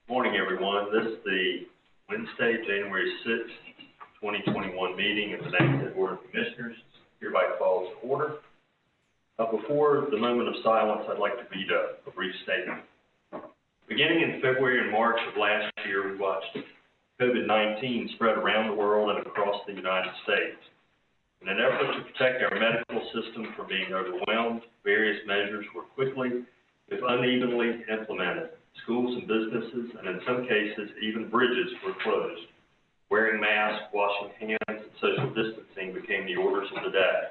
Morning, everyone. This is the Wednesday, January 6th, 2021 meeting of the Nags Board of Commissioners. Hereby calls to order. Before the moment of silence, I'd like to read a brief statement. Beginning in February and March of last year, we watched COVID-19 spread around the world and across the United States. In an effort to protect our medical system from being overwhelmed, various measures were quickly, if unevenly, implemented. Schools and businesses, and in some cases, even bridges were closed. Wearing masks, washing hands, and social distancing became the orders of the day.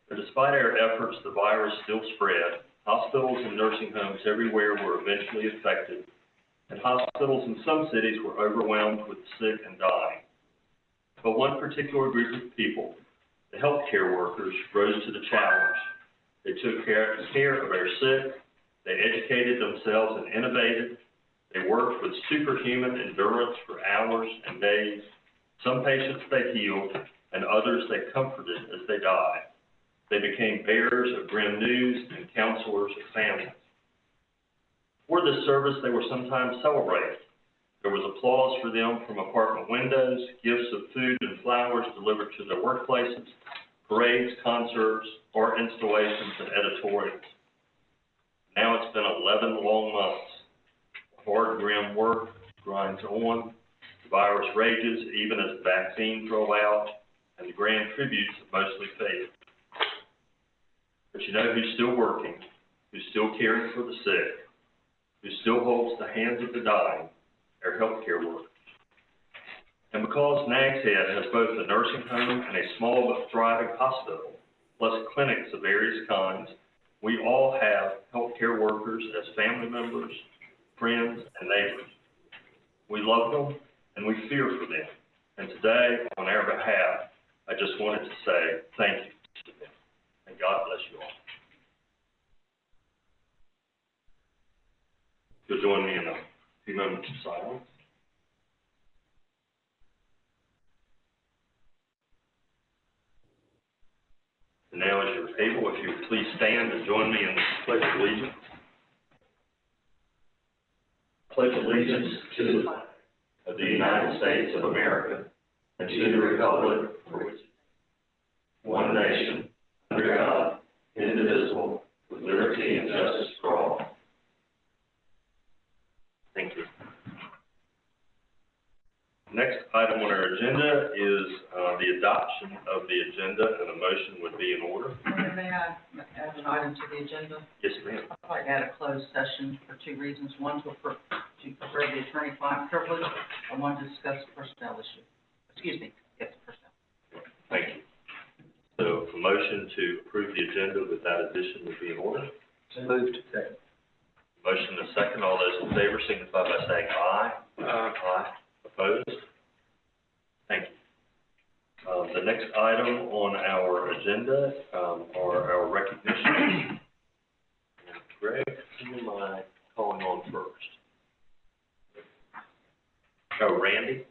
But despite our efforts, the virus still spread. Hospitals and nursing homes everywhere were eventually affected, and hospitals in some cities were overwhelmed with sick and dying. But one particular group of people, the healthcare workers, rose to the challenge. They took care of our sick. They educated themselves and innovated. They worked with superhuman endurance for hours and days. Some patients they healed, and others they comforted as they died. They became bearers of grim news and counselors of families. For this service, they were sometimes celebrated. There was applause for them from apartment windows, gifts of food and flowers delivered to their workplaces, parades, concerts, art installations, and editorials. Now it's been 11 long months. Hard, grim work grinds on. The virus rages even as the vaccines roll out, and the grand tributes have mostly faded. But you know who's still working, who's still caring for the sick, who still holds the hands of the dying? Our healthcare workers. And because Nags has both a nursing home and a small but thriving hospital, plus clinics of various kinds, we all have healthcare workers as family members, friends, and neighbors. We love them and we fear for them. And today, on our behalf, I just wanted to say thank you to them. And God bless you all. You'll join me in a few moments of silence. And now, as you're able, if you would please stand and join me in the Pledge of Allegiance. Pledge allegiance to the flag of the United States of America and to the republic for which one nation, under God, indivisible, with liberty and justice for all. Thank you. Next item on our agenda is the adoption of the agenda, and a motion would be in order. May I add an item to the agenda? Yes, ma'am. I'd like to add a closed session for two reasons. One, to prefer the attorney-client privilege, and one, to discuss the personnel issue. Excuse me, yes, personnel. Thank you. So, a motion to approve the agenda with that addition would be in order. So moved. Second. Motion and a second. All those in favor signify by saying aye. Aye. Opposed? Thank you. The next item on our agenda are our recognitions. Greg, who am I calling on first? Oh, Randy?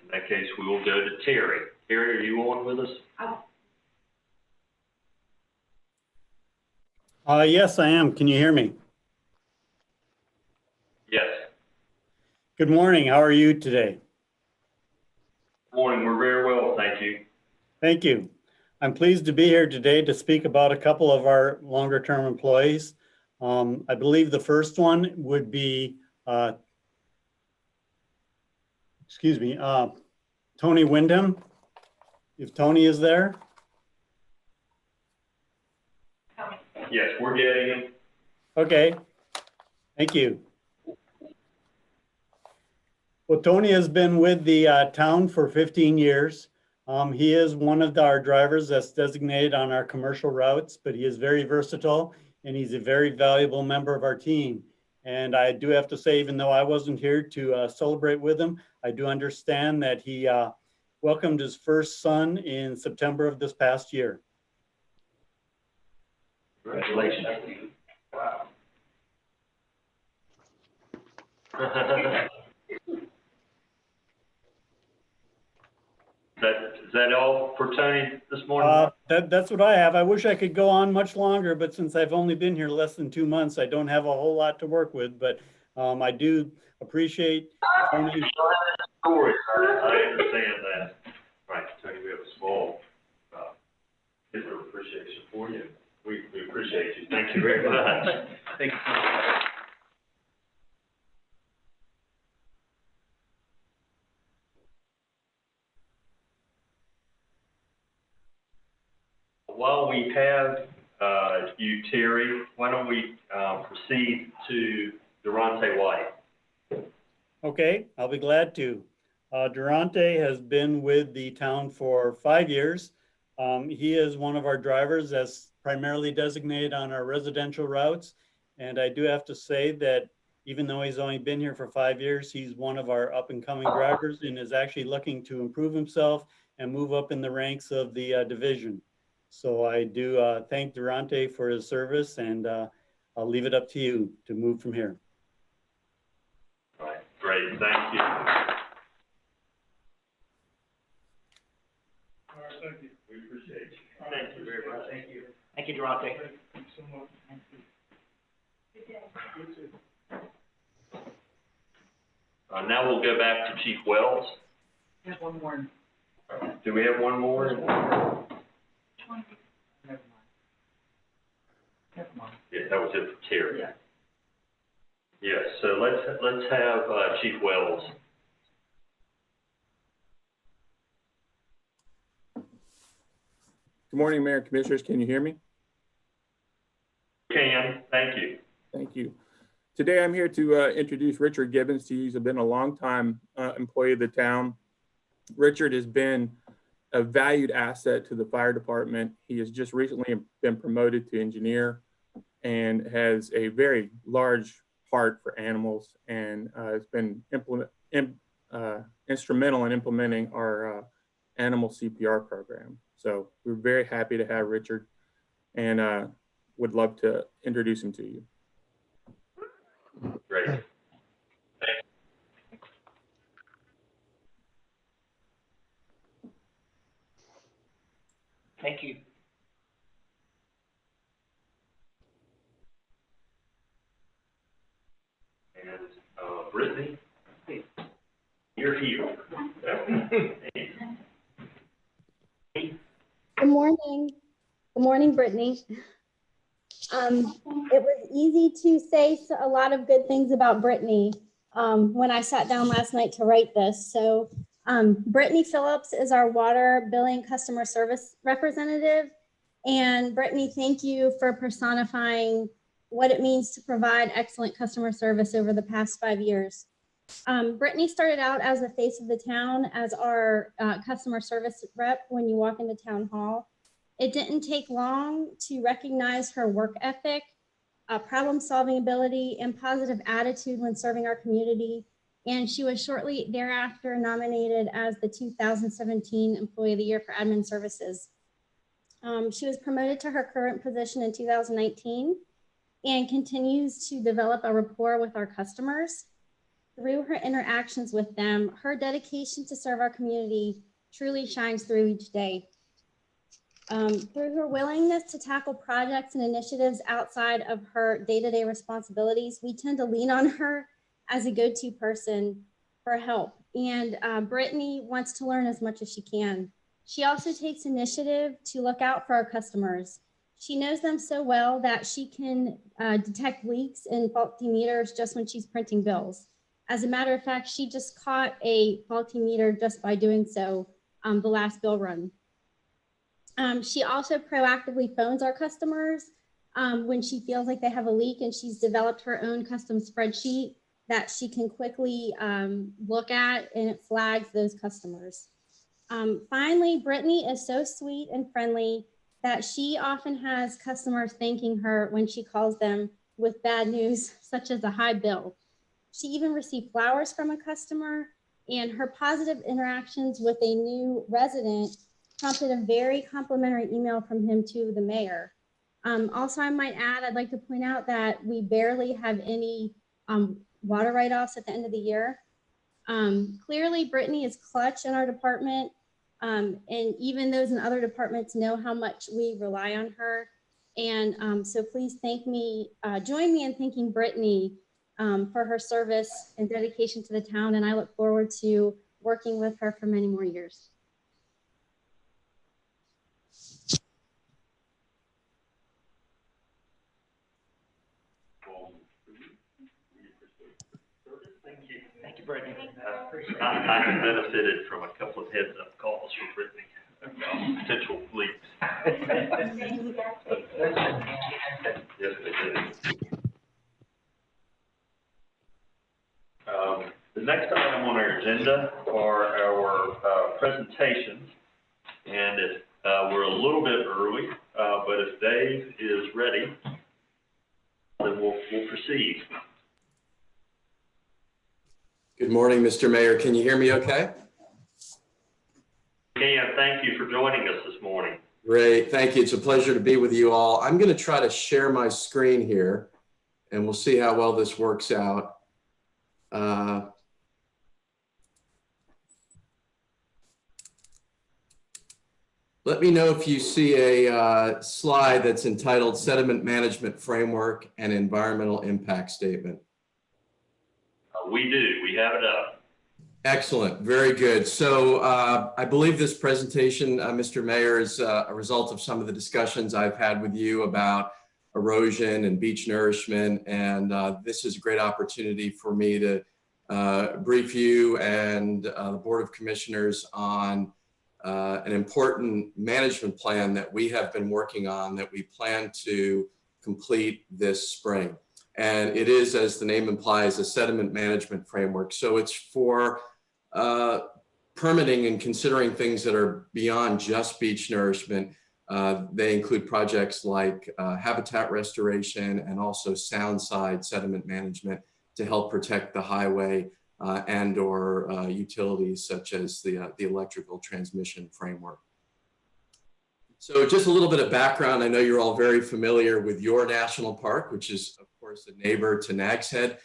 In that case, we will go to Terry. Terry, are you on with us? Yes, I am. Can you hear me? Yes. Good morning. How are you today? Morning. We're very well, thank you. Thank you. I'm pleased to be here today to speak about a couple of our longer-term employees. I believe the first one would be, Tony Wyndham, if Tony is there. Yes, we're getting him. Okay, thank you. Well, Tony has been with the town for 15 years. He is one of our drivers that's designated on our commercial routes, but he is very versatile and he's a very valuable member of our team. And I do have to say, even though I wasn't here to celebrate with him, I do understand that he welcomed his first son in September of this past year. Congratulations. Wow. Is that all for Tony this morning? That's what I have. I wish I could go on much longer, but since I've only been here less than 2 months, I don't have a whole lot to work with. But I do appreciate Tony's Story. I understand that. Right, Tony, we have a small visitor appreciation for you. We appreciate you. Thank you very much. Thank you. While we have you, Terry, why don't we proceed to Durante White? Okay, I'll be glad to. Durante has been with the town for 5 years. He is one of our drivers that's primarily designated on our residential routes. And I do have to say that even though he's only been here for 5 years, he's one of our up and coming drivers and is actually looking to improve himself and move up in the ranks of the division. So I do thank Durante for his service, and I'll leave it up to you to move from here. All right, great, thank you. All right, thank you. We appreciate you. Thank you very much. Thank you. Thank you, Durante. Thank you so much. Good too. Now we'll go back to Chief Wells. There's one more. Do we have one more? Never mind. Yeah, that was it for Terry. Yeah. Yes, so let's have Chief Wells. Good morning, Mayor and Commissioners. Can you hear me? Can, thank you. Thank you. Today, I'm here to introduce Richard Gibbons to you. He's been a longtime employee of the town. Richard has been a valued asset to the fire department. He has just recently been promoted to engineer and has a very large heart for animals, and has been instrumental in implementing our animal CPR program. So we're very happy to have Richard, and would love to introduce him to you. Great. Thank you. And Brittany, you're here. Good morning. Good morning, Brittany. It was easy to say a lot of good things about Brittany when I sat down last night to write this. So Brittany Phillips is our water billing customer service representative. And Brittany, thank you for personifying what it means to provide excellent customer service over the past 5 years. Brittany started out as the face of the town as our customer service rep when you walk into town hall. It didn't take long to recognize her work ethic, problem-solving ability, and positive attitude when serving our community. And she was shortly thereafter nominated as the 2017 Employee of the Year for Admin Services. She was promoted to her current position in 2019 and continues to develop a rapport with our customers. Through her interactions with them, her dedication to serve our community truly shines through each day. Through her willingness to tackle projects and initiatives outside of her day-to-day responsibilities, we tend to lean on her as a go-to person for help. And Brittany wants to learn as much as she can. She also takes initiative to look out for our customers. She knows them so well that she can detect leaks in faulty meters just when she's printing bills. As a matter of fact, she just caught a faulty meter just by doing so the last bill run. She also proactively phones our customers when she feels like they have a leak, and she's developed her own custom spreadsheet that she can quickly look at, and it flags those customers. Finally, Brittany is so sweet and friendly that she often has customers thanking her when she calls them with bad news, such as a high bill. She even received flowers from a customer, and her positive interactions with a new resident prompted a very complimentary email from him to the mayor. Also, I might add, I'd like to point out that we barely have any water write-offs at the end of the year. Clearly, Brittany is clutch in our department, and even those in other departments know how much we rely on her. And so please join me in thanking Brittany for her service and dedication to the town, and I look forward to working with her for many more years. Thank you, Brittany. I have benefited from a couple of heads-up calls from Brittany about potential leaks. Yes, they did. The next item on our agenda are our presentations, and we're a little bit early, but if Dave is ready, then we'll proceed. Good morning, Mr. Mayor. Can you hear me okay? Ken, thank you for joining us this morning. Great, thank you. It's a pleasure to be with you all. I'm going to try to share my screen here, and we'll see how well this works out. Let me know if you see a slide that's entitled Sediment Management Framework and Environmental Impact Statement. We do. We have it up. Excellent. Very good. So I believe this presentation, Mr. Mayor, is a result of some of the discussions I've had with you about erosion and beach nourishment. And this is a great opportunity for me to brief you and the Board of Commissioners on an important management plan that we have been working on that we plan to complete this spring. And it is, as the name implies, a sediment management framework. So it's for permitting and considering things that are beyond just beach nourishment. They include projects like habitat restoration and also sound side sediment management to help protect the highway and or utilities such as the electrical transmission framework. So just a little bit of background. I know you're all very familiar with your national park, which is, of course, a neighbor to Nags Head.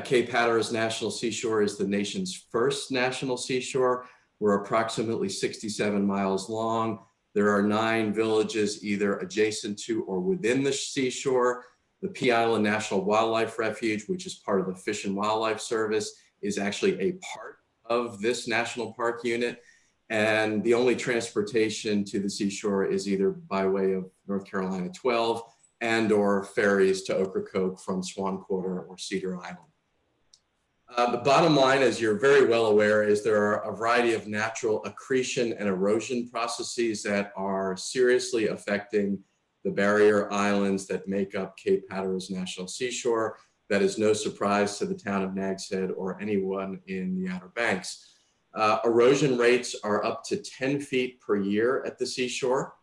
Cape Hatteras National Seashore is the nation's first national seashore. We're approximately 67 miles long. There are 9 villages either adjacent to or within the seashore. The Pea Island National Wildlife Refuge, which is part of the Fish and Wildlife Service, is actually a part of this national park unit. And the only transportation to the seashore is either by way of North Carolina 12 and or ferries to Ocracoke from Swan Quarter or Cedar Island. The bottom line, as you're very well aware, is there are a variety of natural accretion and erosion processes that are seriously affecting the barrier islands that make up Cape Hatteras National Seashore. That is no surprise to the town of Nags Head or anyone in the Outer Banks. Erosion rates are up to 10 feet per year at the seashore.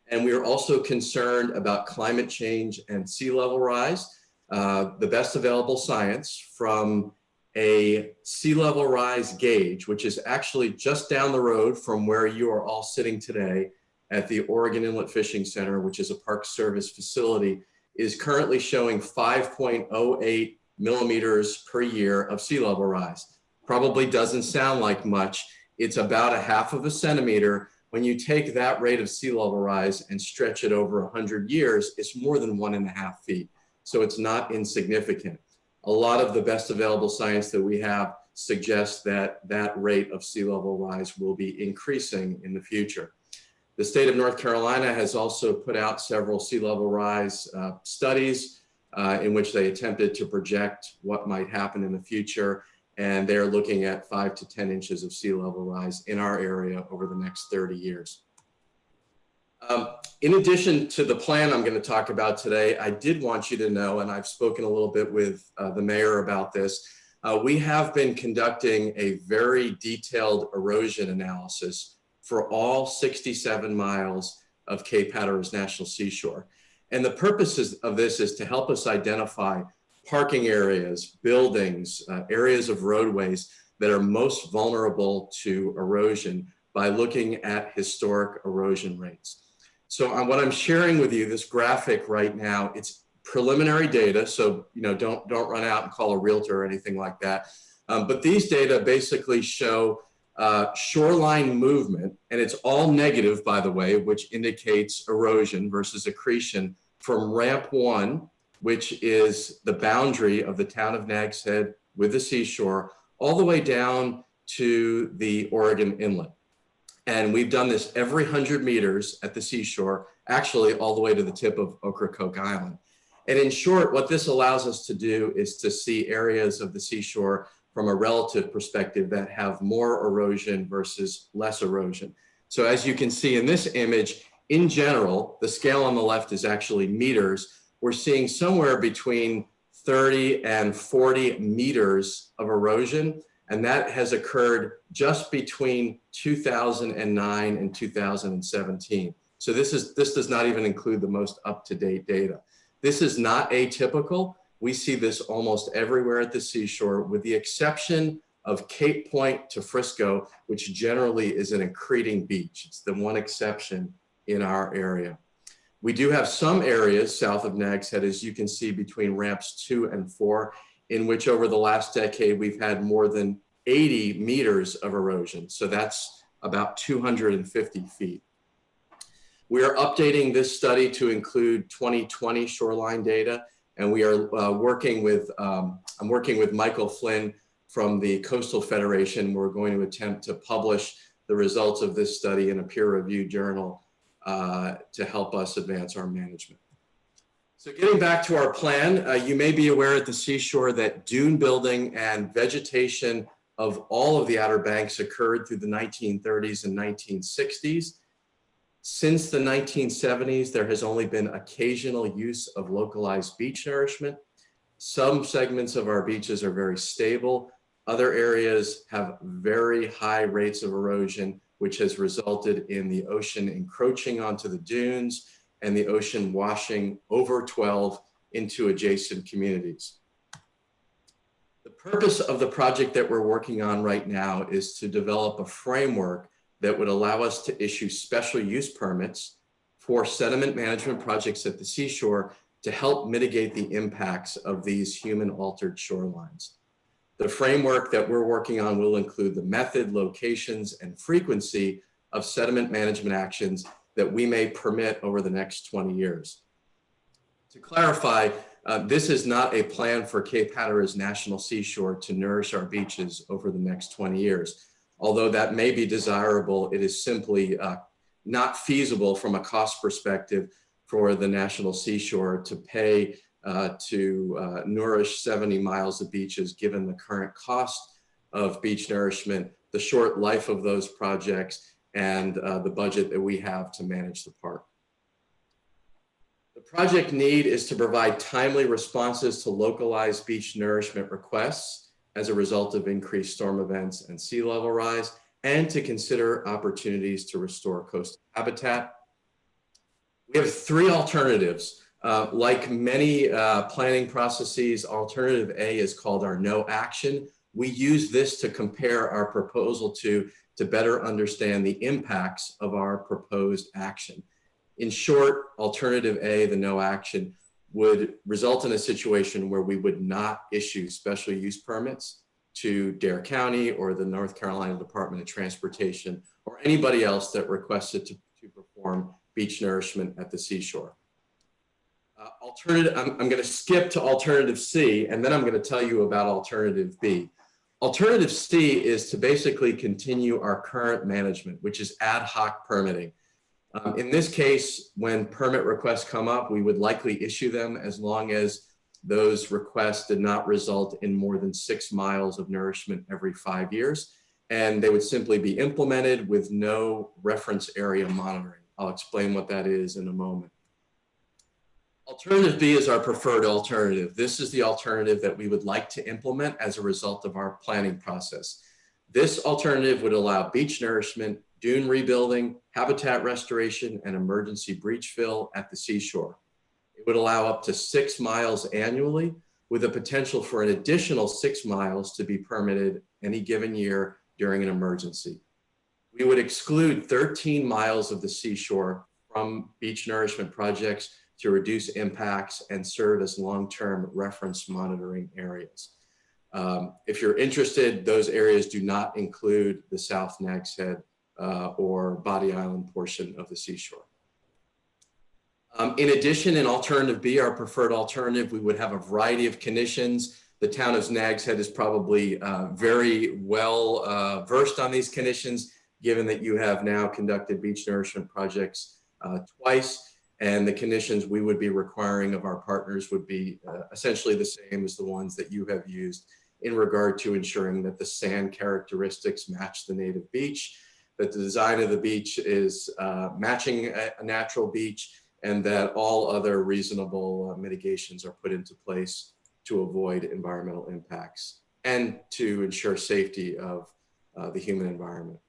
And we are also concerned about climate change and sea level rise. The best available science from a sea level rise gauge, which is actually just down the road from where you are all sitting today at the Oregon Inlet Fishing Center, which is a Park Service facility, is currently showing 5.08 millimeters per year of sea level rise. Probably doesn't sound like much. It's about 1/2 centimeter. When you take that rate of sea level rise and stretch it over 100 years, it's more than 1.5 feet. So it's not insignificant. A lot of the best available science that we have suggests that that rate of sea level rise will be increasing in the future. The state of North Carolina has also put out several sea level rise studies in which they attempted to project what might happen in the future. And they're looking at 5 to 10 inches of sea level rise in our area over the next 30 years. In addition to the plan I'm going to talk about today, I did want you to know, and I've spoken a little bit with the mayor about this, we have been conducting a very detailed erosion analysis for all 67 miles of Cape Hatteras National Seashore. And the purpose of this is to help us identify parking areas, buildings, areas of roadways that are most vulnerable to erosion by looking at historic erosion rates. So what I'm sharing with you, this graphic right now, it's preliminary data. So, don't run out and call a realtor or anything like that. But these data basically show shoreline movement, and it's all negative, by the way, which indicates erosion versus accretion from ramp 1, which is the boundary of the town of Nags Head with the seashore, all the way down to the Oregon Inlet. And we've done this every 100 meters at the seashore, actually all the way to the tip of Ocracoke Island. And in short, what this allows us to do is to see areas of the seashore from a relative perspective that have more erosion versus less erosion. So as you can see in this image, in general, the scale on the left is actually meters. We're seeing somewhere between 30 and 40 meters of erosion. And that has occurred just between 2009 and 2017. So this does not even include the most up-to-date data. This is not atypical. We see this almost everywhere at the seashore, with the exception of Cape Point to Frisco, which generally is an accreting beach. It's the one exception in our area. We do have some areas south of Nags Head, as you can see, between ramps 2 and 4, in which over the last decade, we've had more than 80 meters of erosion. So that's about 250 feet. We are updating this study to include 2020 shoreline data, and we are I'm working with Michael Flynn from the Coastal Federation. We're going to attempt to publish the results of this study in a peer-reviewed journal to help us advance our management. So getting back to our plan, you may be aware at the seashore that dune building and vegetation of all of the Outer Banks occurred through the 1930s and 1960s. Since the 1970s, there has only been occasional use of localized beach nourishment. Some segments of our beaches are very stable. Other areas have very high rates of erosion, which has resulted in the ocean encroaching onto the dunes and the ocean washing over 12 into adjacent communities. The purpose of the project that we're working on right now is to develop a framework that would allow us to issue special use permits for sediment management projects at the seashore to help mitigate the impacts of these human-altered shorelines. The framework that we're working on will include the method, locations, and frequency of sediment management actions that we may permit over the next 20 years. To clarify, this is not a plan for Cape Hatteras National Seashore to nourish our beaches over the next 20 years. Although that may be desirable, it is simply not feasible from a cost perspective for the National Seashore to pay to nourish 70 miles of beaches, given the current cost of beach nourishment, the short life of those projects, and the budget that we have to manage the park. The project need is to provide timely responses to localized beach nourishment requests as a result of increased storm events and sea level rise, and to consider opportunities to restore coastal habitat. We have 3 alternatives. Like many planning processes, alternative A is called our no action. We use this to compare our proposal to better understand the impacts of our proposed action. In short, alternative A, the no action, would result in a situation where we would not issue special use permits to Dare County or the North Carolina Department of Transportation or anybody else that requested to perform beach nourishment at the seashore. I'm going to skip to alternative C, and then I'm going to tell you about alternative B. Alternative C is to basically continue our current management, which is ad hoc permitting. In this case, when permit requests come up, we would likely issue them as long as those requests did not result in more than 6 miles of nourishment every 5 years. And they would simply be implemented with no reference area monitoring. I'll explain what that is in a moment. Alternative B is our preferred alternative. This is the alternative that we would like to implement as a result of our planning process. This alternative would allow beach nourishment, dune rebuilding, habitat restoration, and emergency breach fill at the seashore. It would allow up to 6 miles annually, with the potential for an additional 6 miles to be permitted any given year during an emergency. We would exclude 13 miles of the seashore from beach nourishment projects to reduce impacts and serve as long-term reference monitoring areas. If you're interested, those areas do not include the South Nags Head or Body Island portion of the seashore. In addition, in alternative B, our preferred alternative, we would have a variety of conditions. The town of Nags Head is probably very well versed on these conditions, given that you have now conducted beach nourishment projects twice, and the conditions we would be requiring of our partners would be essentially the same as the ones that you have used in regard to ensuring that the sand characteristics match the native beach, that the design of the beach is matching a natural beach, and that all other reasonable mitigations are put into place to avoid environmental impacts and to ensure safety of the human environment.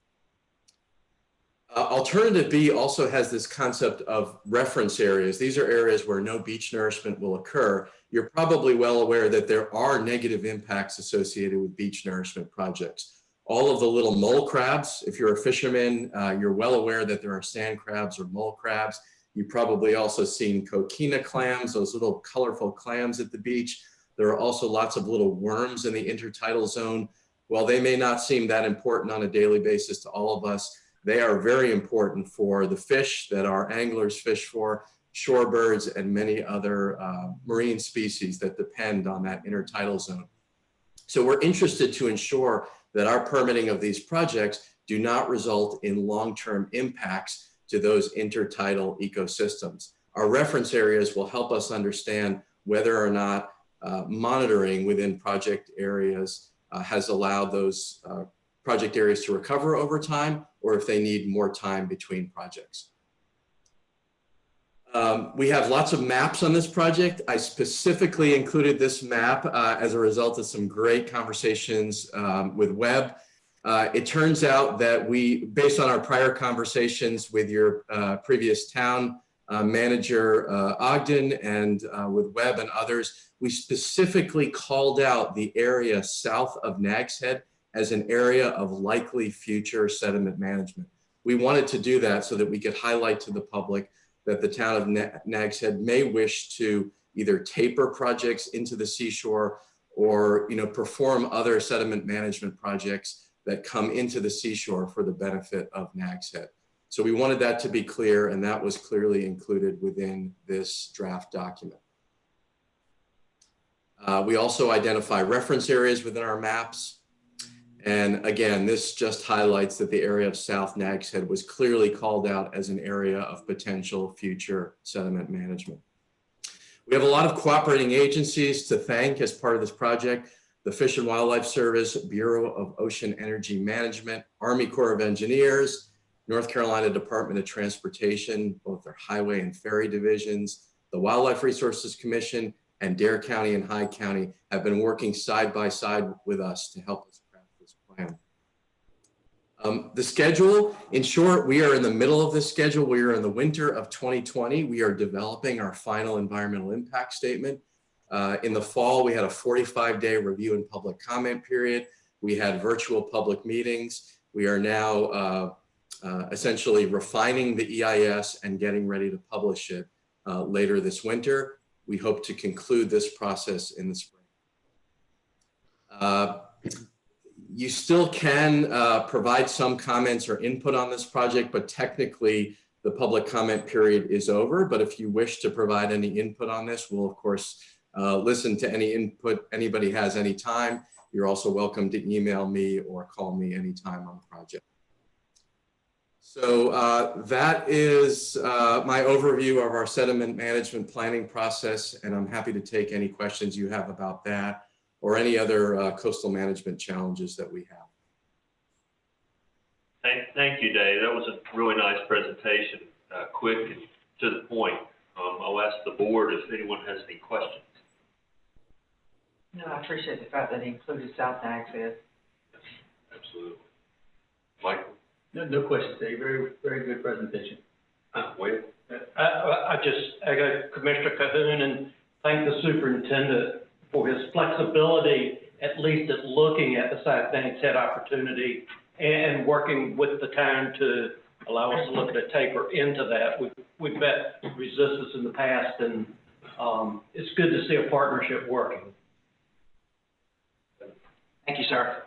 Alternative B also has this concept of reference areas. These are areas where no beach nourishment will occur. You're probably well aware that there are negative impacts associated with beach nourishment projects. All of the little mole crabs, if you're a fisherman, you're well aware that there are sand crabs or mole crabs. You've probably also seen coquina clams, those little colorful clams at the beach. There are also lots of little worms in the intertidal zone. While they may not seem that important on a daily basis to all of us, they are very important for the fish that our anglers fish for, shorebirds, and many other marine species that depend on that intertidal zone. So we're interested to ensure that our permitting of these projects do not result in long-term impacts to those intertidal ecosystems. Our reference areas will help us understand whether or not monitoring within project areas has allowed those project areas to recover over time, or if they need more time between projects. We have lots of maps on this project. I specifically included this map as a result of some great conversations with Webb. It turns out that we, based on our prior conversations with your previous town manager, Ogden, and with Webb and others, we specifically called out the area south of Nags Head as an area of likely future sediment management. We wanted to do that so that we could highlight to the public that the town of Nags Head may wish to either taper projects into the seashore or perform other sediment management projects that come into the seashore for the benefit of Nags Head. So we wanted that to be clear, and that was clearly included within this draft document. We also identify reference areas within our maps. And again, this just highlights that the area of South Nags Head was clearly called out as an area of potential future sediment management. We have a lot of cooperating agencies to thank as part of this project: the Fish and Wildlife Service, Bureau of Ocean Energy Management, Army Corps of Engineers, North Carolina Department of Transportation, both their highway and ferry divisions, the Wildlife Resources Commission, and Dare County and Hyde County have been working side by side with us to help us craft this plan. The schedule, in short, we are in the middle of this schedule. We are in the winter of 2020. We are developing our final environmental impact statement. In the fall, we had a 45-day review and public comment period. We had virtual public meetings. We are now essentially refining the EIS and getting ready to publish it later this winter. We hope to conclude this process in the spring. You still can provide some comments or input on this project, but technically the public comment period is over. But if you wish to provide any input on this, we'll of course listen to any input anybody has anytime. You're also welcome to email me or call me anytime on the project. So that is my overview of our sediment management planning process, and I'm happy to take any questions you have about that or any other coastal management challenges that we have. Thank you, Dave. That was a really nice presentation, quick and to the point. I'll ask the board if anyone has any questions. No, I appreciate the fact that he included South Nags Head. Absolutely. Michael? No questions, Dave. Very good presentation. Wade? I just echo Commissioner Cahoon and thank the superintendent for his flexibility, at least at looking at the South Nags Head opportunity and working with the town to allow us to look at a taper into that. We've met resistance in the past, and it's good to see a partnership working. Thank you, sir.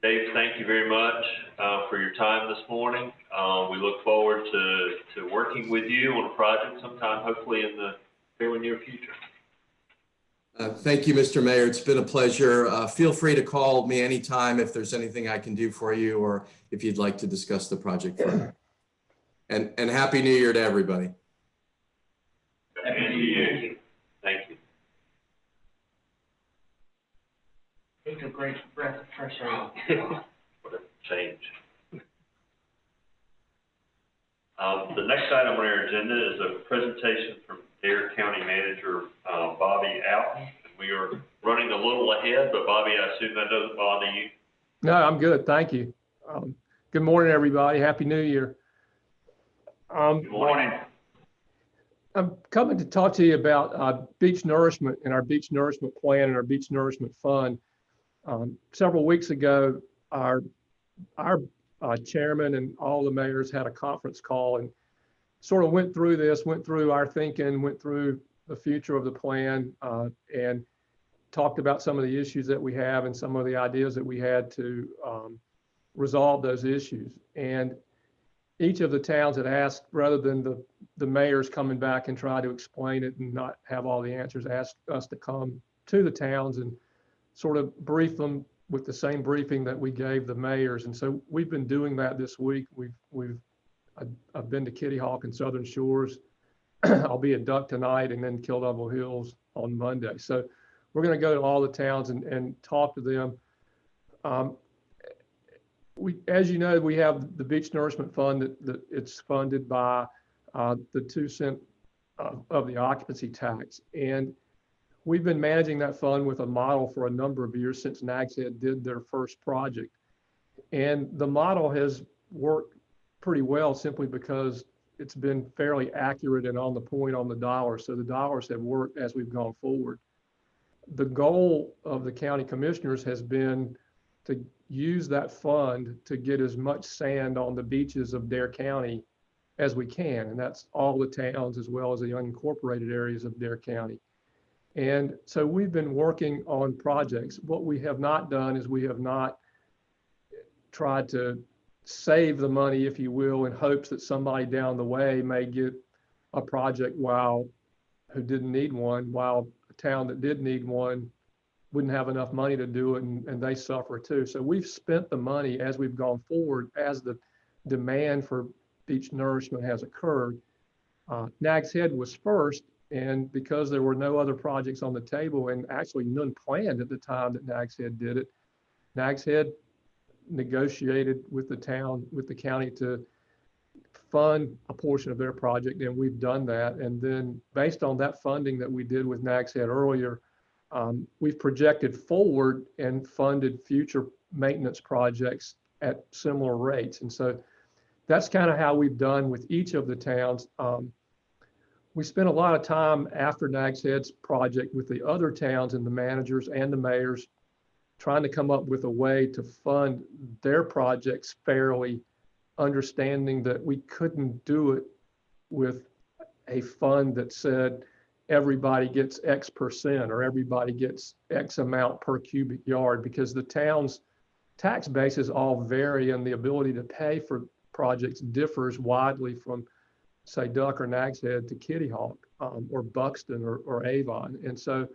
Dave, thank you very much for your time this morning. We look forward to working with you on a project sometime, hopefully in the fairly near future. Thank you, Mr. Mayor. It's been a pleasure. Feel free to call me anytime if there's anything I can do for you or if you'd like to discuss the project further. And Happy New Year to everybody. Happy New Year. Thank you. Take a great breath of fresh air. What a change. The next item on our agenda is a presentation from Dare County Manager Bobby Alton. We are running a little ahead, but Bobby, I assume that doesn't bother you? No, I'm good. Thank you. Good morning, everybody. Happy New Year. Good morning. I'm coming to talk to you about beach nourishment and our beach nourishment plan and our beach nourishment fund. Several weeks ago, our chairman and all the mayors had a conference call and sort of went through this, went through our thinking, went through the future of the plan, and talked about some of the issues that we have and some of the ideas that we had to resolve those issues. And each of the towns had asked, rather than the mayors coming back and try to explain it and not have all the answers, asked us to come to the towns and sort of brief them with the same briefing that we gave the mayors. And so we've been doing that this week. I've been to Kitty Hawk and Southern Shores. I'll be at Duck tonight and then Kill Devil Hills on Monday. So we're going to go to all the towns and talk to them. As you know, we have the Beach Nourishment Fund that it's funded by the 2 cents of the occupancy tax. And we've been managing that fund with a model for a number of years since Nags Head did their first project. And the model has worked pretty well simply because it's been fairly accurate and on the point on the dollar. So the dollars have worked as we've gone forward. The goal of the county commissioners has been to use that fund to get as much sand on the beaches of Dare County as we can. And that's all the towns as well as the unincorporated areas of Dare County. And so we've been working on projects. What we have not done is we have not tried to save the money, if you will, in hopes that somebody down the way may get a project who didn't need one, while a town that did need one wouldn't have enough money to do it, and they suffer too. So we've spent the money as we've gone forward, as the demand for beach nourishment has occurred. Nags Head was first, and because there were no other projects on the table, and actually none planned at the time that Nags Head did it, Nags Head negotiated with the town, with the county, to fund a portion of their project, and we've done that. And then based on that funding that we did with Nags Head earlier, we've projected forward and funded future maintenance projects at similar rates. And so that's kind of how we've done with each of the towns. We spent a lot of time after Nags Head's project with the other towns and the managers and the mayors trying to come up with a way to fund their projects fairly, understanding that we couldn't do it with a fund that said everybody gets X percent or everybody gets X amount per cubic yard, because the town's tax bases all vary and the ability to pay for projects differs widely from, say, Duck or Nags Head to Kitty Hawk or Buxton or Avon. And so,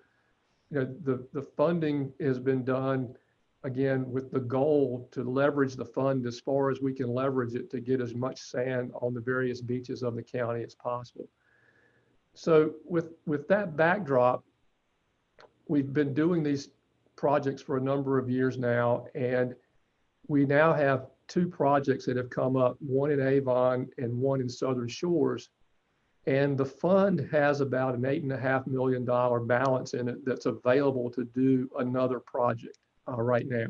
you know, the funding has been done, again, with the goal to leverage the fund as far as we can leverage it to get as much sand on the various beaches of the county as possible. So with that backdrop, we've been doing these projects for a number of years now, and we now have 2 projects that have come up, one in Avon and one in Southern Shores. And the fund has about an $8.5 million balance in it that's available to do another project right now.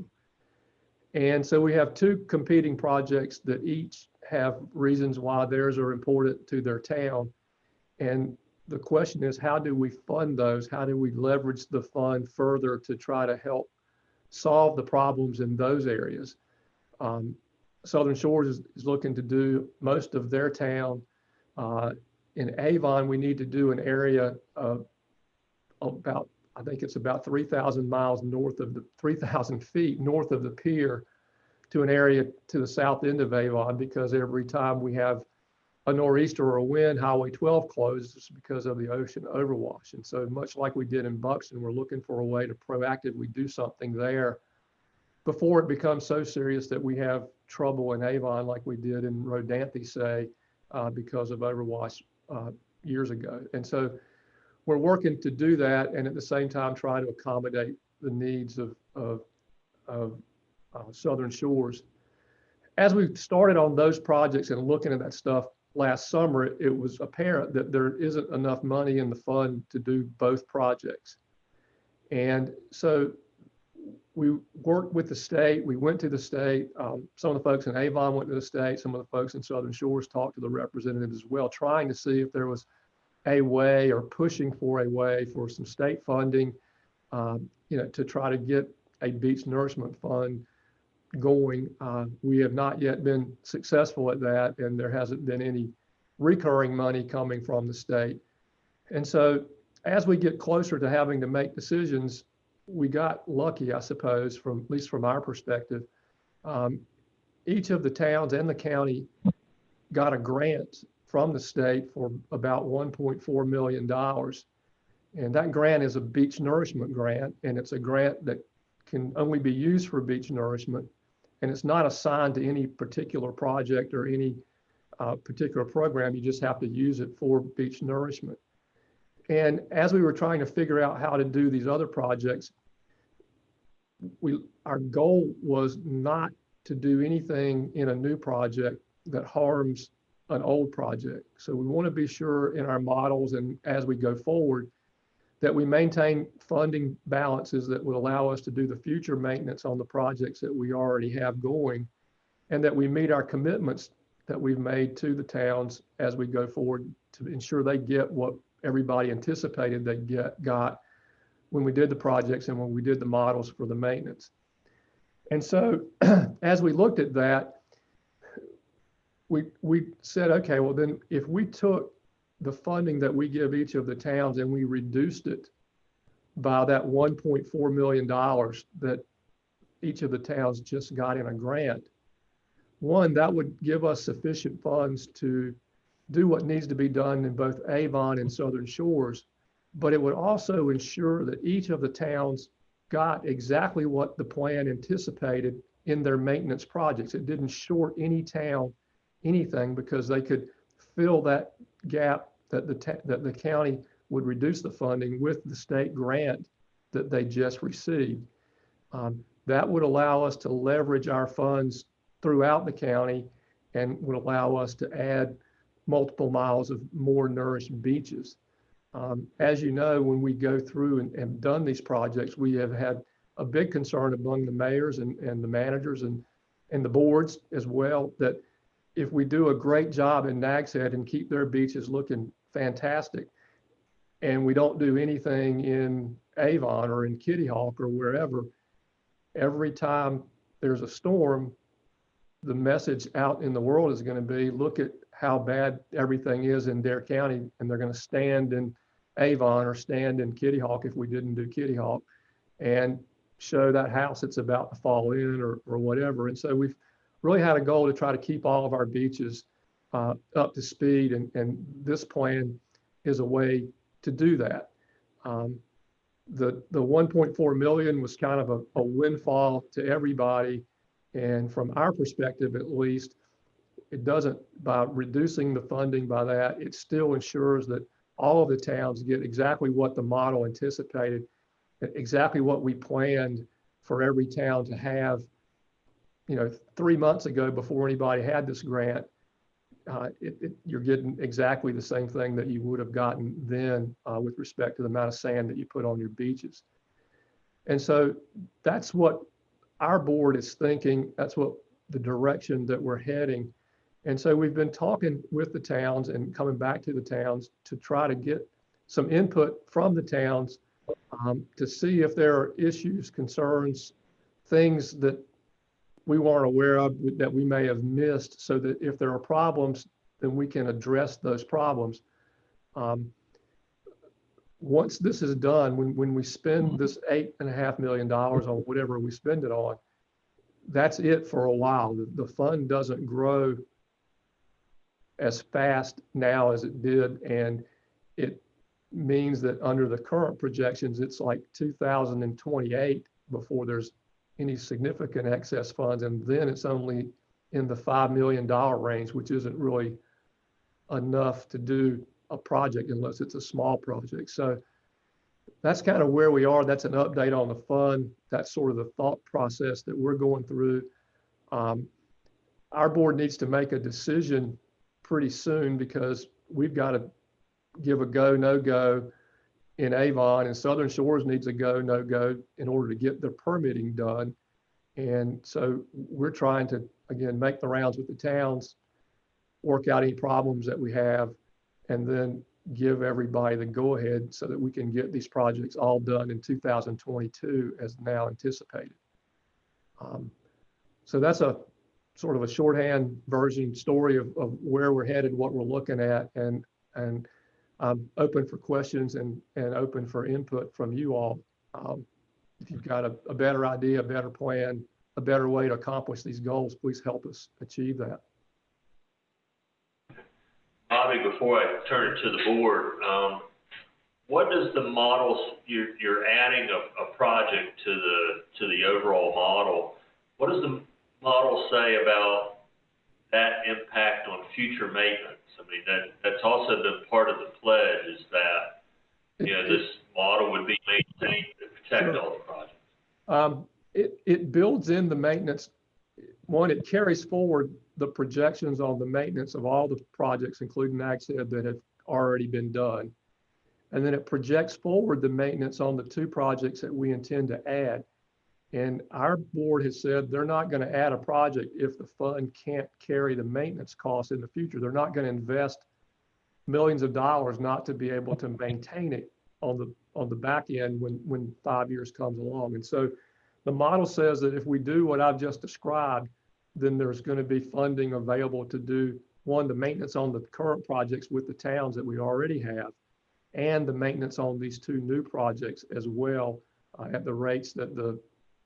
And so we have 2 competing projects that each have reasons why theirs are important to their town. And the question is, how do we fund those? How do we leverage the fund further to try to help solve the problems in those areas? Southern Shores is looking to do most of their town. In Avon, we need to do an area of about, I think it's about 3,000 miles north of the 3,000 feet north of the pier to an area to the south end of Avon, because every time we have a nor'easter or a wind, Highway 12 closes because of the ocean overwash. And so much like we did in Buxton, we're looking for a way to proactively do something there before it becomes so serious that we have trouble in Avon like we did in Rodanthe, say, because of overwash years ago. And so we're working to do that, and at the same time try to accommodate the needs of Southern Shores. As we started on those projects and looking at that stuff last summer, it was apparent that there isn't enough money in the fund to do both projects. And so we worked with the state. We went to the state. Some of the folks in Avon went to the state. Some of the folks in Southern Shores talked to the representatives as well, trying to see if there was a way, or pushing for a way, for some state funding, to try to get a beach nourishment fund going. We have not yet been successful at that, and there hasn't been any recurring money coming from the state. And so as we get closer to having to make decisions, we got lucky, I suppose, at least from our perspective. Each of the towns and the county got a grant from the state for about $1.4 million. And that grant is a beach nourishment grant, and it's a grant that can only be used for beach nourishment. And it's not assigned to any particular project or any particular program. You just have to use it for beach nourishment. And as we were trying to figure out how to do these other projects, our goal was not to do anything in a new project that harms an old project. So we want to be sure in our models and as we go forward that we maintain funding balances that would allow us to do the future maintenance on the projects that we already have going, and that we meet our commitments that we've made to the towns as we go forward to ensure they get what everybody anticipated they got when we did the projects and when we did the models for the maintenance. And so as we looked at that, we said, okay, well then if we took the funding that we give each of the towns and we reduced it by that $1.4 million that each of the towns just got in a grant, one, that would give us sufficient funds to do what needs to be done in both Avon and Southern Shores, but it would also ensure that each of the towns got exactly what the plan anticipated in their maintenance projects. It didn't short any town anything, because they could fill that gap that the county would reduce the funding with the state grant that they just received. That would allow us to leverage our funds throughout the county and would allow us to add multiple miles of more nourished beaches. As you know, when we go through and done these projects, we have had a big concern among the mayors and the managers and the boards as well, that if we do a great job in Nags Head and keep their beaches looking fantastic, and we don't do anything in Avon or in Kitty Hawk or wherever, every time there's a storm, the message out in the world is going to be, look at how bad everything is in Dare County, and they're going to stand in Avon or stand in Kitty Hawk if we didn't do Kitty Hawk, and show that house that's about to fall in or whatever. And so we've really had a goal to try to keep all of our beaches up to speed, and this plan is a way to do that. The 1.4 million was kind of a windfall to everybody, and from our perspective at least, it doesn't, by reducing the funding by that, it still ensures that all of the towns get exactly what the model anticipated, exactly what we planned for every town to have. 3 months ago, before anybody had this grant, you're getting exactly the same thing that you would have gotten then with respect to the amount of sand that you put on your beaches. And so that's what our board is thinking. That's what the direction that we're heading. And so we've been talking with the towns and coming back to the towns to try to get some input from the towns to see if there are issues, concerns, things that we weren't aware of that we may have missed, so that if there are problems, then we can address those problems. Once this is done, when we spend this $8.5 million on whatever we spend it on, that's it for a while. The fund doesn't grow as fast now as it did, and it means that under the current projections, it's like 2028 before there's any significant excess funds, and then it's only in the $5 million range, which isn't really enough to do a project unless it's a small project. So that's kind of where we are. That's an update on the fund. That's sort of the thought process that we're going through. Our board needs to make a decision pretty soon, because we've got to give a go, no go in Avon, and Southern Shores needs a go, no go in order to get their permitting done. And so we're trying to, again, make the rounds with the towns, work out any problems that we have, and then give everybody the go ahead so that we can get these projects all done in 2022 as now anticipated. So that's a sort of a shorthand version story of where we're headed, what we're looking at, and I'm open for questions and open for input from you all. If you've got a better idea, a better plan, a better way to accomplish these goals, please help us achieve that. Bobby, before I turn it to the board, what does the models, you're adding a project to the overall model, what does the model say about that impact on future maintenance? I mean, that's also been part of the pledge, is that, you know, this model would be maintained to protect all the projects. It builds in the maintenance. One, it carries forward the projections on the maintenance of all the projects, including Nags that have already been done. And then it projects forward the maintenance on the 2 projects that we intend to add. And our board has said they're not going to add a project if the fund can't carry the maintenance costs in the future. They're not going to invest millions of dollars not to be able to maintain it on the back end when 5 years comes along. And so the model says that if we do what I've just described, then there's going to be funding available to do, one, the maintenance on the current projects with the towns that we already have, and the maintenance on these 2 new projects as well, at the rates that the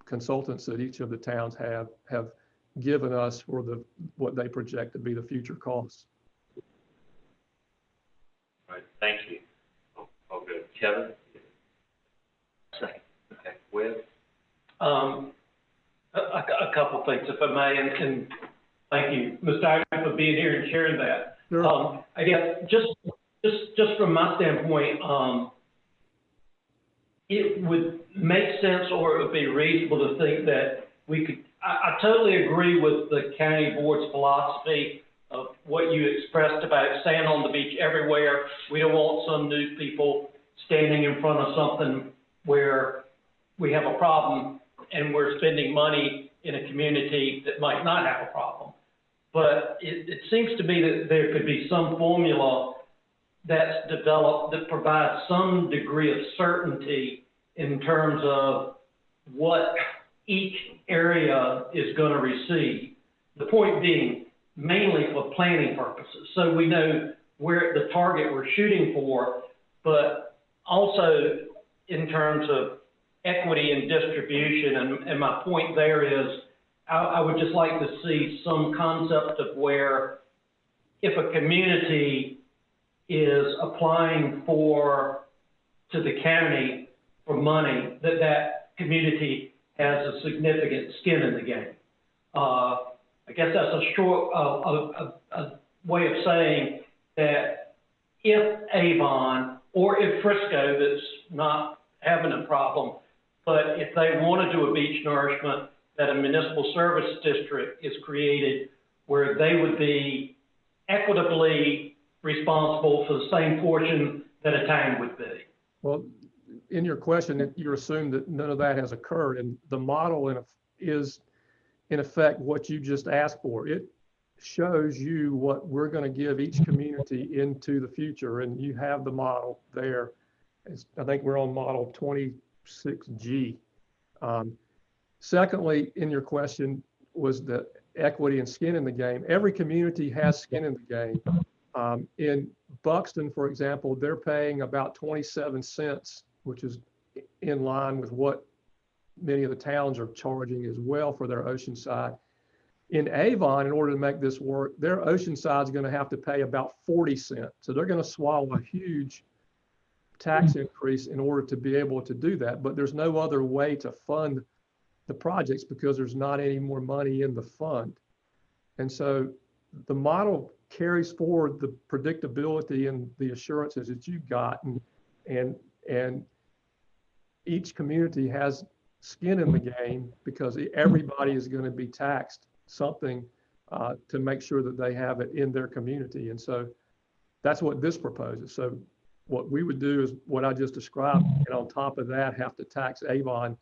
consultants that each of the towns have given us for what they project to be the future costs. All right, thank you. All good. Kevin? Second. Okay, Webb? A couple things, if I may, and thank you, Mr. Ivan, for being here and sharing that. Sure. I guess just from my standpoint, it would make sense, or it would be reasonable to think that we could, I totally agree with the county board's philosophy of what you expressed about sand on the beach everywhere. We don't want some new people standing in front of something where we have a problem and we're spending money in a community that might not have a problem. But it seems to me that there could be some formula that's developed that provides some degree of certainty in terms of what each area is going to receive. The point being mainly for planning purposes. So we know where the target we're shooting for, but also in terms of equity and distribution. And my point there is, I would just like to see some concept of where if a community is applying to the county for money, that community has a significant skin in the game. I guess that's a short a way of saying that if Avon or if Frisco, that's not having a problem, but if they want to do a beach nourishment, that a municipal service district is created where they would be equitably responsible for the same portion that a town would be. Well, in your question, you assume that none of that has occurred, and the model is in effect what you just asked for. shows you what we're going to give each community into the future, and you have the model there. I think we're on model 26G. Secondly, in your question was the equity and skin in the game. Every community has skin in the game. In Buxton, for example, they're paying about 27 cents, which is in line with what many of the towns are charging as well for their Oceanside. In Avon, in order to make this work, their Oceanside is going to have to pay about 40 cents. So they're going to swallow a huge tax increase in order to be able to do that. But there's no other way to fund the projects because there's not any more money in the fund. And so the model carries forward the predictability and the assurances that you've got, and each community has skin in the game because everybody is going to be taxed something to make sure that they have it in their community. And so that's what this proposes. So what we would do is what I just described, and on top of that, have to tax Avon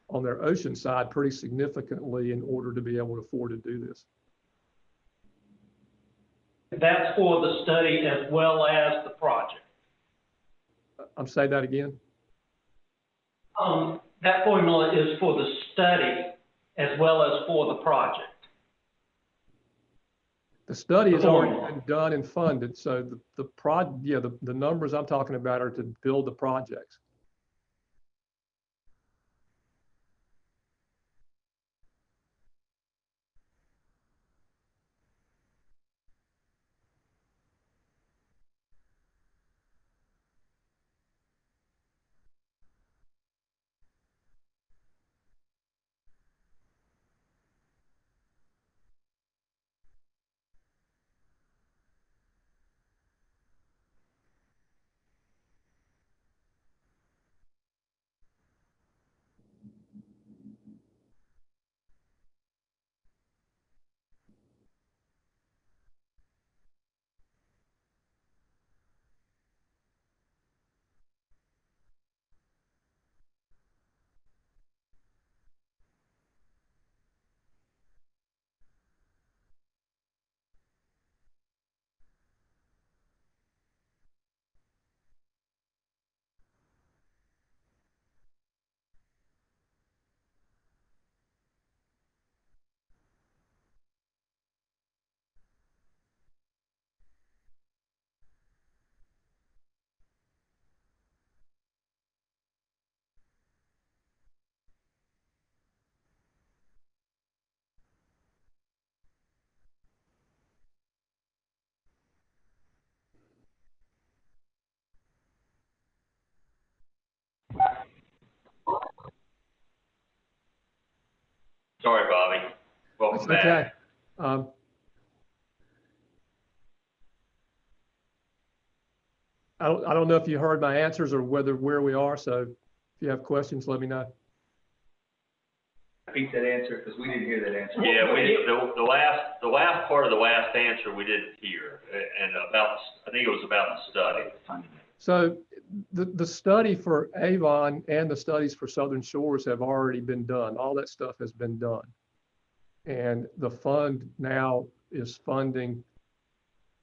on their ocean side pretty significantly in order to be able to afford to do this. That's for the study as well as the project. I'm saying that again. That formula is for the study as well as for the project. The study has already been done and funded. So the numbers I'm talking about are to build the projects. Sorry, Bobby. Welcome back. Okay. I don't know if you heard my answers or where we are. So if you have questions, let me know. Repeat that answer because we didn't hear that answer. Yeah, the last part of the last answer we didn't hear, and I think it was about the study. So the study for Avon and the studies for Southern Shores have already been done. All that stuff has been done. And the fund now is funding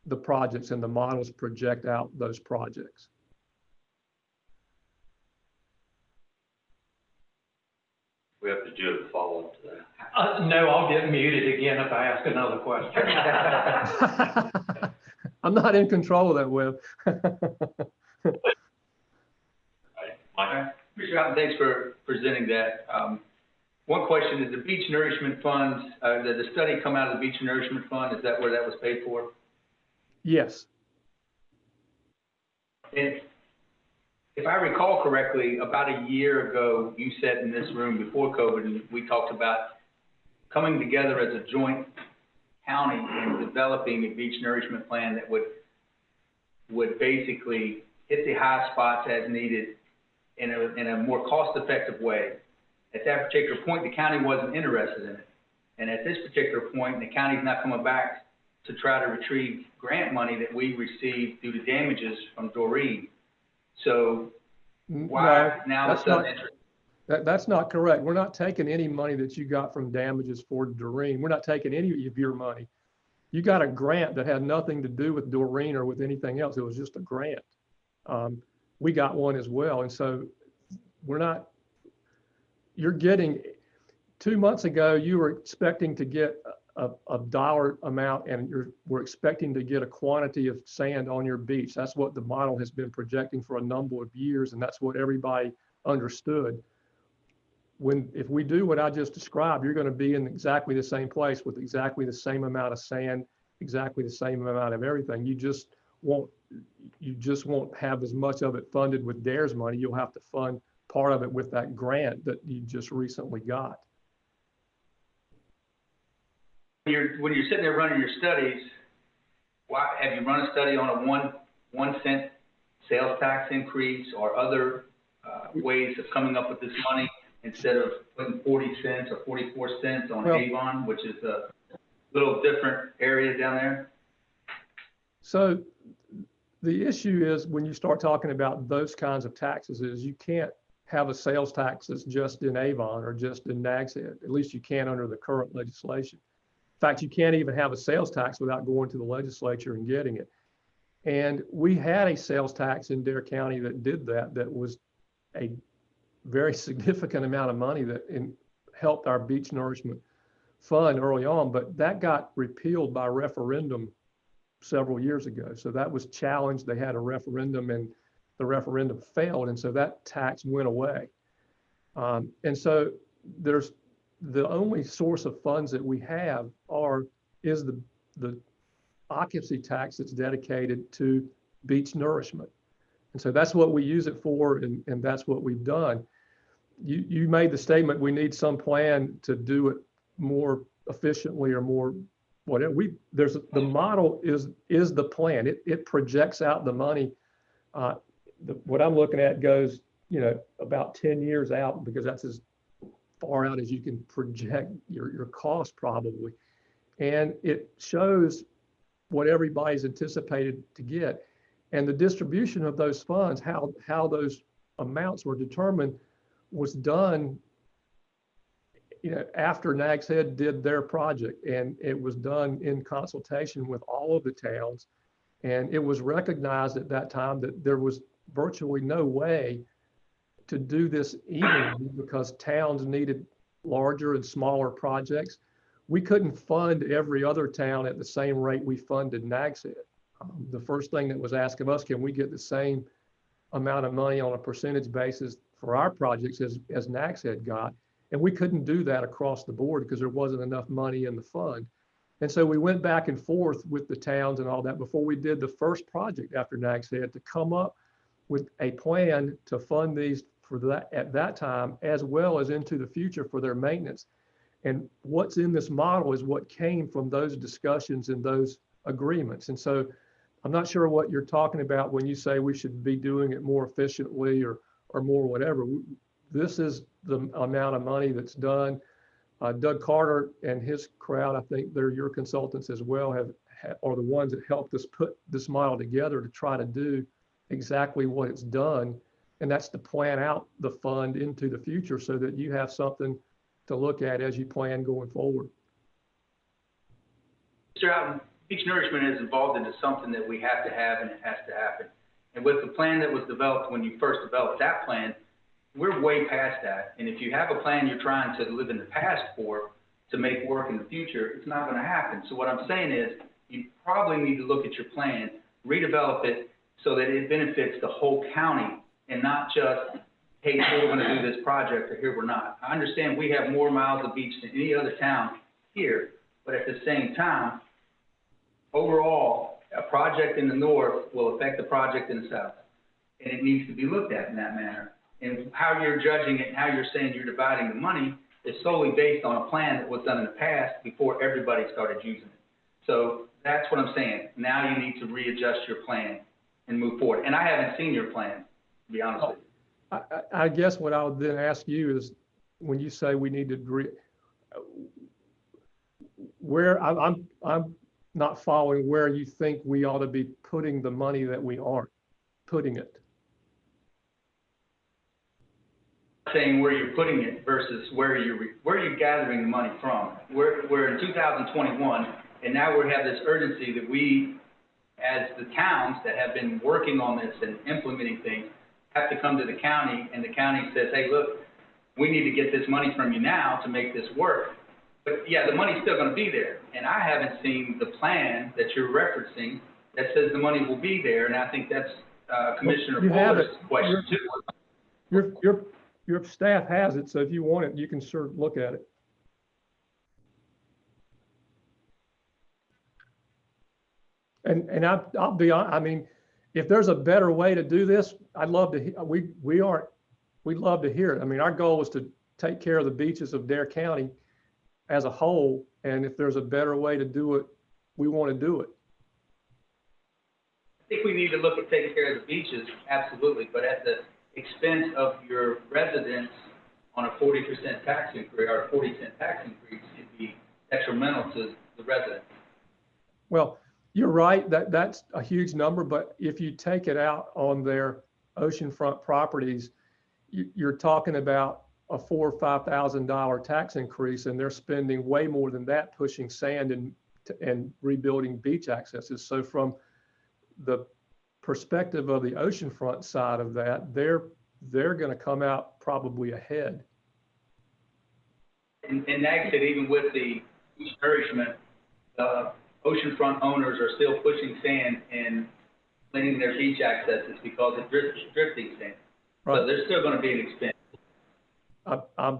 the projects, and the models project out those projects. We have to do a follow-up to that. No, I'll get muted again if I ask another question. I'm not in control of that, Webb. Mike? Mr. Cotton, thanks for presenting that. One question is the Beach Nourishment Fund, did the study come out of the Beach Nourishment Fund? Is that where that was paid for? Yes. And if I recall correctly, about a year ago, you sat in this room before COVID and we talked about coming together as a joint county and developing a beach nourishment plan that would basically hit the high spots as needed in a more cost-effective way. At that particular point, the county wasn't interested in it. And at this particular point, the county's not coming back to try to retrieve grant money that we received due to damages from Doreen. So why now the sudden interest? That's not correct. We're not taking any money that you got from damages for Doreen. We're not taking any of your money. you got a grant that had nothing to do with Doreen or with anything else. It was just a grant. We got one as well. And so you're getting, 2 months ago, you were expecting to get a dollar amount, and we're expecting to get a quantity of sand on your beach. That's what the model has been projecting for a number of years, and that's what everybody understood. If we do what I just described, you're going to be in exactly the same place with exactly the same amount of sand, exactly the same amount of everything. You just won't have as much of it funded with DARES money. You'll have to fund part of it with that grant that you just recently got. When you're sitting there running your studies, have you run a study on a 1 cent sales tax increase or other ways of coming up with this money instead of putting 40 cents or 44 cents on Avon, which is a little different area down there? So the issue is, when you start talking about those kinds of taxes, is you can't have a sales tax that's just in Avon or just in Nags Head. At least you can't under the current legislation. In fact, you can't even have a sales tax without going to the legislature and getting it. And we had a sales tax in Dare County that did that. That was a very significant amount of money that helped our beach nourishment fund early on, but that got repealed by referendum several years ago. So that was challenged. They had a referendum and the referendum failed. And so that tax went away. And so the only source of funds that we have is the occupancy tax that's dedicated to beach nourishment. And so that's what we use it for, and that's what we've done. You made the statement, we need some plan to do it more efficiently or more whatever. The model is the plan. It projects out the money. What I'm looking at goes, about 10 years out, because that's as far out as you can project your cost probably. And it shows what everybody's anticipated to get. And the distribution of those funds, how those amounts were determined, was done after Nags Head did their project. And it was done in consultation with all of the towns. And it was recognized at that time that there was virtually no way to do this evenly because towns needed larger and smaller projects. We couldn't fund every other town at the same rate we funded Nags Head. The first thing that was asked of us, can we get the same amount of money on a percentage basis for our projects as Nags Head got? And we couldn't do that across the board because there wasn't enough money in the fund. And so we went back and forth with the towns and all that before we did the first project after Nags Head to come up with a plan to fund these for that at that time, as well as into the future for their maintenance. And what's in this model is what came from those discussions and those agreements. And so I'm not sure what you're talking about when you say we should be doing it more efficiently or more whatever. This is the amount of money that's done. Doug Carter and his crowd, I think they're your consultants as well, are the ones that helped us put this model together to try to do exactly what it's done. And that's to plan out the fund into the future so that you have something to look at as you plan going forward. Mr. Houghton, beach nourishment is evolved into something that we have to have and it has to happen. And with the plan that was developed when you first developed that plan, we're way past that. And if you have a plan you're trying to live in the past for to make work in the future, it's not going to happen. So what I'm saying is you probably need to look at your plan, redevelop it so that it benefits the whole county and not just, hey, here we're going to do this project or here we're not. I understand we have more miles of beach than any other town here, but at the same time, overall, a project in the north will affect the project in the south, and it needs to be looked at in that manner. And how you're judging it and how you're saying you're dividing the money is solely based on a plan that was done in the past before everybody started using it. So that's what I'm saying. Now you need to readjust your plan and move forward. And I haven't seen your plan, to be honest with you. I guess what I would then ask you is, when you say we need to where I'm not following where you think we ought to be putting the money that we aren't putting it. Saying where you're putting it versus where you're gathering the money from. We're in 2021, And now we have this urgency that we, as the towns that have been working on this and implementing things, have to come to the county, and the county says, hey, look, we need to get this money from you now to make this work. But yeah, the money's still gonna be there. And I haven't seen the plan that you're referencing that says the money will be there, and I think that's Commissioner You have Fuller's it. question too. Your staff has it, so if you want it, you can sort of look at it. And I'll be honest, I mean, if there's a better way to do this, I'd love to, we'd love to hear it. I mean, our goal was to take care of the beaches of Dare County as a whole, and if there's a better way to do it, we want to do it. I think we need to look at taking care of the beaches, absolutely, but at the expense of your residents on a 40% tax increase, or a 40-cent tax increase, could be detrimental to the residents. Well, you're right, that's a huge number, but if you take it out on their oceanfront properties, you're talking about a $4,000 or $5,000 tax increase, and they're spending way more than that pushing sand and rebuilding beach accesses. So from the perspective of the oceanfront side of that, they're going to come out probably ahead. And Nags said even with the nourishment, oceanfront owners are still pushing sand and cleaning their beach accesses because of drifting sand. Right. So there's still going to be an expense. I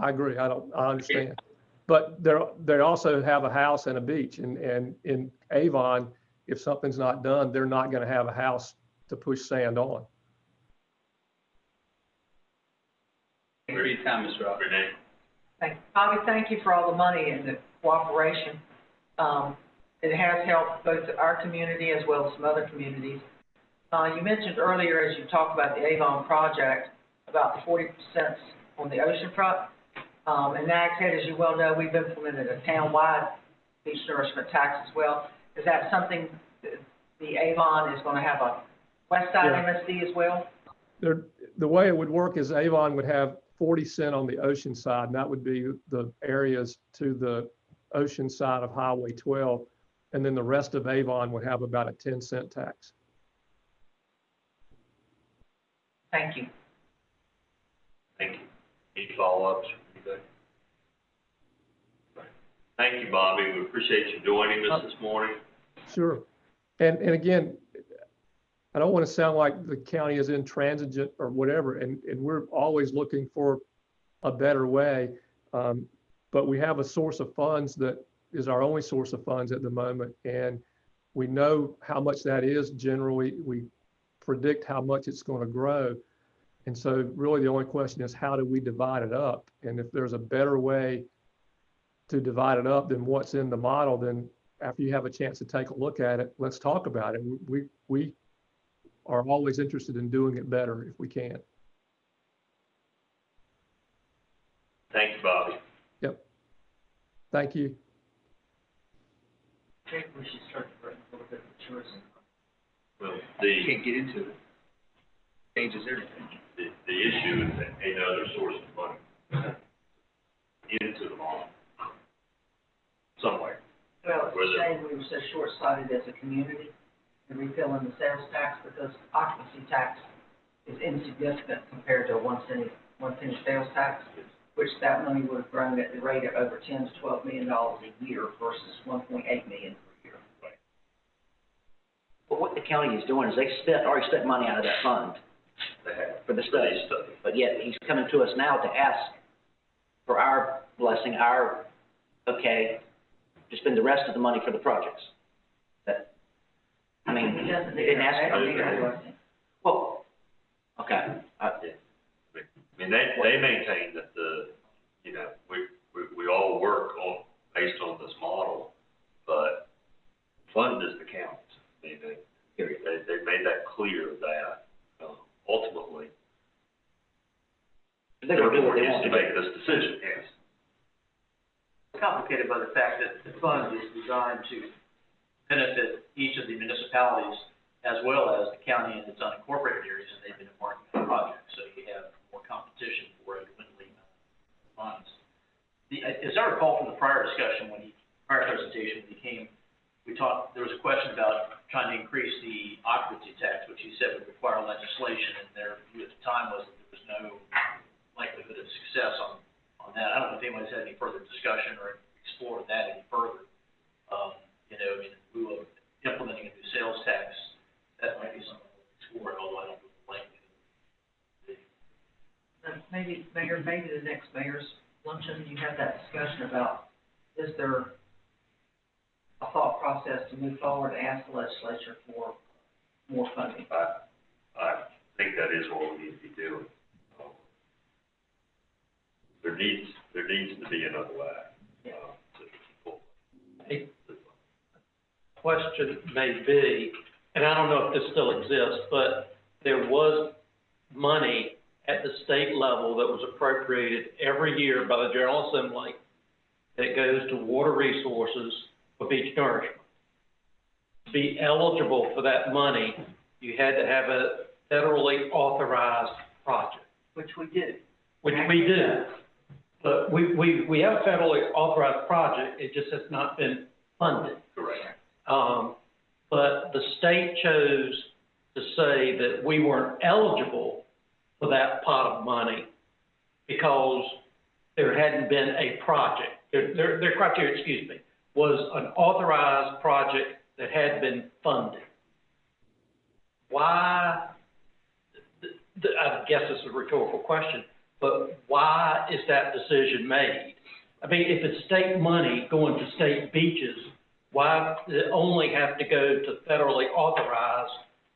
agree. I understand. But they also have a house and a beach, and in Avon, if something's not done, they're not going to have a house to push sand on. Thank you for your time, Mr. Robert. Bobby, thank you for all the money and the cooperation. It has helped both our community as well as some other communities. You mentioned earlier, as you talked about the Avon project, about the 40% on the oceanfront. And Nags Head, as you well know, we've implemented a town-wide beach nourishment tax as well. Is that something the Avon is going to have a west side MSD as well? The way it would work is Avon would have 40 cents on the ocean side, and that would be the areas to the ocean side of Highway 12. And then the rest of Avon would have about a 10-cent tax. Thank you. Thank you. Any follow-ups? Thank you, Bobby. We appreciate you joining us this morning. Sure. And again, I don't want to sound like the county is intransigent or whatever, and we're always looking for a better way. But we have a source of funds that is our only source of funds at the moment. And we know how much that is generally. We predict how much it's going to grow. And so really the only question is, how do we divide it up? And if there's a better way to divide it up than what's in the model, then after you have a chance to take a look at it, let's talk about it. We are always interested in doing it better if we can. Thank you, Bobby. Yep. Thank you. I think we should start to bring a little bit of tourism. Well, You can't get into it. Changes everything. the issue is that another source of money into the model somewhere. Well, it's a shame we were so short-sighted as a community in refilling the sales tax, because occupancy tax is insignificant compared to a one penny sales tax, which that money would have grown at the rate of over $10 to $12 million a year versus $1.8 million per year. But what the county is doing is they already spent money out of that fund for the studies. But yet he's coming to us now to ask for our blessing, our okay, to spend the rest of the money for the projects. That, I mean, he didn't ask for it. Well, okay. I mean, they maintain that we all work on based on this model, but fund is the count. They made that clear that ultimately They're going to do what they want to make this decision. Yes. It's complicated by the fact that the fund is designed to benefit each of the municipalities as well as the county and its unincorporated areas, and they've been embarking on projects, so you have more competition for it when leaving funds. As I recall from the prior discussion, when he prior presentation, there was a question about trying to increase the occupancy tax, which you said would require legislation, and there, at the time, was that there was no likelihood of success on that. I don't know if anybody's had any further discussion or explored that any further. In lieu of implementing a new sales tax, that might be something to explore, although I don't know the likelihood. Maybe, Mayor, maybe the next mayor's luncheon, you have that discussion about, is there a thought process to move forward and ask the legislature for more funding? I think that is what we need to be doing. There needs to be another way. A question may be, and I don't know if this still exists, but there was money at the state level that was appropriated every year by the General Assembly that goes to water resources for beach nourishment. To be eligible for that money, you had to have a federally authorized project. Which we do. Which we do. But we have a federally authorized project, it just has not been funded. Correct. But the state chose to say that we weren't eligible for that pot of money because there hadn't been a project. Their criteria, was an authorized project that had been funded. Why, I guess this is a rhetorical question, but why is that decision made? I mean, if it's state money going to state beaches, why does it only have to go to federally authorized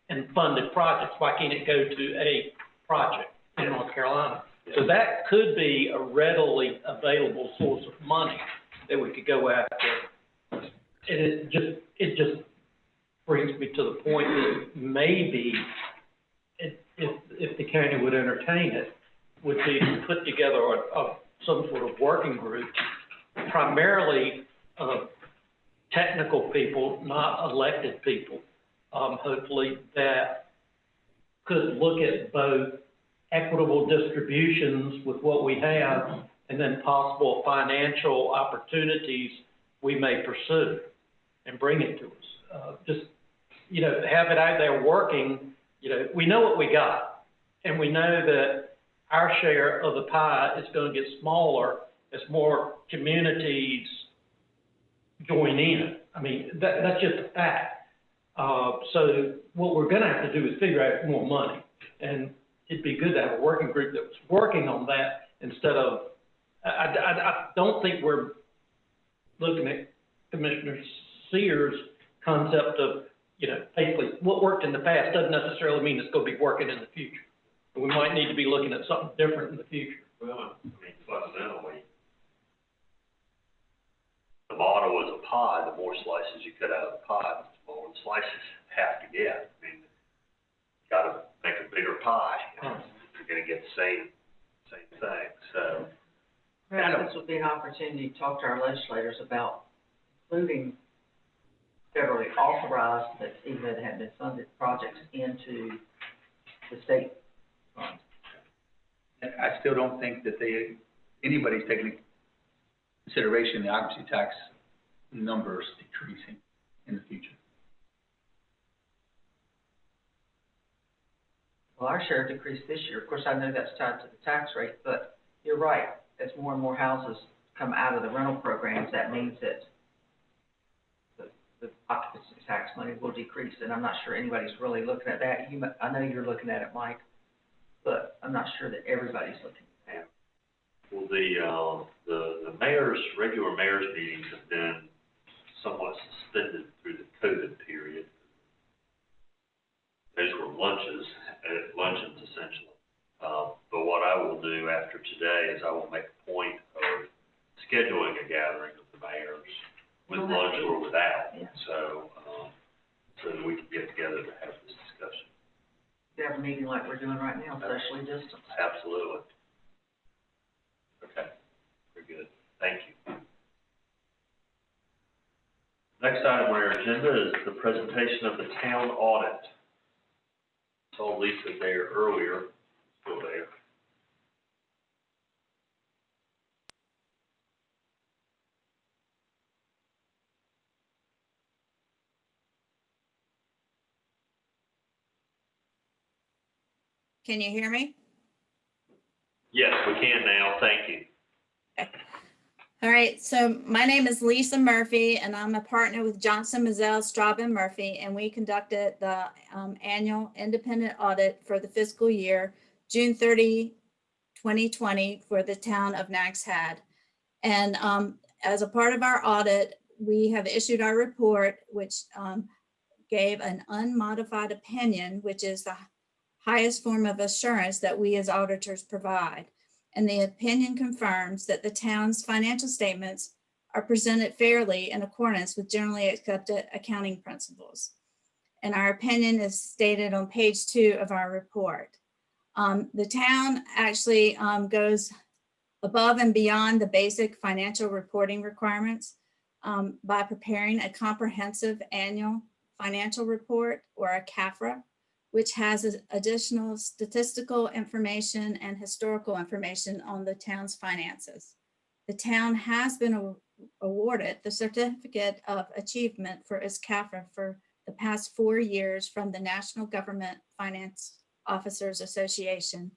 and funded projects? Why can't it go to a project in North Carolina? So that could be a readily available source of money that we could go after. And it just brings me to the point that maybe if the county would entertain it, would be to put together some sort of working group, primarily technical people, not elected people, hopefully, that could look at both equitable distributions with what we have and then possible financial opportunities we may pursue and bring it to us. Just, have it out there working, we know what we got, and we know that our share of the pie is going to get smaller as more communities join in. I mean, that's just a fact. So what we're going to have to do is figure out more money, and it'd be good to have a working group that was working on that instead of, I don't think we're looking at Commissioner Sears' concept of, basically what worked in the past doesn't necessarily mean it's going to be working in the future. We might need to be looking at something different in the future. Well, fundamentally, the model is a pie. The more slices you cut out of the pie, the smaller the slices have to get. I mean, you got to make a bigger pie. You're going to get the same thing. So, Perhaps this would be an opportunity to talk to our legislators about including federally authorized, but even though they haven't been funded, projects into the state fund. I still don't think that anybody's taking into consideration the occupancy tax numbers decreasing in the future. Well, our share decreased this year. Of course, I know that's tied to the tax rate, but you're right. As more and more houses come out of the rental programs, that means that the occupancy tax money will decrease, and I'm not sure anybody's really looking at that. I know you're looking at it, Mike, but I'm not sure that everybody's looking at it. Well, the regular mayor's meetings have been somewhat suspended through the COVID period. Those were luncheons essentially. But what I will do after today is I will make a point of scheduling a gathering of the mayors with lunch or without. Yeah. So that we can get together to have this discussion. You have a meeting like we're doing right now, socially distanced. Absolutely. Okay, very good. Thank you. Next item on our agenda is the presentation of the town audit. Saw Lisa there earlier, still there. Can you hear me? Yes, we can now, thank you. All right, so my name is Lisa Murphy, and I'm a partner with Johnson, Mazzell, Straub, and Murphy, and we conducted the annual independent audit for the fiscal year, June 30, 2020, for the town of Nags Head. And as a part of our audit, we have issued our report, which gave an unmodified opinion, which is the highest form of assurance that we as auditors provide. And the opinion confirms that the town's financial statements are presented fairly in accordance with generally accepted accounting principles. And our opinion is stated on page 2 of our report. The town actually goes above and beyond the basic financial reporting requirements by preparing a comprehensive annual financial report, or a CAFRA, which has additional statistical information and historical information on the town's finances. The town has been awarded the Certificate of Achievement for its CAFRA for the past 4 years from the National Government Finance Officers Association.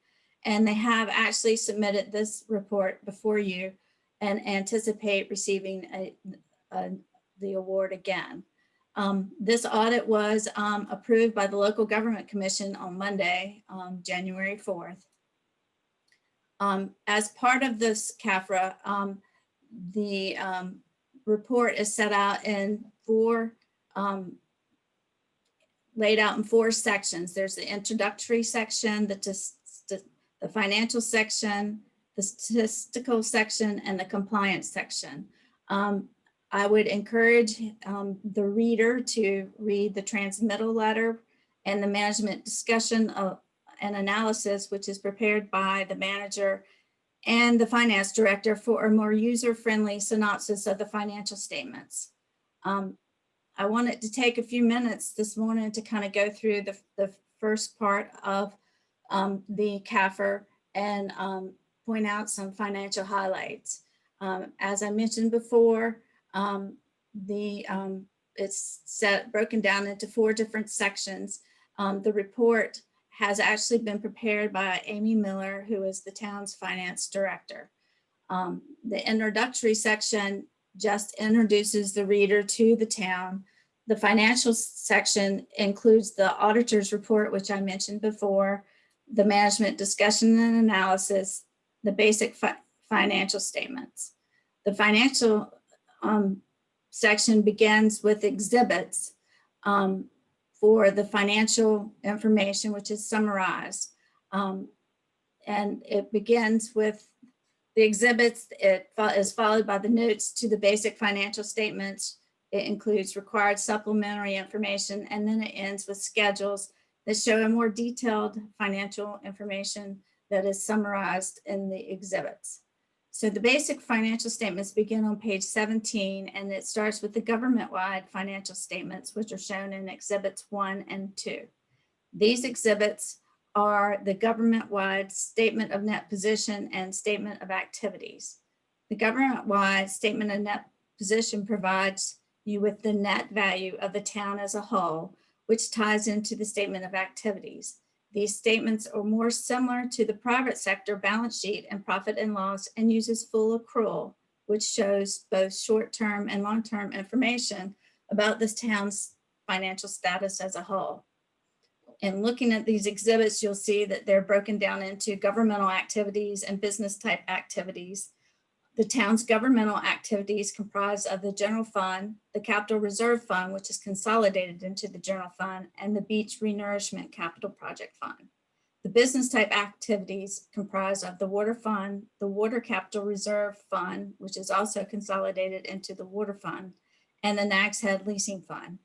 And they have actually submitted this report before you and anticipate receiving the award again. This audit was approved by the Local Government Commission on Monday, January 4th. As part of this CAFRA, the report is set out in laid out in 4 sections. There's the introductory section, the financial section, the statistical section, and the compliance section. I would encourage the reader to read the transmittal letter and the management discussion and analysis, which is prepared by the manager and the finance director for a more user-friendly synopsis of the financial statements. I wanted to take a few minutes this morning to kind of go through the first part of the CAFR and point out some financial highlights. As I mentioned before, it's broken down into 4 different sections. The report has actually been prepared by Amy Miller, who is the town's finance director. The introductory section just introduces the reader to the town. The financial section includes the auditor's report, which I mentioned before, the management discussion and analysis, the basic financial statements. The financial section begins with exhibits for the financial information, which is summarized. And it begins with the exhibits. It is followed by the notes to the basic financial statements. It includes required supplementary information, and then it ends with schedules that show a more detailed financial information that is summarized in the exhibits. So the basic financial statements begin on page 17, and it starts with the government-wide financial statements, which are shown in exhibits 1 and 2. These exhibits are the government-wide statement of net position and statement of activities. The government-wide statement of net position provides you with the net value of the town as a whole, which ties into the statement of activities. These statements are more similar to the private sector balance sheet and profit and loss, and uses full accrual, which shows both short-term and long-term information about this town's financial status as a whole. And looking at these exhibits, you'll see that they're broken down into governmental activities and business type activities. The town's governmental activities comprise of the general fund, the capital reserve fund, which is consolidated into the general fund, and the beach renourishment capital project fund. The business type activities comprise of the water fund, the water capital reserve fund, which is also consolidated into the water fund, and the Nags Head leasing fund.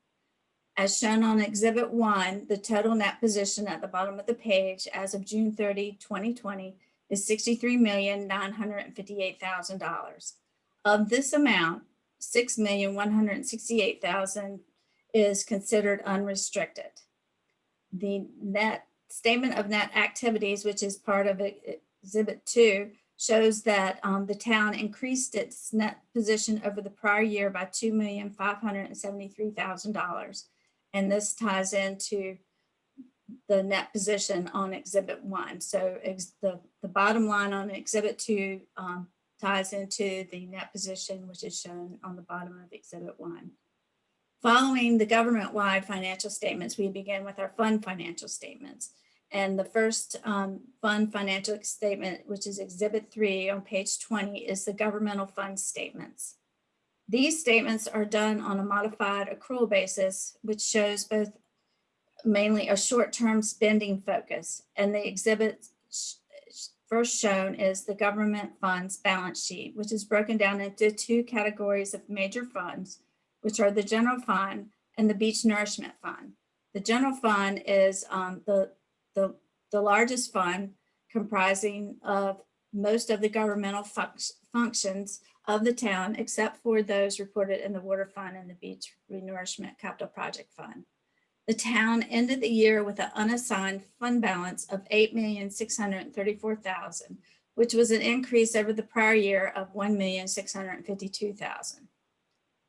As shown on exhibit 1, the total net position at the bottom of the page as of June 30, 2020, is $63,958,000. Of this amount, $6,168,000 is considered unrestricted. The net statement of net activities, which is part of exhibit 2, shows that the town increased its net position over the prior year by $2,573,000. And this ties into the net position on Exhibit 1. So the bottom line on Exhibit 2 ties into the net position, which is shown on the bottom of Exhibit 1. Following the government-wide financial statements, we begin with our fund financial statements. And the first fund financial statement, which is Exhibit 3 on page 20, is the governmental fund statements. These statements are done on a modified accrual basis, which shows both mainly a short-term spending focus. And the exhibit first shown is the government funds balance sheet, which is broken down into two categories of major funds, which are the general fund and the beach nourishment fund. The general fund is the largest fund, comprising of most of the governmental functions of the town, except for those reported in the water fund and the beach renourishment capital project fund. The town ended the year with an unassigned fund balance of $8,634,000, which was an increase over the prior year of $1,652,000.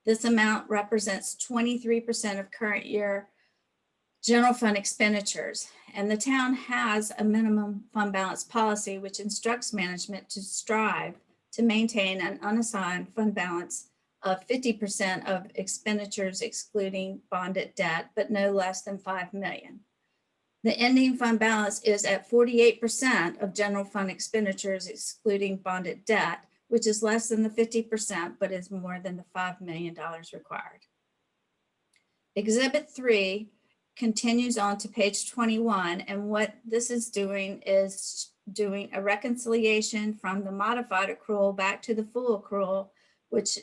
This amount represents 23% of current year general fund expenditures, and the town has a minimum fund balance policy which instructs management to strive to maintain an unassigned fund balance of 50% of expenditures excluding bonded debt, but no less than $5 million. The ending fund balance is at 48% of general fund expenditures excluding bonded debt, which is less than the 50%, but is more than the $5 million required. Exhibit 3 continues on to page 21, and what this is doing a reconciliation from the modified accrual back to the full accrual, which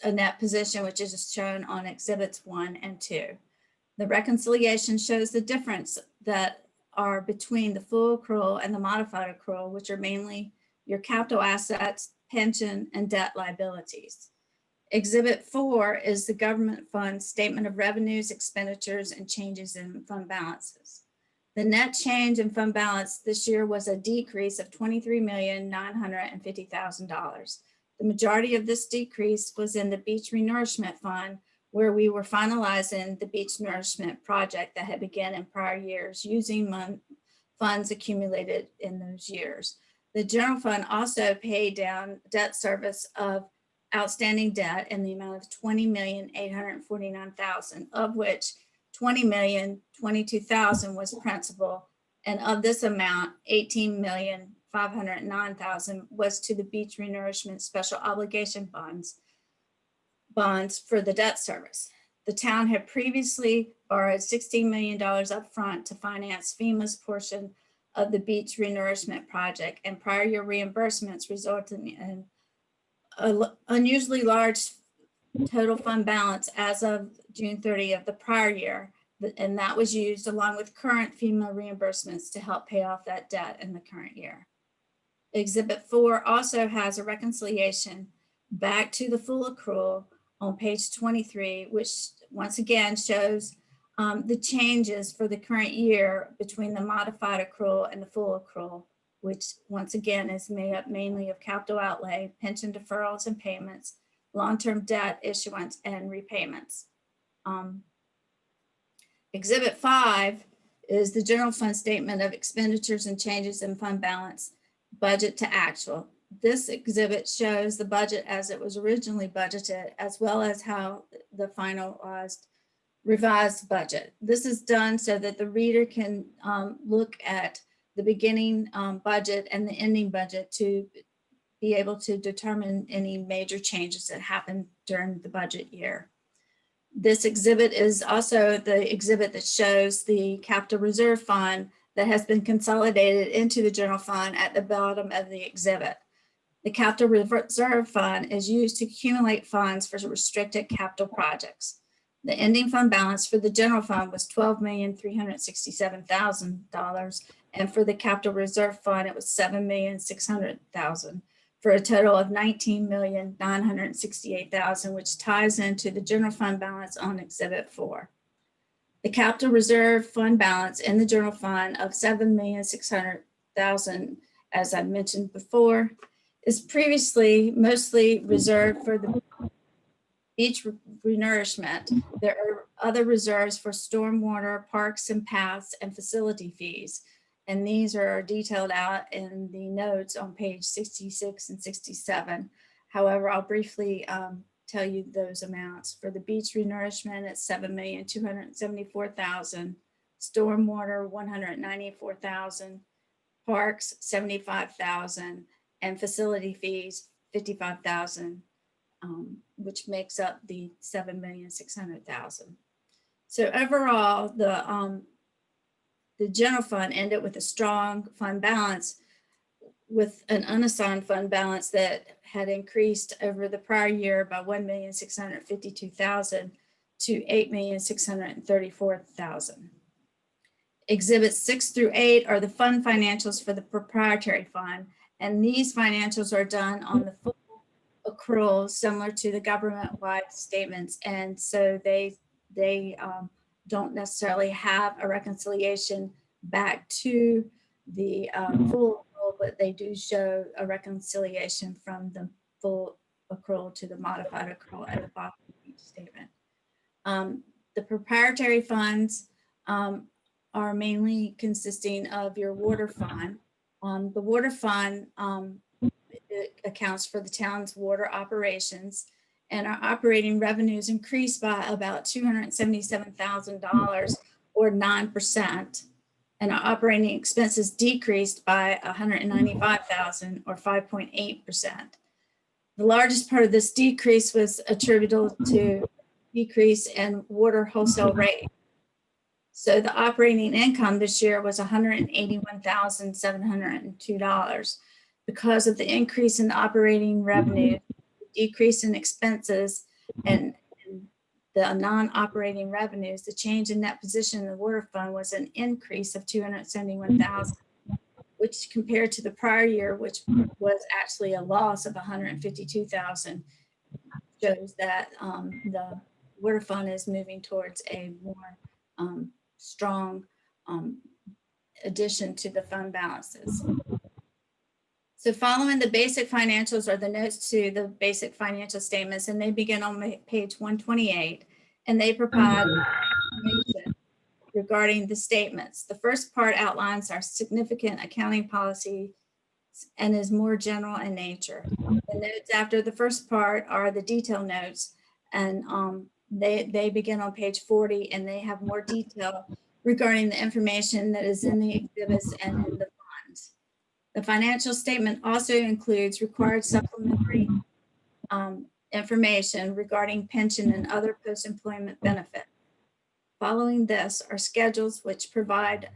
a net position, which is shown on exhibits 1 and 2. The reconciliation shows the difference that are between the full accrual and the modified accrual, which are mainly your capital assets, pension, and debt liabilities. Exhibit 4 is the government fund statement of revenues, expenditures, and changes in fund balances. The net change in fund balance this year was a decrease of $23,950,000. The majority of this decrease was in the beach renourishment fund, where we were finalizing the beach nourishment project that had begun in prior years using funds accumulated in those years. The general fund also paid down debt service of outstanding debt in the amount of $20,849,000, of which $20,022,000 was principal, and of this amount, $18,509,000 was to the beach renourishment special obligation bonds for the debt service. The town had previously borrowed $16 million upfront to finance FEMA's portion of the beach renourishment project, and prior year reimbursements resulted in an unusually large total fund balance as of June 30 of the prior year. And that was used along with current FEMA reimbursements to help pay off that debt in the current year. Exhibit 4 also has a reconciliation back to the full accrual on page 23, which once again shows the changes for the current year between the modified accrual and the full accrual, which once again is made up mainly of capital outlay, pension deferrals and payments, long-term debt issuance, and repayments. Exhibit 5 is the general fund statement of expenditures and changes in fund balance, budget to actual. This exhibit shows the budget as it was originally budgeted, as well as how the finalized revised budget. This is done so that the reader can look at the beginning budget and the ending budget to be able to determine any major changes that happened during the budget year. This exhibit is also the exhibit that shows the capital reserve fund that has been consolidated into the general fund at the bottom of the exhibit. The capital reserve fund is used to accumulate funds for restricted capital projects. The ending fund balance for the general fund was $12,367,000, and for the capital reserve fund, it was $7,600,000, for a total of $19,968,000, which ties into the general fund balance on Exhibit 4. The capital reserve fund balance in the general fund of $7,600,000, as I mentioned before, is previously mostly reserved for the beach renourishment. There other reserves for stormwater, parks and paths, and facility fees. And these are detailed out in the notes on page 66 and 67. However, I'll briefly tell you those amounts. For the beach renourishment, it's $7,274,000, stormwater, $194,000, parks, $75,000, and facility fees, $55,000, which makes up the $7,600,000. So overall, the general fund ended with a strong fund balance, with an unassigned fund balance that had increased over the prior year by $1,652,000 to $8,634,000. Exhibits 6 through 8 are the fund financials for the proprietary fund, and these financials are done on the full accrual, similar to the government-wide statements, and so they don't necessarily have a reconciliation back to the full accrual, but they do show a reconciliation from the full accrual to the modified accrual at the bottom of each statement. The proprietary funds are mainly consisting of your water fund. The water fund it accounts for the town's water operations, and our operating revenues increased by about $277,000 or 9%. And our operating expenses decreased by $195,000 or 5.8%. The largest part of this decrease was attributable to decrease in water wholesale rate. So the operating income this year was $181,702. Because of the increase in the operating revenue, decrease in expenses, and the non-operating revenues, the change in net position in the water fund was an increase of $271,000, which compared to the prior year, which was actually a loss of $152,000, shows that the water fund is moving towards a more strong addition to the fund balances. So following the basic financials are the notes to the basic financial statements, and they begin on page 128, and they provide information regarding the statements. The first part outlines our significant accounting policy and is more general in nature. The notes after the first part are the detail notes, and they begin on page 40, and they have more detail regarding the information that is in the exhibits and in the funds. The financial statement also includes required supplementary information regarding pension and other post-employment benefits. Following this are schedules which provide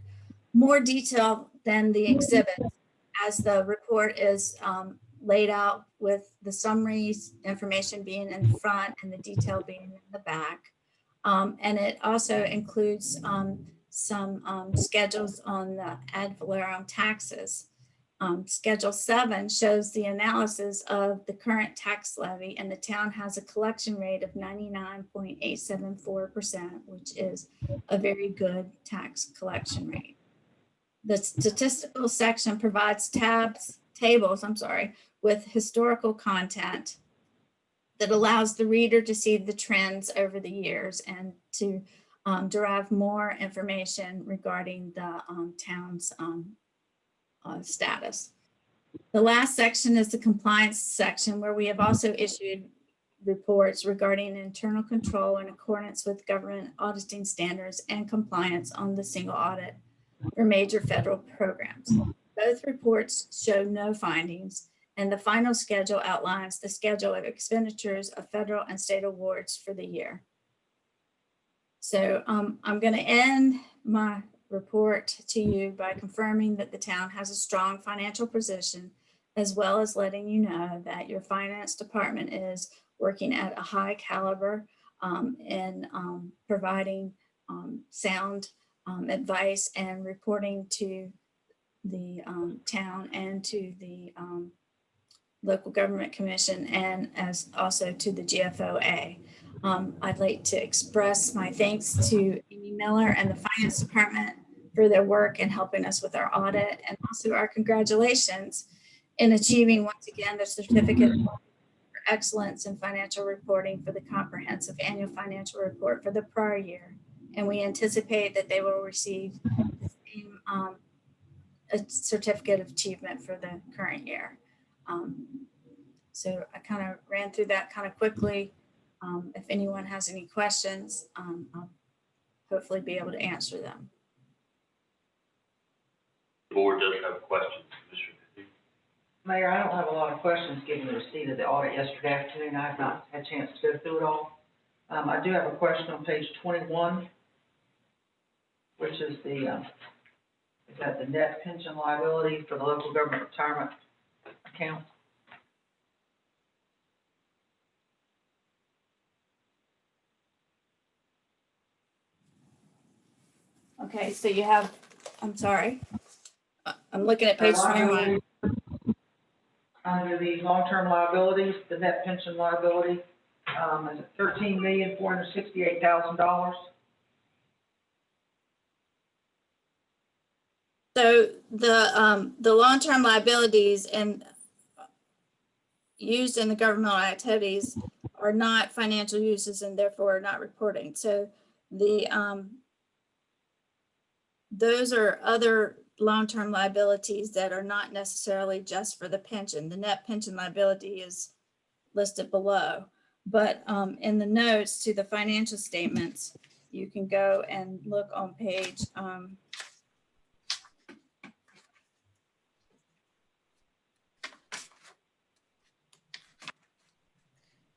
more detail than the exhibits, as the report is laid out with the summaries information being in the front and the detail being in the back. And it also includes some schedules on the ad valorem taxes. Schedule 7 shows the analysis of the current tax levy, and the town has a collection rate of 99.874%, which is a very good tax collection rate. The statistical section provides tables with historical content that allows the reader to see the trends over the years and to derive more information regarding the town's status. The last section is the compliance section, where we have also issued reports regarding internal control in accordance with government auditing standards and compliance on the single audit for major federal programs. Both reports show no findings, and the final schedule outlines the schedule of expenditures of federal and state awards for the year. So I'm going to end my report to you by confirming that the town has a strong financial position, as well as letting you know that your finance department is working at a high caliber in providing sound advice and reporting to the town and to the local government commission, and as also to the GFOA. I'd like to express my thanks to Amy Miller and the finance department for their work in helping us with our audit, and also our congratulations in achieving once again the certificate excellence in financial reporting for the comprehensive annual financial report for the prior year. And we anticipate that they will receive the same, a certificate of achievement for the current year. So I kind of ran through that kind of quickly. If anyone has any questions, I'll hopefully be able to answer them. The board does have questions, Commissioner Kahoon. Mayor, I don't have a lot of questions given the receipt of the audit yesterday afternoon. I have not had a chance to go through it all. I do have a question on page 21, which is is that the net pension liability for the local government retirement account? Okay, so you have, I'm sorry. I'm looking at page 21. Under the long-term liabilities, the net pension liability, is it $13,468,000? So the long-term liabilities and used in the governmental activities are not financial uses and therefore are not reporting. So those are other long-term liabilities that are not necessarily just for the pension. The net pension liability is listed below, but in the notes to the financial statements, you can go and look on page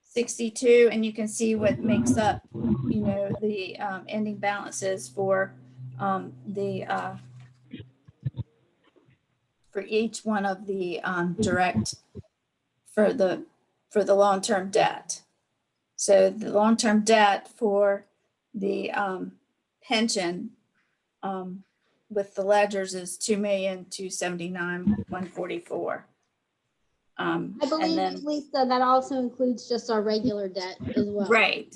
62, and you can see what makes up, you know, the ending balances for for each one of the direct for the long-term debt. So the long-term debt for the pension with the ledgers is $2,279,144. I believe, Lisa, that also includes just our regular debt as well. Right.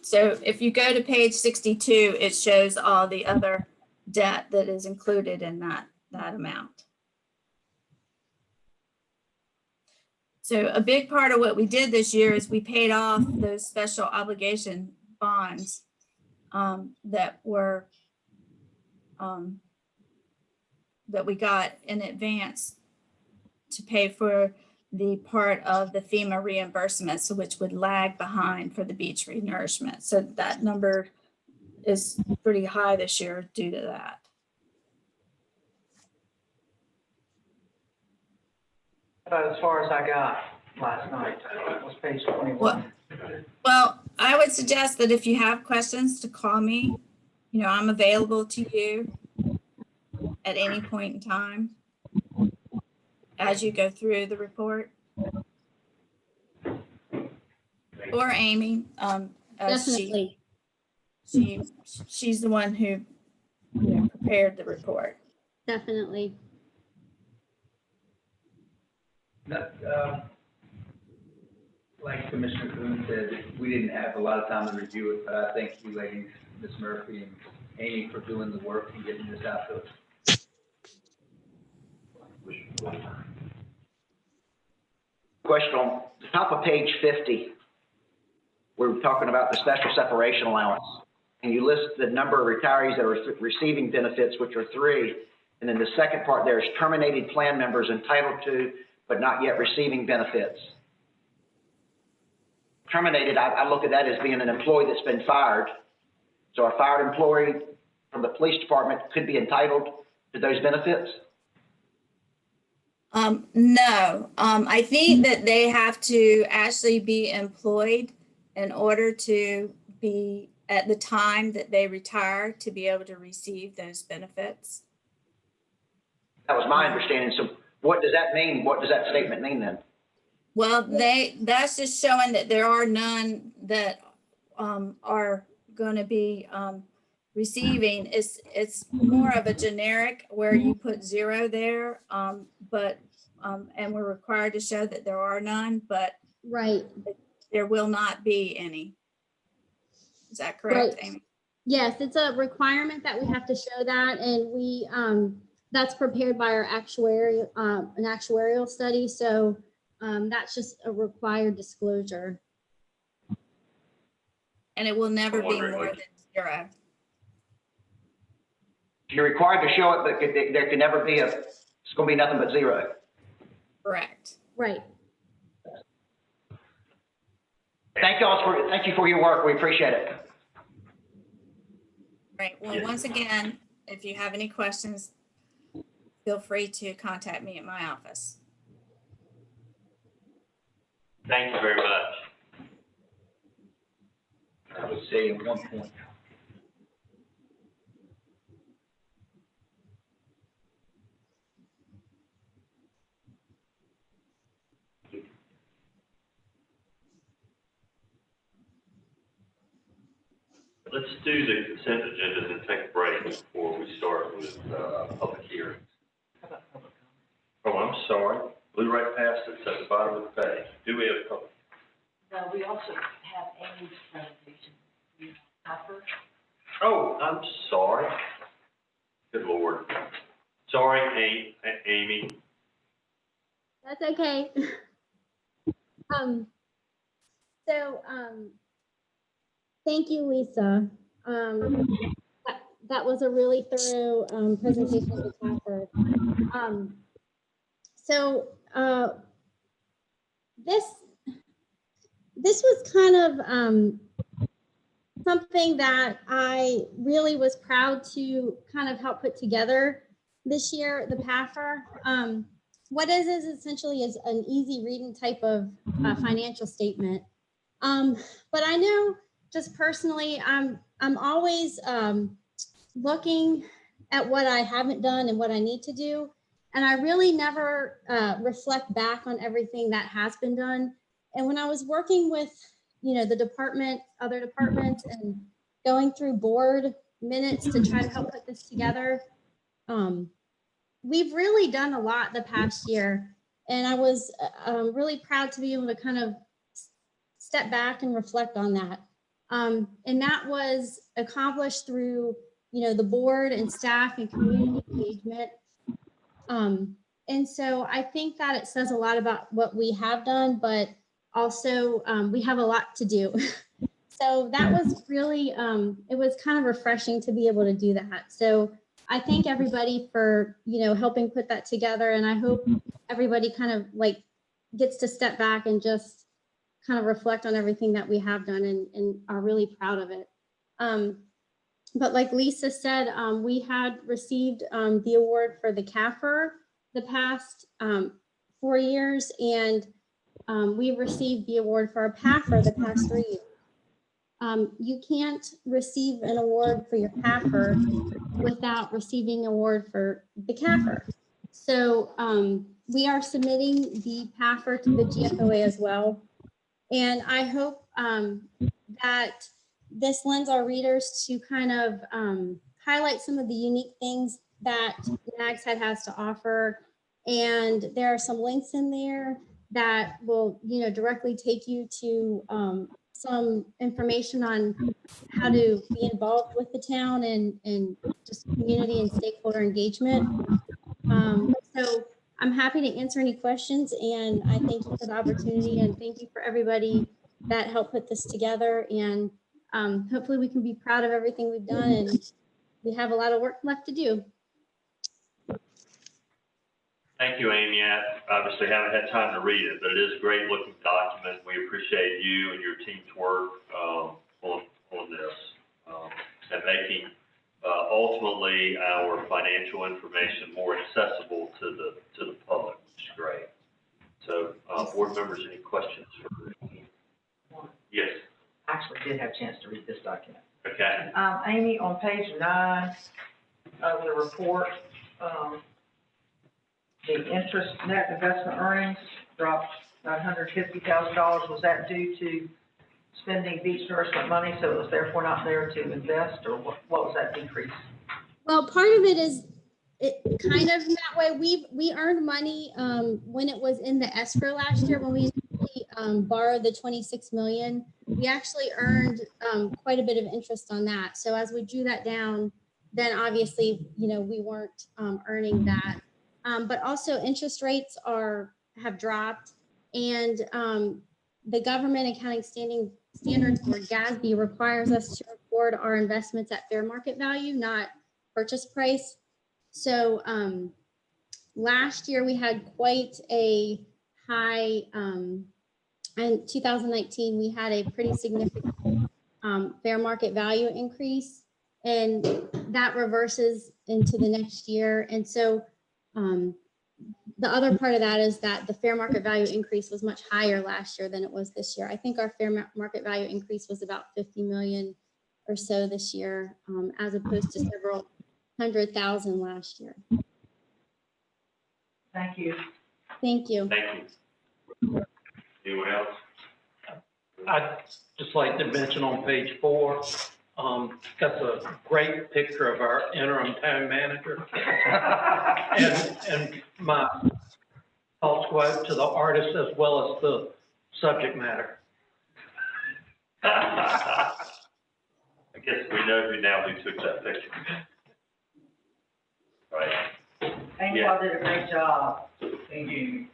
So if you go to page 62, it shows all the other debt that is included in that amount. So a big part of what we did this year is we paid off those special obligation bonds that we got in advance to pay for the part of the FEMA reimbursements, which would lag behind for the beach renourishment. So that number is pretty high this year due to that. About as far as I got last night, was page 21. Well, I would suggest that if you have questions to call me, you know, I'm available to you at any point in time as you go through the report. Or Amy, Definitely. she's the one who, you know, prepared the report. Definitely. Like Commissioner Kuhn said, we didn't have a lot of time to review it, but I thank you ladies, Ms. Murphy and Amy, for doing the work and getting this out to us. Question on the top of page 50, we're talking about the special separation allowance. And you list the number of retirees that are receiving benefits, which are 3. And then the second part there is terminated plan members entitled to, but not yet receiving benefits. Terminated, I look at that as being an employee that's been fired. So a fired employee from the police department could be entitled to those benefits? No, I think that they have to actually be employed in order to be at the time that they retire to be able to receive those benefits. That was my understanding. So what does that mean? What does that statement mean then? Well, that's just showing that there are none that are going to be receiving. It's more of a generic where you put 0 there, and we're required to show that there are none, but right, there will not be any. Is that correct, right. Amy? Yes, it's a requirement that we have to show that, and we that's prepared by our actuarial an actuarial study. So That's just a required disclosure. And it will never I'm be wondering, more like- than 0. You're required to show it, but there can never be it's gonna be nothing but 0. Correct. Right. Thank you for your work. We appreciate it. Right. Well, Yes. once again, if you have any questions, feel free to contact me at my office. Thank you very much. I would say at one point. Let's do the consent agenda and take a break before we start with, public hearings. Oh, I'm sorry. Blew right past it. It's at the bottom of the page. Do we have a public? No, we also have Amy's presentation. Oh, I'm sorry. Good Lord. Sorry, Amy. That's okay. So, thank you, Lisa. That was a really thorough presentation of the CAFR. This was kind of something that I really was proud to kind of help put together this year, the PAFR. What is essentially is an easy reading type of financial statement. But I know just personally, I'm always looking at what I haven't done and what I need to do. And I really never reflect back on everything that has been done. And when I was working with, other departments and going through board minutes to try to help put this together, we've really done a lot the past year. And I was really proud to be able to kind of step back and reflect on that. And that was accomplished through, the board and staff and community engagement. And so I think that it says a lot about what we have done, but also we have a lot to do. So that was really, it was kind of refreshing to be able to do that. So I thank everybody for, helping put that together. And I hope everybody kind of gets to step back and just kind of reflect on everything that we have done and are really proud of it. But like Lisa said, we had received the award for the CAFR the past 4 years, and we've received the award for our PAFR the past 3 years. You can't receive an award for your PAFR without receiving an award for the CAFR. So we are submitting the PAFR to the GFOA as well. And I hope that this lends our readers to kind of highlight some of the unique things that Nags has to offer. And there are some links in there that will, directly take you to some information on how to be involved with the town and just community and stakeholder engagement. So I'm happy to answer any questions, and I thank you for the opportunity, and thank you for everybody that helped put this together. And hopefully we can be proud of everything we've done, and we have a lot of work left to do. Thank you, Amy. I obviously haven't had time to read it, but it is a great looking document. We appreciate you and your team's work on this and making ultimately our financial information more accessible to the public, which is great. So, board members, any questions? Yes. Actually did have a chance to read this document. Okay. Amy, on page 9 of the report, the interest net investment earnings dropped about $150,000. Was that due to spending beach nourishment money, so it was therefore not there to invest, or what was that decrease? Well, part of it is it kind of in that way. We earned money when it was in the escrow last year when we borrowed the 26 million. We actually earned quite a bit of interest on that. So as we drew that down, then obviously we weren't earning that. But also interest rates have dropped. And the Government Accounting Standards Board, GASB, requires us to record our investments at fair market value, not purchase price. So last year we had quite a high, in 2019, we had a pretty significant fair market value increase, and that reverses into the next year. And so the other part of that is that the fair market value increase was much higher last year than it was this year. I think our fair market value increase was about 50 million or so this year, as opposed to several 100,000 last year. Thank you. Thank you. Thank you. Anyone else? I'd just like to mention on page 4, that's a great picture of our interim town manager. and my thoughts go out to the artist as well as the subject matter. I guess we know who took that picture. Right. Thank you all, did a great job. Thank you.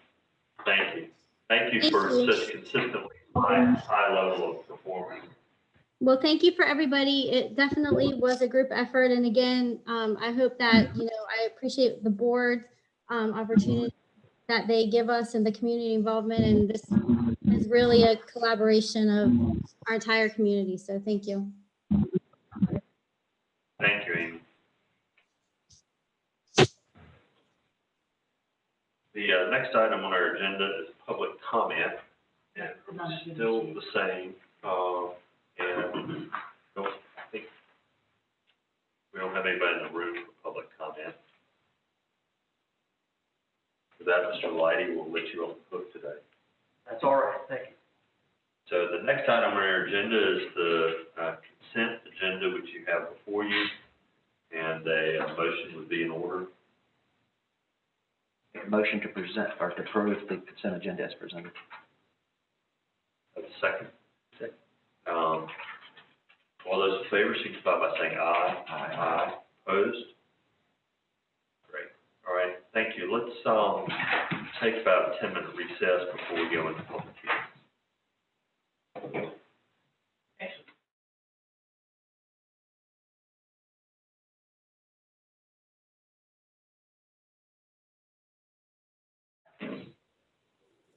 Thank you. Thank you for such consistently high level of performance. Well, thank you for everybody. It definitely was a group effort. And again, I hope that, I appreciate the board opportunity that they give us and the community involvement. And this is really a collaboration of our entire community. So thank you. Thank you, Amy. The next item on our agenda is public comment, and it's still the same. And I think we don't have anybody in the room for public comment. For that, Mr. Lighty will let you off the hook today. That's all right, thank you. So the next item on our agenda is the consent agenda, which you have before you, and a motion would be in order. Motion to present or to approve the consent agenda as presented. Have a second? All those in favor signify by saying aye. Aye. Opposed? Great. All right. Thank you. Let's take about a 10-minute recess before we go into public hearings.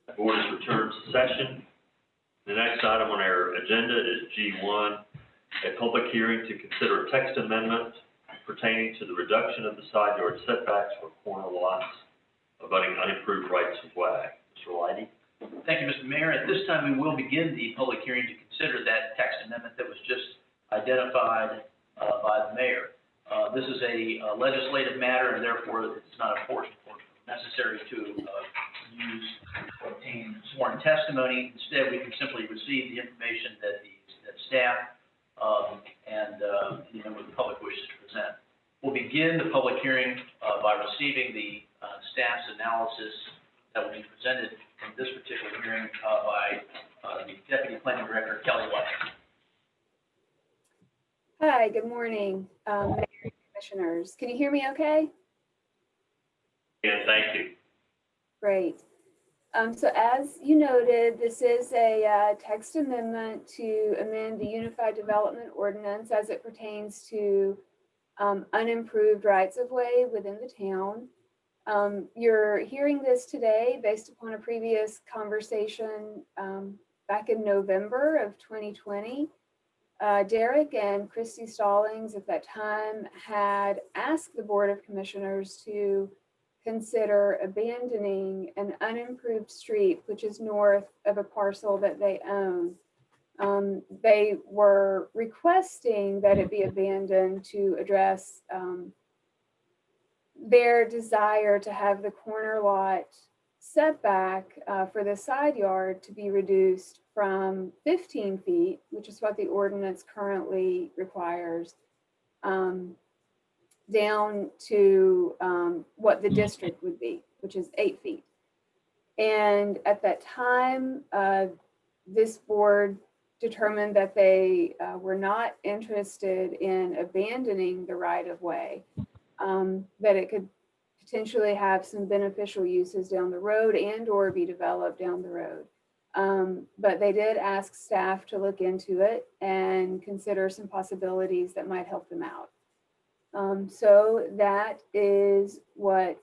The board has returned to session. The next item on our agenda is G1, a public hearing to consider a text amendment pertaining to the reduction of the side yard setbacks for corner lots abutting unimproved rights of way. Mr. Lighty? Thank you, Mr. Mayor. At this time, we will begin the public hearing to consider that text amendment that was just identified by the mayor. This is a legislative matter, and therefore it's not enforced or necessary to use or obtain sworn testimony. Instead, we can simply receive the information that staff and the member of the public wishes to present. We'll begin the public hearing by receiving the staff's analysis that will be presented in this particular hearing by the Deputy Planning Director, Kelly White. Hi, good morning, Mayor and Commissioners. Can you hear me okay? Yeah, thank you. Great. So as you noted, this is a text amendment to amend the Unified Development Ordinance as it pertains to unimproved rights of way within the town. You're hearing this today based upon a previous conversation back in November of 2020. Derek and Christy Stallings at that time had asked the Board of Commissioners to consider abandoning an unimproved street, which is north of a parcel that they own. They were requesting that it be abandoned to address their desire to have the corner lot setback for the side yard to be reduced from 15 feet, which is what the ordinance currently requires, down to what the district would be, which is 8 feet. And at that time, this board determined that they were not interested in abandoning the right of way, that it could potentially have some beneficial uses down the road and or be developed down the road. But they did ask staff to look into it and consider some possibilities that might help them out. So that is what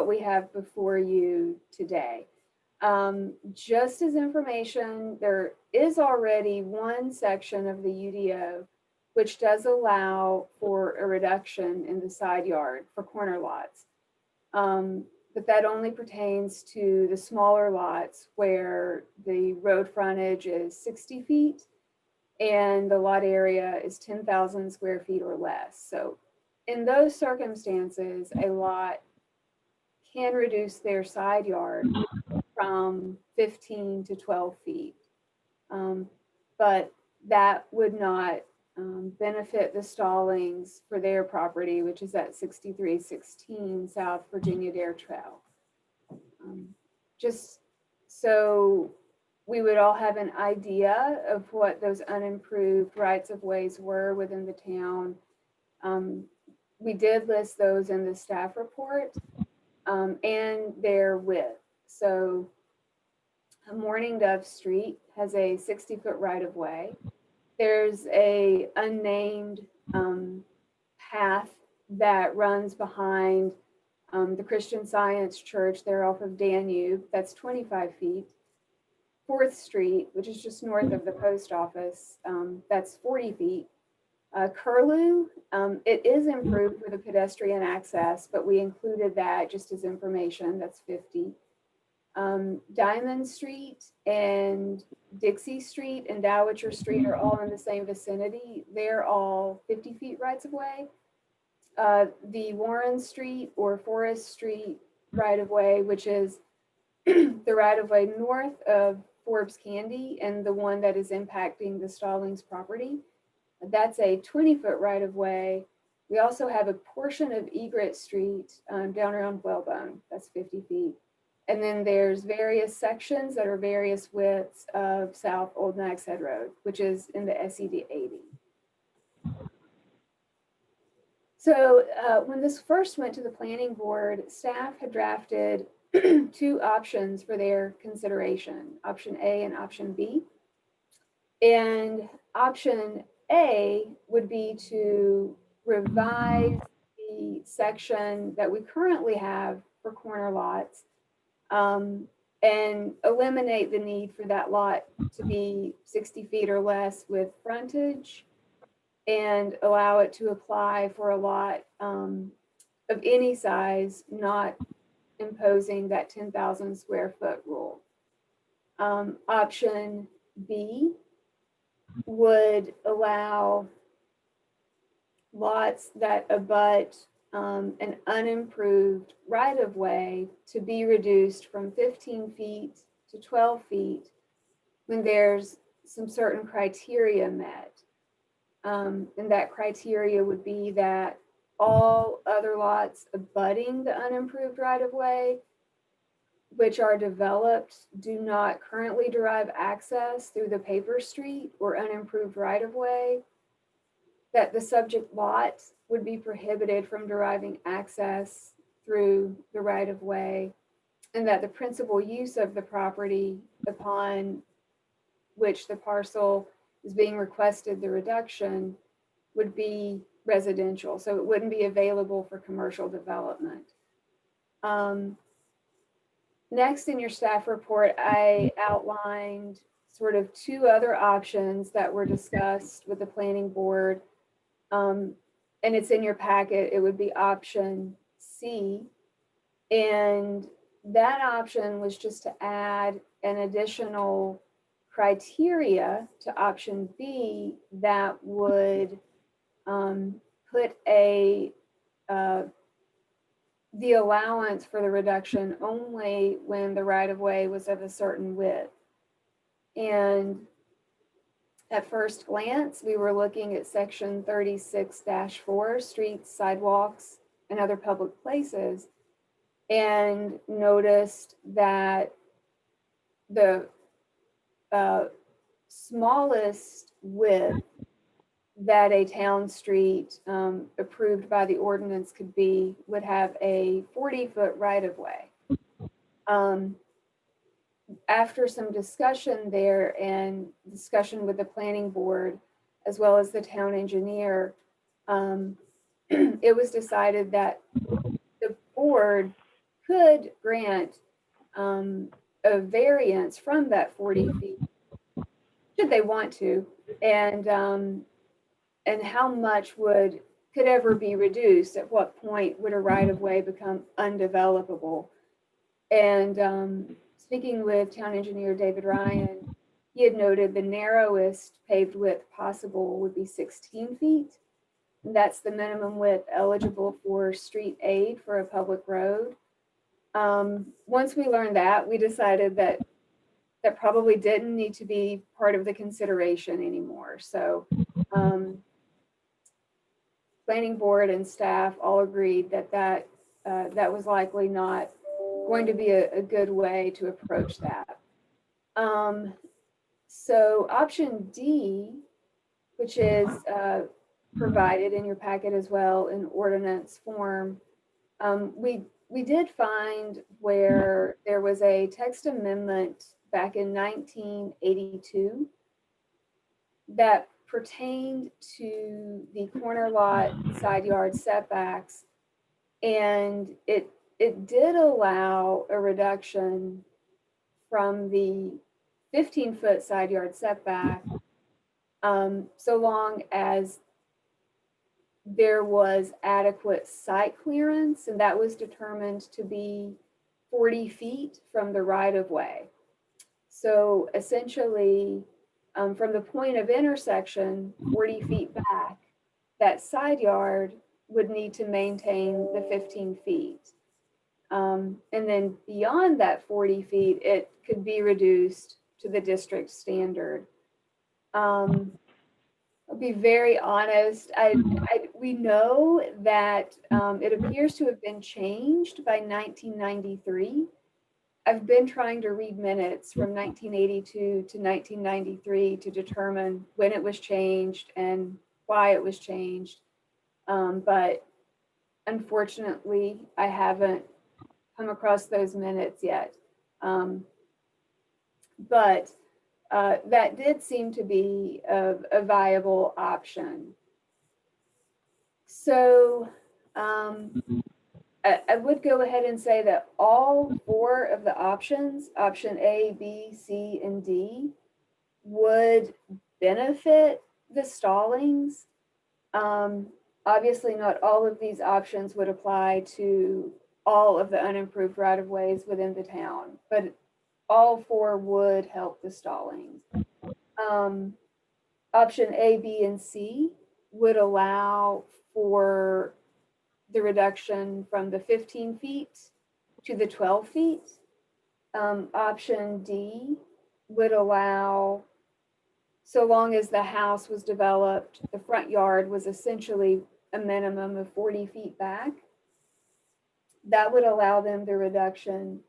we have before you today. Just as information, there is already one section of the UDO which does allow for a reduction in the side yard for corner lots. But that only pertains to the smaller lots where the road frontage is 60 feet and the lot area is 10,000 square feet or less. So in those circumstances, a lot can reduce their side yard from 15 to 12 feet. But that would not benefit the Stallings for their property, which is at 6316 South Virginia Dare Trail. Just so we would all have an idea of what those unimproved rights of ways were within the town. We did list those in the staff report and their width. So Morning Dove Street has a 60-foot right of way. There's a unnamed path that runs behind the Christian Science Church there off of Danube. That's 25 feet. 4th Street, which is just north of the post office, that's 40 feet. Curlew, it is improved for the pedestrian access, but we included that just as information. That's 50. Diamond Street and Dixie Street and Dowager Street are all in the same vicinity. They're all 50 feet rights of way. The Warren Street or Forest Street right of way, which is the right of way north of Forbes Candy and the one that is impacting the Stallings property, that's a 20-foot right of way. We also have a portion of Egret Street down around Whalebone, that's 50 feet. And then there's various sections that are various widths of South Old Nags Head Road, which is in the SED 80. So when this first went to the planning board, staff had drafted 2 options for their consideration, option A and option B. And option A would be to revise the section that we currently have for corner lots and eliminate the need for that lot to be 60 feet or less with frontage and allow it to apply for a lot of any size, not imposing that 10,000 square foot rule. Option B would allow lots that abut an unimproved right of way to be reduced from 15 feet to 12 feet when there's some certain criteria met. And that criteria would be that all other lots abutting the unimproved right of way, which are developed, do not currently derive access through the paper street or unimproved right of way, that the subject lot would be prohibited from deriving access through the right of way, and that the principal use of the property upon which the parcel is being requested the reduction would be residential. So it wouldn't be available for commercial development. Next in your staff report, I outlined sort of 2 other options that were discussed with the planning board. And it's in your packet. It would be option C. And that option was just to add an additional criteria to option B that would put the allowance for the reduction only when the right of way was of a certain width. And at first glance, we were looking at section 36-4, streets, sidewalks, and other public places, and noticed that the smallest width that a town street approved by the ordinance would have a 40-foot right-of-way. After some discussion there and discussion with the planning board, as well as the town engineer, it was decided that the board could grant a variance from that 40 feet, should they want to, and how much could ever be reduced? At what point would a right-of-way become undevelopable? And speaking with town engineer David Ryan, he had noted the narrowest paved width possible would be 16 feet. And that's the minimum width eligible for street aid for a public road. Once we learned that, we decided that probably didn't need to be part of the consideration anymore. So planning board and staff all agreed that was likely not going to be a good way to approach that. So option D, which is provided in your packet as well in ordinance form, we did find where there was a text amendment back in 1982 that pertained to the corner lot side yard setbacks, and it did allow a reduction from the 15-foot side yard setback, so long as there was adequate site clearance, and that was determined to be 40 feet from the right-of-way. So essentially, from the point of intersection, 40 feet back, that side yard would need to maintain the 15 feet. And then beyond that 40 feet, it could be reduced to the district standard. I'll be very honest. We know that it appears to have been changed by 1993. I've been trying to read minutes from 1982 to 1993 to determine when it was changed and why it was changed. But unfortunately, I haven't come across those minutes yet. But that did seem to be a viable option. So I would go ahead and say that all four of the options, option A, B, C, and D, would benefit the Stallings. Obviously, not all of these options would apply to all of the unimproved right-of-ways within the town, but all four would help the Stallings. Option A, B, and C would allow for the reduction from the 15 feet to the 12 feet. Option D would allow, so long as the house was developed, the front yard was essentially a minimum of 40 feet back. That would allow them the reduction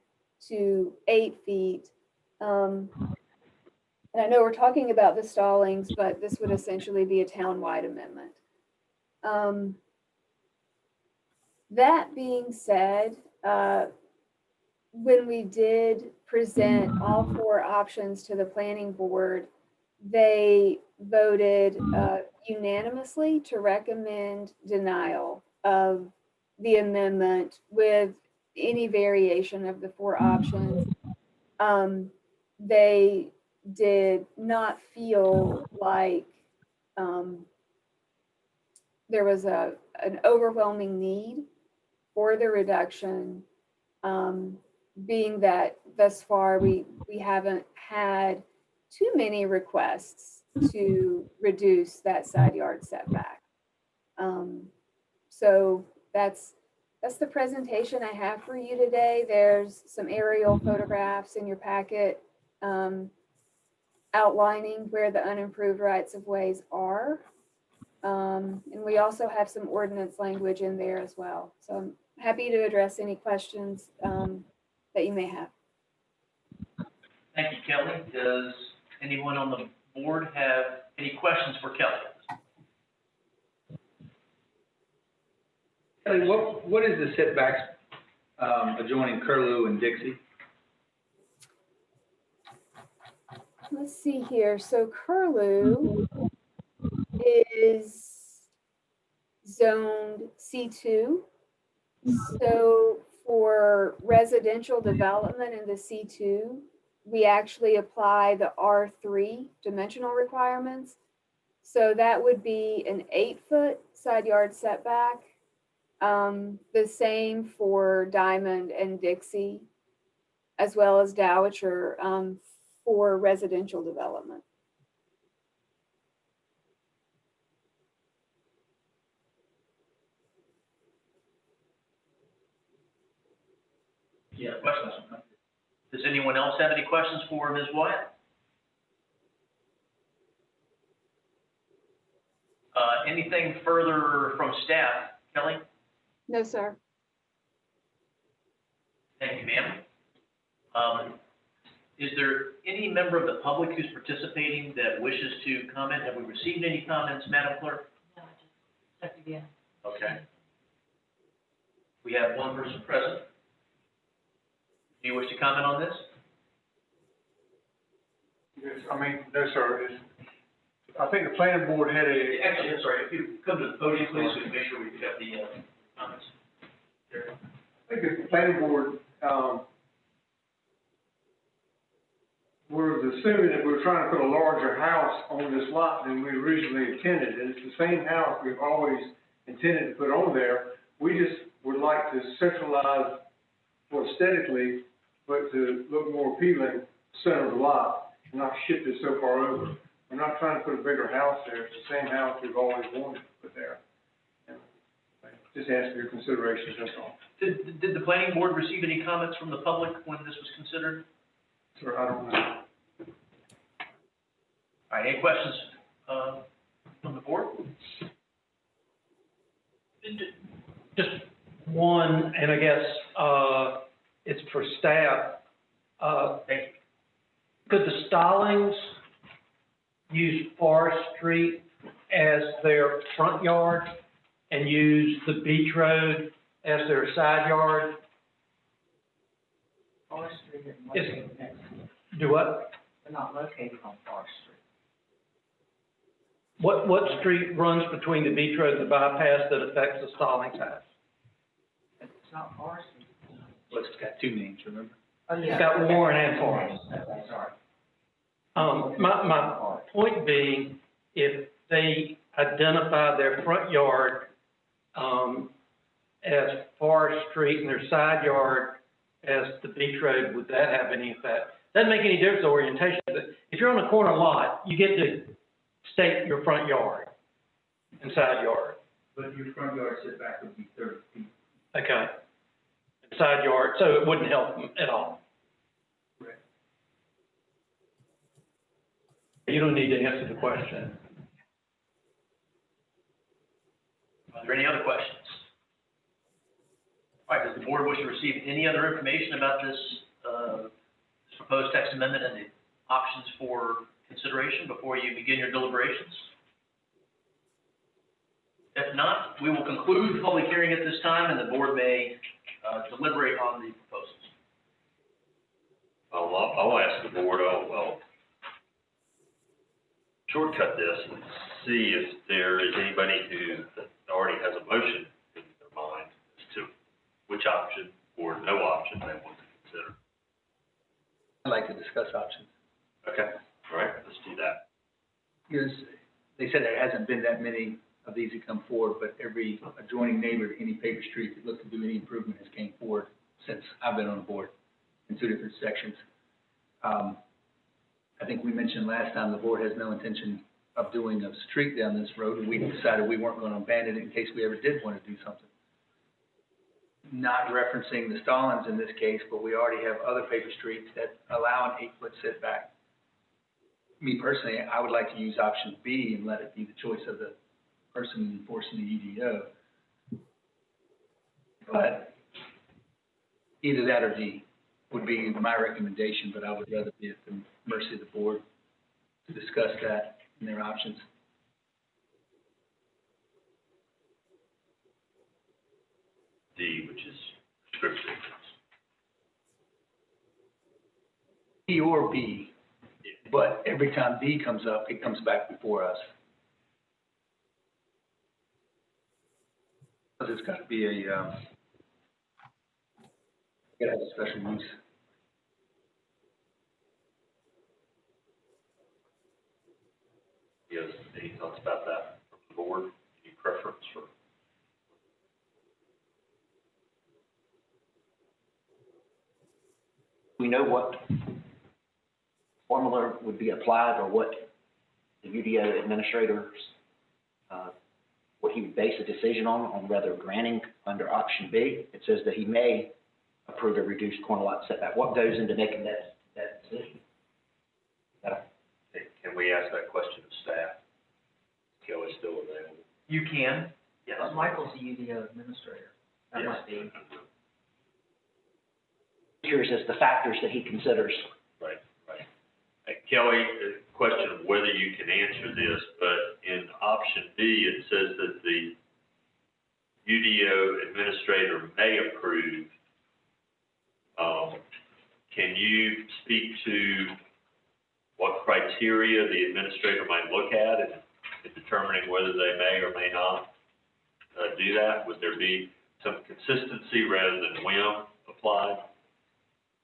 to 8 feet. And I know we're talking about the Stallings, but this would essentially be a town-wide amendment. That being said, when we did present all four options to the planning board, they voted unanimously to recommend denial of the amendment with any variation of the four options. They did not feel like there was an overwhelming need for the reduction, being that thus far we haven't had too many requests to reduce that side yard setback. So that's the presentation I have for you today. There's some aerial photographs in your packet outlining where the unimproved rights of ways are. And we also have some ordinance language in there as well. So I'm happy to address any questions that you may have. Thank you, Kelly. Does anyone on the board have any questions for Kelly? Kelly, what is the setbacks, adjoining Curlew and Dixie? Let's see here. So Curlew is zoned C2. So for residential development in the C2, we actually apply the R3 dimensional requirements. So that would be an 8-foot side yard setback. The same for Diamond and Dixie, as well as Dowager, for residential development. Yeah, questions? Does anyone else have any questions for Ms. Wyatt? Anything further from staff? Kelly? No, sir. Thank you, ma'am. Is there any member of the public who's participating that wishes to comment? Have we received any comments, Madam Clerk? No, just again. Okay. We have one person present. Do you wish to comment on this? Yes, no, sir. I think the planning board had Actually, I'm sorry, if you come to the podium, please, so we can make sure we get the comments. There. I think the planning board, was assuming that we were trying to put a larger house on this lot than we originally intended. And it's the same house we've always intended to put on there. We just would like to centralize for aesthetically, but to look more appealing, center of the lot, and not shift it so far over. We're not trying to put a bigger house there. It's the same house we've always wanted to put there. And just ask for your considerations, that's all. Did the planning board receive any comments from the public when this was considered? Sir, I don't know. All right, any questions from the board? Just one, and I guess it's for staff. Could the Stallings use Forest Street as their front yard and use the beach road as their side yard? Forest Street is located next. Do what? They're not located on Forest Street. What street runs between the beach road and the bypass that affects the Stallings house? It's not Forest Street. Well, it's got two names, remember? Oh, yeah. It's got Warren and Forest. Sorry. My point being, if they identify their front yard as Forest Street and their side yard as the beach road, would that have any effect? Doesn't make any difference, the orientation. If you're on a corner lot, you get to state your front yard and side yard. But your front yard setback would be 30 feet. Okay. Side yard, so it wouldn't help them at all. Correct. You don't need to answer the question. Are there any other questions? All right, does the board wish to receive any other information about this proposed text amendment and the options for consideration before you begin your deliberations? If not, we will conclude the public hearing at this time, and the board may deliberate on the proposals. I'll ask the board, I'll shortcut this and see if there is anybody who already has a motion in their mind as to which option or no option they want to consider. I'd like to discuss options. Okay, all right, let's do that. Because they said there hasn't been that many of these that come forward, but every adjoining neighbor to any paper street that looked to do any improvement has came forward since I've been on the board in two different sections. I think we mentioned last time the board has no intention of doing a street down this road, and we decided we weren't going to abandon it in case we ever did want to do something. Not referencing the Stallings in this case, but we already have other paper streets that allow an 8-foot setback. Me personally, I would like to use option B and let it be the choice of the person enforcing the EDO. But either that or D would be my recommendation, but I would rather be at the mercy of the board to discuss that and their options. D, which is restricted. E or B, but every time B comes up, it comes back before us. Because it's got to be a, gotta have a special use. You guys, any thoughts about that from the board? Any preference for? We know what formula would be applied or what the UDO administrators, what he would base a decision on whether granting under option B. It says that he may approve a reduced corner lot setback. What goes into making that decision? Can we ask that question of staff? Kelly's still available. You can, yes. Michael's the UDO administrator. That Yes. might be. Curious as the factors that he considers. Right. Kelly, the question of whether you can answer this, but in option B, it says that the UDO administrator may approve. Can you speak to what criteria the administrator might look at in determining whether they may or may not do that? Would there be some consistency rather than whim applied?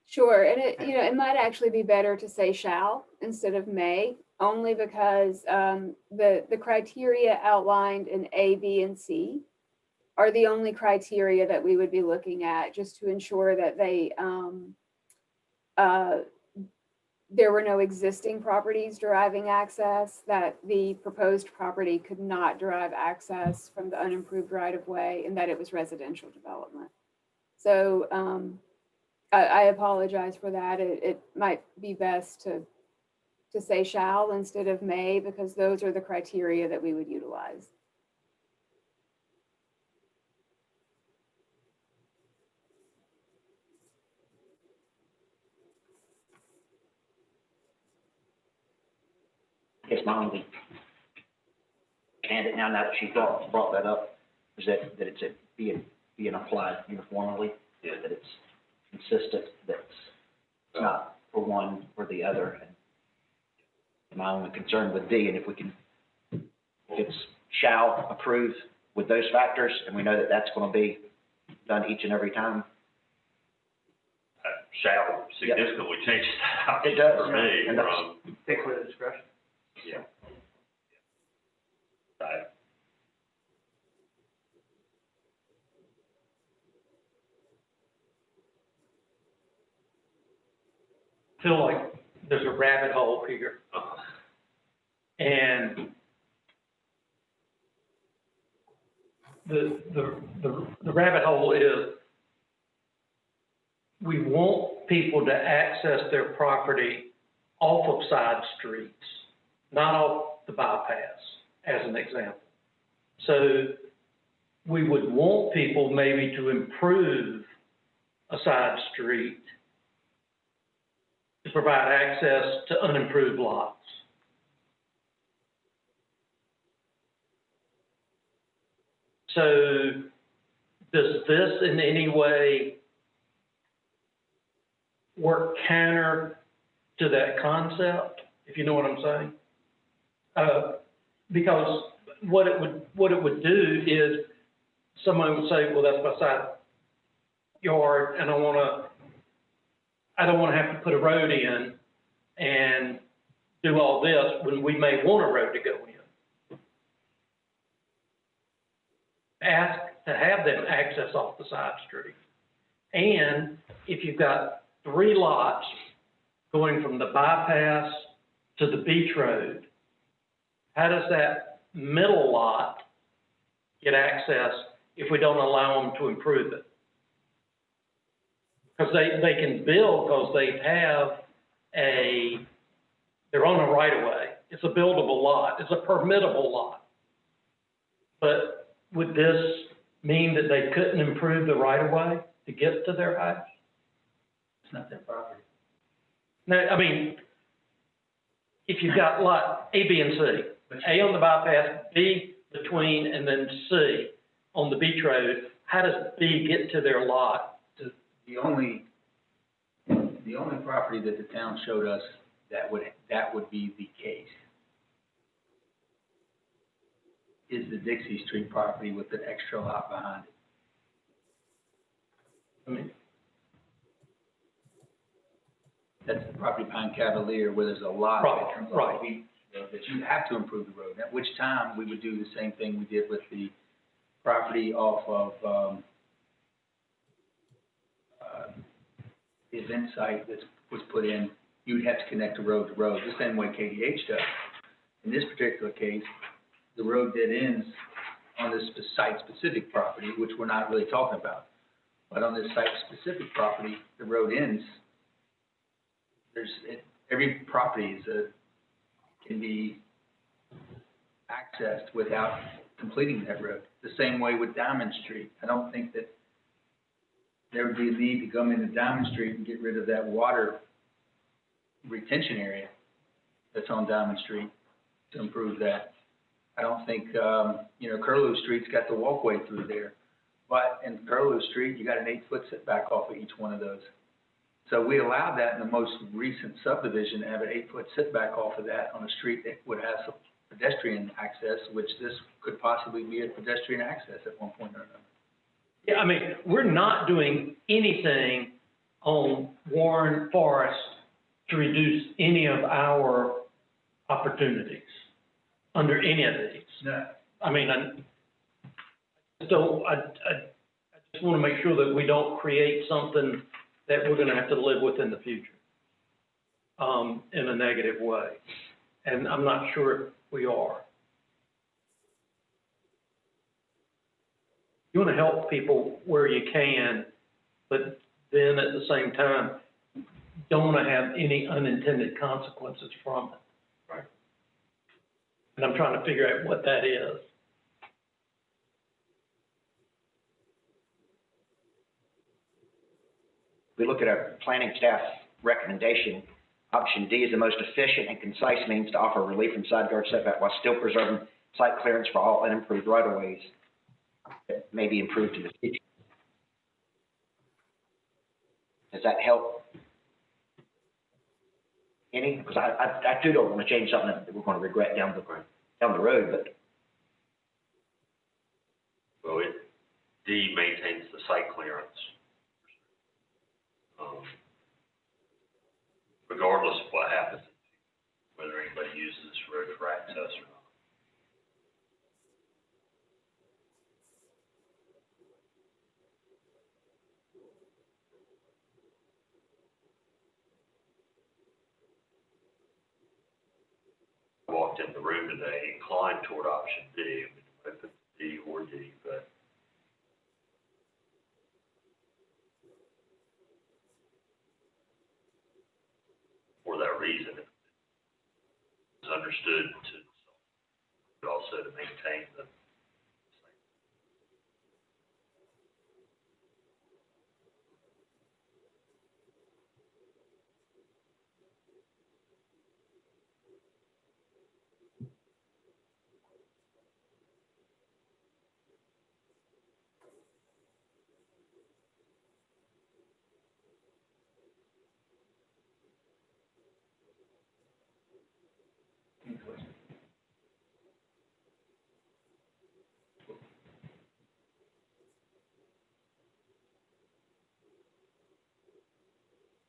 Sure, and it might actually be better to say shall instead of may, only because the criteria outlined in A, B, and C are the only criteria that we would be looking at, just to ensure that there were no existing properties deriving access, that the proposed property could not derive access from the unimproved right-of-way, and that it was residential development. So I apologize for that. It might be best to say shall instead of may, because those are the criteria that we would utilize. I guess my only candidate now that she brought that up is that it's being applied uniformly, that it's consistent, that it's not for one or the other. And my only concern with D, and if it's shall approve with those factors, and we know that that's going to be done each and every time. Shall significantly changes that It does, for me. and that's, Take away the discretion. Yeah. Right. Feel like there's a rabbit hole here. And the rabbit hole is we want people to access their property off of side streets, not off the bypass, as an example. So we would want people maybe to improve a side street to provide access to unimproved lots. So does this in any way work counter to that concept, if you know what I'm saying? Because what it would do is someone would say, well, that's my side yard, and I don't want to have to put a road in and do all this when we may want a road to go in. Ask to have them access off the side street. And if you've got 3 lots going from the bypass to the beach road, how does that middle lot get access if we don't allow them to improve it? Because they can build because they're on a right-of-way. It's a buildable lot. It's a permittable lot. But would this mean that they couldn't improve the right-of-way to get to their house? It's not their property. No, I mean, if you've got lot A, B, and C, A on the bypass, B between, and then C on the beach road, how does B get to their lot? The only property that the town showed us that would be the case is the Dixie Street property with the extra lot behind it. I mean, That's the property behind Cavalier where there's a lot Right, that comes right. off the beach, that you have to improve the road. At which time we would do the same thing we did with the property off of, the event site that was put in. You would have to connect the road to road, the same way KDH does. In this particular case, the road dead ends on this site-specific property, which we're not really talking about. But on this site-specific property, the road ends. Every property can be accessed without completing that road. The same way with Diamond Street. I don't think that there would be a need to come into Diamond Street and get rid of that water retention area that's on Diamond Street to improve that. I don't think, Curlew Street's got the walkway through there. But in Curlew Street, you got an 8-foot setback off of each one of those. So we allowed that in the most recent subdivision to have an 8-foot setback off of that on a street that would have some pedestrian access, which this could possibly be a pedestrian access at one point or another. yeah, I mean, we're not doing anything on Warren Forest to reduce any of our opportunities under any of these. No. I mean, I just want to make sure that we don't create something that we're going to have to live with in the future, in a negative way. And I'm not sure we are. You want to help people where you can, but then at the same time, don't want to have any unintended consequences from it. Right. And I'm trying to figure out what that is. We look at our planning staff recommendation. Option D is the most efficient and concise means to offer relief from side yard setback while still preserving site clearance for all unimproved right-of-ways that may be improved in the future. Does that help any? Because I too don't want to change something that we're going to regret down the road, but. Well, D maintains the site clearance. Regardless of what happens, whether anybody uses this road for access or not. I walked in the room today, inclined toward option D. I mean, if it's D or D, but for that reason, it's understood to also to maintain the.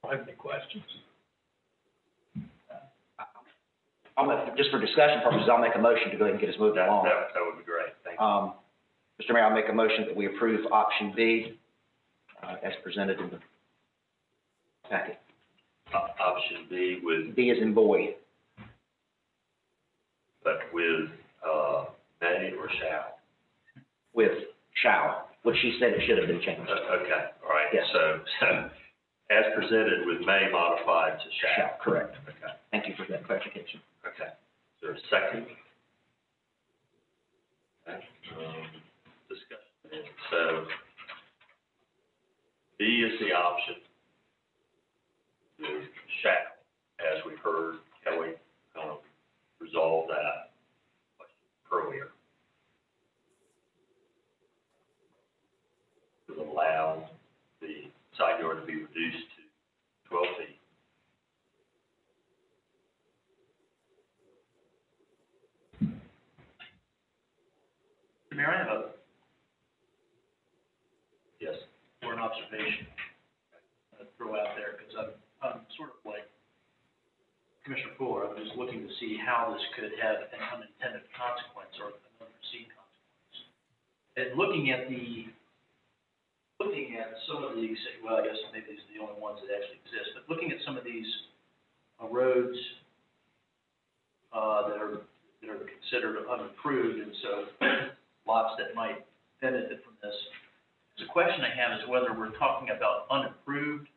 I have any questions? Just for discussion purposes, I'll make a motion to go ahead and get us moving along. That would be great. Thank you. Mr. Mayor, I'll make a motion that we approve option B as presented in the packet. Option B with, B as in boy. but with, may or shall? With shall, which she said it should have been changed. Okay, all right. Yes. So as presented with may modified to shall. Shall, correct. Okay, Thank you for that clarification. okay. Is there a second? Okay, discussion. So B is the option. With shall, as we heard Kelly resolve that earlier. observation I'd throw out there, because I'm sort of like Commissioner Fuller. I'm just looking to see how this could have an unintended consequence or an unforeseen consequence. And looking at some of these, well, I guess maybe these are the only ones that actually exist, but looking at some of these roads that are considered unapproved, and so lots that might benefit from this. The question I have is whether we're talking about unapproved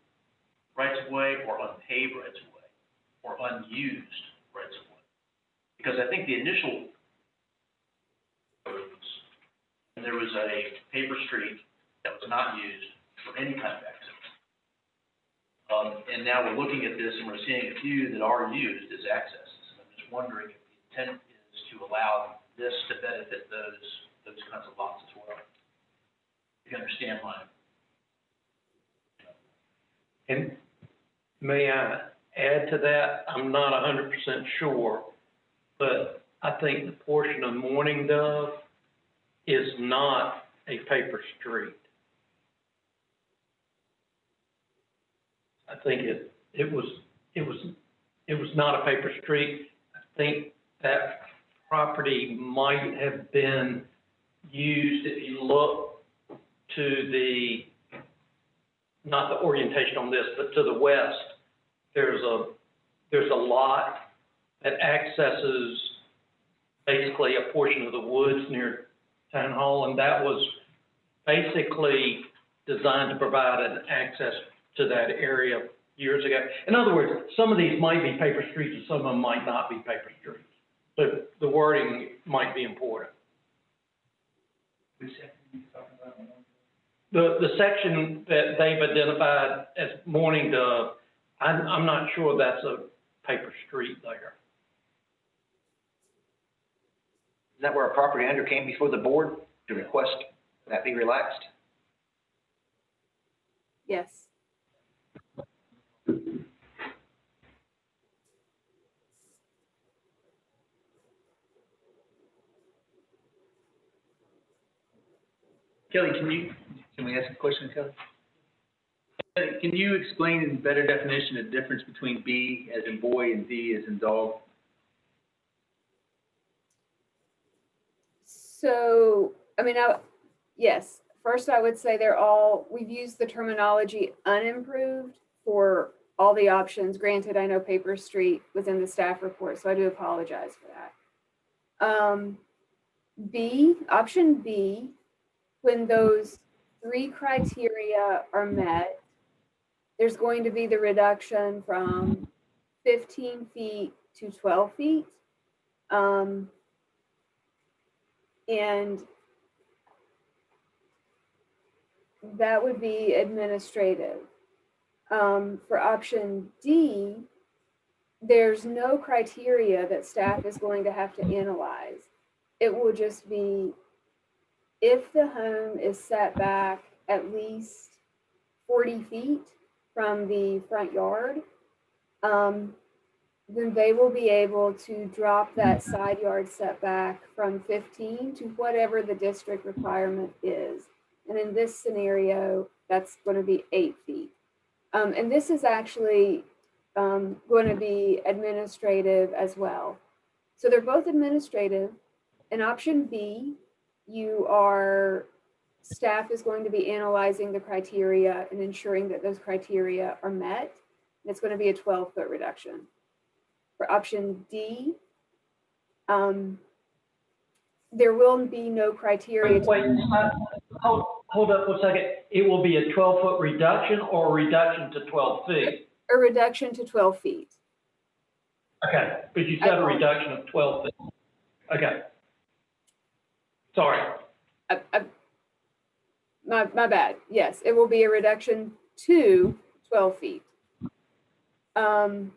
rights-of-way or unpaved rights-of-way or unused rights-of-way. Because I think the initial roads, and there was a paper street that was not used for any kind of access. And now we're looking at this and we're seeing a few that are used as accesses. I'm just wondering if the intent is to allow this to benefit those kinds of lots as well. You understand my? And may I add to that? I'm not 100% sure, but I think the portion of Morning Dove is not a paper street. I think it was not a paper street. I think that property might have been used, if you look to the, not the orientation on this, but to the west, there's a lot that accesses basically a portion of the woods near Town Hall, and that was basically designed to provide an access to that area years ago. In other words, some of these might be paper streets and some of them might not be paper streets. So the wording might be important. The section that they've identified as Morning Dove, I'm not sure that's a paper street there. Is that where a property owner came before the board to request that be relaxed? Yes. Kelly, can we ask a question, Kelly? Can you explain in better definition the difference between B as in boy and D as in dog? So, I mean, yes, first I would say we've used the terminology unimproved for all the options. Granted, I know paper street was in the staff report, so I do apologize for that. Option B, when those 3 criteria are met, there's going to be the reduction from 15 feet to 12 feet. And that would be administrative. For option D, there's no criteria that staff is going to have to analyze. It will just be if the home is set back at least 40 feet from the front yard, then they will be able to drop that side yard setback from 15 to whatever the district requirement is. And in this scenario, that's going to be 8 feet. And this is actually going to be administrative as well. So they're both administrative. In option B, staff is going to be analyzing the criteria and ensuring that those criteria are met. And it's going to be a 12-foot reduction. For option D, there will be no criteria. Hold up for a second. It will be a 12-foot reduction or a reduction to 12 feet? A reduction to 12 feet. Okay, but you said a reduction of 12 feet. Okay. Sorry. My bad. Yes, it will be a reduction to 12 feet. And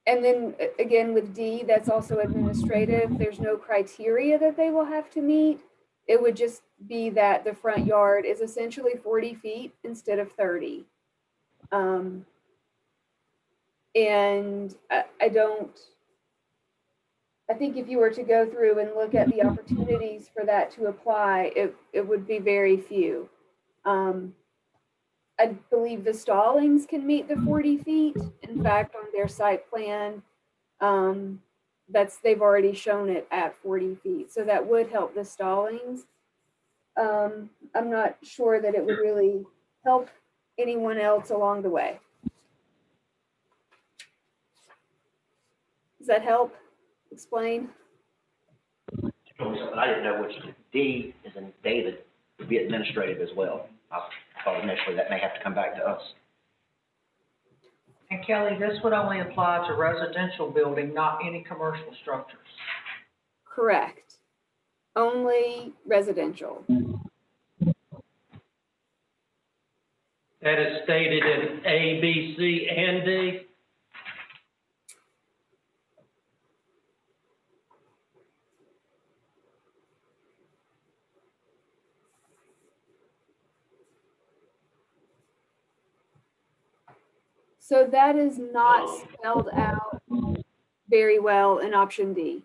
then again with D, that's also administrative. There's no criteria that they will have to meet. It would just be that the front yard is essentially 40 feet instead of 30. And I think if you were to go through and look at the opportunities for that to apply, it would be very few. I believe the stallings can meet the 40 feet. In fact, on their site plan, they've already shown it at 40 feet. So that would help the stallings. I'm not sure that it would really help anyone else along the way. Does that help explain? I didn't know which D is in David would be administrative as well. I thought initially that may have to come back to us. And Kelly, this would only apply to residential building, not any commercial structures. Correct. Only residential. That is stated in A, B, C, and D. So that is not spelled out very well in option D.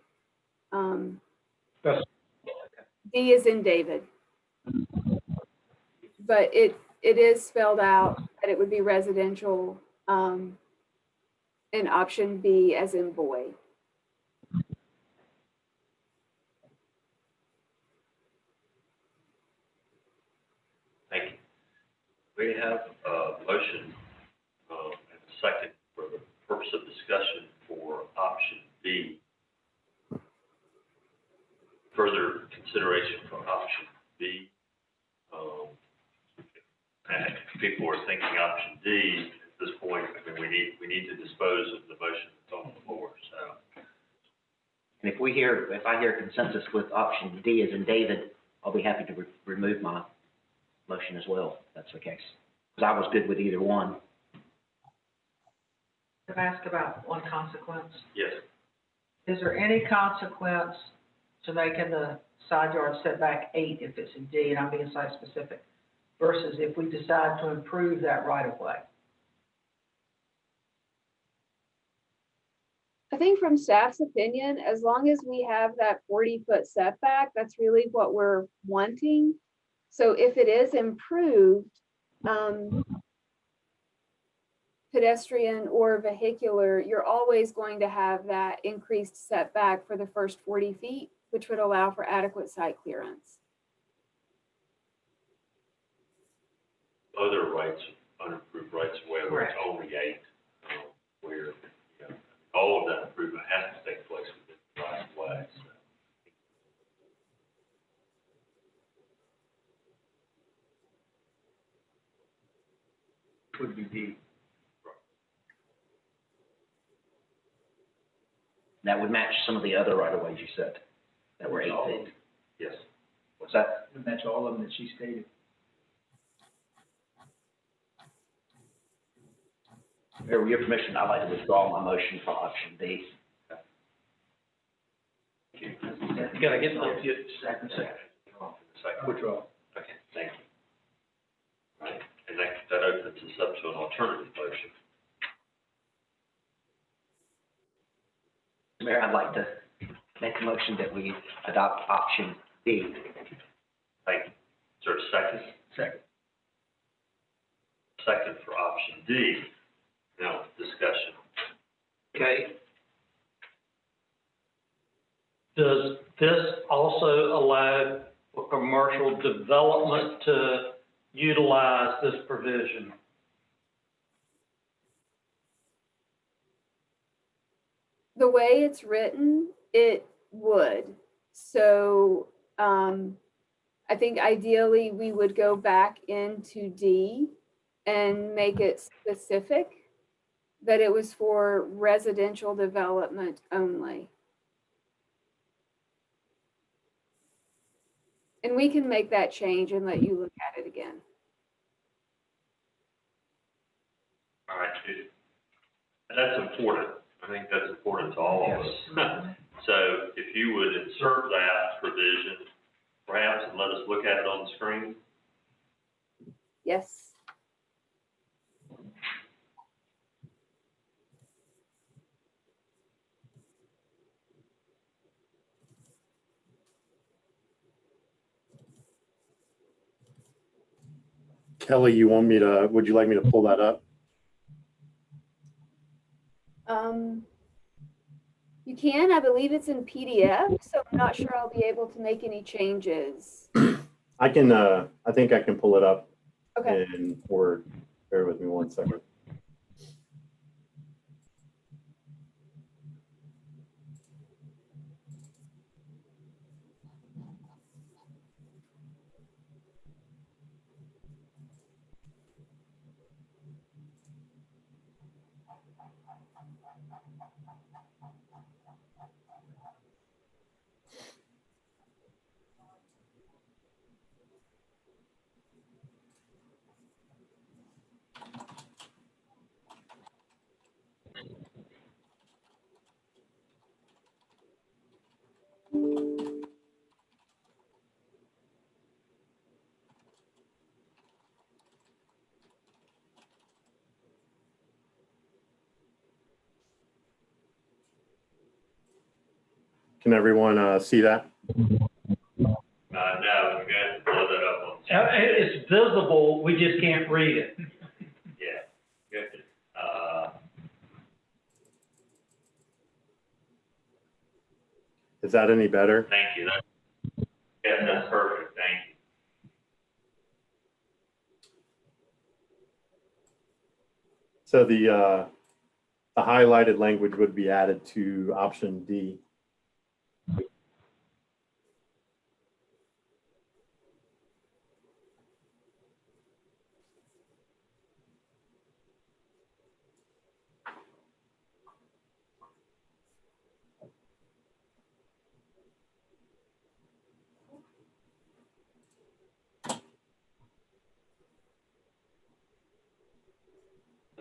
D is in David. But it is spelled out that it would be residential in option B as in boy. Thank you. We have a motion and a second for the purpose of discussion for option B. Further consideration for option B. And if people are thinking option D at this point, I mean, we need to dispose of the motion that's on the floor, so. And if I hear consensus with option D as in David, I'll be happy to remove my motion as well, if that's the case. Because I was good with either one. Can I ask about one consequence? Yes. Is there any consequence to making the side yard setback 8 if it's in D, and I'm being site specific, versus if we decide to improve that right of way? I think from staff's opinion, as long as we have that 40-foot setback, that's really what we're wanting. So if it is improved, pedestrian or vehicular, you're always going to have that increased setback for the first 40 feet, which would allow for adequate site clearance. Other rights, unapproved rights of way where it's only 8, where, you know, all of that improvement has to take place within the right of way. So. Would be D. That would match some of the other right-of-ways you said that were 8 feet. Yes. What's that? Would match all of them that she stated. Mayor, with your permission, I'd like to withdraw my motion for option B. You gotta get the Second. Withdraw. Okay, thank you. Right, and that opens us up to an alternative motion. Mayor, I'd like to make a motion that we adopt option B. Thank you. Is there a second? Second. Second for option D. Now, discussion. Okay. Does this also allow for commercial development to utilize this provision? The way it's written, it would. So I think ideally we would go back into D and make it specific that it was for residential development only. And we can make that change and let you look at it again. All right, and that's important. I think that's important to all of us. So if you would insert that provision, perhaps, and let us look at it on the screen. Yes. Kelly, would you like me to pull that up? You can, I believe it's in PDF, so I'm not sure I'll be able to make any changes. I think I can pull it up Okay. in Word. Bear with me one second. Can everyone see that? No, we're going to blow that up on. It's visible, we just can't read it. Yeah. Good. Is that any better? Thank you. Yeah, that's perfect. Thank you. So the highlighted language would be added to option D.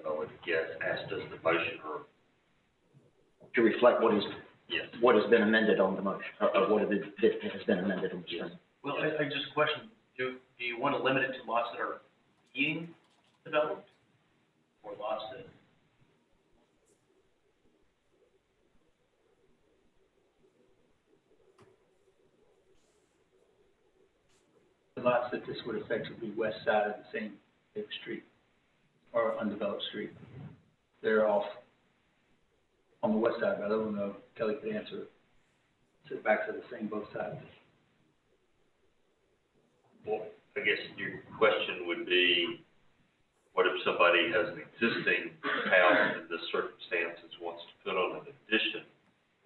I would guess, asked us the motion or. To reflect what is, Yes. what has been amended on the motion, or what has been amended on the motion. Well, I just question, do you want to limit it to lots that are being developed? Or lots that? The lots that this would affect would be west side of the same big street or undeveloped street. They're off on the west side, but I don't know if Kelly could answer. Setbacks are the same both sides. Well, I guess your question would be, what if somebody has an existing house in this circumstances, wants to put on an addition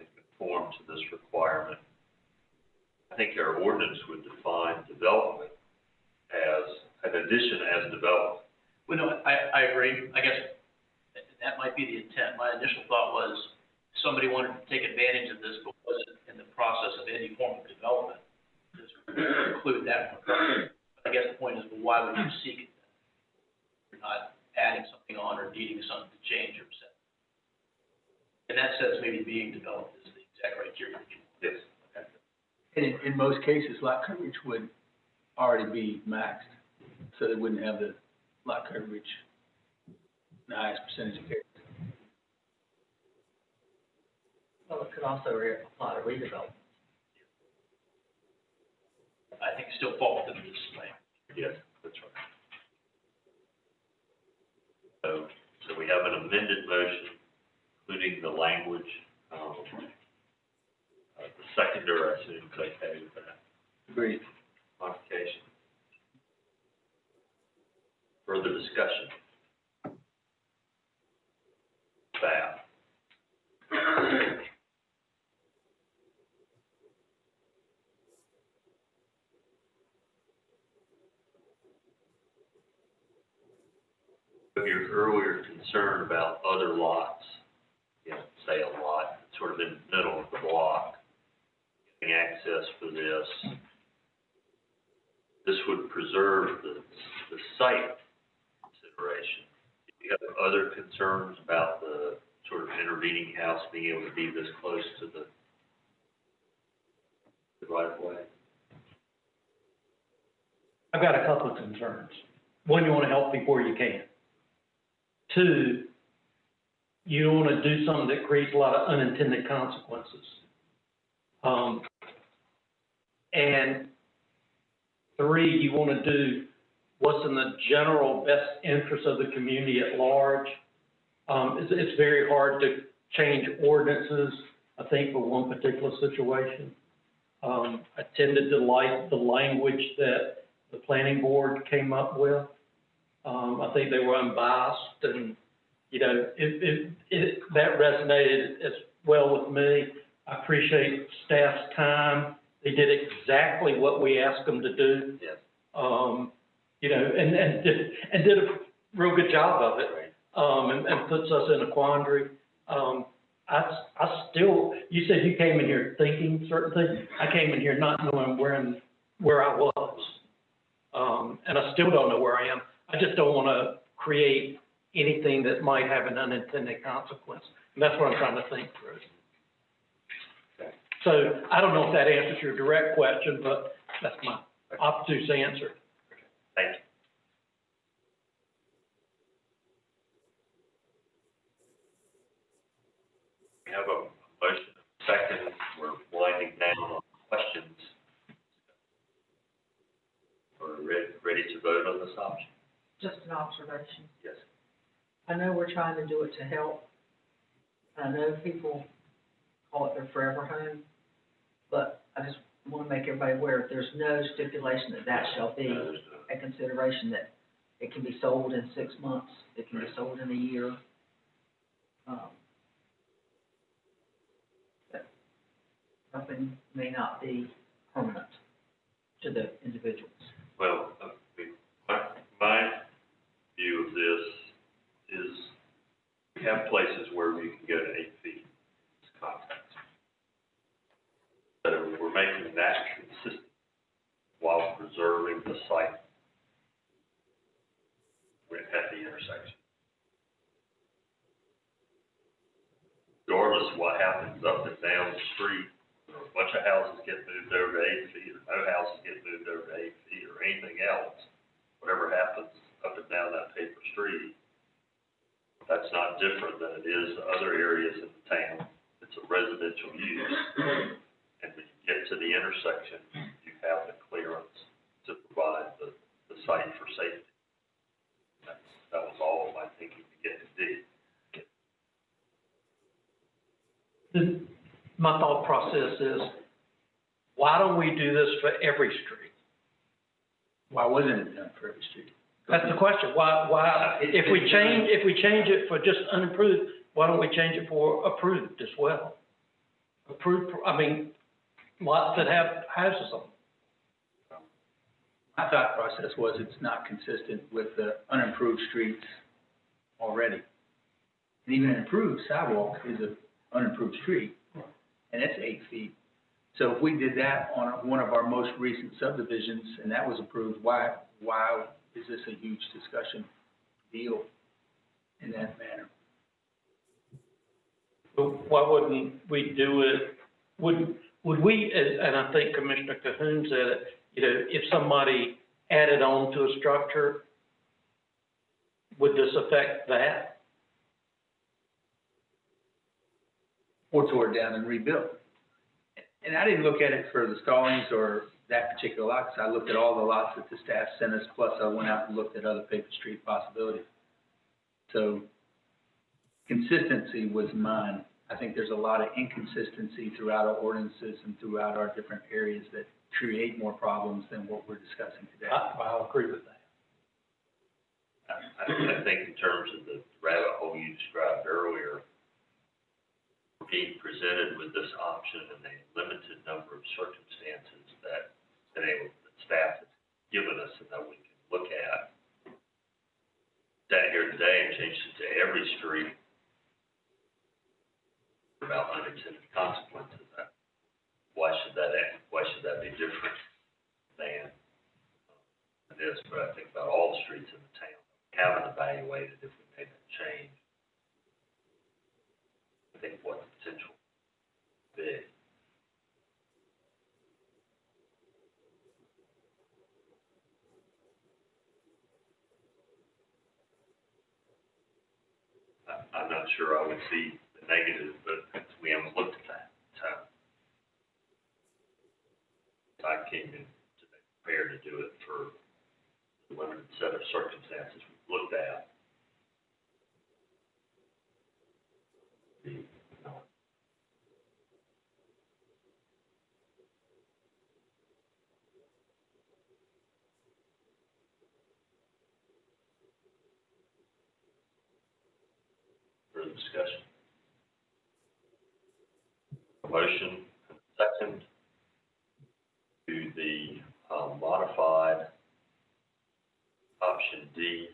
and conform to this requirement? I think our ordinance would define development as an addition as development. Well, no, I agree. I guess that might be the intent. My initial thought was somebody wanted to take advantage of this, but wasn't in the process of any form of development. Just include that one. I guess the point is, well, why would you seek it then? You're not adding something on or needing something to change or set. In that sense, maybe being developed is the exact criteria that you want. Yes. Okay. And in most cases, lot coverage would already be maxed, so they wouldn't have the lot coverage, the highest percentage of areas. Well, it could also apply to redevelopment. I think it still falls within this plan. Yes, that's right. So we have an amended motion, including the language. The seconder, I assume, is okay with that Agreed. modification. Further discussion? Staff. Of your earlier concern about other lots, say a lot sort of in the middle of the block, getting access for this would preserve the site consideration. Do you have other concerns about the sort of intervening house being able to be this close to the right of way? I've got a couple of concerns. One, you want to help people where you can. Two, you don't want to do something that creates a lot of unintended consequences. And three, you want to do what's in the general best interest of the community at large. It's very hard to change ordinances, I think, for one particular situation. I tended to like the language that the planning board came up with. I think they were unbiased, and, you know, that resonated as well with me. I appreciate staff's time. They did exactly what we asked them to do. Yes. You know, and did a real good job of it, and puts us in a quandary. I still, you said you came in here thinking certain things. I came in here not knowing where I was. And I still don't know where I am. I just don't want to create anything that might have an unintended consequence. And that's what I'm trying to think through. Okay. So I don't know if that answers your direct question, but that's my obtuse answer. Thank you. We have a motion, second, we're winding down on questions. We're ready to vote on this option? Just an observation. Yes. I know we're trying to do it to help. I know people call it their forever home, but I just want to make everybody aware, there's no stipulation that that shall be a consideration, that it can be sold in 6 months, it can be sold in a year. That something may not be permanent to the individuals. Well, my view of this is we have places where you can go to 8 feet contact. So we're making that consistent while preserving the site at the intersection. Regardless of what happens up and down the street, or a bunch of houses get moved over to 8 feet, or no houses get moved over to 8 feet, or anything else, whatever happens up and down that paper street, that's not different than it is other areas in the town. It's a residential use. And when you get to the intersection, you have the clearance to provide the site for safety. That was all of my thinking to get to D. My thought process is, why don't we do this for every street? Why wasn't it done for every street? That's the question. Why, if we change it for just unapproved, why don't we change it for approved as well? Approved, I mean, lots that have houses on them. My thought process was it's not consistent with the unimproved streets already. And even an improved sidewalk is an unimproved street, and it's 8 feet. So if we did that on one of our most recent subdivisions and that was approved, why is this a huge discussion deal in that manner? But why wouldn't we do it? Would we, and I think Commissioner Cahoon said it, you know, if somebody added on to a structure, would this affect that? Or tore it down and rebuilt. And I didn't look at it for the Stallings or that particular lot, because I looked at all the lots that the staff sent us, plus I went out and looked at other paper street possibilities. So consistency was mine. I think there's a lot of inconsistency throughout our ordinances and throughout our different areas that create more problems than what we're discussing today. I'll agree with that. I think in terms of the rabbit hole you described earlier, we're being presented with this option in a limited number of circumstances that staff has given us and that we can look at. Sat here today and changed it to every street about unintended consequences. Why should that be different than this? But I think about all the streets in the town. We haven't evaluated if we made that change. I think what the potential would be. I'm not sure I would see the negative, but we haven't looked at that. I came in today prepared to do it for the limited set of circumstances we've looked at. Further discussion? A motion and a second to the modified option D,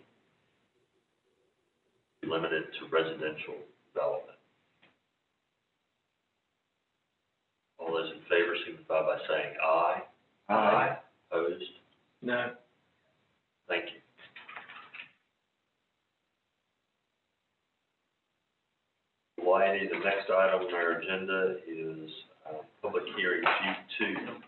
limited to residential development. All those in favor signify by saying aye. Aye. Opposed? No. Thank you. Whitey, the next item on our agenda is public hearing Q2.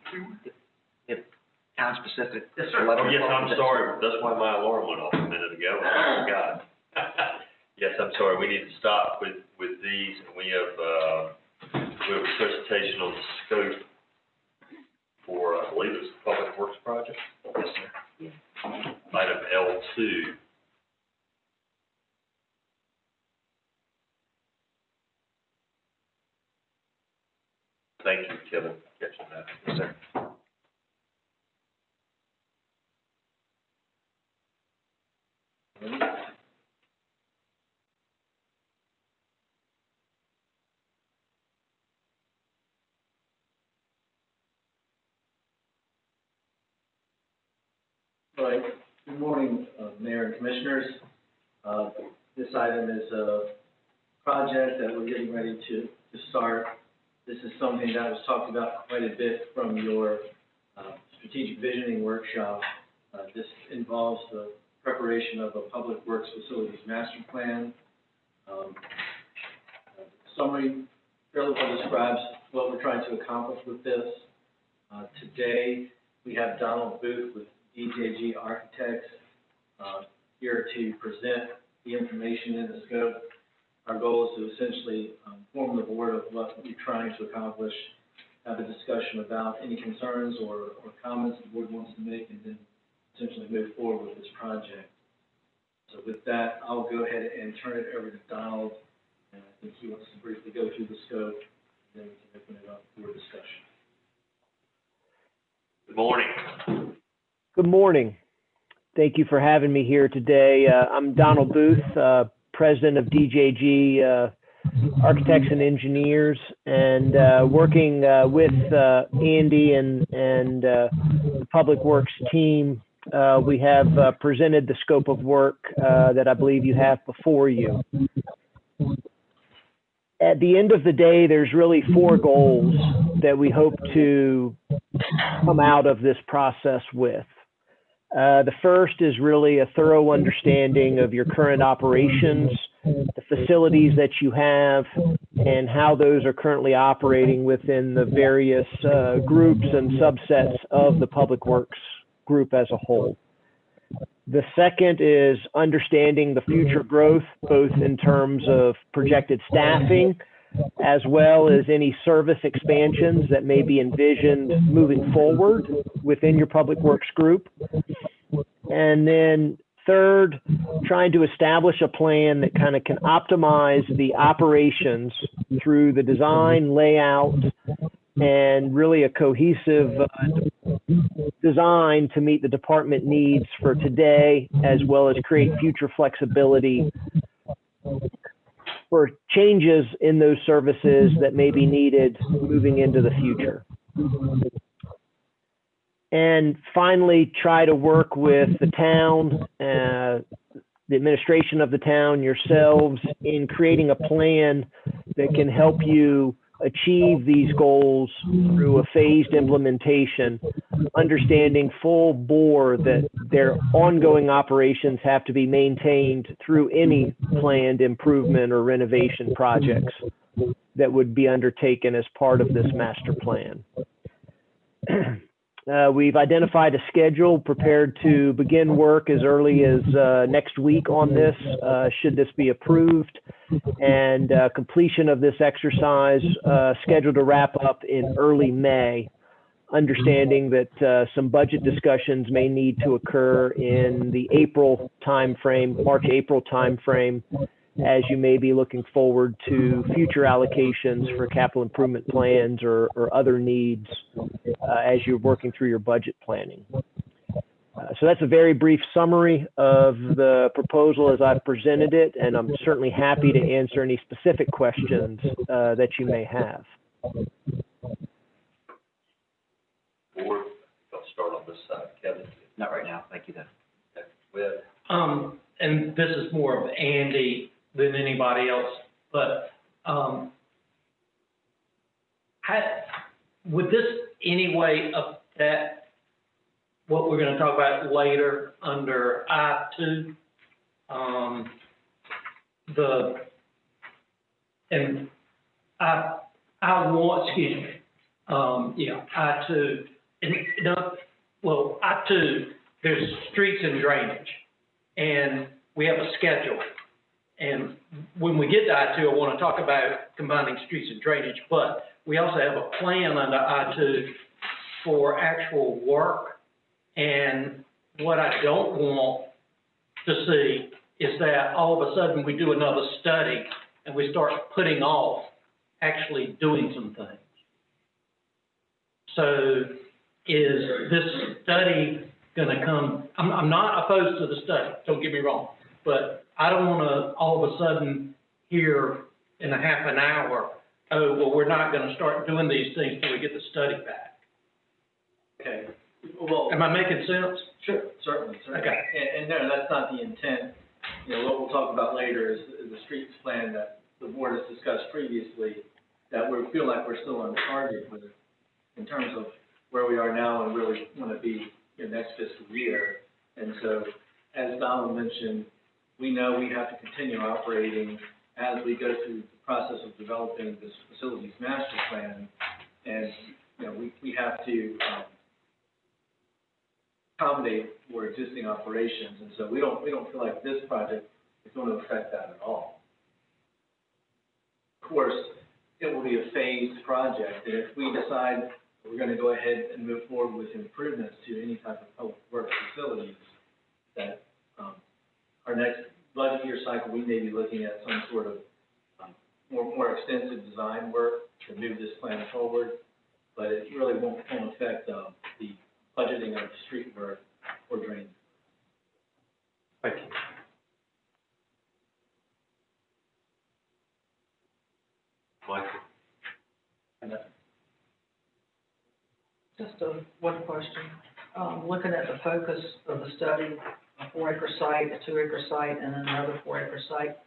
Town specific. Yes, sir. Oh, yes, I'm sorry. That's why my alarm went off a minute ago. I forgot. Yes, I'm sorry. We need to stop with these. And we have a presentation on the scope for, I believe it's the Public Works Project. Yes, sir. Item L2. Thank you, Kevin, for catching that. Yes, sir. All right. Good morning, Mayor and Commissioners. This item is a project that we're getting ready to start. This is something that was talked about quite a bit from your strategic visioning workshop. This involves the preparation of a public works facilities master plan. Summary fairly well describes what we're trying to accomplish with this. Today, we have Donald Booth with DJG Architects here to present the information in the scope. Our goal is to essentially inform the board of what we're trying to accomplish, have a discussion about any concerns or comments the board wants to make, and then essentially move forward with this project. So with that, I'll go ahead and turn it over to Donald, and I think he wants to briefly go through the scope, and then we can open it up for discussion. Good morning. Good morning. Thank you for having me here today. I'm Donald Booth, president of DJG Architects and Engineers, and working with Andy and the Public Works team. We have presented the scope of work that I believe you have before you. At the end of the day, there's really 4 goals that we hope to come out of this process with. The first is really a thorough understanding of your current operations, the facilities that you have, and how those are currently operating within the various groups and subsets of the Public Works group as a whole. The second is understanding the future growth, both in terms of projected staffing, as well as any service expansions that may be envisioned moving forward within your Public Works group. And then third, trying to establish a plan that kind of can optimize the operations through the design, layout, and really a cohesive design to meet the department needs for today, as well as create future flexibility for changes in those services that may be needed moving into the future. And finally, try to work with the town, the administration of the town, yourselves, in creating a plan that can help you achieve these goals through a phased implementation, understanding full bore that their ongoing operations have to be maintained through any planned improvement or renovation projects that would be undertaken as part of this master plan. We've identified a schedule, prepared to begin work as early as next week on this, should this be approved, and completion of this exercise scheduled to wrap up in early May understanding that some budget discussions may need to occur in the April timeframe, March-April timeframe, as you may be looking forward to future allocations for capital improvement plans or other needs as you're working through your budget planning. So that's a very brief summary of the proposal as I've presented it, and I'm certainly happy to answer any specific questions that you may have. Board, I'll start on this side. Kevin? Not right now, thank you though. Okay. With, And this is more of Andy than anybody else, but, would this anyway affect what we're going to talk about later under I-2? I-2, I-2, there's streets and drainage, and we have a schedule. And when we get to I-2, I want to talk about combining streets and drainage, but we also have a plan under I-2 for actual work. And what I don't want to see is that all of a sudden we do another study and we start putting off actually doing some things. So is this study going to come? I'm not opposed to the study, don't get me wrong, but I don't want to all of a sudden hear in a half an hour, oh, well, we're not going to start doing these things till we get the study back. Okay. Well, am I making sense? Sure, certainly. Okay. And no, that's not the intent. You know, what we'll talk about later is the streets plan that the board has discussed previously, that we feel like we're still on target with in terms of where we are now and where we want to be in next fiscal year. And so, as Donald mentioned, we know we have to continue operating as we go through the process of developing this facilities master plan. And, you know, we have to accommodate for existing operations. And so we don't feel like this project is going to affect that at all. Of course, it will be a phased project. And if we decide we're going to go ahead and move forward with improvements to any type of public works facilities, that our next budget year cycle, we may be looking at some sort of more extensive design work to move this plan forward, but it really won't affect the budgeting of street work or drainage. Thank you. Michael? Just one question. Looking at the focus of the study, a 4-acre site, a 2-acre site, and another 4-acre site,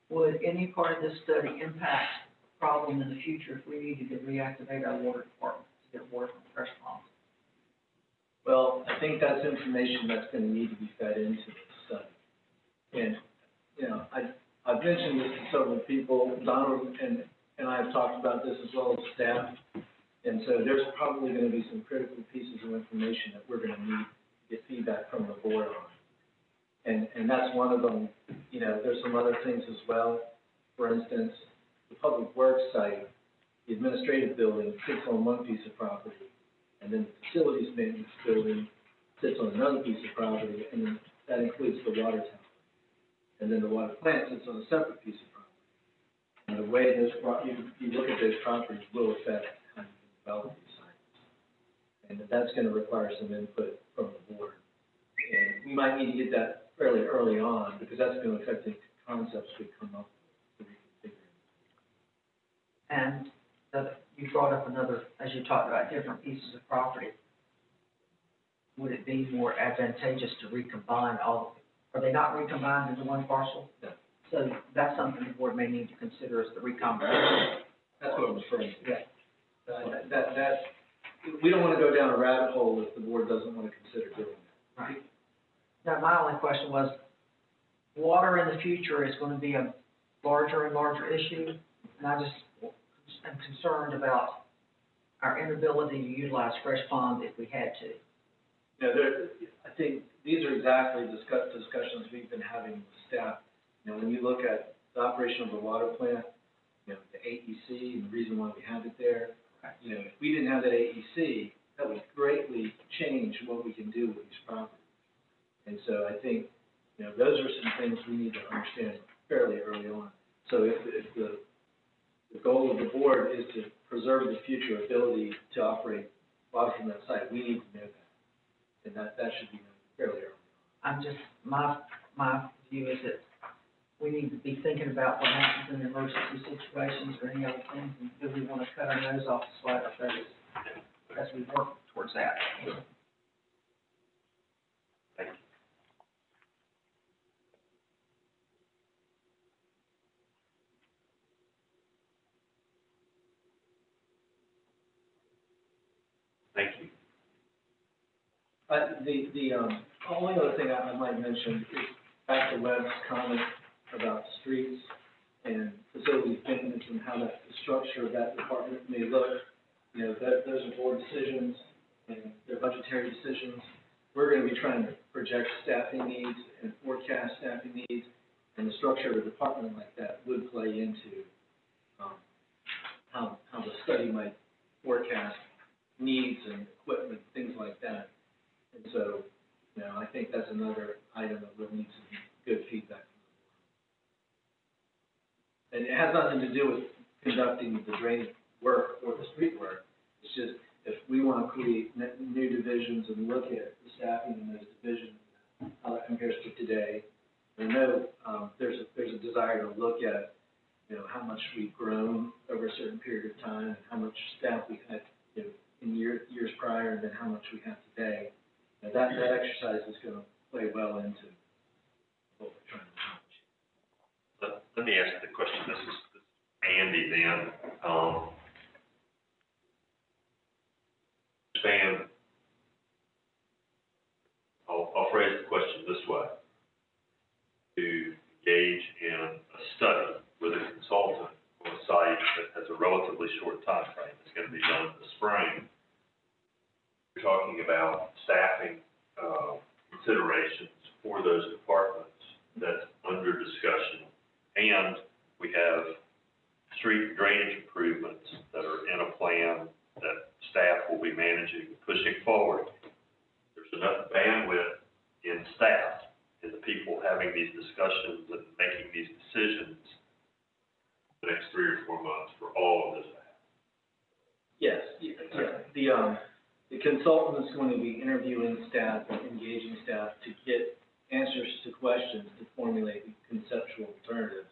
would any part of this study impact the problem in the future if we needed to reactivate our water department to get water from fresh ponds? Well, I think that's information that's going to need to be fed into the study. And, you know, I've mentioned this to several people. Donald and I have talked about this as well as staff. And so there's probably going to be some critical pieces of information that we're going to need to get feedback from the board on. And that's one of them. You know, there's some other things as well. For instance, the public works site, the administrative building sits on one piece of property, and then the facilities maintenance building sits on another piece of property, and then that includes the water tower. And then the water plant sits on a separate piece of property. And the way those you look at those properties will affect how you develop these sites. And that's going to require some input from the board. And we might need to get that fairly early on, because that's going to affect the concepts we come up with to reconfigure. And you brought up another, as you talked about different pieces of property, would it be more advantageous to recombine all, are they not recombined into one parcel? No. So that's something the board may need to consider as the recombination. That's what I'm referring to. Yeah. We don't want to go down a rabbit hole if the board doesn't want to consider doing that. Right. Now, my only question was, water in the future is going to be a larger and larger issue, and I just am concerned about our inability to utilize fresh ponds if we had to. You know, I think these are exactly discussions we've been having with staff. You know, when you look at the operation of the water plant, you know, the AEC and the reason why we have it there, you know, if we didn't have that AEC, that would greatly change what we can do with these properties. And so I think, you know, those are some things we need to understand fairly early on. So if the goal of the board is to preserve the future ability to operate water from that site, we need to know that. And that should be known fairly early on. I'm just, my view is that we need to be thinking about what happens in emergency situations or any other things, and do we want to cut our nose off to spite our face as we work towards that? Thank you. Thank you. The only other thing I might mention is back to Webb's comment about streets and facilities maintenance and how the structure of that department may look. You know, those are board decisions and they're budgetary decisions. We're going to be trying to project staffing needs and forecast staffing needs, and the structure of a department like that would play into how the study might forecast needs and equipment, things like that. And so, you know, I think that's another item that would need some good feedback. And it has nothing to do with conducting the drainage work or the street work. It's just if we want to create new divisions and look at the staffing in those divisions, how that compares to today. I know there's a desire to look at, you know, how much we've grown over a certain period of time and how much staff we had, you know, in years prior, and then how much we have today. Now that exercise is going to play well into what we're trying to accomplish. Let me ask the question. This is Andy then. Span, I'll phrase the question this way. To engage in a study with a consultant on a site that has a relatively short time frame. It's going to be done in the spring. We're talking about staffing considerations for those departments that's under discussion. And we have street drainage improvements that are in a plan that staff will be managing, pushing forward. There's enough bandwidth in staff and the people having these discussions and making these decisions the next 3 or 4 months for all of this to happen. Yes, yeah. The consultant is going to be interviewing staff and engaging staff to get answers to questions to formulate conceptual alternatives.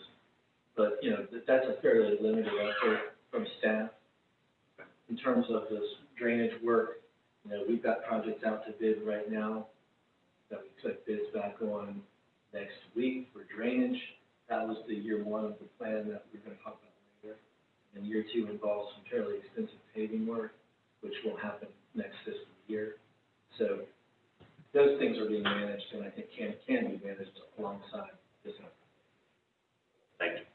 But, you know, that's a fairly limited effort from staff. In terms of this drainage work, you know, we've got projects out to bid right now that we expect bids back on next week for drainage. That was the year 1 of the plan that we're going to talk about later. And year 2 involves some fairly extensive paving work, which will happen next fiscal year. So those things are being managed, and I think can be managed alongside this effort. Thank you.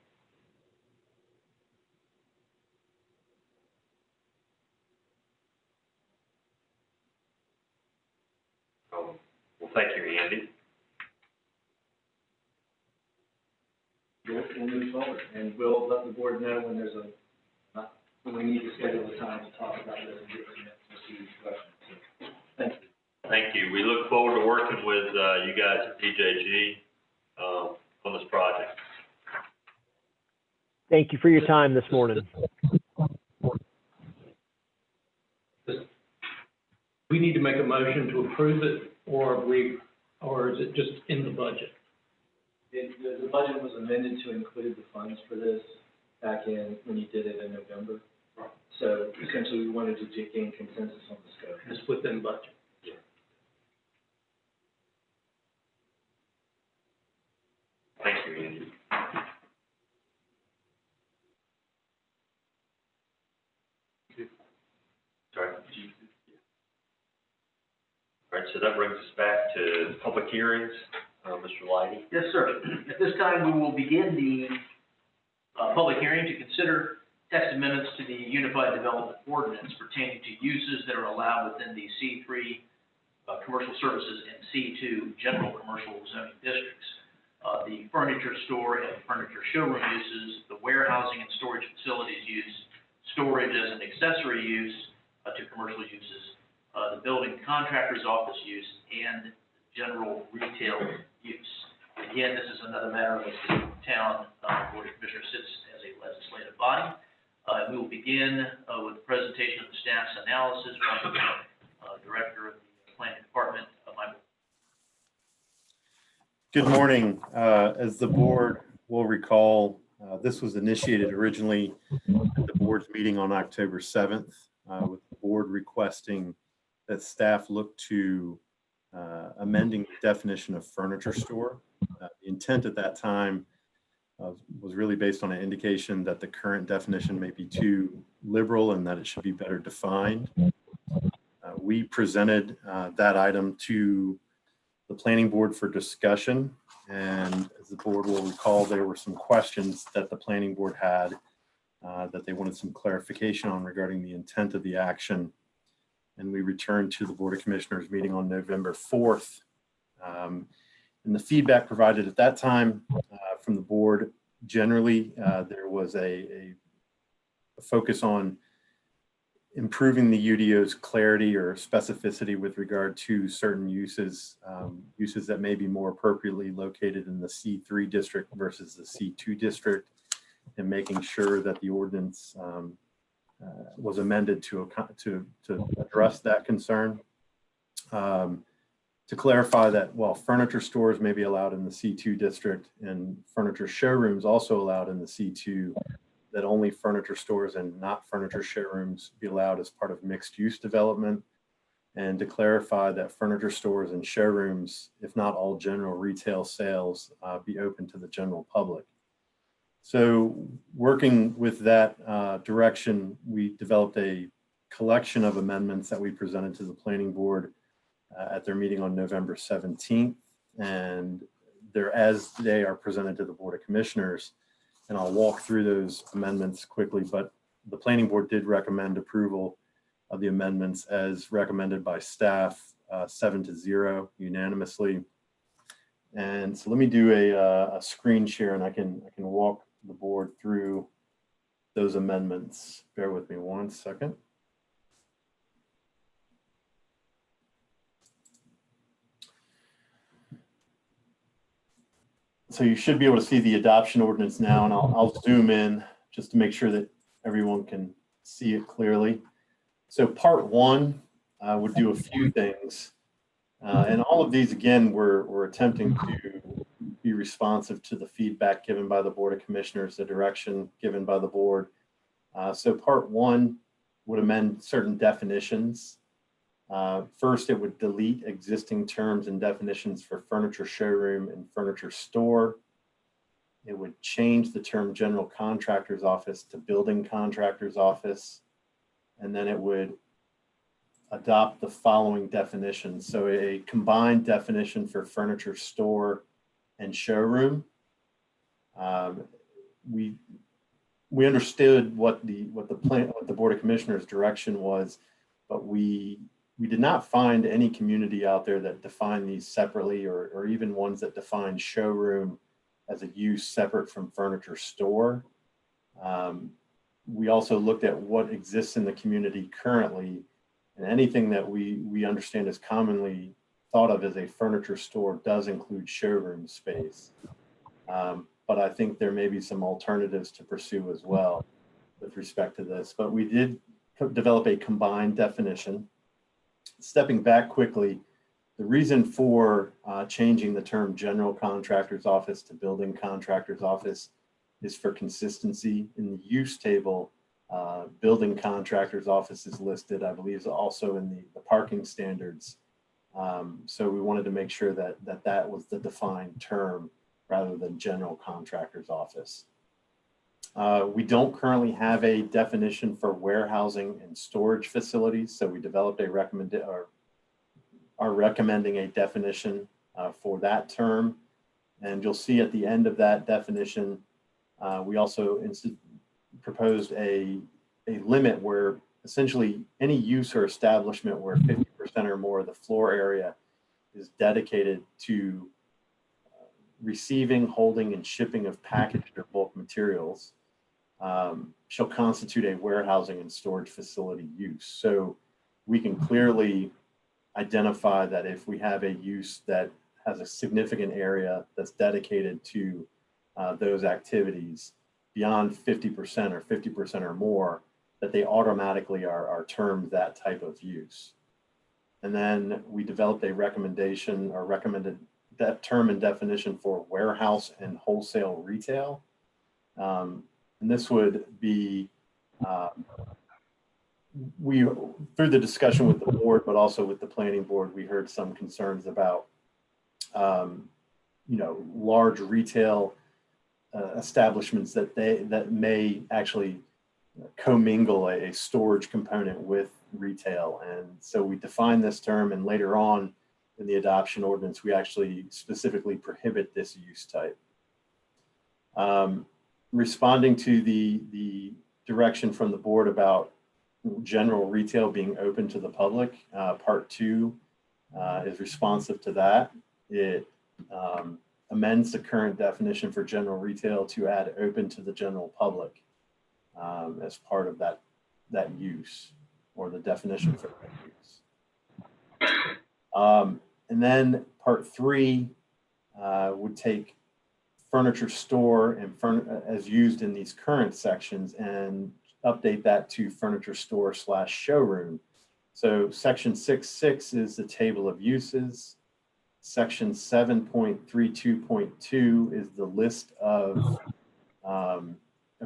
Well, thank you, Andy. We'll move forward, and we'll let the board know when there's when we need to schedule a time to talk about this and get to these questions. So, thank you. Thank you. We look forward to working with you guys at DJG on this project. Thank you for your time this morning. We need to make a motion to approve it, or is it just in the budget? The budget was amended to include the funds for this back in when you did it in November. Right. So essentially, we wanted to gain consensus on the scope. It's within budget. Yeah. Thank you, Andy. Sorry. All right, so that brings us back to public hearings. Mr. Lighty. Yes, sir. At this time, we will begin the public hearing to consider text amendments to the Unified Development Ordinance pertaining to uses that are allowed within the C3 commercial services and C2 general commercial zoning districts. The furniture store and furniture showroom uses, the warehousing and storage facilities use, storage as an accessory use to commercial uses, the building contractor's office use, and general retail use. Again, this is another matter that the town Board of Commissioners sits as a legislative body. We will begin with the presentation of the staff's analysis from the Director of the Planning Department. Good morning. As the board will recall, this was initiated originally at the board's meeting on October 7th, with the board requesting that staff look to amending the definition of furniture store. The intent at that time was really based on an indication that the current definition may be too liberal and that it should be better defined. We presented that item to the planning board for discussion, and as the board will recall, there were some questions that the planning board had that they wanted some clarification on regarding the intent of the action. And we returned to the Board of Commissioners meeting on November 4th. And the feedback provided at that time from the board, generally, there was a focus on improving the UDO's clarity or specificity with regard to certain uses, uses that may be more appropriately located in the C3 district versus the C2 district, and making sure that the ordinance was amended to address that concern. To clarify that while furniture stores may be allowed in the C2 district and furniture showrooms also allowed in the C2, that only furniture stores and not furniture showrooms be allowed as part of mixed use development. And to clarify that furniture stores and showrooms, if not all general retail sales, be open to the general public. So working with that direction, we developed a collection of amendments that we presented to the planning board at their meeting on November 17th. And they're as they are presented to the Board of Commissioners. And I'll walk through those amendments quickly, but the planning board did recommend approval of the amendments as recommended by staff, 7-0 unanimously. And so let me do a screen share and I can walk the board through those amendments. Bear with me one second. So you should be able to see the adoption ordinance now, and I'll zoom in just to make sure that everyone can see it clearly. So part one would do a few things. And all of these, again, we're attempting to be responsive to the feedback given by the Board of Commissioners, the direction given by the board. So part one would amend certain definitions. First, it would delete existing terms and definitions for furniture showroom and furniture store. It would change the term general contractor's office to building contractor's office. And then it would adopt the following definitions. So a combined definition for furniture store and showroom. We understood what the Board of Commissioners direction was, but we did not find any community out there that defined these separately, or even ones that define showroom as a use separate from furniture store. We also looked at what exists in the community currently, and anything that we understand is commonly thought of as a furniture store does include showroom space. But I think there may be some alternatives to pursue as well with respect to this. But we did develop a combined definition. Stepping back quickly, the reason for changing the term general contractor's office to building contractor's office is for consistency. In the use table, building contractor's office is listed, I believe, is also in the parking standards. So we wanted to make sure that was the defined term rather than general contractor's office. We don't currently have a definition for warehousing and storage facilities, so we developed are recommending a definition for that term. And you'll see at the end of that definition, we also proposed a limit where essentially any use or establishment where 50% or more of the floor area is dedicated to receiving, holding, and shipping of packaged or bulk materials shall constitute a warehousing and storage facility use. So we can clearly identify that if we have a use that has a significant area that's dedicated to those activities beyond 50% or 50% or more, that they automatically are termed that type of use. And then we developed a recommendation or recommended that term and definition for warehouse and wholesale retail. And this would be, through the discussion with the board, but also with the planning board, we heard some concerns about, large retail establishments that may actually commingle a storage component with retail. And so we define this term, and later on in the adoption ordinance, we actually specifically prohibit this use type. Responding to the direction from the board about general retail being open to the public, part 2 is responsive to that. It amends the current definition for general retail to add open to the general public as part of that use, or the definition for that use. And then part 3 would take furniture store and as used in these current sections and update that to furniture store / showroom. So section 6.6 is the table of uses. Section 7.32.2 is the list of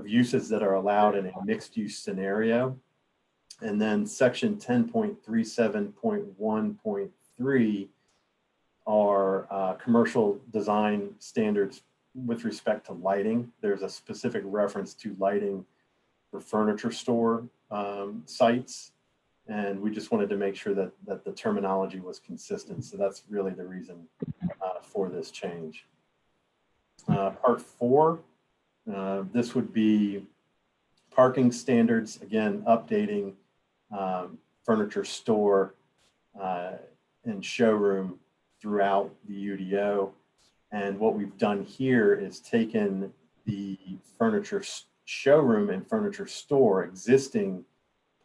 uses that are allowed in a mixed use scenario. And then section 10.37.1.3 are commercial design standards with respect to lighting. There's a specific reference to lighting for furniture store sites. And we just wanted to make sure that the terminology was consistent. So that's really the reason for this change. Part 4, this would be parking standards, again, updating furniture store and showroom throughout the UDO. And what we've done here is taken the furniture showroom and furniture store existing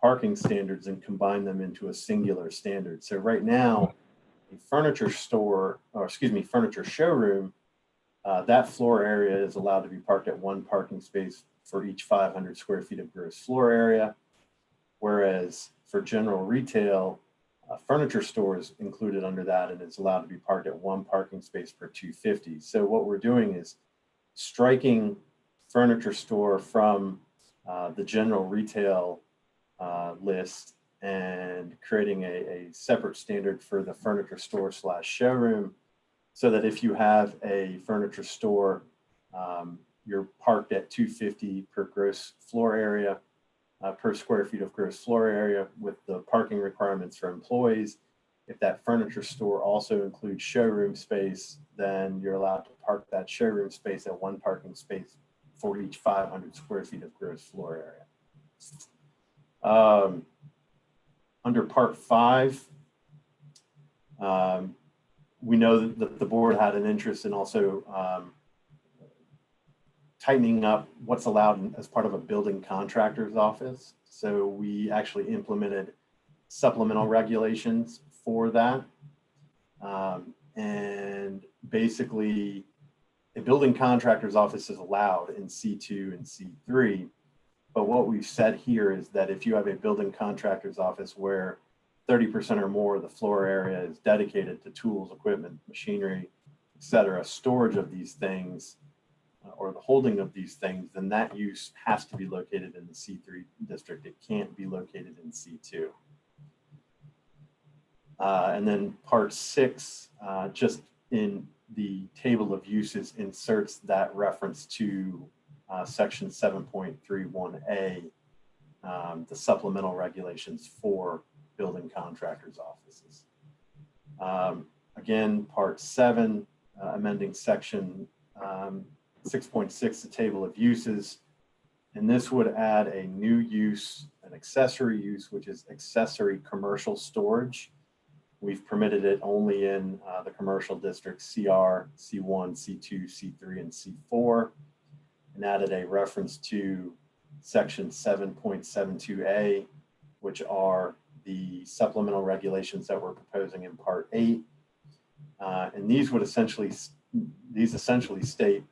parking standards and combine them into a singular standard. So right now, a furniture showroom, that floor area is allowed to be parked at 1 parking space for each 500 square feet of gross floor area. Whereas for general retail, furniture stores included under that, and it's allowed to be parked at 1 parking space per 250. So what we're doing is striking furniture store from the general retail list and creating a separate standard for the furniture store / showroom, so that if you have a furniture store, you're parked at 250 per gross floor area, per square feet of gross floor area, with the parking requirements for employees. If that furniture store also includes showroom space, then you're allowed to park that showroom space at 1 parking space for each 500 square feet of gross floor area. Under part 5, we know that the board had an interest in also tightening up what's allowed as part of a building contractor's office. So we actually implemented supplemental regulations for that. And basically, a building contractor's office is allowed in C2 and C3. But what we've said here is that if you have a building contractor's office where 30% or more of the floor area is dedicated to tools, equipment, machinery, et cetera, storage of these things, or the holding of these things, then that use has to be located in the C3 district. It can't be located in C2. And then part 6, just in the table of uses, inserts that reference to section 7.31A, the supplemental regulations for building contractors' offices. Again, part 7, amending section 6.6, the table of uses. And this would add a new use, an accessory use, which is accessory commercial storage. We've permitted it only in the commercial districts CR, C1, C2, C3, and C4, and added a reference to section 7.72A, which are the supplemental regulations that we're proposing in Part 8. And these essentially state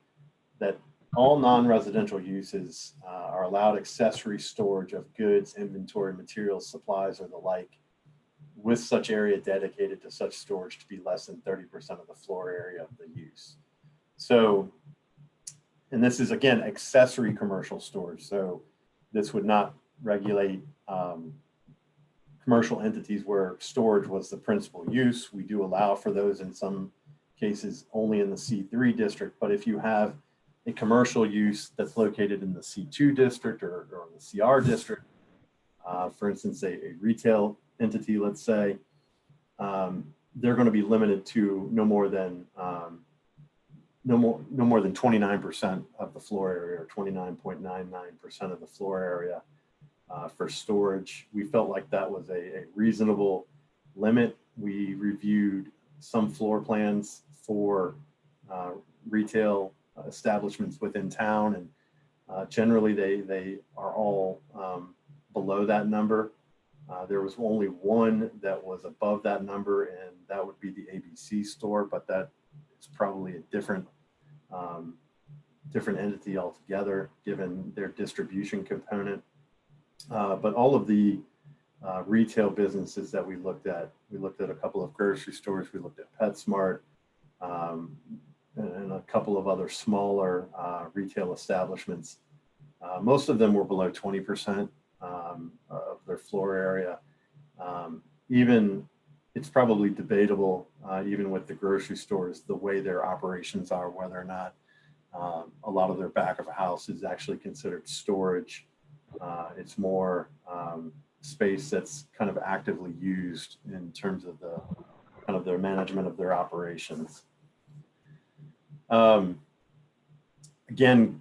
that all non-residential uses are allowed accessory storage of goods, inventory, materials, supplies, or the like, with such area dedicated to such storage to be less than 30% of the floor area of the use. So, and this is again, accessory commercial storage. So this would not regulate commercial entities where storage was the principal use. We do allow for those in some cases only in the C3 district, but if you have a commercial use that's located in the C2 district or the CR district, for instance, a retail entity, let's say, they're going to be limited to no more than 29% of the floor area, or 29.99% of the floor area for storage. We felt like that was a reasonable limit. We reviewed some floor plans for retail establishments within town, and generally they are all below that number. There was only one that was above that number, and that would be the ABC store, but that is probably a different entity altogether, given their distribution component. But all of the retail businesses that we looked at a couple of grocery stores, we looked at PetSmart, and a couple of other smaller retail establishments. Most of them were below 20% of their floor area. Even it's probably debatable, even with the grocery stores, the way their operations are, whether or not a lot of their back of a house is actually considered storage. It's more space that's kind of actively used in terms of the kind of their management of their operations. Again,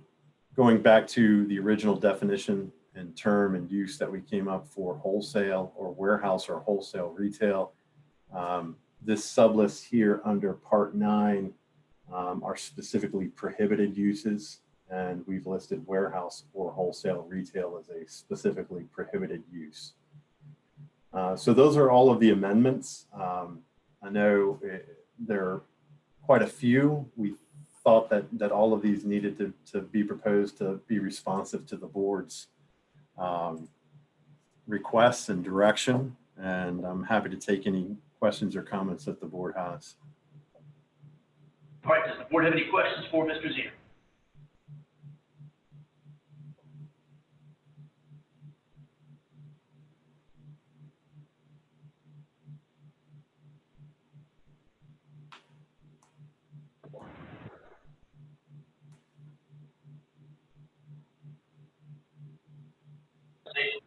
going back to the original definition and term and use that we came up for wholesale or warehouse or wholesale retail, this sublist here under Part 9 are specifically prohibited uses, and we've listed warehouse or wholesale retail as a specifically prohibited use. So those are all of the amendments. I know there are quite a few. We thought that all of these needed to be proposed to be responsive to the board's requests and direction, and I'm happy to take any questions or comments that the board has. All right, does the board have any questions for Mr. Zier?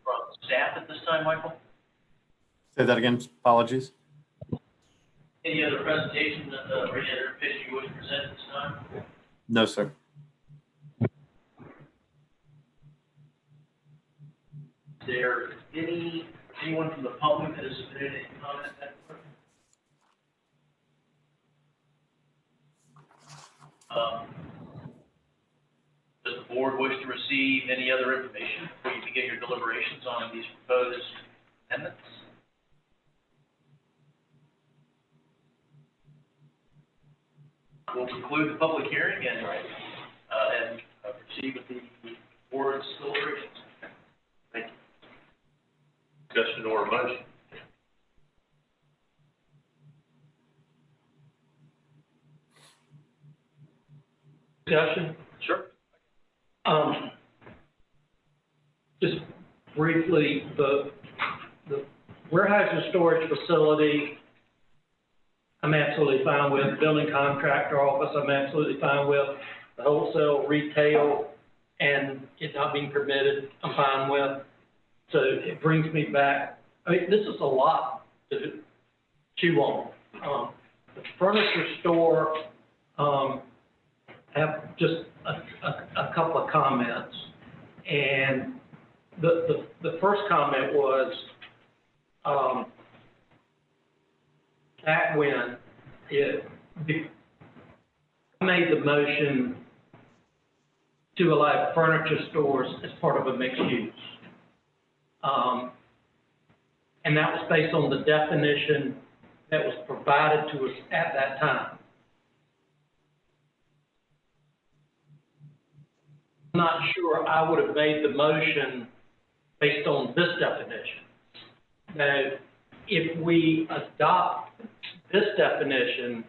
From staff at this time, Michael? Say that again, apologies. Any other presentation or any other information you wish to present at this time? No, sir. Is there anyone from the public that has submitted any comment at the Does the board wish to receive any other information before you begin your deliberations on these proposed amendments? We'll conclude the public hearing and proceed with the board's deliberations. Thank you. Discussion or motion? Discussion? Sure. Just briefly, the warehouse and storage facility, I'm absolutely fine with. Building contractor office, I'm absolutely fine with. The wholesale retail and it not being permitted, I'm fine with. So it brings me back. I mean, this is a lot to chew on. The furniture store, have just a couple of comments. And the first comment was, back when I made the motion to allow furniture stores as part of a mixed use. And that was based on the definition that was provided to us at that time. I'm not sure I would have made the motion based on this definition. Now, if we adopt this definition,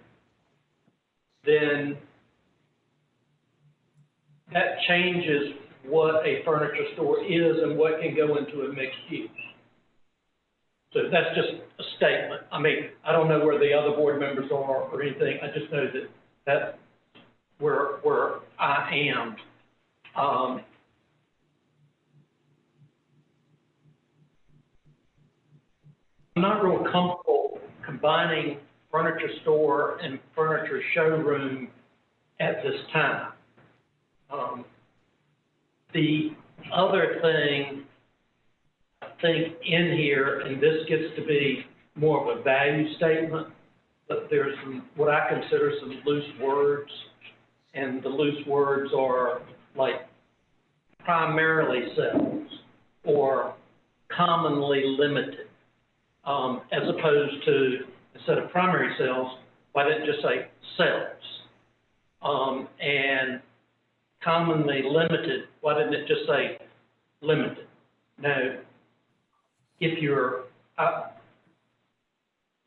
then that changes what a furniture store is and what can go into a mixed use. So that's just a statement. I mean, I don't know where the other board members are or anything. I just know that that's where I am. I'm not real comfortable combining furniture store and furniture showroom at this time. The other thing I think in here, and this gets to be more of a value statement, but there's some, what I consider some loose words, and the loose words are like primarily sales or commonly limited, as opposed to, instead of primary sales, why didn't it just say sales? And commonly limited, why didn't it just say limited? Now, if you're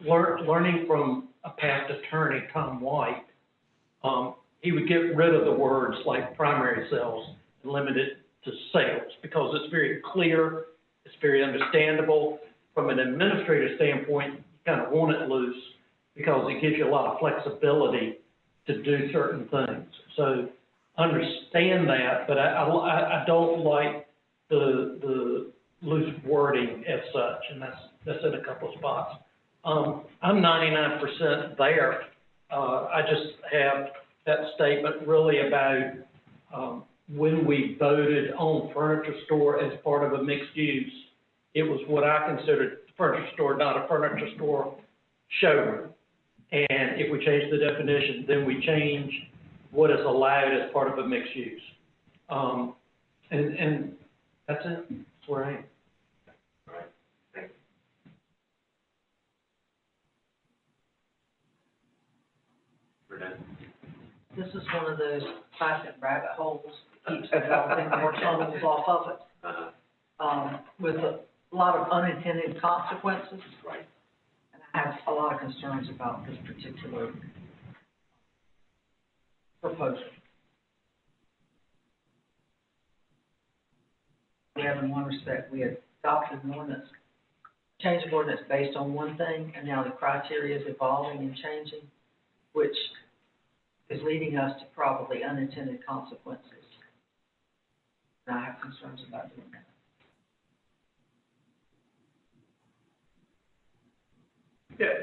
learning from a past attorney, Tom White, he would get rid of the words like primary sales and limit it to sales, because it's very clear, it's very understandable. From an administrative standpoint, you kind of want it loose because it gives you a lot of flexibility to do certain things. So understand that, but I don't like the loose wording as such, and that's in a couple of spots. I'm 99% there. I just have that statement really about when we voted on furniture store as part of a mixed use, it was what I considered a furniture store, not a furniture store showroom. And if we change the definition, then we change what is allowed as part of a mixed use. And that's it. That's where I am. All right. Thank you. Renee? This is one of those classic rabbit holes that keeps developing more tunnels off of it, with a lot of unintended consequences. Right. And I have a lot of concerns about this particular proposal. We have, in one respect, we adopted an ordinance, changed the ordinance based on one thing, and now the criteria is evolving and changing, which is leading us to probably unintended consequences. And I have concerns about doing that. Yeah.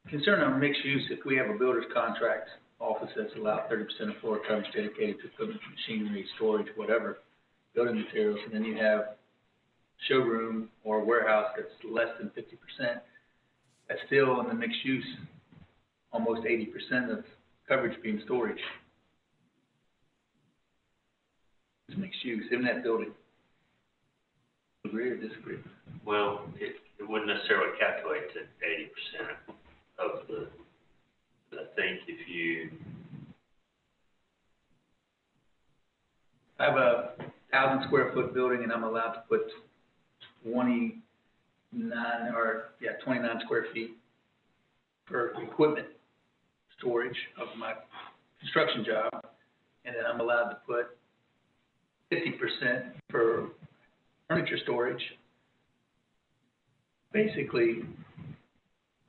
Concern on mixed use, if we have a builder's contract office that's allowed 30% of floor coverage dedicated to equipment, machinery, storage, whatever, building materials, and then you have showroom or warehouse that's less than 50%, that's still in the mixed use, almost 80% of coverage being storage. It's mixed use in that building. Agree or disagree? Well, it wouldn't necessarily calculate to 80% of the, I think if you. I have a 1,000 square foot building and I'm allowed to put 29 square feet for equipment storage of my construction job. And then I'm allowed to put 50% for furniture storage. Basically,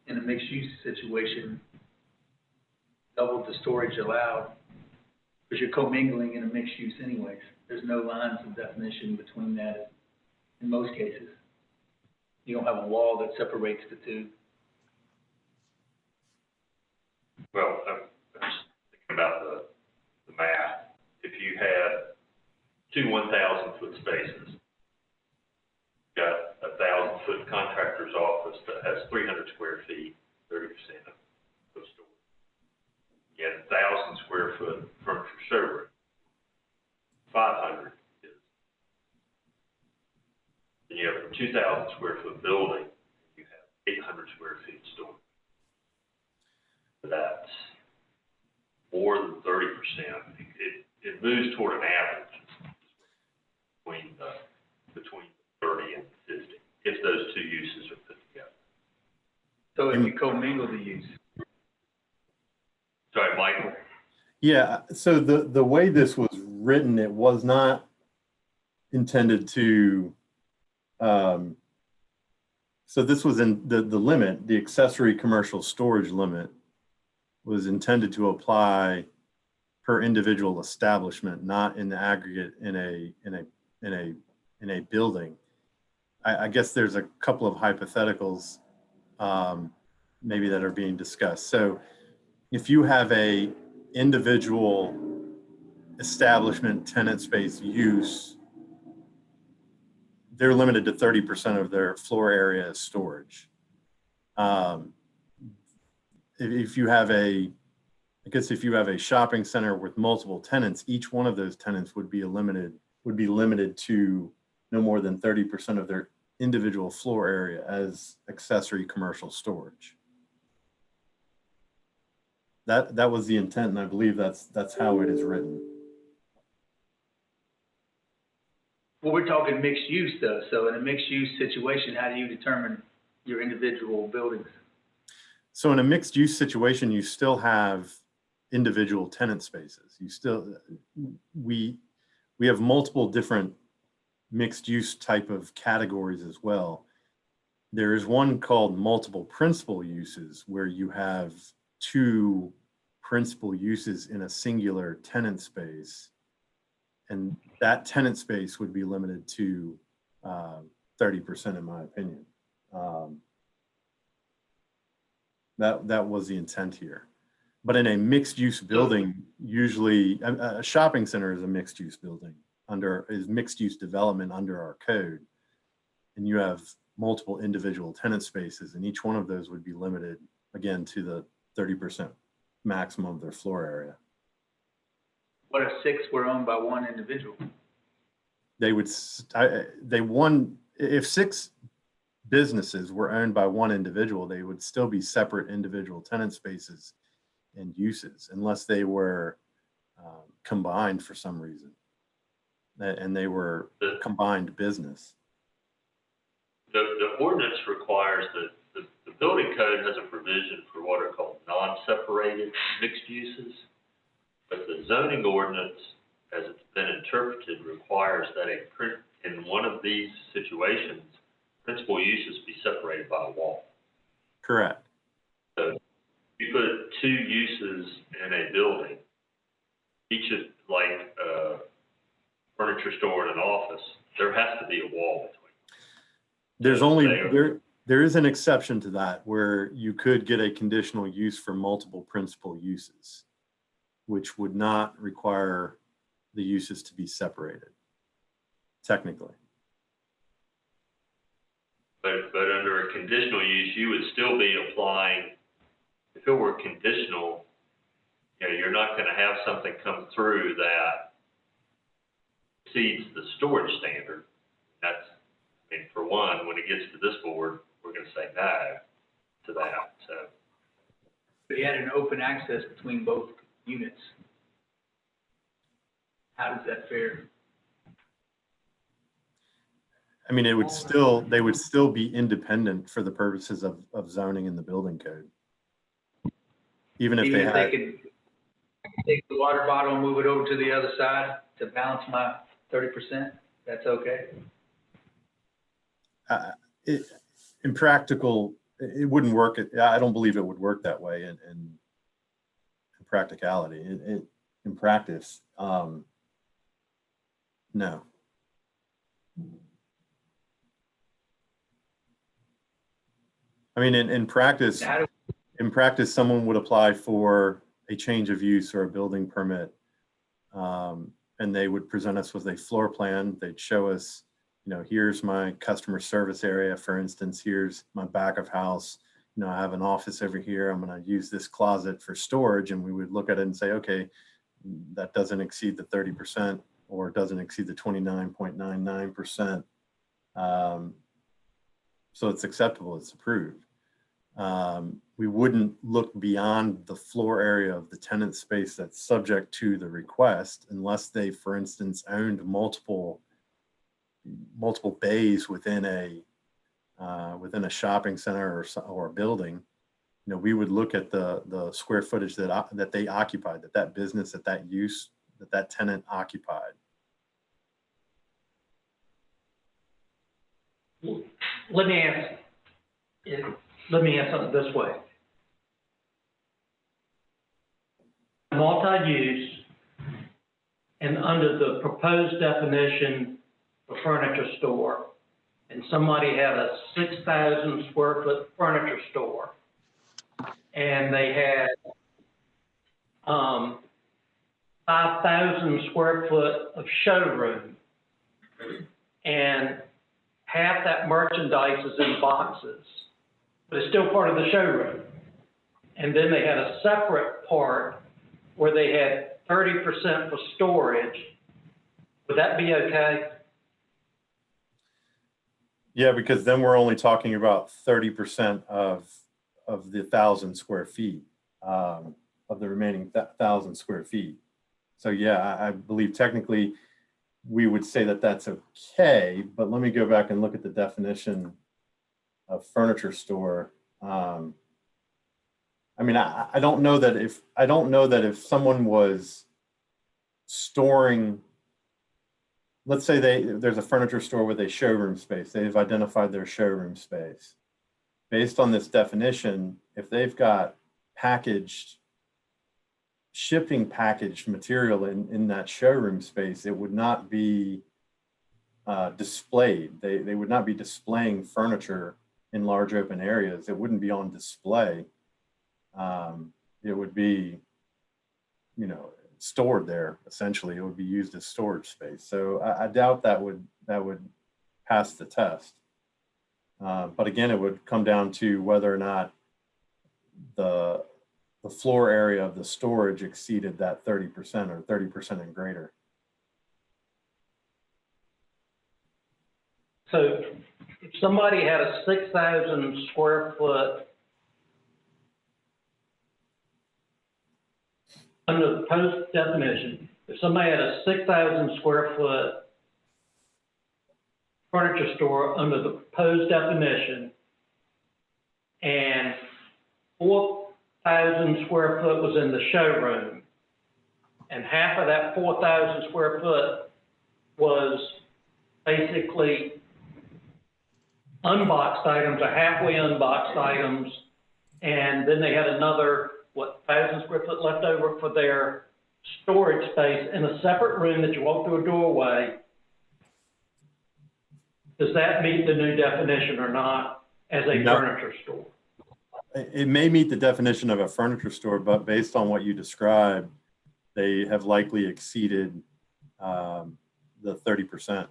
in a mixed use situation, double the storage allowed, because you're commingling in a mixed use anyways. There's no lines of definition between that in most cases. You don't have a wall that separates the two. Well, I'm just thinking about the math. If you had two 1,000-foot spaces, you've got a 1,000-foot contractor's office that has 300 square feet, 30% of storage. You had a 1,000 square foot furniture showroom, 500 is. Then you have a 2,000 square foot building, 800 square feet storage. That's more than 30%. It moves toward an average between 30 and 50, if those two uses are put together. So if you commingle the use. Sorry, Michael? Yeah, so the way this was written, it was not intended to, so this was in the limit, the accessory commercial storage limit was intended to apply per individual establishment, not in the aggregate in a building. I guess there's a couple of hypotheticals maybe that are being discussed. So if you have a individual establishment tenant space use, they're limited to 30% of their floor area as storage. If you have I guess if you have a shopping center with multiple tenants, each one of those tenants would be limited to no more than 30% of their individual floor area as accessory commercial storage. That was the intent, and I believe that's how it is written. Well, we're talking mixed use though. So in a mixed use situation, how do you determine your individual buildings? So in a mixed use situation, you still have individual tenant spaces. We have multiple different mixed use type of categories as well. There is one called multiple principal uses, where you have two principal uses in a singular tenant space. And that tenant space would be limited to 30%, in my opinion. That was the intent here. But in a mixed use building, usually a shopping center is a mixed use building is mixed use development under our code. And you have multiple individual tenant spaces, and each one of those would be limited again to the 30% maximum of their floor area. What if 6 were owned by one individual? If 6 businesses were owned by one individual, they would still be separate individual tenant spaces and uses, unless they were combined for some reason, and they were combined business. The ordinance requires that the building code has a provision for what are called non-separated mixed uses, but the zoning ordinance, as it's been interpreted, requires that in one of these situations, principal uses be separated by a wall. Correct. So if you put 2 uses in a building, each is like a furniture store and an office, there has to be a wall between. There is an exception to that, where you could get a conditional use for multiple principal uses, which would not require the uses to be separated, technically. But under a conditional use, you would still be applying, if it were conditional, you're not going to have something come through that exceeds the storage standard. For one, when it gets to this board, we're going to say no to that. So, But you had an open access between both units. How does that fare? I mean, they would still be independent for the purposes of zoning in the building code. Even if they could take the water bottle and move it over to the other side to balance my 30%, that's okay? In practical, it wouldn't work. I don't believe it would work that way in practicality. In practice, no. I mean, in practice, someone would apply for a change of use or a building permit, and they would present us with a floor plan. They'd show us, here's my customer service area, for instance, here's my back of house. I have an office over here. I'm going to use this closet for storage. And we would look at it and say, okay, that doesn't exceed the 30% or doesn't exceed the 29.99%. So it's acceptable, it's approved. we wouldn't look beyond the floor area of the tenant space that's subject to the request unless they, for instance, owned multiple bays within a shopping center or a building. You know, we would look at the square footage that they occupied, that business, that use, that tenant occupied. Let me ask something this way. Multi-use, and under the proposed definition of furniture store, and somebody had a 6,000 square foot furniture store, and they had 5,000 square foot of showroom, and half that merchandise is in boxes, but it's still part of the showroom. And then they had a separate part where they had 30% for storage. Would that be okay? Yeah, because then we're only talking about 30% of the 1,000 square feet, of the remaining 1,000 square feet. So yeah, I believe technically we would say that that's okay, but let me go back and look at the definition of furniture store. I mean, I don't know that if someone was storing, let's say there's a furniture store with a showroom space, they've identified their showroom space. Based on this definition, if they've got shipping packaged material in that showroom space, it would not be displayed. They would not be displaying furniture in large open areas. It wouldn't be on display. It would be, you know, stored there. Essentially, it would be used as storage space. So I doubt that would pass the test. But again, it would come down to whether or not the floor area of the storage exceeded that 30% or 30% and greater. So if somebody had a 6,000 square foot, under the post definition, if somebody had a 6,000 square foot furniture store under the proposed definition, and 4,000 square foot was in the showroom, and half of that 4,000 square foot was basically unboxed items or halfway unboxed items, and then they had another, 1,000 square foot left over for their storage space in a separate room that you walk through a doorway. Does that meet the new definition or not as a furniture store? It may meet the definition of a furniture store, but based on what you described, they have likely exceeded the 30%.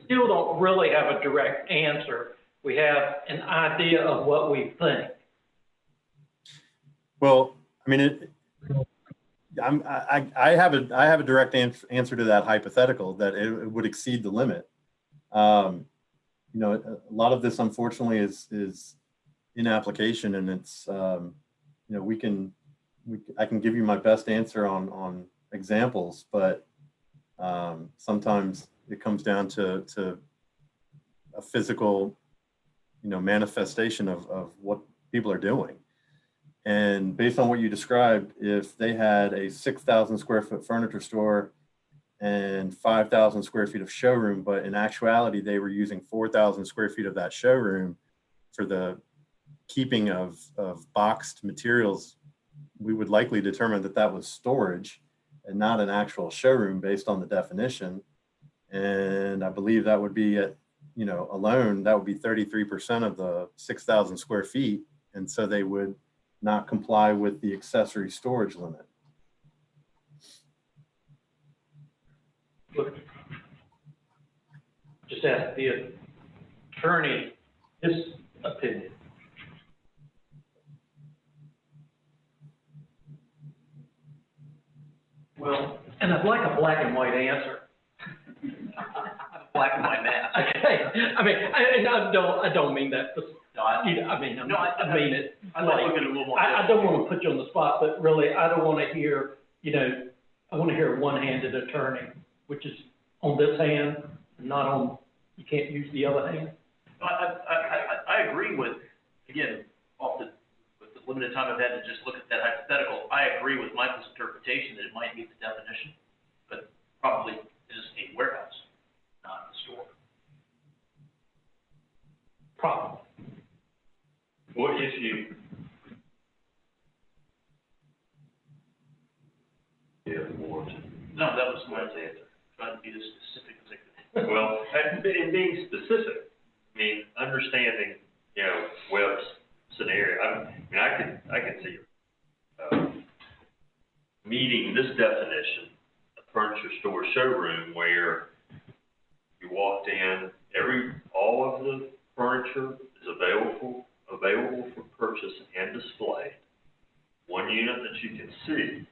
Still don't really have a direct answer. We have an idea of what we think. Well, I mean, I have a direct answer to that hypothetical that it would exceed the limit. You know, a lot of this, unfortunately, is in application, and it's you know, I can give you my best answer on examples, but sometimes it comes down to a physical, you know, manifestation of what people are doing. And based on what you described, if they had a 6,000 square foot furniture store and 5,000 square feet of showroom, but in actuality, they were using 4,000 square feet of that showroom for the keeping of boxed materials, we would likely determine that that was storage and not an actual showroom based on the definition. And I believe that would be at, you know, alone, that would be 33% of the 6,000 square feet. And so they would not comply with the accessory storage limit. Look, just ask the attorney his opinion. Well, and I'd like a black and white answer. black and white math. Okay, I mean, I don't mean that, No, I mean it. I'd like to look at it a little more. I don't want to put you on the spot, but really, I don't want to hear, I want to hear a one-handed attorney, which is on this hand, not on, you can't use the other hand. I agree with, again, with the limited time I've had to just look at that hypothetical, I agree with Michael's interpretation that it might meet the definition, but probably is a warehouse, not a store. Probably. What if you? Yeah, more. No, that was my answer. Trying to be as specific as I could. Well, and being specific, I mean, understanding, Webb's scenario, I can see meeting this definition, a furniture store showroom, where you walked in, all of the furniture is available for purchase and display. One unit that you can see,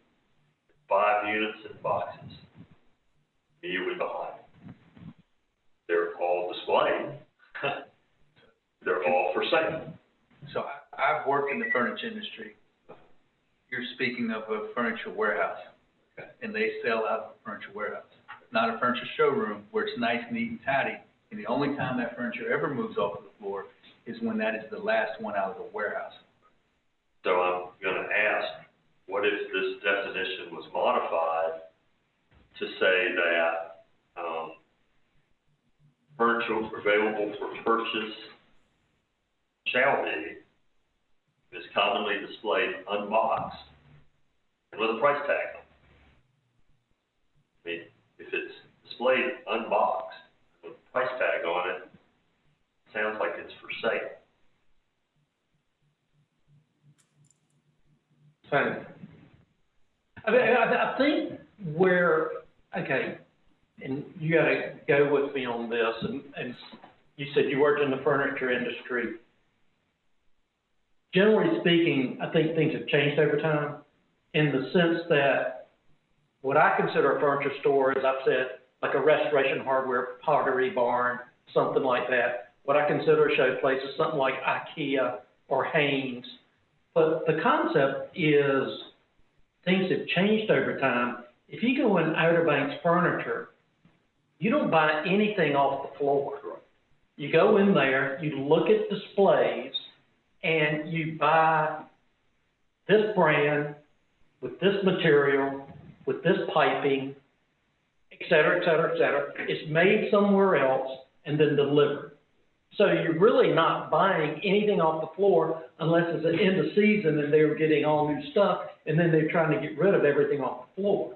5 units in boxes, immediately behind. They're all displayed. They're all for sale. So I've worked in the furniture industry. You're speaking of a furniture warehouse, and they sell out of a furniture warehouse, not a furniture showroom where it's nice, neat, and tidy. And the only time that furniture ever moves off of the floor is when that is the last one out of the warehouse. So I'm going to ask, what if this definition was modified to say that furniture available for purchase shall be, is commonly displayed unboxed and with a price tag on it? I mean, if it's displayed unboxed with a price tag on it, sounds like it's for sale. So, I think okay, and you gotta go with me on this, and you said you worked in the furniture industry. Generally speaking, I think things have changed over time in the sense that what I consider a furniture store, as I've said, like a restoration hardware, pottery barn, something like that. What I consider a show place is something like IKEA or Haynes. But the concept is things have changed over time. If you go in Outer Banks Furniture, you don't buy anything off the floor. You go in there, you look at displays, and you buy this brand with this material, with this piping, et cetera, et cetera, et cetera. It's made somewhere else and then delivered. So you're really not buying anything off the floor unless it's the end of season and they're getting all new stuff, and then they're trying to get rid of everything off the floor.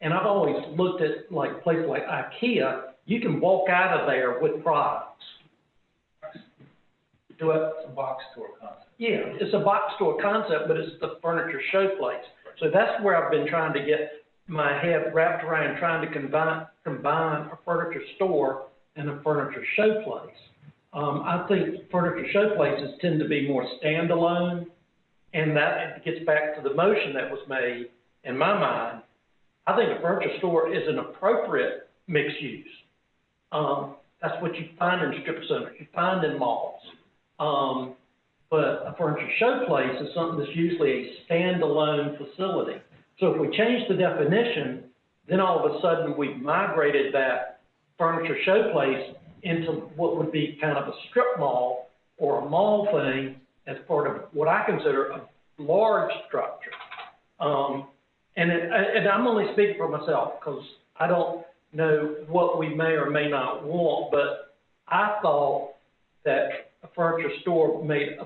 And I've always looked at like places like IKEA, you can walk out of there with products. Do it. It's a box store concept. Yeah, it's a box store concept, but it's the furniture show place. So that's where I've been trying to get my head wrapped around, trying to combine a furniture store and a furniture show place. I think furniture show places tend to be more standalone, and that gets back to the motion that was made in my mind. I think a furniture store is an appropriate mixed use. That's what you find in strip centers, you find in malls. But a furniture show place is something that's usually a standalone facility. So if we change the definition, then all of a sudden we've migrated that furniture show place into what would be kind of a strip mall or a mall thing as part of what I consider a large structure. And I'm only speaking for myself because I don't know what we may or may not want, but I thought that a furniture store made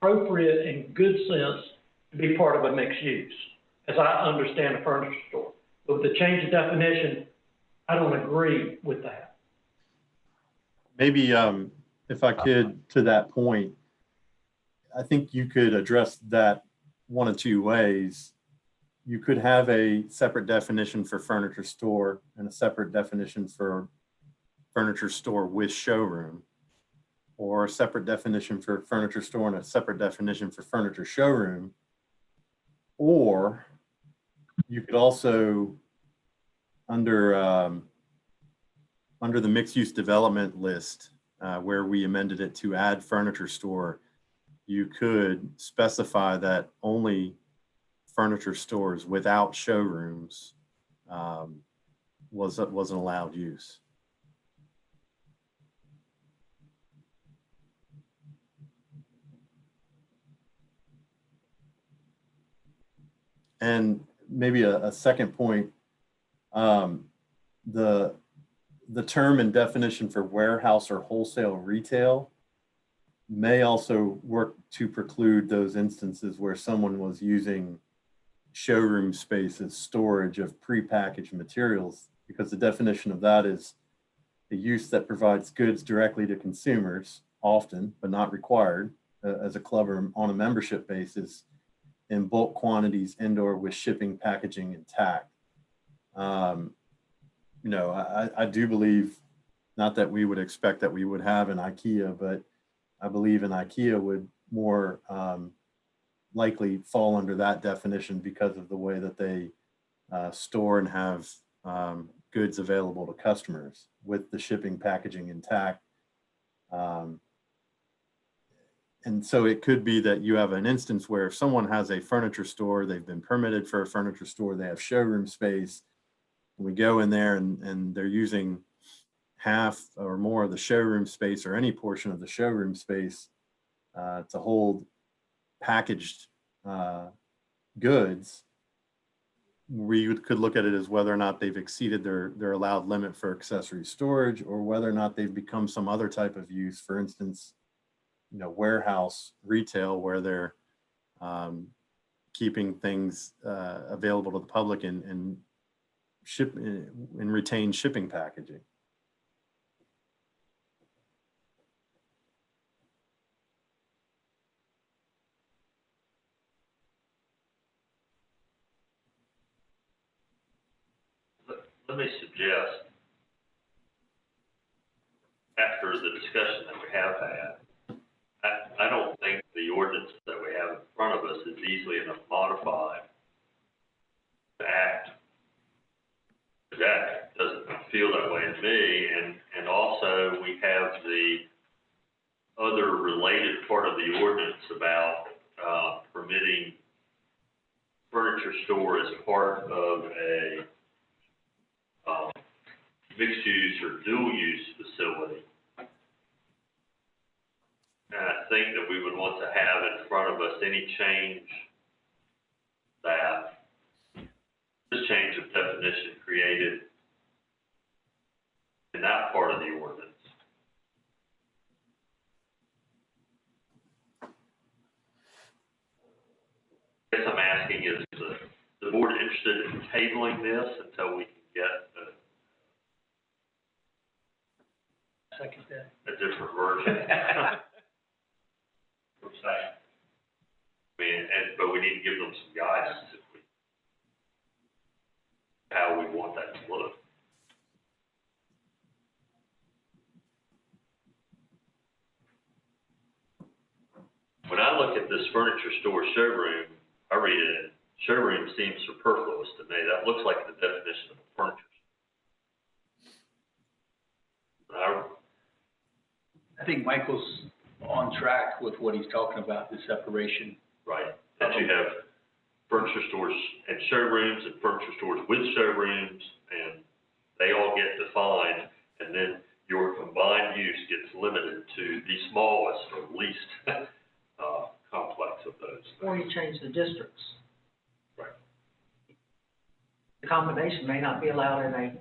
appropriate and good sense to be part of a mixed use, as I understand a furniture store. But with the change of definition, I don't agree with that. Maybe if I could, to that point, I think you could address that one of two ways. You could have a separate definition for furniture store and a separate definition for furniture store with showroom, or a separate definition for furniture store and a separate definition for furniture showroom. Or you could also, under under the mixed-use development list, where we amended it to add furniture store, you could specify that only furniture stores without showrooms was an allowed use. And maybe a second point, the term and definition for warehouse or wholesale retail may also work to preclude those instances where someone was using showroom space as storage of prepackaged materials, because the definition of that is a use that provides goods directly to consumers, often, but not required, as a club or on a membership basis, in bulk quantities and/or with shipping, packaging intact. You know, I do believe, not that we would expect that we would have an IKEA, but I believe an IKEA would more likely fall under that definition because of the way that they store and have goods available to customers with the shipping, packaging intact. And so it could be that you have an instance where if someone has a furniture store, they've been permitted for a furniture store, they have showroom space, and we go in there and they're using half or more of the showroom space or any portion of the showroom space to hold packaged goods. We could look at it as whether or not they've exceeded their allowed limit for accessory storage, or whether or not they've become some other type of use. For instance, you know, warehouse retail, where they're keeping things available to the public and ship and retain shipping packaging. Let me suggest, after the discussion that we have had, I don't think the ordinance that we have in front of us is easily enough modified to act today. It doesn't feel that way to me, and also we have the other related part of the ordinance about permitting furniture store as part of a mixed use or dual use facility. And I think that we would want to have in front of us any change that this change of definition created in that part of the ordinance. I guess I'm asking, is the board interested in tabling this until we can get a different version? I mean, but we need to give them some guidance if we, how we want that to look. When I look at this furniture store showroom, I read it, showroom seems superfluous to me. That looks like the definition of a furniture. I think Michael's on track with what he's talking about, the separation. Right, that you have furniture stores and showrooms and furniture stores with showrooms, and they all get defined, and then your combined use gets limited to the smallest or least complex of those. Or you change the districts. Right. The combination may not be allowed in a,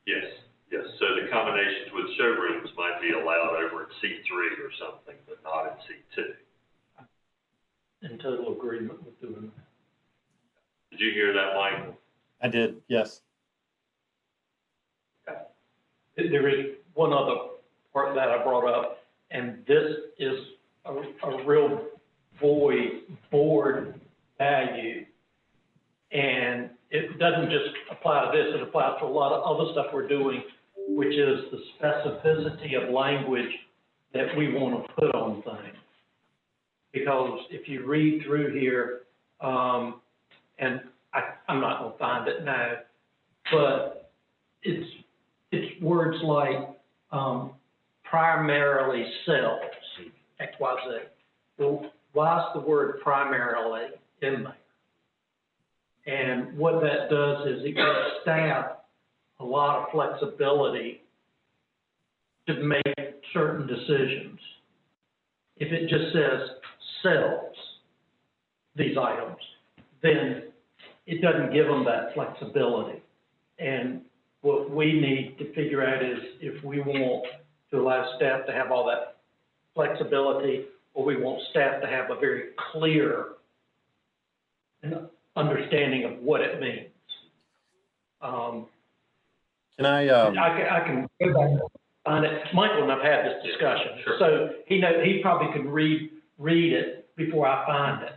Yes, yes, so the combinations with showrooms might be allowed over at C3 or something, but not in C2. In total agreement with doing that. Did you hear that, Michael? I did, yes. Okay. There is one other part that I brought up, and this is a real board value. And it doesn't just apply to this, it applies to a lot of other stuff we're doing, which is the specificity of language that we want to put on things. Because if you read through here, and I'm not going to find it now, but it's words like, primarily sells, X, Y, Z. Well, why is the word primarily in there? And what that does is it gives staff a lot of flexibility to make certain decisions. If it just says sells these items, then it doesn't give them that flexibility. And what we need to figure out is if we want to allow staff to have all that flexibility, or we want staff to have a very clear understanding of what it means. Can I can go back and find it. Michael and I've had this discussion, so he probably could read it before I find it.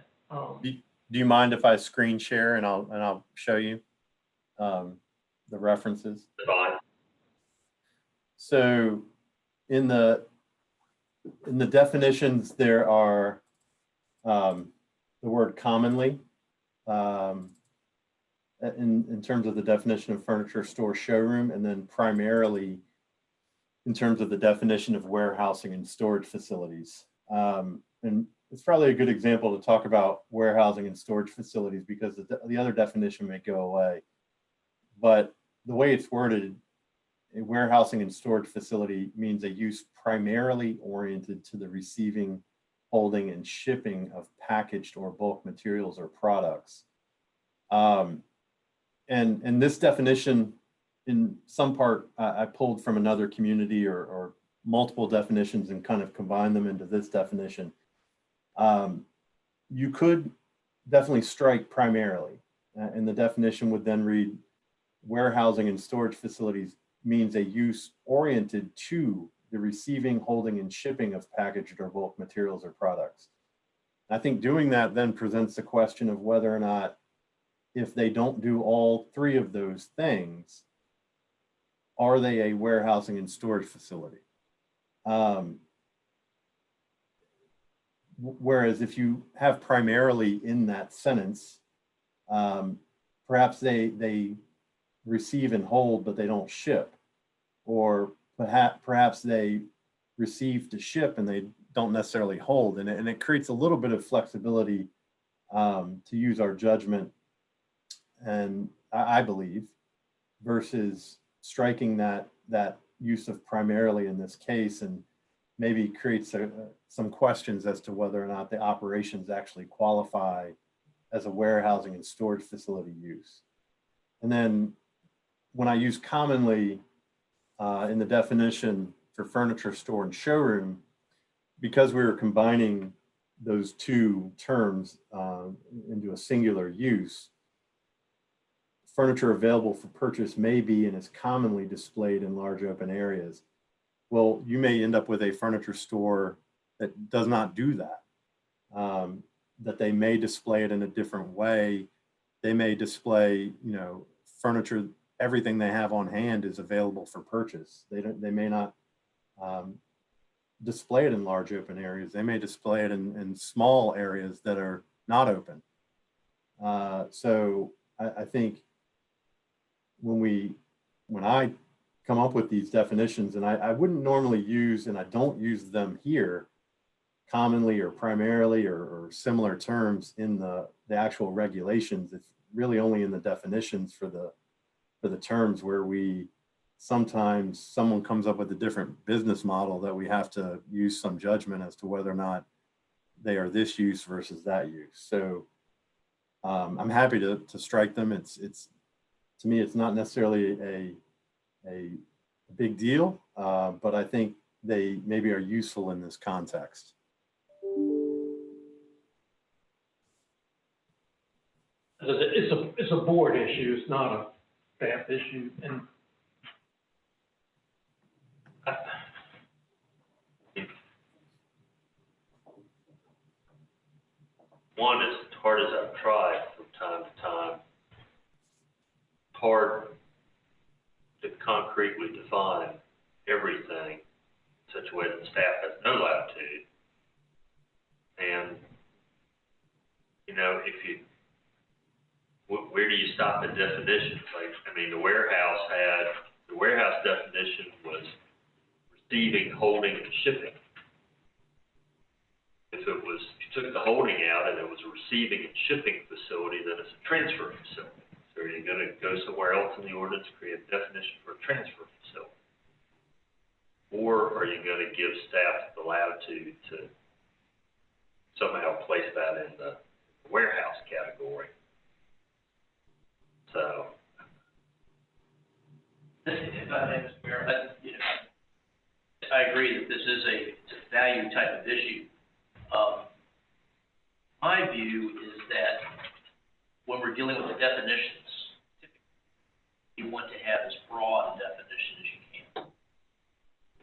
Do you mind if I screen share and I'll show you the references? Fine. So in the definitions, there are the word commonly in terms of the definition of furniture store showroom, and then primarily in terms of the definition of warehousing and storage facilities. And it's probably a good example to talk about warehousing and storage facilities because the other definition may go away. But the way it's worded, a warehousing and storage facility means a use primarily oriented to the receiving, holding, and shipping of packaged or bulk materials or products. And this definition, in some part, I pulled from another community or multiple definitions and kind of combined them into this definition. You could definitely strike primarily, and the definition would then read, warehousing and storage facilities means a use oriented to the receiving, holding, and shipping of packaged or bulk materials or products. I think doing that then presents the question of whether or not, if they don't do all three of those things, are they a warehousing and storage facility? Whereas if you have primarily in that sentence, perhaps they receive and hold, but they don't ship. Or perhaps they receive to ship and they don't necessarily hold. And it creates a little bit of flexibility to use our judgment, and I believe, versus striking that use of primarily in this case, and maybe creates some questions as to whether or not the operations actually qualify as a warehousing and storage facility use. And then when I use commonly in the definition for furniture store and showroom, because we were combining those two terms into a singular use, furniture available for purchase may be and is commonly displayed in large open areas. Well, you may end up with a furniture store that does not do that, that they may display it in a different way. They may display, furniture, everything they have on hand is available for purchase. They may not display it in large open areas. They may display it in small areas that are not open. So I think when I come up with these definitions, and I wouldn't normally use, and I don't use them here, commonly or primarily or similar terms in the actual regulations. It's really only in the definitions for the terms where sometimes someone comes up with a different business model that we have to use some judgment as to whether or not they are this use versus that use. So I'm happy to strike them. It's to me, it's not necessarily a big deal, but I think they maybe are useful in this context. It's a board issue. It's not a staff issue. And one, as hard as I've tried from time to time, hard to concretely define everything in such a way that staff has no latitude. And, where do you stop the definition? Like, the warehouse definition was receiving, holding, and shipping. If it was, if you took the holding out and it was a receiving and shipping facility, then it's a transfer facility. So are you gonna go somewhere else in the ordinance, create a definition for a transfer facility? Or are you gonna give staff the latitude to somehow place that in the warehouse category? So. If I may, Mr. Mayor, I agree that this is it's a value type of issue. My view is that when we're dealing with the definitions, typically you want to have as broad a definition as you can.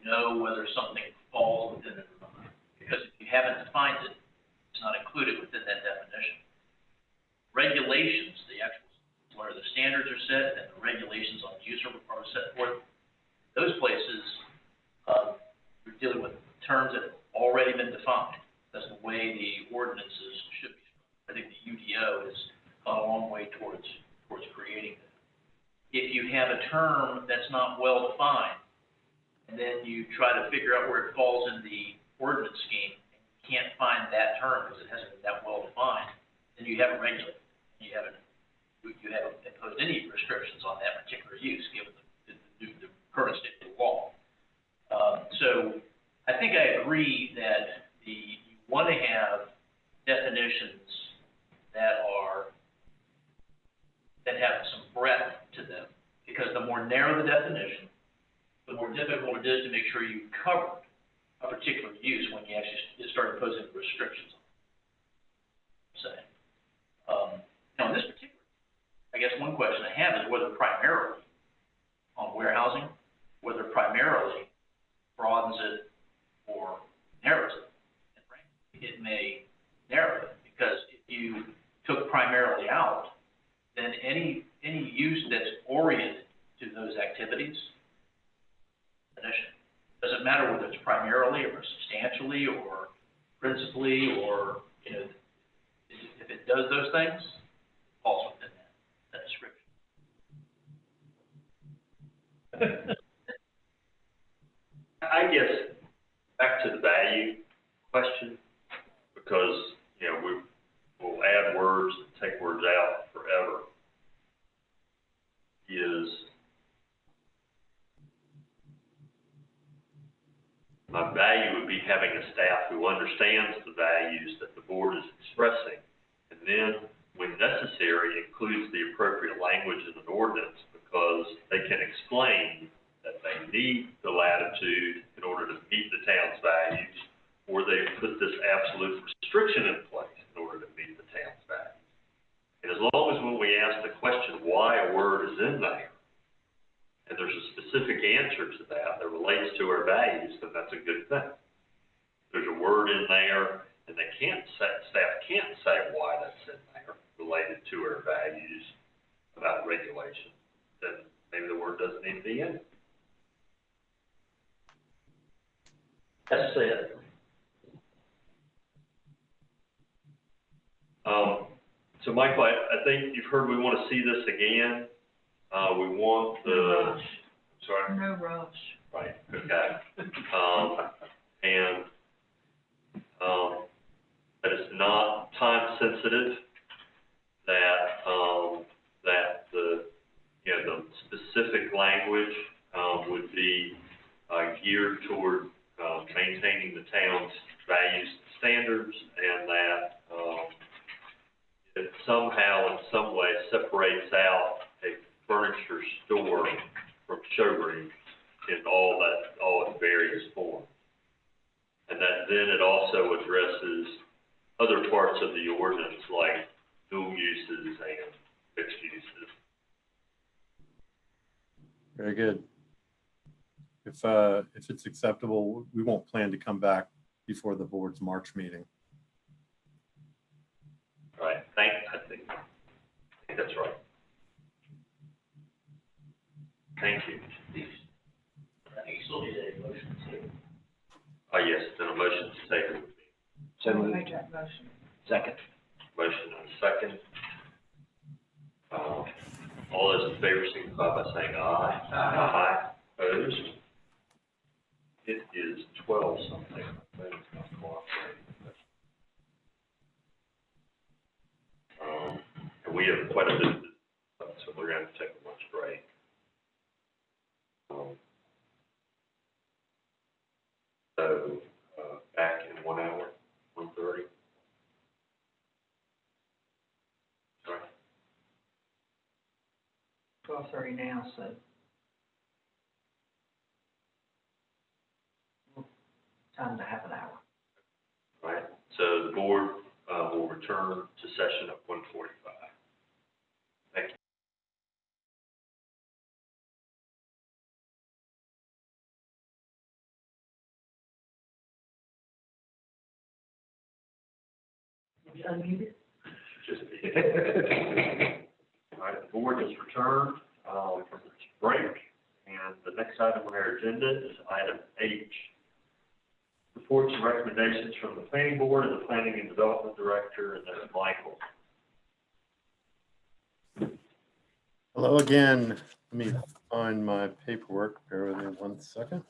Know whether something falls within it or not. Because if you haven't defined it, it's not included within that definition. Regulations, the actual where the standards are set and the regulations on use are set forth, those places, you're dealing with terms that have already been defined. That's the way the ordinances should be. I think the UDO has gone a long way towards creating that. If you have a term that's not well defined, and then you try to figure out where it falls in the ordinance scheme, and you can't find that term because it hasn't been that well defined, then you haven't regulated. You haven't imposed any restrictions on that particular use, given the current state of the law. So I think I agree that you want to have definitions that have some breadth to them, because the more narrow the definition, the more difficult it is to make sure you've covered a particular use when you actually start imposing restrictions on it. Say. Now in this particular, I guess one question I have is whether primarily on warehousing, whether primarily broadens it or narrows it. And frankly, it may narrow it, because if you took primarily out, then any use that's oriented to those activities, definition. Doesn't matter whether it's primarily or substantially or principally or, if it does those things, falls within that description. I guess back to the value question, because, we'll add words and take words out forever, is my value would be having a staff who understands the values that the board is expressing, and then, when necessary, includes the appropriate language in an ordinance, because they can explain that they need the latitude in order to meet the town's values, or they put this absolute restriction in place in order to meet the town's values. And as long as when we ask the question why a word is in there, and there's a specific answer to that relates to our values, then that's a good thing. There's a word in there, and staff can't say why that's in there related to our values about regulation, then maybe the word doesn't need to be in it. That's it. So Michael, I think you've heard we want to see this again. We want the. No rush. Sorry? No rush. Right, okay. And that it's not time sensitive, that the specific language would be geared toward maintaining the town's values and standards, and that it somehow in some way separates out a furniture store from showroom in all its various forms. And that then it also addresses other parts of the ordinance like dual uses and fixed uses. Very good. If it's acceptable, we won't plan to come back before the board's March meeting. Right, I think that's right. Thank you. I think you still need a motion too. Yes, then a motion to table would be. So moved. Make that motion. Second. Motion and second. All those in favor signify by saying aye. Aye. something, but it's not cooperating. And we have quite a bit, so we're going to take a lunch break. So, back in 1 hour, 1:30. Sorry. 12:30 now, so. Time to half an hour. Right, so the board will return to session at 1:45. Thank you. You unmuted? Just all right, the board is returned from its break, and the next item on our agenda is item H. Reports and recommendations from the planning board and the planning and development director, and then Michael. Hello again. Let me find my paperwork. Bear with me 1 second.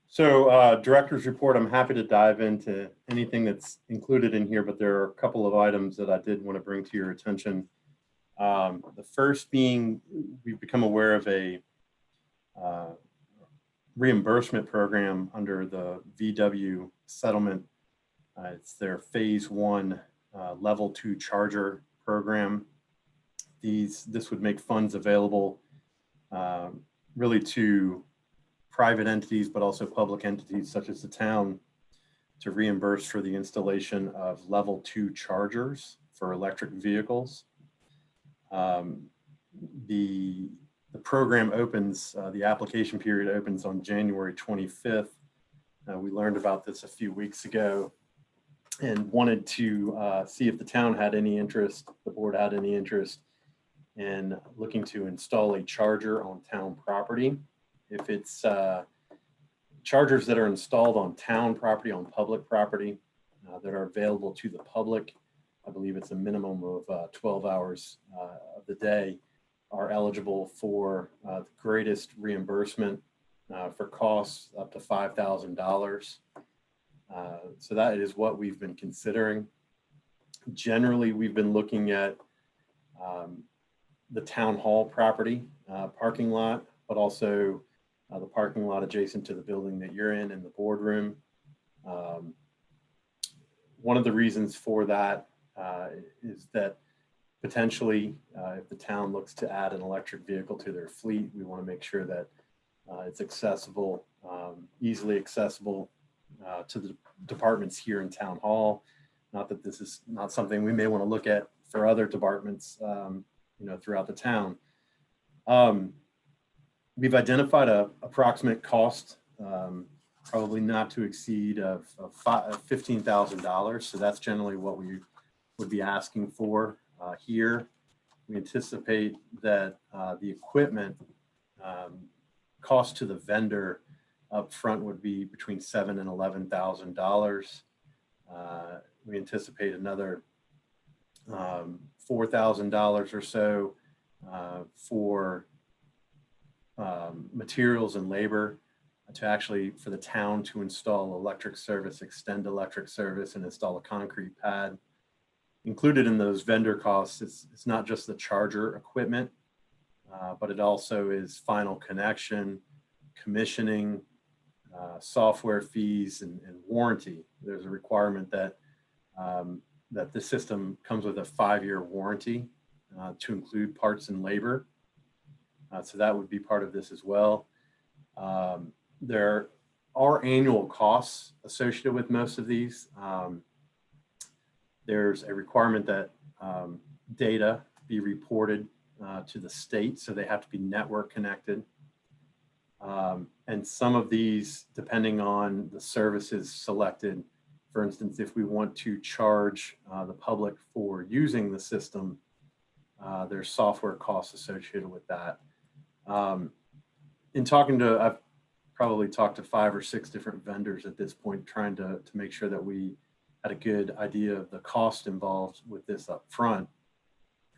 So director's report, I'm happy to dive into anything that's included in here, but there are a couple of items that I did want to bring to your attention. The first being, we've become aware of a reimbursement program under the VW settlement. It's their phase 1 level 2 charger program. This would make funds available really to private entities, but also public entities such as the town, to reimburse for the installation of level 2 chargers for electric vehicles. The program opens, the application period opens on January 25th. We learned about this a few weeks ago and wanted to see if the town had any interest, the board had any interest in looking to install a charger on town property. If it's chargers that are installed on town property, on public property, that are available to the public, I believe it's a minimum of 12 hours of the day, are eligible for the greatest reimbursement for costs up to $5,000. So that is what we've been considering. Generally, we've been looking at the town hall property parking lot, but also the parking lot adjacent to the building that you're in the boardroom. One of the reasons for that is that potentially, if the town looks to add an electric vehicle to their fleet, we want to make sure that it's accessible, easily accessible to the departments here in town hall. Not that this is not something we may want to look at for other departments, throughout the town. We've identified a approximate cost, probably not to exceed of $15,000. So that's generally what we would be asking for here. We anticipate that the equipment cost to the vendor up front would be between $7,000 and $11,000. We anticipate another $4,000 or so for materials and labor to actually, for the town to install electric service, extend electric service, and install a concrete pad. Included in those vendor costs, it's not just the charger equipment, but it also is final connection, commissioning, software fees, and warranty. There's a requirement that that the system comes with a 5-year warranty to include parts and labor. So that would be part of this as well. There are annual costs associated with most of these. There's a requirement that data be reported to the state, so they have to be network connected. And some of these, depending on the services selected, for instance, if we want to charge the public for using the system, there's software costs associated with that. In talking to, I've probably talked to 5 or 6 different vendors at this point, trying to make sure that we had a good idea of the cost involved with this up front.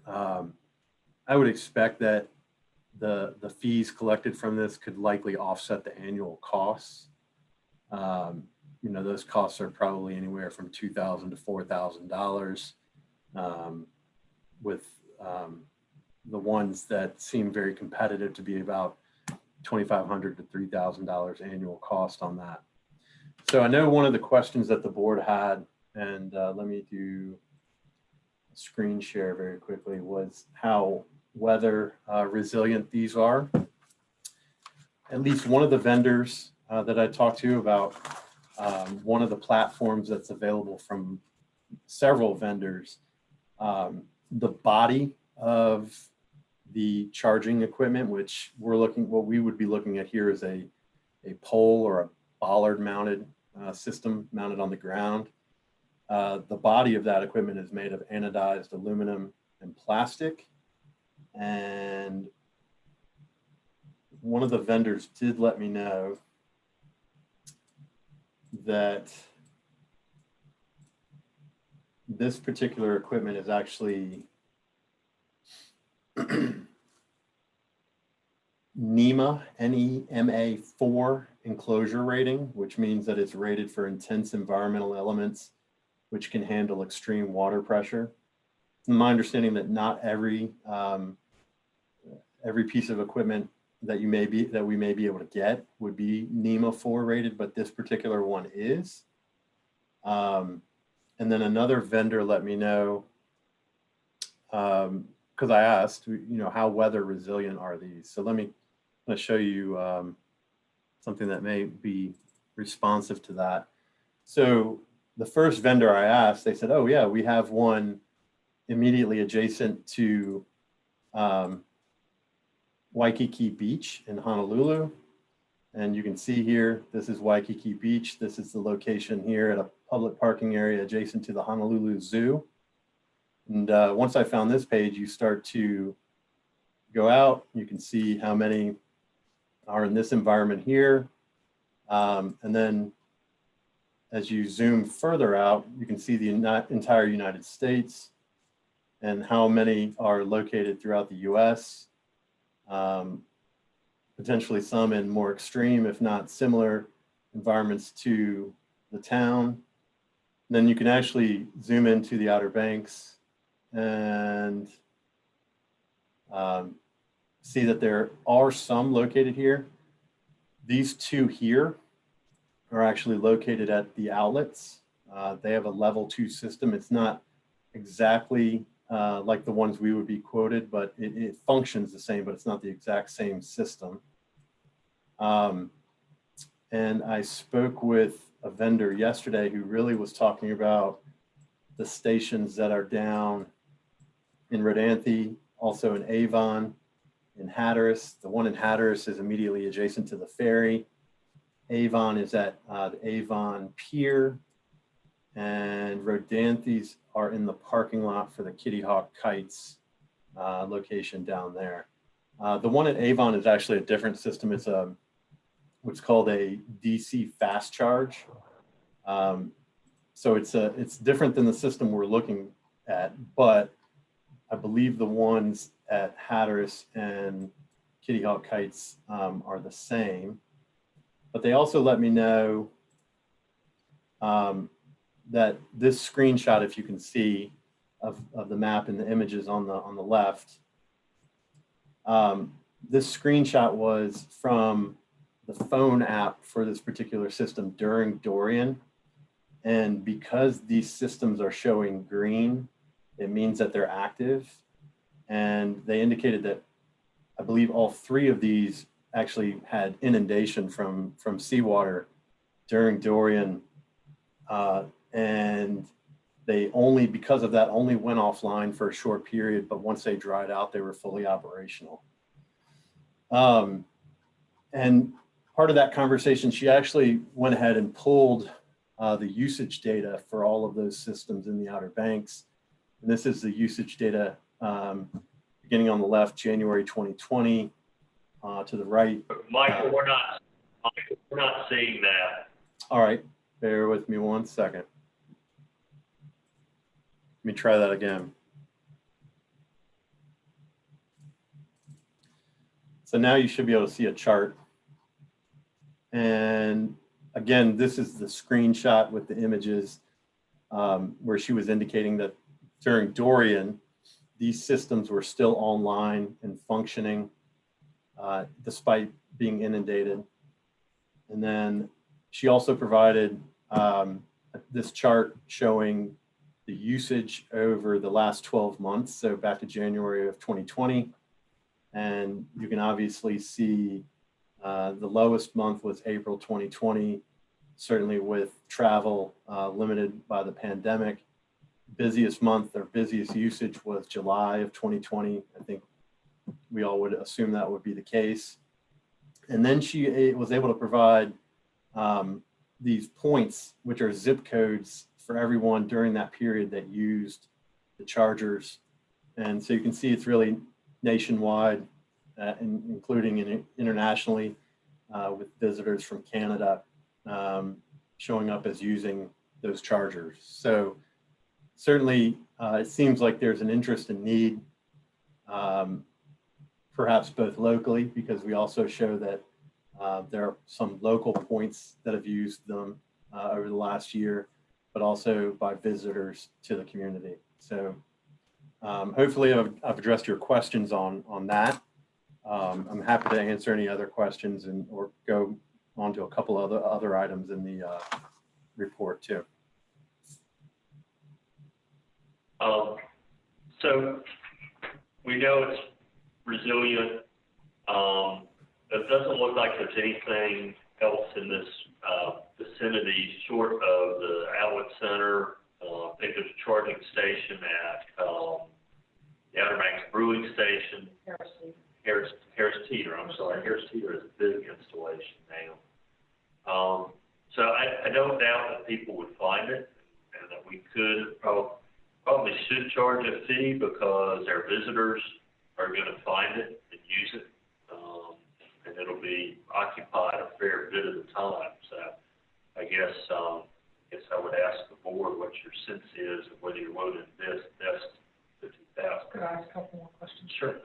I would expect that the fees collected from this could likely offset the annual costs. You know, those costs are probably anywhere from $2,000 to $4,000, with the ones that seem very competitive to be about $2,500 to $3,000 annual cost on that. So I know one of the questions that the board had, and let me do a screen share very quickly, was how weather resilient these are. At least one of the vendors that I talked to about one of the platforms that's available from several vendors, the body of the charging equipment, which what we would be looking at here is a pole or a bollard mounted system mounted on the ground. The body of that equipment is made of anodized aluminum and plastic. And one of the vendors did let me know that this particular equipment is actually NEMA, NEMA 4 enclosure rating, which means that it's rated for intense environmental elements which can handle extreme water pressure. It's my understanding that not every piece of equipment that we may be able to get would be NEMA 4 rated, but this particular one is. And then another vendor let me know, because I asked, you know, how weather resilient are these? So I'm gonna show you something that may be responsive to that. So the first vendor I asked, they said, oh yeah, we have one immediately adjacent to Waikiki Beach in Honolulu. And you can see here, this is Waikiki Beach. This is the location here at a public parking area adjacent to the Honolulu Zoo. And once I found this page, you start to go out, you can see how many are in this environment here. And then as you zoom further out, you can see the entire United States and how many are located throughout the US. Potentially some in more extreme, if not similar environments to the town. And then you can actually zoom into the Outer Banks and see that there are some located here. These two here are actually located at the outlets. They have a level 2 system. It's not exactly like the ones we would be quoted, but it functions the same, but it's not the exact same system. And I spoke with a vendor yesterday who really was talking about the stations that are down in Rodanthe, also in Avon, in Hatteras. The one in Hatteras is immediately adjacent to the ferry. Avon is at the Avon Pier, and Rodanthe's are in the parking lot for the Kitty Hawk Kites location down there. The one at Avon is actually a different system. It's what's called a DC fast charge. So it's different than the system we're looking at, but I believe the ones at Hatteras and Kitty Hawk Kites are the same. But they also let me know that this screenshot, if you can see, of the map and the images on the left, this screenshot was from the phone app for this particular system during Dorian. And because these systems are showing green, it means that they're active. And they indicated that I believe all 3 of these actually had inundation from seawater during Dorian. And they only, because of that, only went offline for a short period, but once they dried out, they were fully operational. And part of that conversation, she actually went ahead and pulled the usage data for all of those systems in the Outer Banks. And this is the usage data beginning on the left, January 2020, to the right. Michael, we're not seeing that. All right, bear with me one second. Let me try that again. So now you should be able to see a chart. And again, this is the screenshot with the images where she was indicating that during Dorian, these systems were still online and functioning despite being inundated. And then she also provided this chart showing the usage over the last 12 months, so back to January of 2020. And you can obviously see the lowest month was April 2020, certainly with travel limited by the pandemic. Busiest month or busiest usage was July of 2020. I think we all would assume that would be the case. And then she was able to provide these points, which are zip codes for everyone during that period that used the chargers. And so you can see it's really nationwide, including internationally, with visitors from Canada showing up as using those chargers. So certainly it seems like there's an interest and need, perhaps both locally, because we also show that there are some local points that have used them over the last year, but also by visitors to the community. So hopefully I've addressed your questions on that. I'm happy to answer any other questions or go on to a couple other items in the report too. So we know it's resilient. It doesn't look like there's anything else in this vicinity short of the outlet center. I think there's a charging station at the Outer Banks Brewing Station. Harris Teeter, I'm sorry. Harris Teeter is a big installation now. So I don't doubt that people would find it and that we could probably should charge a fee because our visitors are going to find it and use it. And it'll be occupied a fair bit of the time. So I guess I would ask the board what your sense is of whether you're willing to invest $50,000. Could I ask a couple more questions? Sure.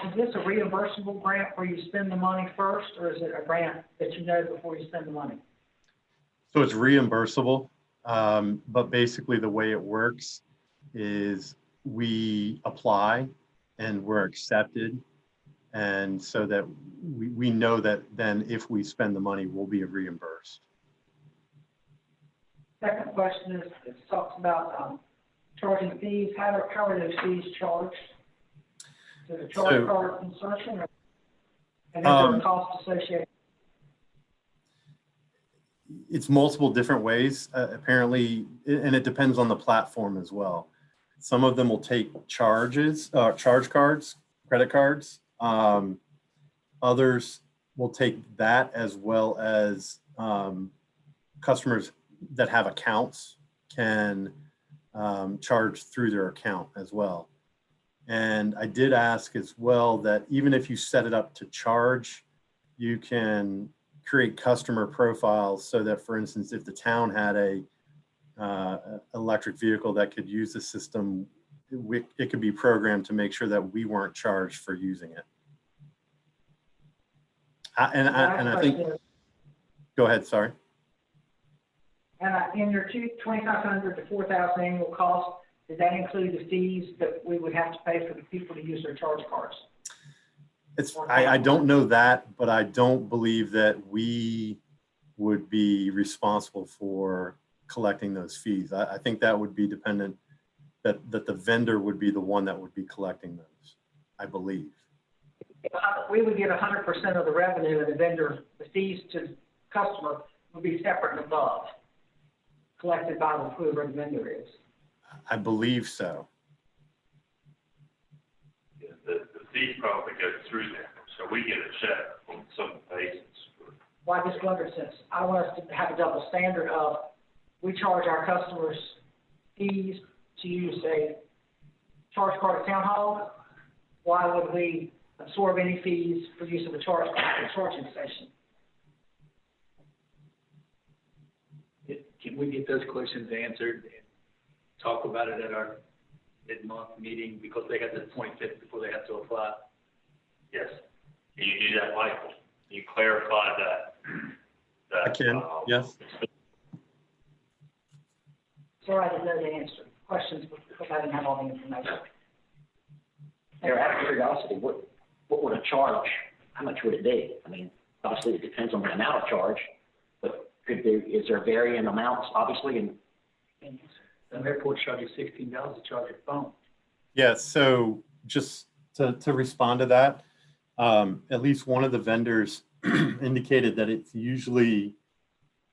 Is this a reimbursable grant where you spend the money first, or is it a grant that you know before you spend the money? So it's reimbursable, but basically the way it works is we apply and we're accepted. And so that we know that then if we spend the money, we'll be reimbursed. Second question is, it talks about charging fees. How are those fees charged? Is it a charge card insertion, or and is there a cost associated? It's multiple different ways, apparently, and it depends on the platform as well. Some of them will take charge cards, credit cards. Others will take that, as well as customers that have accounts can charge through their account as well. And I did ask as well that even if you set it up to charge, you can create customer profiles so that, for instance, if the town had a electric vehicle that could use the system, it could be programmed to make sure that we weren't charged for using it. And I think, go ahead, sorry. And in your $2,500 to $4,000 annual cost, does that include the fees that we would have to pay for the people to use their charge cards? I don't know that, but I don't believe that we would be responsible for collecting those fees. I think that would be dependent, that the vendor would be the one that would be collecting those, I believe. We would get 100% of the revenue, and the fees to the customer would be separate and above, collected by whoever the vendor is. I believe so. Yeah, the fees probably go through that, so we get a check on some basis. Well, I just wondered, since I want us to have a double standard of we charge our customers fees to use a charge card at town hall, why would we absorb any fees for use of a charge card at a charging station? Can we get those questions answered and talk about it at our mid-month meeting, because they got the 25th before they have to apply? Yes. Can you do that, Michael? Can you clarify that? I can, yes. Sorry, I didn't know the answer questions because I didn't have all the information. Here, out of curiosity, what would a charge, how much would it be? I mean, obviously it depends on the amount of charge, but is there varying amounts, obviously? And The airport charges $16 to charge your phone. Yeah, so just to respond to that, at least one of the vendors indicated that it's usually,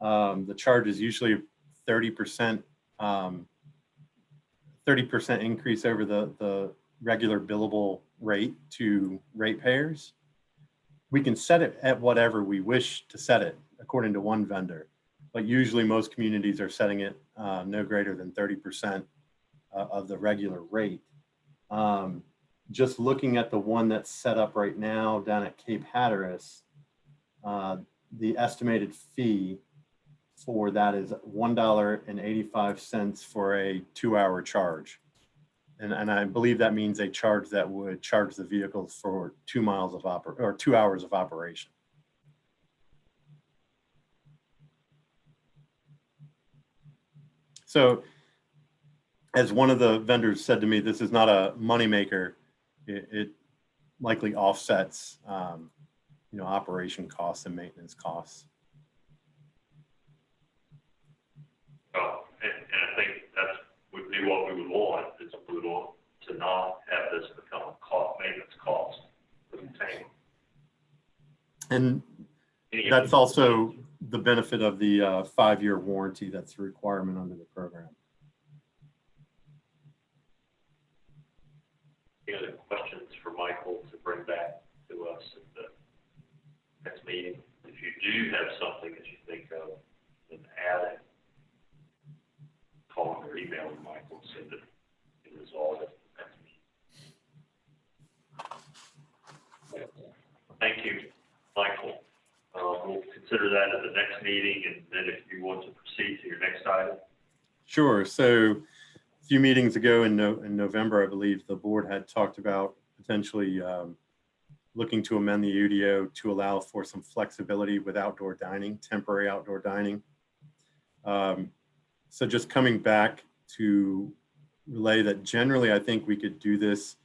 the charge is usually 30% increase over the regular billable rate to ratepayers. We can set it at whatever we wish to set it, according to one vendor, but usually most communities are setting it no greater than 30% of the regular rate. Just looking at the one that's set up right now down at Cape Hatteras, the estimated fee for that is $1.85 for a 2-hour charge. And I believe that means a charge that would charge the vehicles for 2 hours of operation. So as one of the vendors said to me, this is not a moneymaker. It likely offsets, operation costs and maintenance costs. Oh, and I think that would be what we would want, is we would want to not have this become a maintenance cost for the tank. And that's also the benefit of the 5-year warranty. That's a requirement under the program. Any other questions for Michael to bring back to us at the next meeting? If you do have something that you think of, then add it. Call or email Michael so that it is all at the next meeting. Thank you, Michael. We'll consider that at the next meeting, and then if you want to proceed to your next item. Sure. So a few meetings ago in November, I believe the board had talked about potentially looking to amend the UDO to allow for some flexibility with outdoor dining, temporary outdoor dining. So just coming back to relay that generally, I think we could do this.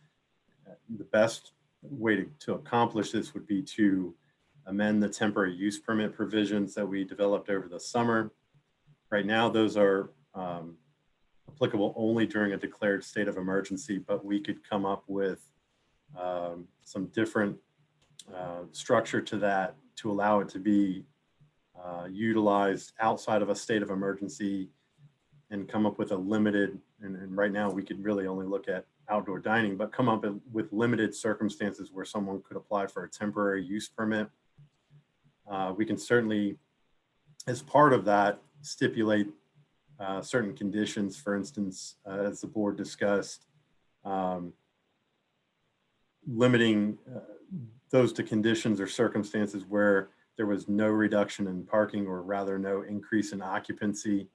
The best way to accomplish this would be to amend the temporary use permit provisions that we developed over the summer. Right now, those are applicable only during a declared state of emergency, but we could come up with some different structure to that to allow it to be utilized outside of a state of emergency and come up with a limited, and right now we could really only look at outdoor dining, but come up with limited circumstances where someone could apply for a temporary use permit. We can certainly, as part of that, stipulate certain conditions, for instance, as the board discussed, limiting those to conditions or circumstances where there was no reduction in parking, or rather no increase in occupancy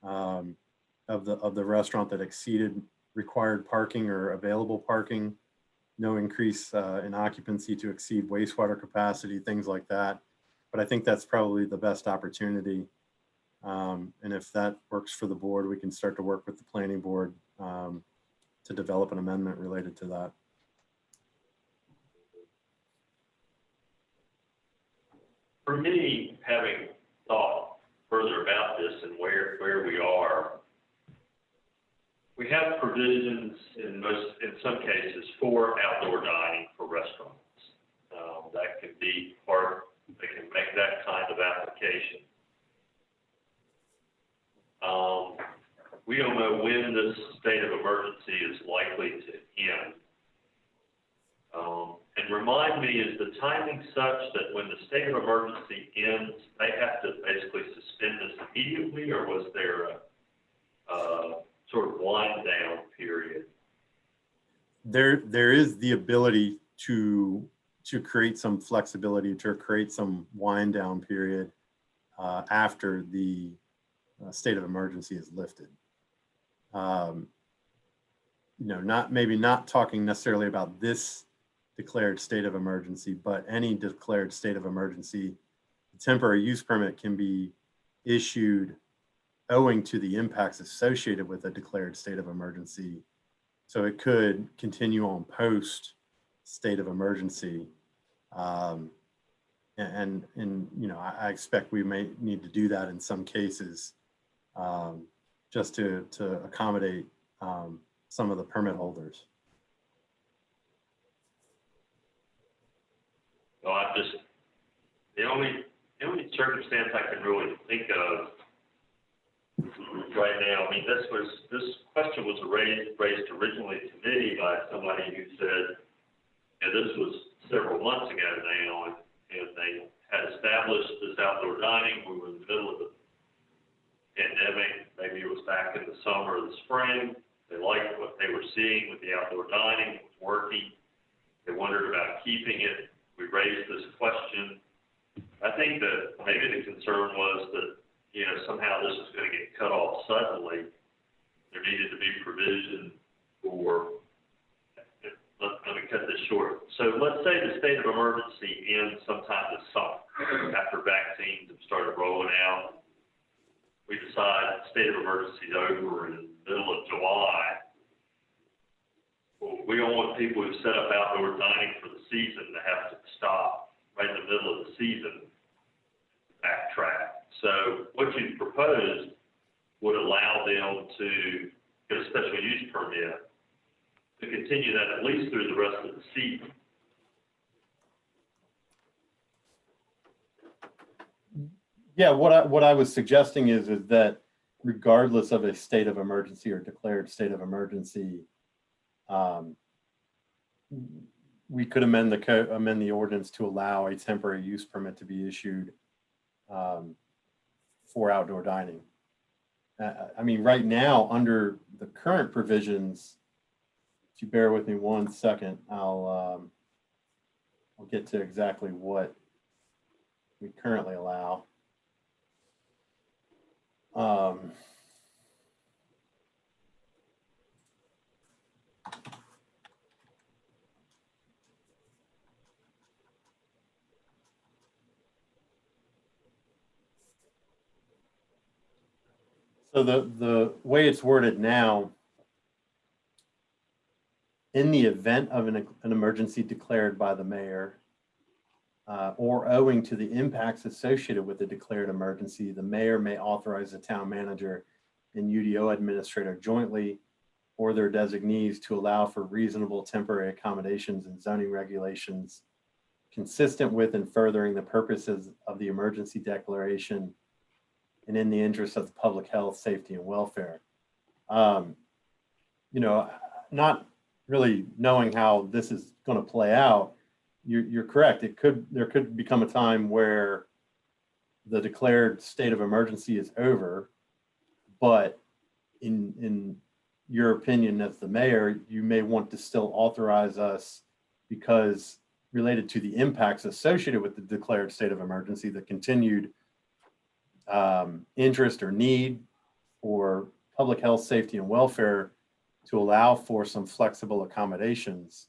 of the restaurant that exceeded required parking or available parking, no increase in occupancy to exceed wastewater capacity, things like that. But I think that's probably the best opportunity. And if that works for the board, we can start to work with the planning board to develop an amendment related to that. For me, having thought further about this and where we are, we have provisions in some cases for outdoor dining for restaurants. That can be part, they can make that kind of application. We don't know when this state of emergency is likely to end. And remind me, is the timing such that when the state of emergency ends, they have to basically suspend this immediately, or was there a sort of wind down period? There is the ability to create some flexibility, to create some wind down period after the state of emergency is lifted. Maybe not talking necessarily about this declared state of emergency, but any declared state of emergency, the temporary use permit can be issued owing to the impacts associated with a declared state of emergency. So it could continue on post state of emergency. And you know, I expect we may need to do that in some cases, just to accommodate some of the permit holders. So the only circumstance I can really think of right now, I mean, this question was raised originally to me by somebody who said, and this was several months ago now, and they had established this outdoor dining. We were in the middle of the pandemic. Maybe it was back in the summer or the spring. They liked what they were seeing with the outdoor dining. It was working. They wondered about keeping it. We raised this question. I think that maybe the concern was that, you know, somehow this is going to get cut off suddenly. There needed to be provision for, let me cut this short. So let's say the state of emergency ends sometime this summer after vaccines have started rolling out. We decide the state of emergency is over in the middle of July. Well, we don't want people who set up outdoor dining for the season to have to stop right in the middle of the season, backtrack. So what you proposed would allow them to get a special use permit to continue that at least through the rest of the season. Yeah, what I was suggesting is that regardless of a state of emergency or declared state of emergency, we could amend the ordinance to allow a temporary use permit to be issued for outdoor dining. I mean, right now, under the current provisions, if you bear with me 1 second, I'll get to exactly what we currently allow. So the way it's worded now, in the event of an emergency declared by the mayor, or owing to the impacts associated with the declared emergency, the mayor may authorize the town manager and UDO administrator jointly or their designees to allow for reasonable temporary accommodations and zoning regulations consistent with and furthering the purposes of the emergency declaration and in the interest of public health, safety, and welfare. You know, not really knowing how this is going to play out, you're correct. There could become a time where the declared state of emergency is over, but in your opinion as the mayor, you may want to still authorize us because related to the impacts associated with the declared state of emergency, the continued interest or need for public health, safety, and welfare to allow for some flexible accommodations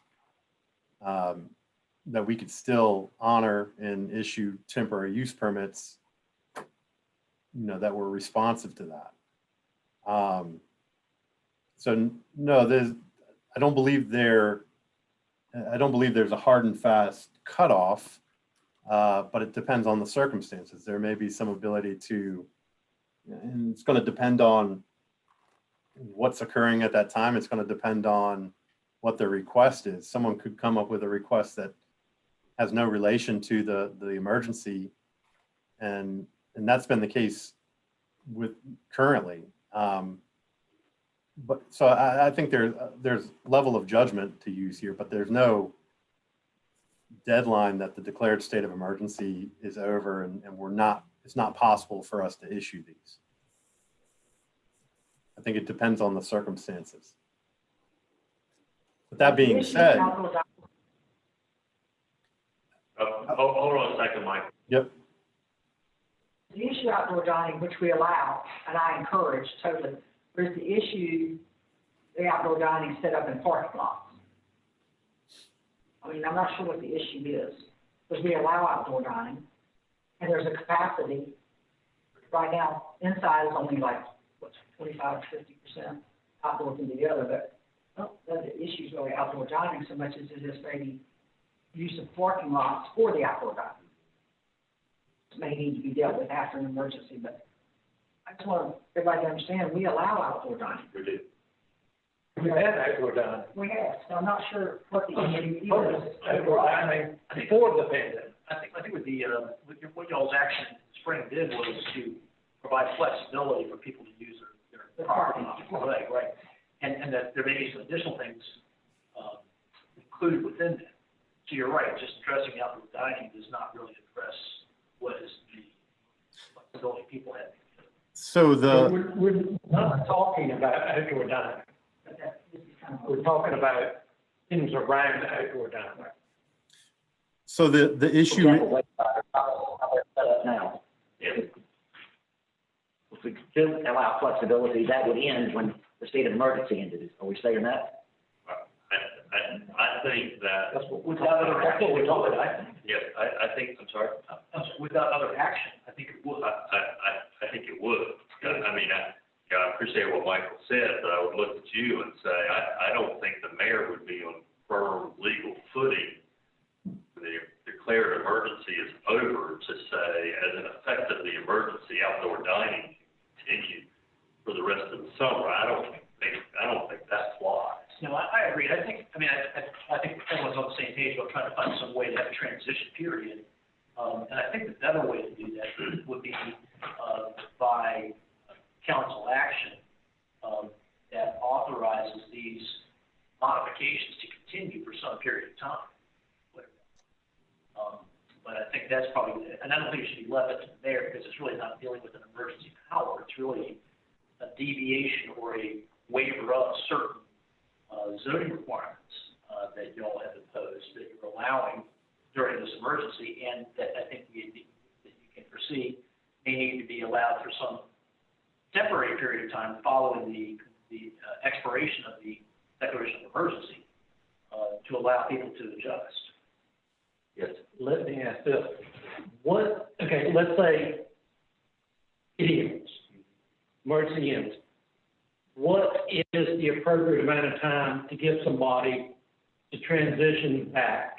that we could still honor and issue temporary use permits, you know, that were responsive to that. So no, I don't believe there's a hard and fast cutoff, but it depends on the circumstances. There may be some ability to, and it's going to depend on what's occurring at that time. It's going to depend on what the request is. Someone could come up with a request that has no relation to the emergency, and that's been the case with currently. But so I think there's level of judgment to use here, but there's no deadline that the declared state of emergency is over, and it's not possible for us to issue these. I think it depends on the circumstances. With that being said, hold on a second, Mike. Yep. The issue outdoor dining, which we allow, and I encourage totally, there's the issue, the outdoor dining set up in parking lots. I mean, I'm not sure what the issue is, because we allow outdoor dining, and there's a capacity. Right now, inside is only like, what's 25 to 50%, outdoor can be the other, but the issue is really outdoor dining so much as it is maybe use of parking lots for the outdoor dining. It may need to be dealt with after an emergency, but I just want everybody to understand, we allow outdoor dining. We do. We have outdoor dining. We have, so I'm not sure what the issue is. Outdoor dining before the pandemic. I think with what y'all's action in the spring did was to provide flexibility for people to use their property, right? And that there may be some additional things included within that. So you're right, just addressing outdoor dining does not really address what is the flexibility people have. So We're not talking about outdoor dining. We're talking about things around outdoor dining. So the issue. Now, if we do allow flexibility, that would end when the state of emergency ended. Are we saying that? I think that. That's what we're talking about, I think. Yes, I think, I'm sorry. Without other action, I think it would. I think it would. I mean, I appreciate what Michael said, but I would look at you and say, I don't think the mayor would be on firm legal footing. The declared emergency is over to say, as an effect of the emergency, outdoor dining can continue for the rest of the summer. I don't think that flies. No, I agree. I think everyone's on the same page about trying to find some way to have a transition period. And I think the better way to do that would be by council action that authorizes these modifications to continue for some period of time. But I think that's probably, and I don't think it should be left up to the mayor because it's really not dealing with an emergency power. It's really a deviation or a waiver of certain zoning requirements that you all have imposed that you're allowing during this emergency, and that I think that you can foresee may need to be allowed for some temporary period of time following the expiration of the declaration of emergency to allow people to adjust. Yes. Let me ask this. Let's say it ends, emergency ends. What is the appropriate amount of time to give somebody to transition back?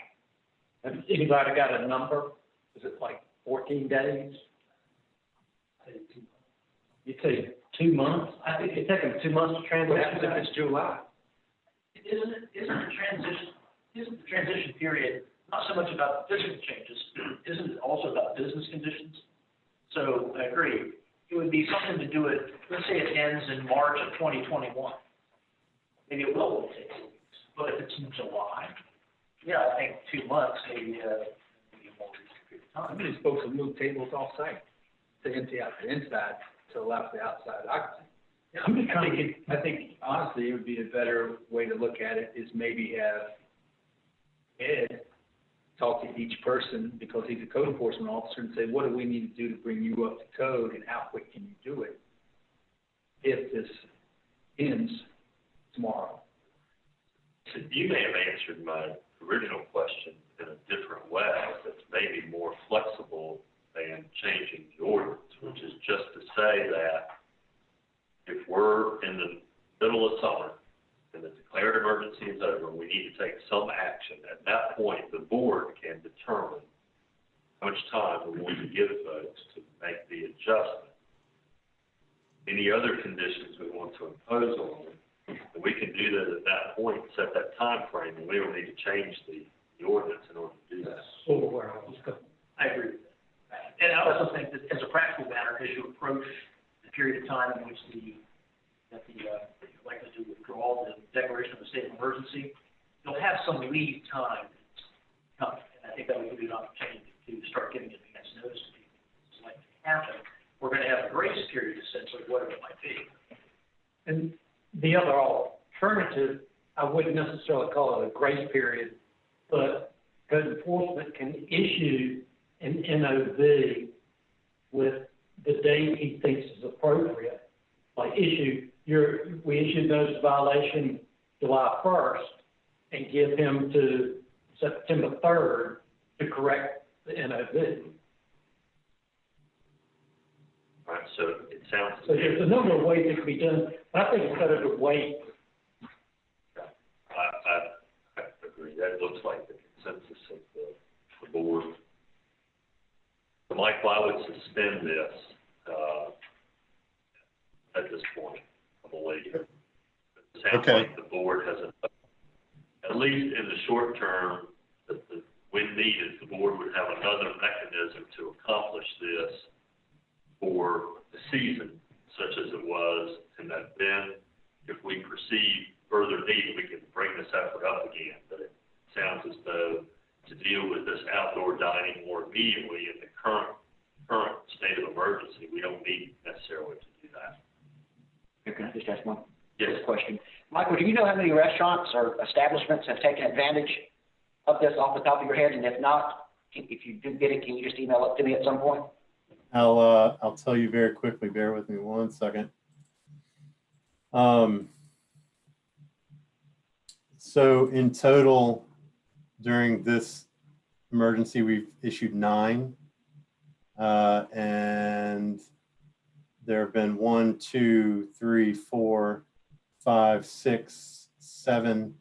Has anybody got a number? Is it like 14 days? You'd say 2 months? I think it'd take them 2 months to transition if it's July. Isn't the transition period not so much about physical changes, isn't it also about business conditions? So I agree. It would be something to do it, let's say it ends in March of 2021. Maybe it will only take 2 weeks. But if it's in July, yeah, I think 2 months maybe a more reasonable period of time. How many folks have moved tables off site to empty out the inside to allow for the outside occupancy? Yeah, I'm just trying to get. I think honestly, it would be a better way to look at it is maybe have Ed talk to each person because he's a code enforcement officer and say, what do we need to do to bring you up to code and how quick can you do it if this ends tomorrow? So you may have answered my original question in a different way that's maybe more flexible than changing the ordinance, which is just to say that if we're in the middle of summer and the declared emergency is over, we need to take some action. At that point, the board can determine how much time we want to give folks to make the adjustment. Any other conditions we want to impose on them, and we can do that at that point, set that time frame, and we don't need to change the ordinance in order to do that. I agree with that. And I also think that as a practical matter, as you approach the period of time in which you're likely to withdraw the declaration of a state of emergency, you'll have some lead time coming. And I think that would give you an opportunity to start giving advance notice to people. It's likely to happen. We're going to have a grace period, essentially, whatever it might be. And the other alternative, I wouldn't necessarily call it a grace period, but code enforcement can issue an NOV with the date he thinks is appropriate. Like we issued notice of violation July 1st and give him to September 3rd to correct the NOV. All right, so it sounds. So there's a number of ways it can be done, but I think it's better to wait. I agree. That looks like the consensus of the board. So Michael, I would suspend this, at this point, I believe. It sounds Okay. like the board has, at least in the short term, that when needed, the board would have another mechanism to accomplish this for the season, such as it was, and that then, if we perceive further need, we can bring this effort up again. But it sounds as though to deal with this outdoor dining more immediately in the current state of emergency, we don't need necessarily to do that. Can I just ask one Yes. question? Michael, do you know how many restaurants or establishments have taken advantage of this off the top of your head? And if not, if you do get it, can you just email it to me at some point? I'll tell you very quickly. Bear with me 1 second. So in total, during this emergency, we've issued 9, and there have been 1, 2, 3, 4, 5, 6, 7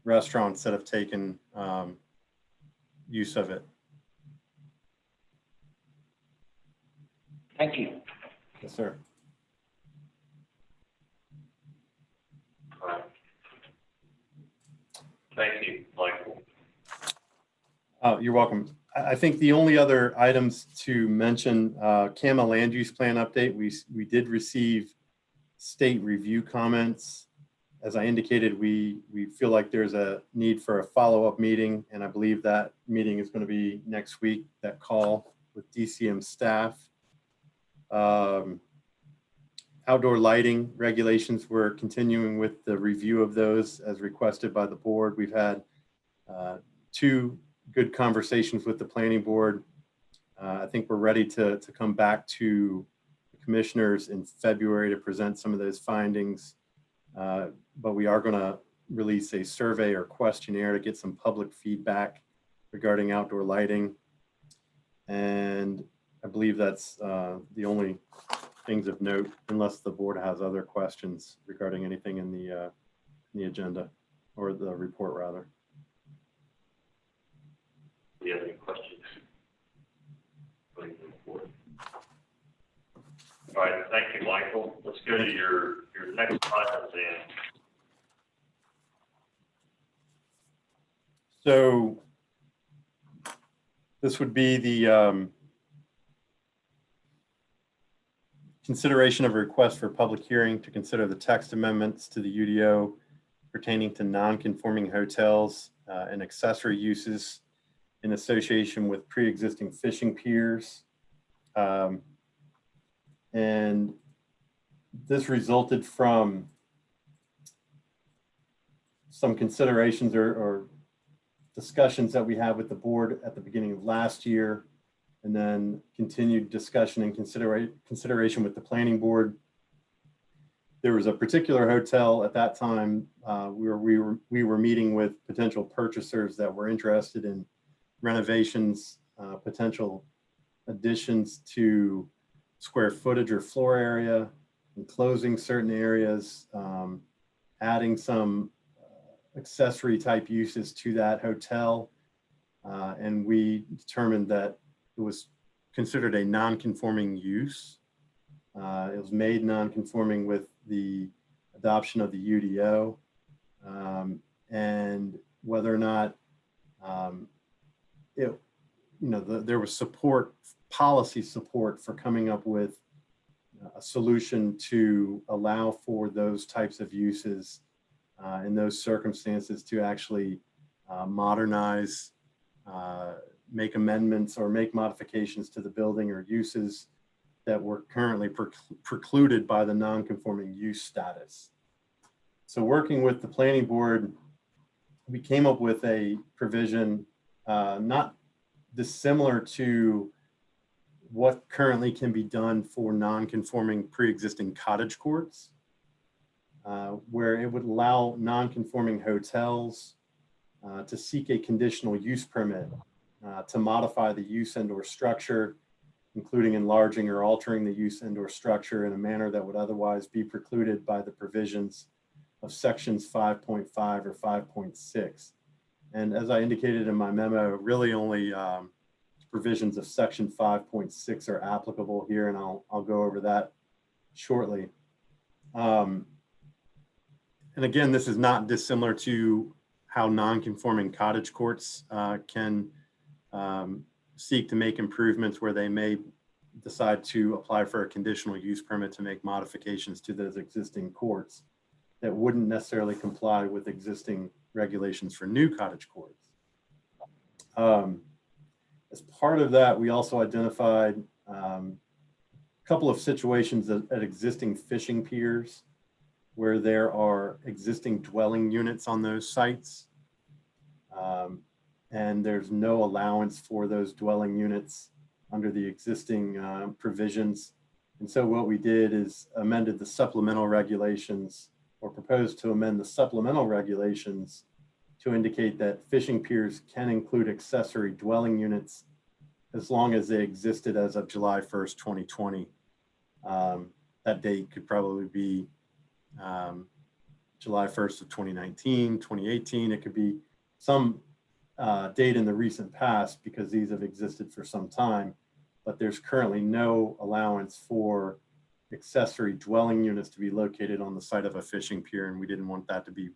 restaurants that have taken use of it. Thank you. Yes, sir. All right. Thank you, Michael. Oh, you're welcome. I think the only other items to mention, CAMA land use plan update, we did receive state review comments. As I indicated, we feel like there's a need for a follow-up meeting, and I believe that meeting is going to be next week, that call with DCM staff. Outdoor lighting regulations, we're continuing with the review of those as requested by the board. We've had 2 good conversations with the planning board. I think we're ready to come back to the commissioners in February to present some of those findings. But we are going to release a survey or questionnaire to get some public feedback regarding outdoor lighting. And I believe that's the only things of note, unless the board has other questions regarding anything in the agenda or the report, rather. Do you have any questions? All right, thank you, Michael. Let's go to your next item then. So this would be the consideration of a request for public hearing to consider the text amendments to the UDO pertaining to non-conforming hotels and accessory uses in association with pre-existing fishing piers. And this resulted from some considerations or discussions that we had with the board at the beginning of last year, and then continued discussion and consideration with the planning board. There was a particular hotel at that time where we were meeting with potential purchasers that were interested in renovations, potential additions to square footage or floor area, enclosing certain areas, adding some accessory type uses to that hotel. And we determined that it was considered a non-conforming use. It was made non-conforming with the adoption of the UDO, and whether or not there was policy support for coming up with a solution to allow for those types of uses in those circumstances to actually modernize, make amendments or make modifications to the building or uses that were currently precluded by the non-conforming use status. So working with the planning board, we came up with a provision not dissimilar to what currently can be done for non-conforming pre-existing cottage courts, where it would allow non-conforming hotels to seek a conditional use permit to modify the use and/or structure, including enlarging or altering the use and/or structure in a manner that would otherwise be precluded by the provisions of sections 5.5 or 5.6. And as I indicated in my memo, really only provisions of section 5.6 are applicable here, and I'll go over that shortly. And again, this is not dissimilar to how non-conforming cottage courts can seek to make improvements where they may decide to apply for a conditional use permit to make modifications to those existing courts that wouldn't necessarily comply with existing regulations for new cottage courts. As part of that, we also identified a couple of situations at existing fishing piers where there are existing dwelling units on those sites. And there's no allowance for those dwelling units under the existing provisions. And so what we did is amended the supplemental regulations, or proposed to amend the supplemental regulations to indicate that fishing piers can include accessory dwelling units as long as they existed as of July 1st, 2020. That date could probably be July 1st of 2019, 2018. It could be some date in the recent past because these have existed for some time, but there's currently no allowance for accessory dwelling units to be located on the site of a fishing pier, and we didn't want that to be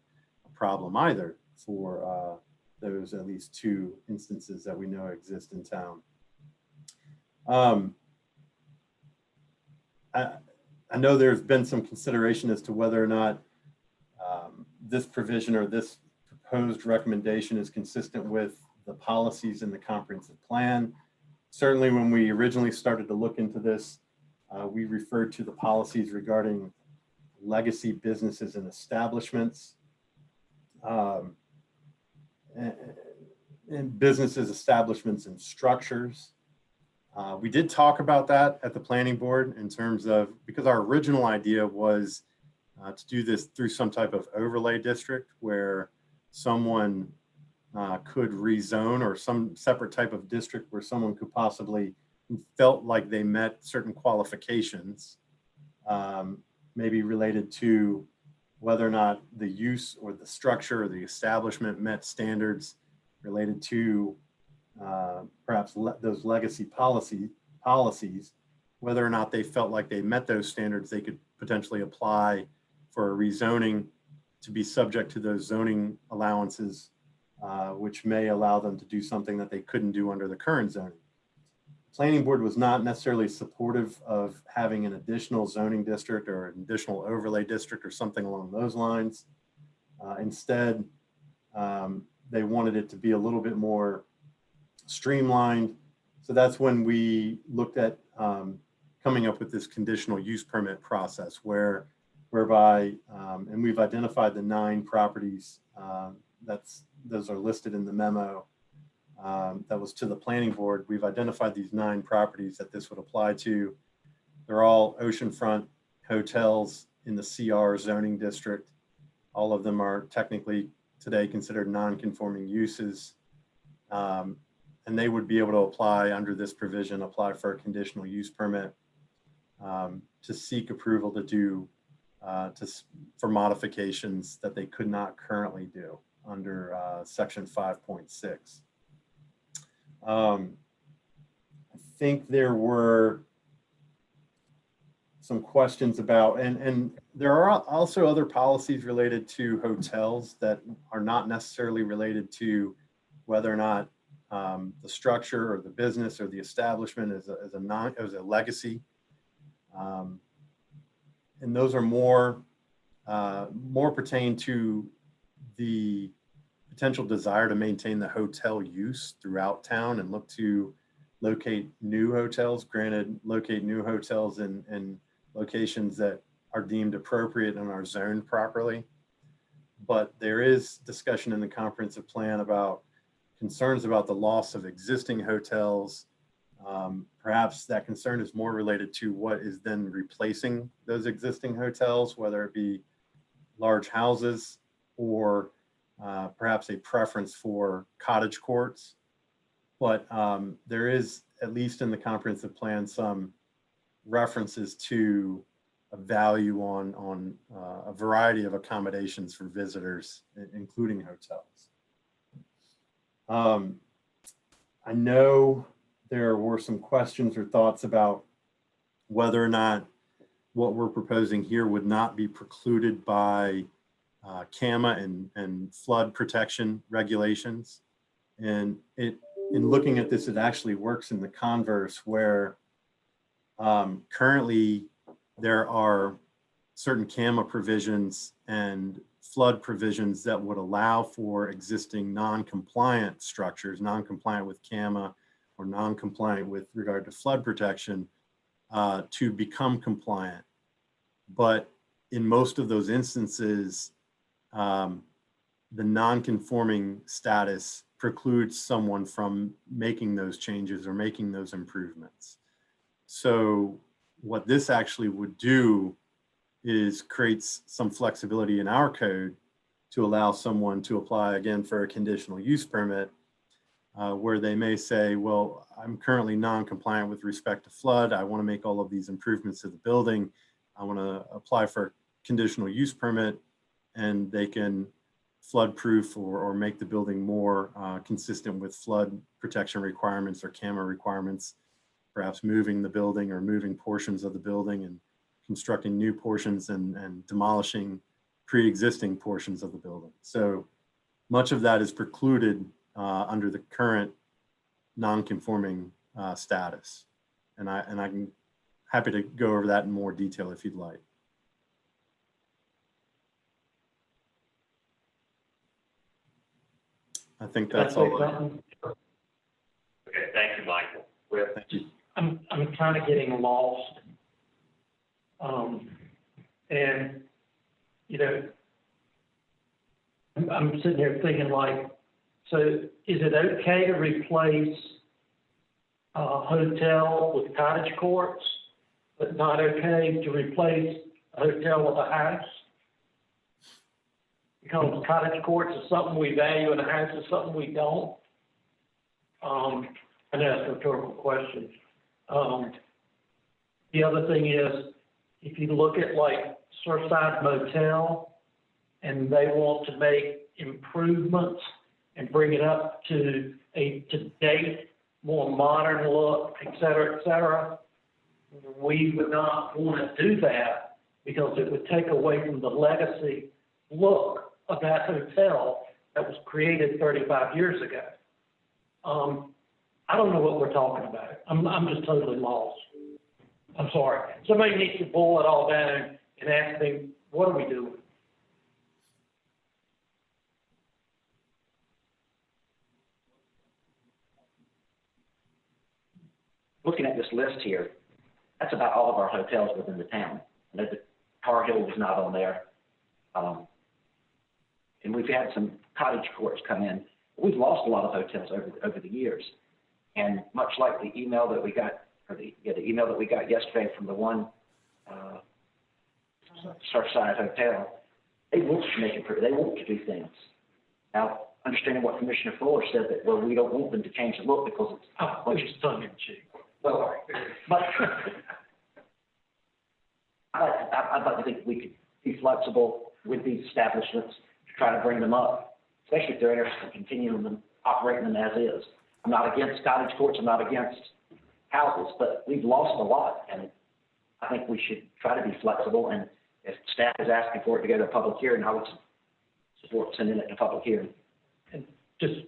a problem either for those at least two instances that we know exist in town. I know there's been some consideration as to whether or not this provision or this proposed recommendation is consistent with the policies in the comprehensive plan. Certainly when we originally started to look into this, we referred to the policies regarding legacy businesses and establishments, and businesses, establishments, and structures. We did talk about that at the planning board in terms of, because our original idea was to do this through some type of overlay district where someone could rezone, or some separate type of district where someone could possibly felt like they met certain qualifications, maybe related to whether or not the use or the structure or the establishment met standards related to perhaps those legacy policies, whether or not they felt like they met those standards, they could potentially apply for a rezoning to be subject to those zoning allowances, which may allow them to do something that they couldn't do under the current zoning. Planning board was not necessarily supportive of having an additional zoning district or an additional overlay district or something along those lines. Instead, they wanted it to be a little bit more streamlined. So that's when we looked at coming up with this conditional use permit process whereby, and we've identified the 9 properties, those are listed in the memo that was to the planning board. We've identified these 9 properties that this would apply to. They're all oceanfront hotels in the CR zoning district. All of them are technically today considered non-conforming uses. And they would be able to apply under this provision, apply for a conditional use permit to seek approval to do for modifications that they could not currently do under section 5.6. I think there were some questions about, and there are also other policies related to hotels that are not necessarily related to whether or not the structure or the business or the establishment is a legacy. And those are more pertain to the potential desire to maintain the hotel use throughout town and look to locate new hotels. Granted, locate new hotels in locations that are deemed appropriate and are zoned properly. But there is discussion in the comprehensive plan about concerns about the loss of existing hotels. Perhaps that concern is more related to what is then replacing those existing hotels, whether it be large houses or perhaps a preference for cottage courts. But there is, at least in the comprehensive plan, some references to a value on a variety of accommodations for visitors, including hotels. I know there were some questions or thoughts about whether or not what we're proposing here would not be precluded by CAMA and flood protection regulations. And in looking at this, it actually works in the converse, where currently there are certain CAMA provisions and flood provisions that would allow for existing non-compliant structures, non-compliant with CAMA or non-compliant with regard to flood protection, to become compliant. But in most of those instances, the non-conforming status precludes someone from making those changes or making those improvements. So what this actually would do is creates some flexibility in our code to allow someone to apply again for a conditional use permit, where they may say, well, I'm currently non-compliant with respect to flood. I want to make all of these improvements to the building. I want to apply for a conditional use permit, and they can flood proof or make the building more consistent with flood protection requirements or CAMA requirements, perhaps moving the building or moving portions of the building and constructing new portions and demolishing pre-existing portions of the building. So much of that is precluded under the current non-conforming status. And I'm happy to go over that in more detail if you'd like. I think that's all. Okay, thank you, Michael. Thank you. I'm kind of getting lost. And, you know, I'm sitting here thinking like, so is it okay to replace a hotel with cottage courts, but not okay to replace a hotel with a house? Because cottage courts is something we value and a house is something we don't. I know that's a rhetorical question. The other thing is, if you look at like Surfside Motel and they want to make improvements and bring it up to a to-date, more modern look, et cetera, we would not want to do that because it would take away from the legacy look of that hotel that was created 35 years ago. I don't know what we're talking about. I'm just totally lost. I'm sorry. Somebody needs to boil it all down and ask me, what are we doing? Looking at this list here, that's about all of our hotels within the town. I know the Tar Heel was not on there. And we've had some cottage courts come in. We've lost a lot of hotels over the years. And much like the email that we got, the email that we got yesterday from the one Surfside Hotel, they want to make improvements. They want to do things. Now, understanding what Commissioner Fuller said, that, well, we don't want them to change the look because it's It's tongue in cheek. well, but I'd like to think we could be flexible with these establishments to try to bring them up, especially if they're interested in continuing them, operating them as is. I'm not against cottage courts, I'm not against houses, but we've lost a lot, and I think we should try to be flexible, and if staff is asking for it to go to a public hearing, I would support sending it to public hearing. And just,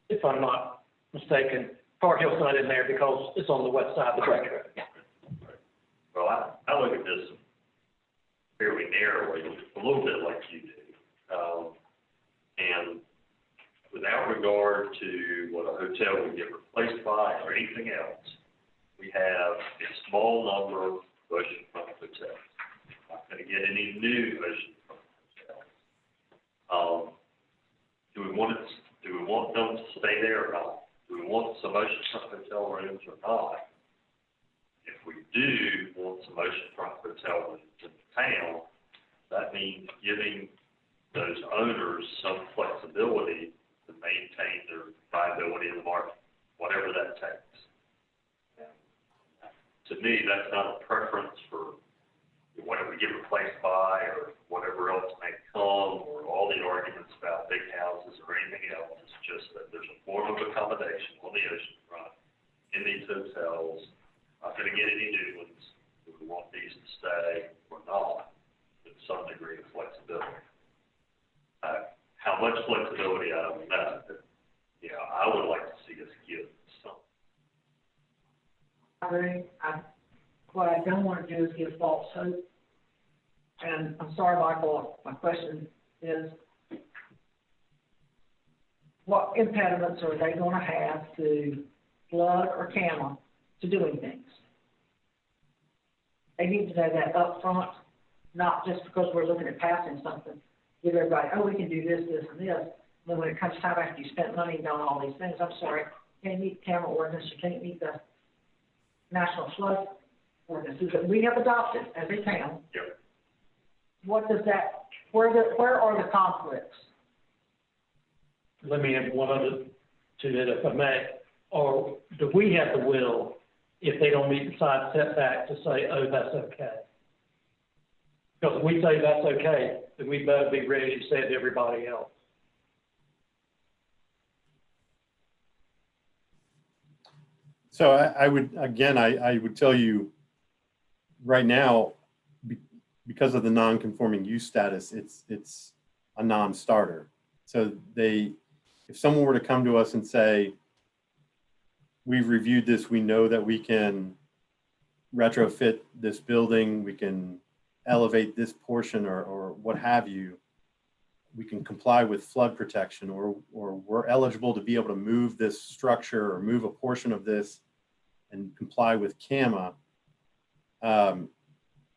if I'm not mistaken, Tar Heel's not in there because it's on the west side of the country. Yeah. Well, I look at this fairly narrowly, a little bit like you do. And without regard to what a hotel would get replaced by or anything else, we have a small number of oceanfront hotels. Not going to get any new oceanfront hotels. Do we want them to stay there or not? Do we want some oceanfront hotel rooms or not? If we do want some oceanfront hotel rooms in the town, that means giving those owners some flexibility to maintain their viability in the market, whatever that takes. To me, that's not a preference for whatever we get replaced by or whatever else may come, or all the arguments about big houses or anything else. It's just that there's a form of accommodation on the oceanfront in these hotels. Not going to get any new ones. Do we want these to stay or not? With some degree of flexibility. How much flexibility, I don't know. But, you know, I would like to see us give some. What I don't want to do is give false hope. And I'm sorry, Michael, my question is, what impediments are they going to have to flood or CAMA to doing things? They need to know that up front, not just because we're looking at passing something. Give everybody, oh, we can do this, this, and this. Then when it comes time after you spent money and done all these things, I'm sorry, you can't meet the CAMA ordinance, you can't meet the national flood ordinances that we have adopted as a town. Yep. What does that, where are the conflicts? Let me add one other to that, if I may. Or do we have the will, if they don't meet the side setback, to say, oh, that's okay? Because if we say that's okay, then we better be ready to say it to everybody else. So I would, again, I would tell you right now, because of the non-conforming use status, it's a non-starter. So if someone were to come to us and say, we've reviewed this, we know that we can retrofit this building, we can elevate this portion or what have you, we can comply with flood protection, or we're eligible to be able to move this structure or move a portion of this and comply with CAMA,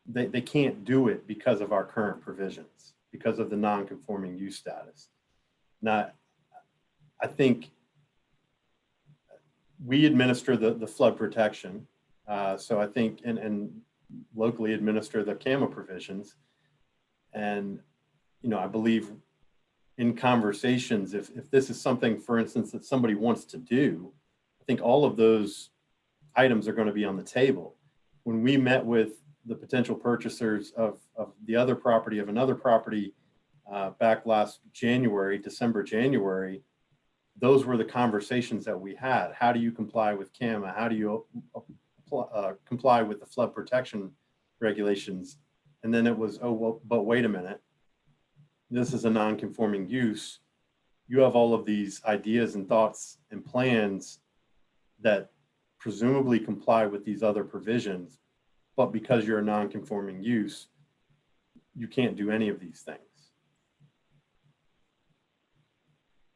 they can't do it because of our current provisions, because of the non-conforming use status. Now, I think we administer the flood protection, so I think, and locally administer the CAMA provisions. And, you know, I believe in conversations, if this is something, for instance, that somebody wants to do, I think all of those items are going to be on the table. When we met with the potential purchasers of the other property, of another property back last January, December, January, those were the conversations that we had. How do you comply with CAMA? How do you comply with the flood protection regulations? And then it was, oh, well, but wait a minute. This is a non-conforming use. You have all of these ideas and thoughts and plans that presumably comply with these other provisions, but because you're a non-conforming use, you can't do any of these things.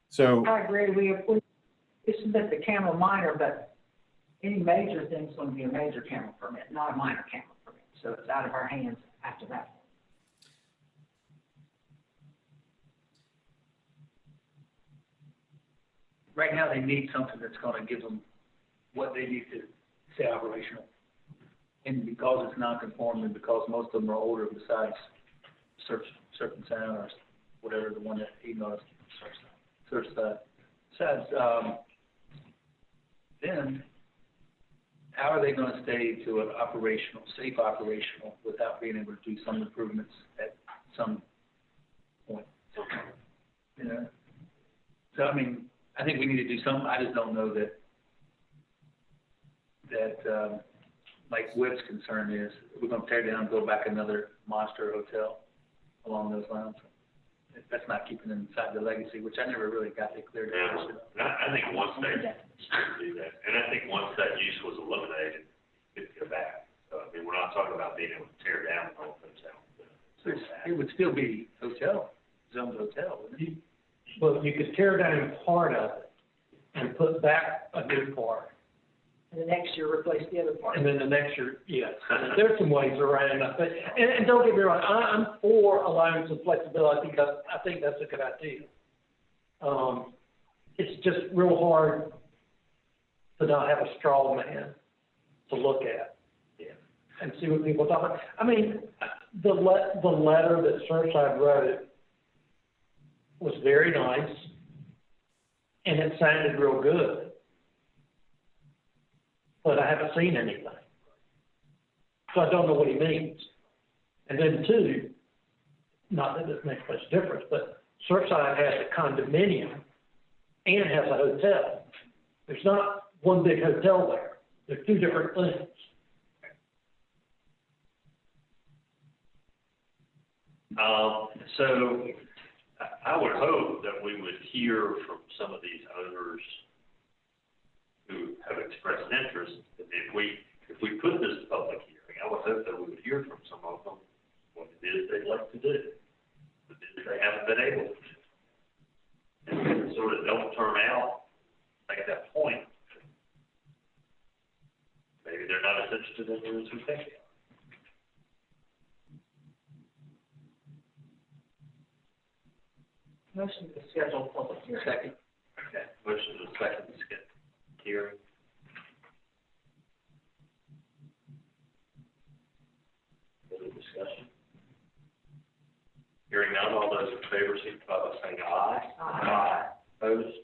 So I agree, we submit the CAMA minor, but any major thing's going to be a major CAMA permit, not a minor CAMA permit. So it's out of our hands after that. Right now, they need something that's gonna give them what they need to stay operational. And because it's non-conforming, because most of them are older, besides Serpent Sound or whatever, the one that emailed us, then how are they gonna stay to an operational, safe operational, without being able to do some improvements at some point? You know? So, I mean, I think we need to do something. I just don't know that like Whit's concern is, we're gonna tear down and build back another monster hotel along those lines. That's not keeping them inside the legacy, which I never really got the clear definition of. I think once they do that, and I think once that use was eliminated, it could go back. So, I mean, we're not talking about being able to tear down the whole hotel. So it would still be hotel, zoned hotel, wouldn't it? Well, you could tear down part of it and put back a new part. And the next year replace the other part. And then the next year, yeah, there's some ways around. I think, and don't get me wrong, I'm for allowing some flexibility. I think that's a good idea. It's just real hard to not have a straw man to look at, and see what people talk about. I mean, the letter that Surfside wrote was very nice, and it sounded real good. But I haven't seen anything. So I don't know what he means. And then two, not that this makes much difference, but Surfside has a condominium and has a hotel. There's not one big hotel there. They're two different things. So I would hope that we would hear from some of these owners who have expressed interest. And if we put this public hearing, I would hope that we would hear from some of them what it is they'd like to do, but they haven't been able to. And if they sort of don't turn out at that point, maybe they're not as interested in it as we think they are. Motion to schedule public hearing. Second. Okay, motion to second to schedule hearing. Further discussion? Hearing none, all those in favor signify by saying aye. Aye. Opposed?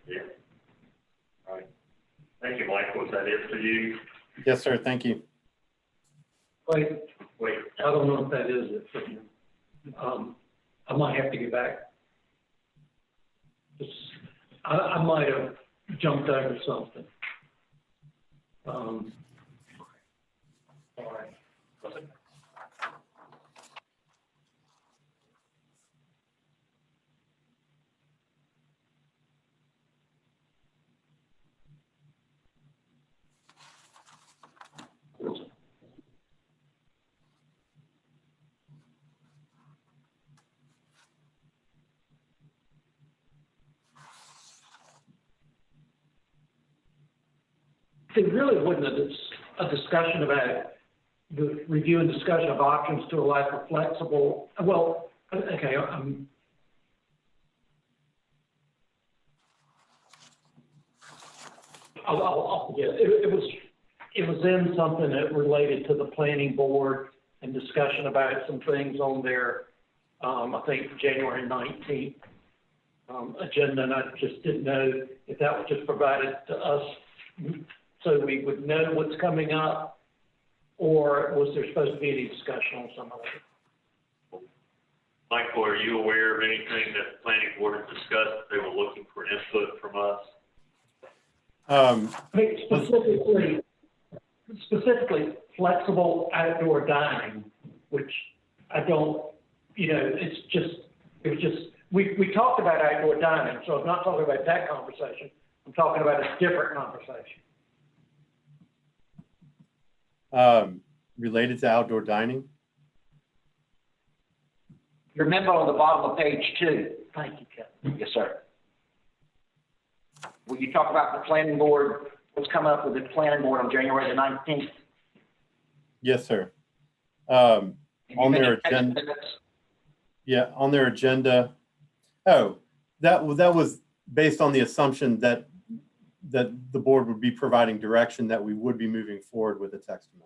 Yeah. All right. Thank you, Michael. Was that it for you? Yes, sir. Thank you. Wait, Wait. I don't know if that is it for him. I might have to get back. I might have jumped over something. All right. It really wasn't a discussion about the review and discussion of options to allow for flexible, well, okay, yeah, it was in something that related to the planning board and discussion about some things on their, I think, January 19th agenda, and I just didn't know if that was just provided to us so we would know what's coming up, or was there supposed to be any discussion on some of it? Michael, are you aware of anything that the planning board has discussed? They were looking for input from us. I mean, specifically flexible outdoor dining, which I don't, we talked about outdoor dining, so I'm not talking about that conversation. I'm talking about a different conversation. Related to outdoor dining? Your memo on the bottom of page 2. Thank you, Kevin. Yes, sir. Will you talk about the planning board, what's coming up with the planning board on January the 19th? Yes, sir. On their agenda. Yeah, on their agenda. Oh, that was based on the assumption that the board would be providing direction that we would be moving forward with the text amendment.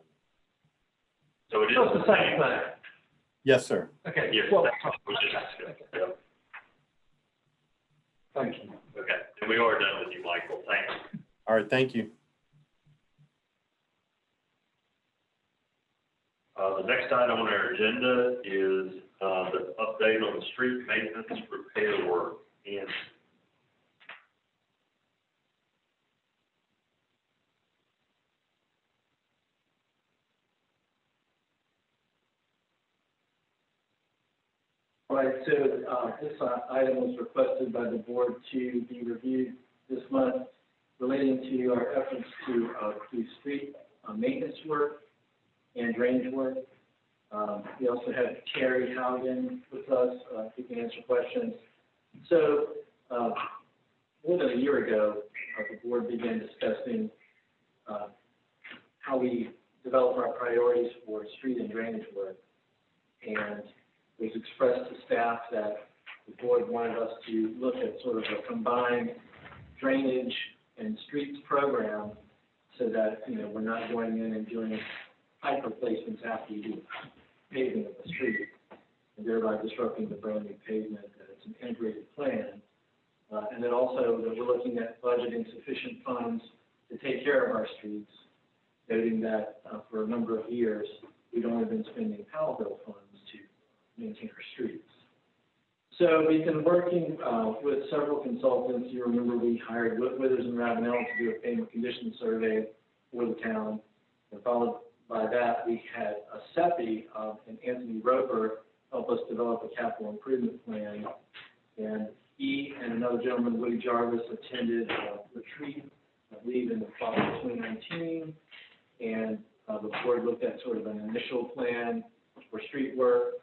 So it is the same thing. Yes, sir. Okay. Yes, Well, okay. Thank you. Okay, and we are done with you, Michael. Thanks. All right, thank you. The next item on our agenda is the update on the street maintenance repair work. And All right, so this item was requested by the board to be reviewed this month relating to our efforts to do street maintenance work and drainage work. We also have Terry Halligan with us, who can answer questions. So more than a year ago, the board began discussing how we develop our priorities for street and drainage work. And it was expressed to staff that the board wanted us to look at sort of a combined drainage and streets program so that, we're not going in and doing pipe replacements after you do paving of the street, and thereby disrupting the brand new pavement. It's an integrated plan. And then also that we're looking at budgeting sufficient funds to take care of our streets, noting that for a number of years, we've only been spending Powell bill funds to maintain our streets. So we've been working with several consultants. You remember we hired Withers and Ravenel to do a pavement condition survey for the town. And followed by that, we had a SEPI and Anthony Roper help us develop a capital improvement plan. And he and another gentleman, Woody Jarvis, attended a retreat, I believe, in the fall of 2019. And the board looked at sort of an initial plan for street work.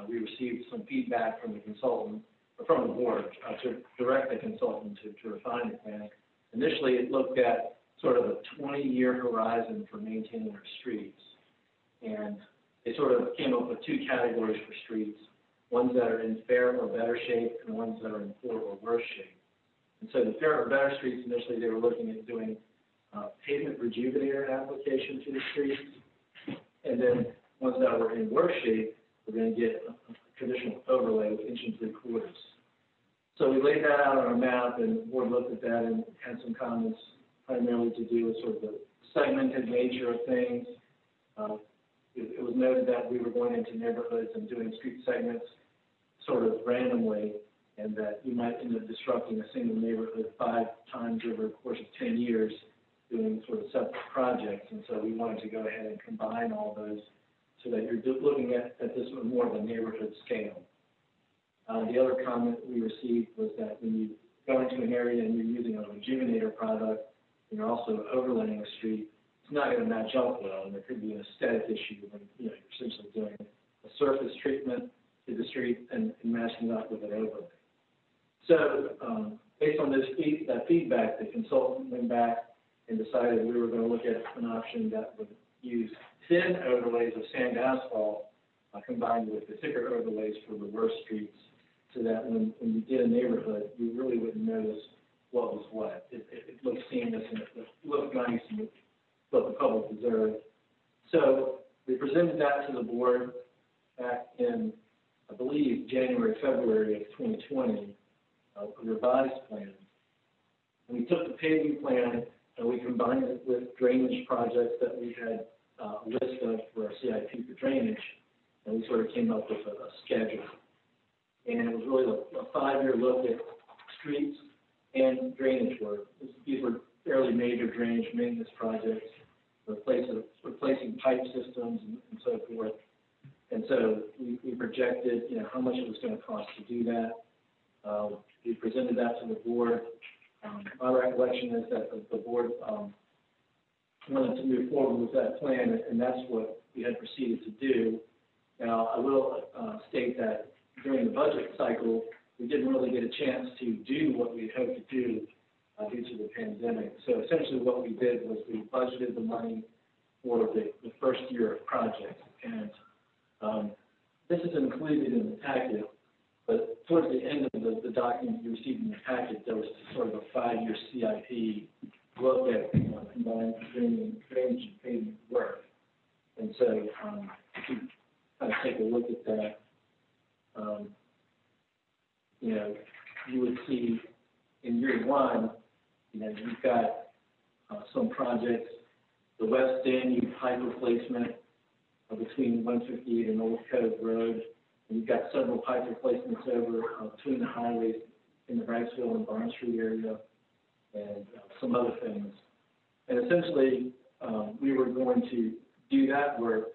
We received some feedback from the consultant, or from the board, to direct the consultant to refine the plan. Initially, it looked at sort of a 20-year horizon for maintaining our streets. And they sort of came up with two categories for streets, ones that are in fair or better shape and ones that are in poor or worse shape. And so the fair or better streets, initially they were looking at doing pavement rejuvenator application to the streets. And then ones that were in worse shape, we're going to get a traditional overlay with 1 3/4 inches. So we laid that out on a map, and the board looked at that and had some comments primarily to do with sort of the segmented nature of things. It was noted that we were going into neighborhoods and doing street segments sort of randomly, and that you might end up disrupting a single neighborhood 5 times over the course of 10 years doing sort of separate projects. And so we wanted to go ahead and combine all those so that you're looking at this on more of a neighborhood scale. The other comment we received was that when you go into an area and you're using a rejuvenator product, and you're also overlaying a street, it's not going to match up well, and there could be an aesthetic issue when you're essentially doing a surface treatment to the street and matching it up with an overlay. So based on that feedback, the consultant went back and decided we were going to look at an option that would use thin overlays of sand asphalt combined with the thicker overlays for the worst streets, so that when you did a neighborhood, you really wouldn't notice what was what. It looked seamless and it looked nice and what the public deserved. So we presented that to the board back in, I believe, January, February of 2020, a revised plan. And we took the paving plan and we combined it with drainage projects that we had a list of for our CIP for drainage, and we sort of came up with a schedule. And it was really a 5-year look at streets and drainage work. These were fairly major drainage maintenance projects, replacing pipe systems and so forth. And so we projected, how much it was going to cost to do that. We presented that to the board. My recollection is that the board wanted to move forward with that plan, and that's what we had proceeded to do. Now, I will state that during the budget cycle, we didn't really get a chance to do what we hoped to do due to the pandemic. So essentially what we did was we budgeted the money for the first year of project. And this is included in the packet, but towards the end of the document you received in the packet, there was sort of a 5-year CIP look at combined drainage and pavement work. And so if you kind of take a look at that, you would see in year 1, you've got some projects, the West Danube pipe replacement between 158 and Old Cove Road, and you've got several pipe replacements over between the highways in the Wrightsville and Barnes Street area, and some other things. And essentially, we were going to do that work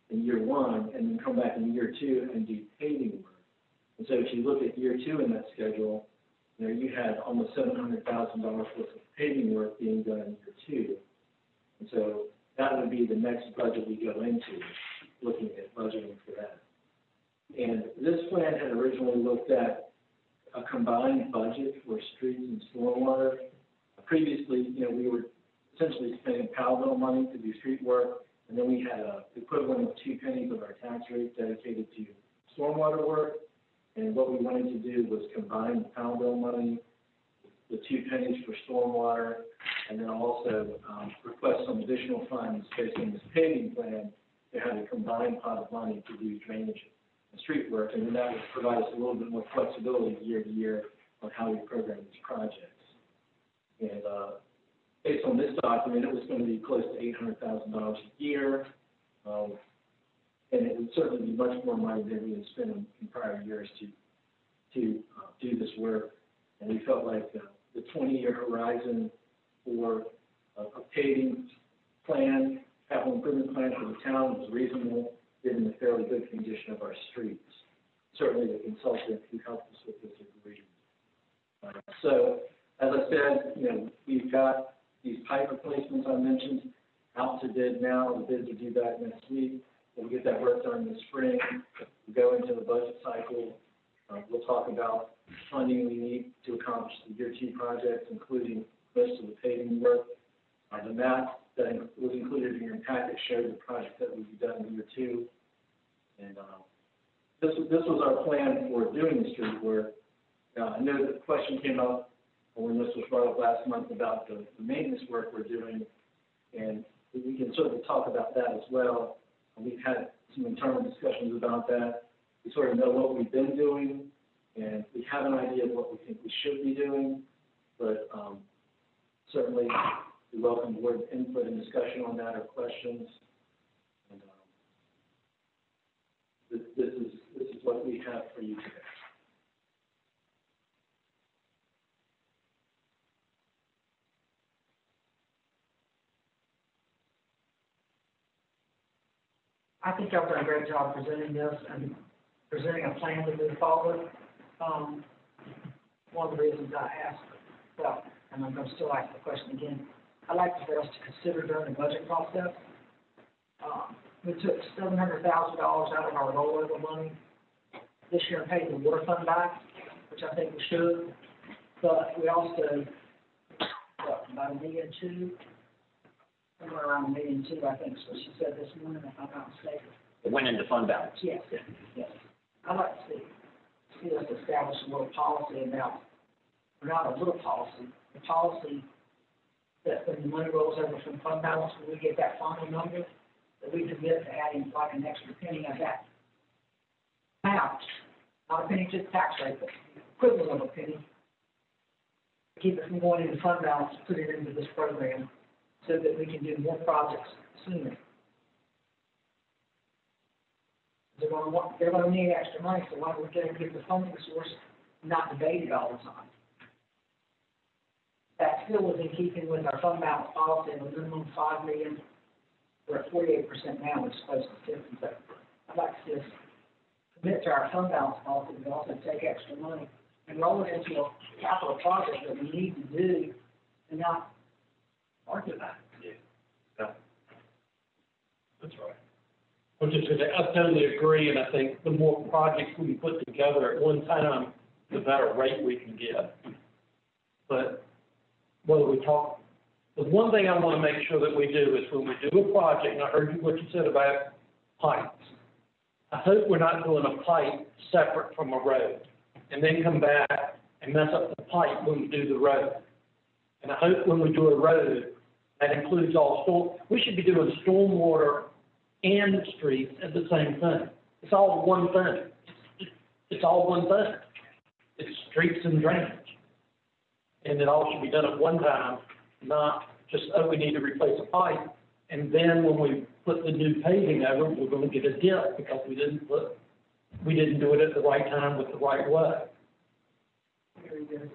in year 1 and then come back in year 2 and do paving work. And so if you look at year 2 in that schedule, you had almost $700,000 worth of paving work being done in year 2. And so that would be the next budget we go into, looking at budgeting for that. And this plan had originally looked at a combined budget for streets and stormwater. Previously, we were essentially spending Powell bill money to do street work, and then we had a equivalent of 2 pennies of our tax rate dedicated to stormwater work. And what we wanted to do was combine the Powell bill money, the 2 pennies for stormwater, And then also request some additional funds based on this paving plan to have a combined pot of money to do drainage and street work. And then that would provide us a little bit more flexibility year to year on how we program these projects. And based on this document, it was going to be close to $800,000 a year. And it would certainly be much more money than we had spent in prior years to do this work. And we felt like the 20-year horizon for a paving plan, capital improvement plan for the town was reasonable, given the fairly good condition of our streets. Certainly the consultant who helped us with this agreed. So, as I said, we've got these pipe replacements I mentioned out to bid now. The bids are due back next week. We'll get that work done this spring. We'll go into the budget cycle. We'll talk about funding we need to accomplish the year 2 projects, including most of the paving work. The map that was included in your packet showed the project that would be done in year 2. And this was our plan for doing the street work. I know that the question came up when this was brought up last month about the maintenance work we're doing, and we can certainly talk about that as well. We've had some internal discussions about that. We sort of know what we've been doing, and we have an idea of what we think we should be doing, but certainly we welcome board input and discussion on that or questions. And this is what we have for you today. I think y'all done a great job presenting this and presenting a plan to move forward. One of the reasons I asked, well, and I'm going to still ask the question again, I'd like for us to consider during the budget process. We took $700,000 out of our rollover money this year and paid the water fund back, which I think we should. But we also, about $1.2 million, somewhere around $1.2 million, I think, is what she said this morning, if I'm not mistaken. It went into fund balance. Yes, yes. I'd like to see us establish a little policy about, or not a little policy, the policy that when the money rolls over from fund balance, when we get that final number, that we commit to adding like an extra penny of that amount, not a penny to the tax rate, but the equivalent of a penny, to keep it from going into fund balance, put it into this program, so that we can do more projects sooner. They're going to need extra money, so why don't we get the funding source, not debate it all the time. That still was in keeping with our fund balance policy of a minimum of $5 million. We're at 48% now, which is close to 50. But I'd like to just commit to our fund balance policy, but also take extra money and roll it into a capital project that we need to do and not argue about it. Yeah. That's right. I was just going to say, I totally agree, and I think the more projects we can put together at one time, the better rate we can get. But whether we talk, the one thing I want to make sure that we do is when we do a project, and I heard what you said about pipes, I hope we're not doing a pipe separate from a road and then come back and mess up the pipe when we do the road. And I hope when we do a road, that includes all storm, we should be doing stormwater and streets at the same thing. It's all one thing. It's all one thing. It's streets and drainage. And it all should be done at one time, not just, oh, we need to replace a pipe. And then when we put the new paving over, we're going to get a dip because we didn't do it at the right time with the right way. Very good.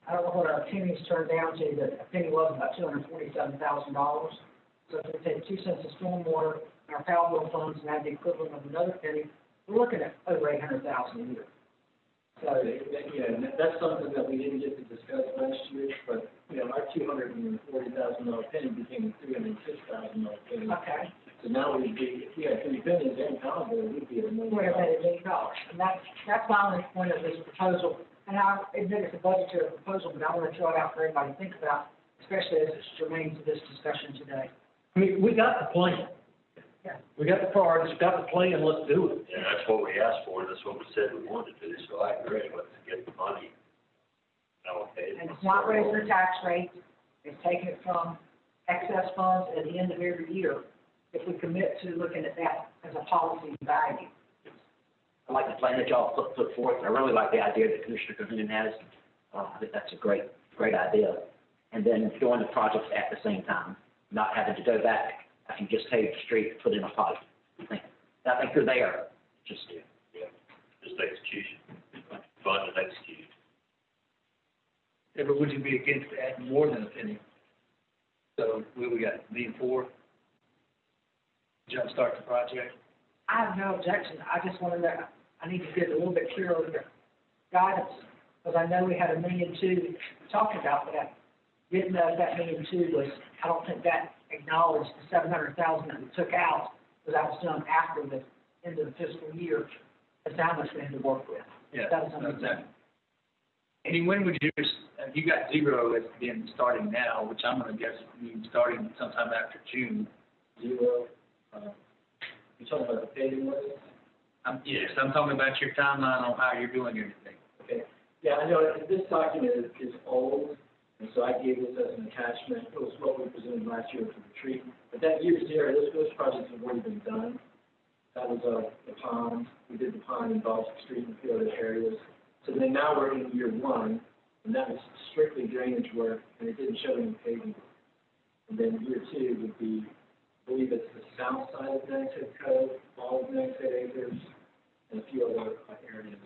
I don't know what our pennies turned down to, but a penny was about $247,000. So if we take 2 cents of stormwater and our power bill funds and add the equivalent of another penny, we're looking at over $800,000 a year. So yeah, that's something that we didn't get to discuss last year, but our $240,000 penny became a $306,000 penny. Okay. So now we'd be, if we had 3 pennies in power bill, we'd be at $1 million. We're at $1 million. And that's my only point of this proposal. And I admit it's a budgetary proposal, but I want to throw it out for everybody to think about, especially as it's germane to this discussion today. I mean, we got the plan. Yeah. We got the priorities, got the plan, let's do it. Yeah, that's what we asked for, that's what we said we wanted to do, so I agree, let's get the money allocated. And it's not raising the tax rate. is taking it from excess funds at the end of every year, if we commit to looking at that as a policy value. I like the plan that y'all put forth. I really like the idea that Commissioner Cahoon has. I think that's a great idea. And then doing the projects at the same time, not having to go back after you just paved the street and put in a pipe. I think you're there. Just execution. Fund and execute. Yeah, but would you be against adding more than a penny? So we got $1.4 million, jumpstart the project? I have no objection. I just wanted to, I need to get a little bit clearer guidance, because I know we had $1.2 million talking about that. Didn't know that $1.2 million was, I don't think that acknowledged the $700,000 that we took out, because that was done after the end of the fiscal year. That's how much we had to work with. Yeah, That was exactly. And when would you got zero as being starting now, which I'm gonna guess means starting sometime after June. Zero, you're talking about the paving list? Yes, I'm talking about your timeline on how you're doing everything. Okay, yeah, I know, this document is old, and so I gave this as an attachment. It was what we presented last year for the tree. But that year zero, those projects have already been done. That was the pond. We did the pond in Baltic Street and a few other areas. So then now we're in year one, and that was strictly drainage work, and it didn't show any paving. And then year two would be, I believe it's the south side of Nags Cove, all of Nags Acres, and a few other areas.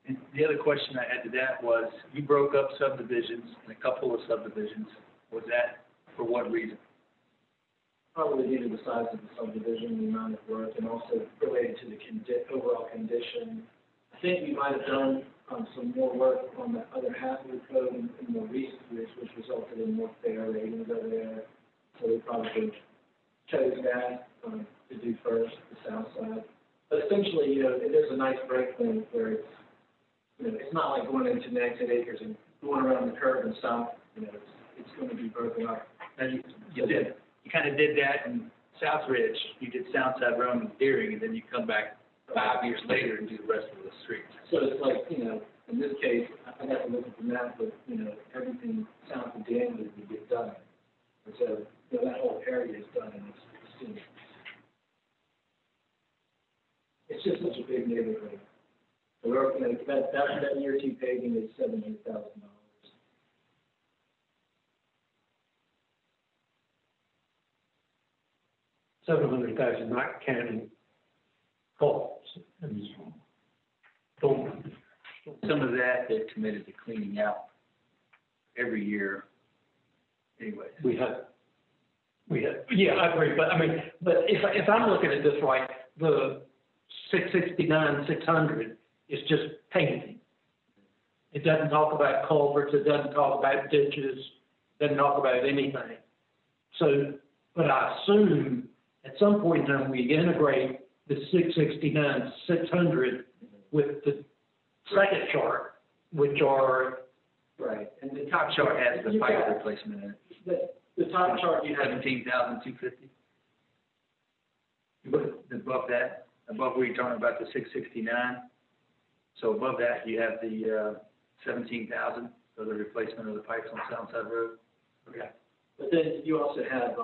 And the other question I had to that was, you broke up subdivisions and a couple of subdivisions. Was that for what reason? Probably due to the size of the subdivision, the amount of work, and also related to the overall condition. I think we might have done some more work on the other half of the code in more recent years, which resulted in more fair ratings over there. So we probably chose that to do first, the south side. But essentially, there's a nice breakpoint where it's, it's not like going into Nags Acres and going around the curve and stop. It's going to be broken up. And you kind of did that in South Ridge. You did Soundside Road and Deering, and then you come back 5 years later and do the rest of the streets. So it's like, in this case, I have to look at the map, but, everything south of Danwood would get done. And so, that whole area is done, and it's just such a big neighborhood. So we're, that year two paving is $700,000. $700,000, not counting costs and storm. Some of that they've committed to cleaning out every year. Anyway. We have, yeah, I agree, but if I'm looking at this right, the 669,600 is just painting. It doesn't talk about culverts, it doesn't talk about ditches, doesn't talk about anything. So, but I assume at some point in time, we integrate the 669,600 with the second chart, which are. Right, and the top chart has the pipe replacement in it. The top chart you have. 17,250. Above that, above where you're talking about the 669. So above that, you have the 17,000 for the replacement of the pipes on Soundside Road. Okay. But then you also have,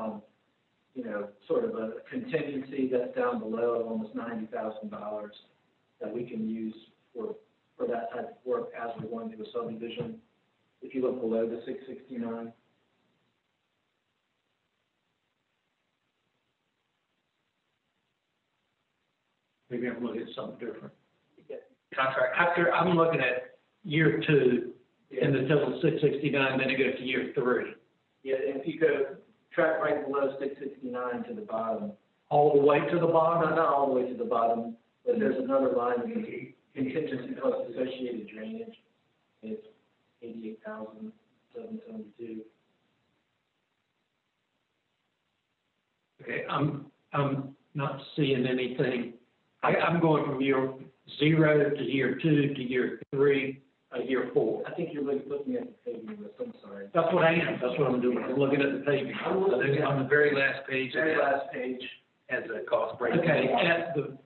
sort of a contingency that's down below of almost $90,000 that we can use for that type of work as we're going through a subdivision. If you look below the 669. Maybe I'm looking at something different. Contract. After, I'm looking at year two, and the total 669, then it goes to year three. Yeah, and if you go track right below 669 to the bottom. All the way to the bottom? Not all the way to the bottom, but there's another line of contingency plus associated drainage. It's 88,772. Okay, I'm not seeing anything. I'm going from year 0 to year 2 to year 3, year 4. I think you're looking at the paving list, I'm sorry. That's what I am, that's what I'm doing, I'm looking at the paving. On the very last page. Very last page. Has a cost breakdown. Okay, at the.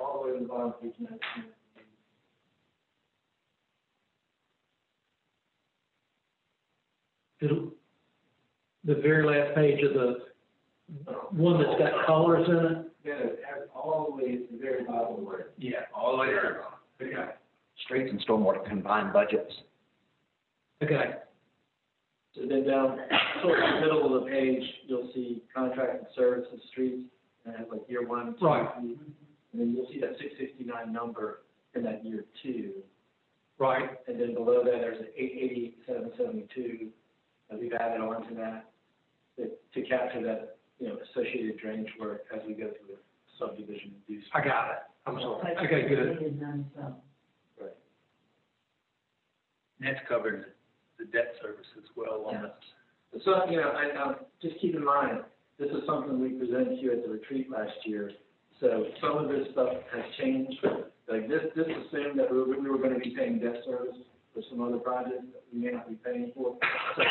All the way to the bottom of page 19. the very last page of the one that's got colors in it? Yeah, all the way to the very bottom where. Yeah. All the way there. Okay. Streets and stormwater combined budgets. Okay. So then down towards the middle of the page, you'll see contracted services, streets, and it has like year 1, 2, Right. 3. And then you'll see that 669 number in that year 2. Right. And then below that, there's an 880, 772 that we've added on to that to capture that, associated drainage work as we go through the subdivision use. I got it. I'm sorry. Okay, good. Right. And that's covered the debt service as well on the. So, I just keep in mind, this is something we presented to you at the retreat last year. So some of this stuff has changed. Like this assumed that we were going to be paying debt service for some other projects that we may not be paying for. So,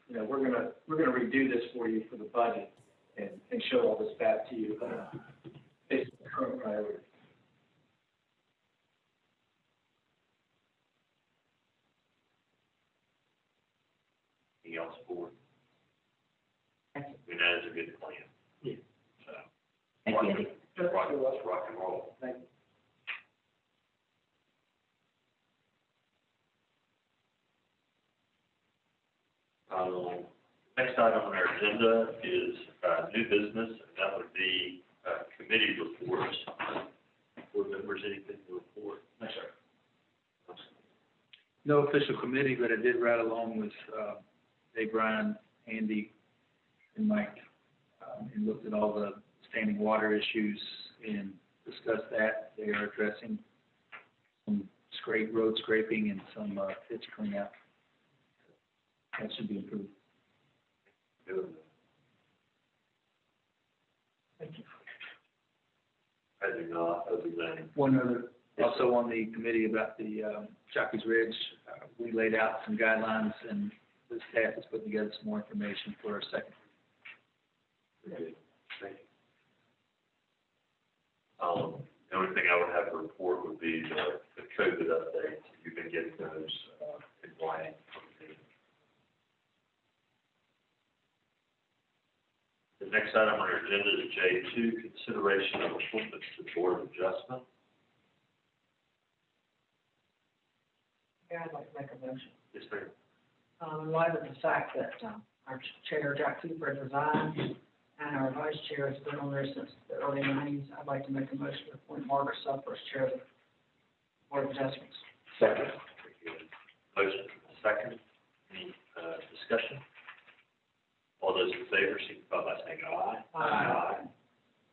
we're gonna redo this for you for the budget and show all this back to you based on current priorities. Anything else for? I mean, that is a good plan. Yeah. So. Thank you, Andy. Rock and roll. Thank you. Next item on our agenda is new business, and that would be committee reports. Board members, anything to report? No, sir. No official committee, but I did ride along with Dave, Brian, Andy, and Mike, and looked at all the standing water issues and discussed that. They are addressing some road scraping and some ditch cleanup. That should be improved. Good. Thank you. I do not, other than. One other, also on the committee about the Jockey's Ridge, we laid out some guidelines and the staff is putting together some more information for our second. Good. Thank you. The only thing I would have to report would be the COVID updates. You've been getting those in writing. The next item on our agenda is J2, consideration of appointments to Board of Adjustment. Yeah, I'd like to make a motion. Yes, ma'am. In light of the fact that our chair, Jack Cooper, has resigned, and our vice chair has been on there since the early 90s, I'd like to make a motion to appoint Margaret Supper as chair of the Board of Adjustments. Second. Motion second. Any discussion? All those in favor, signify by saying aye. Aye.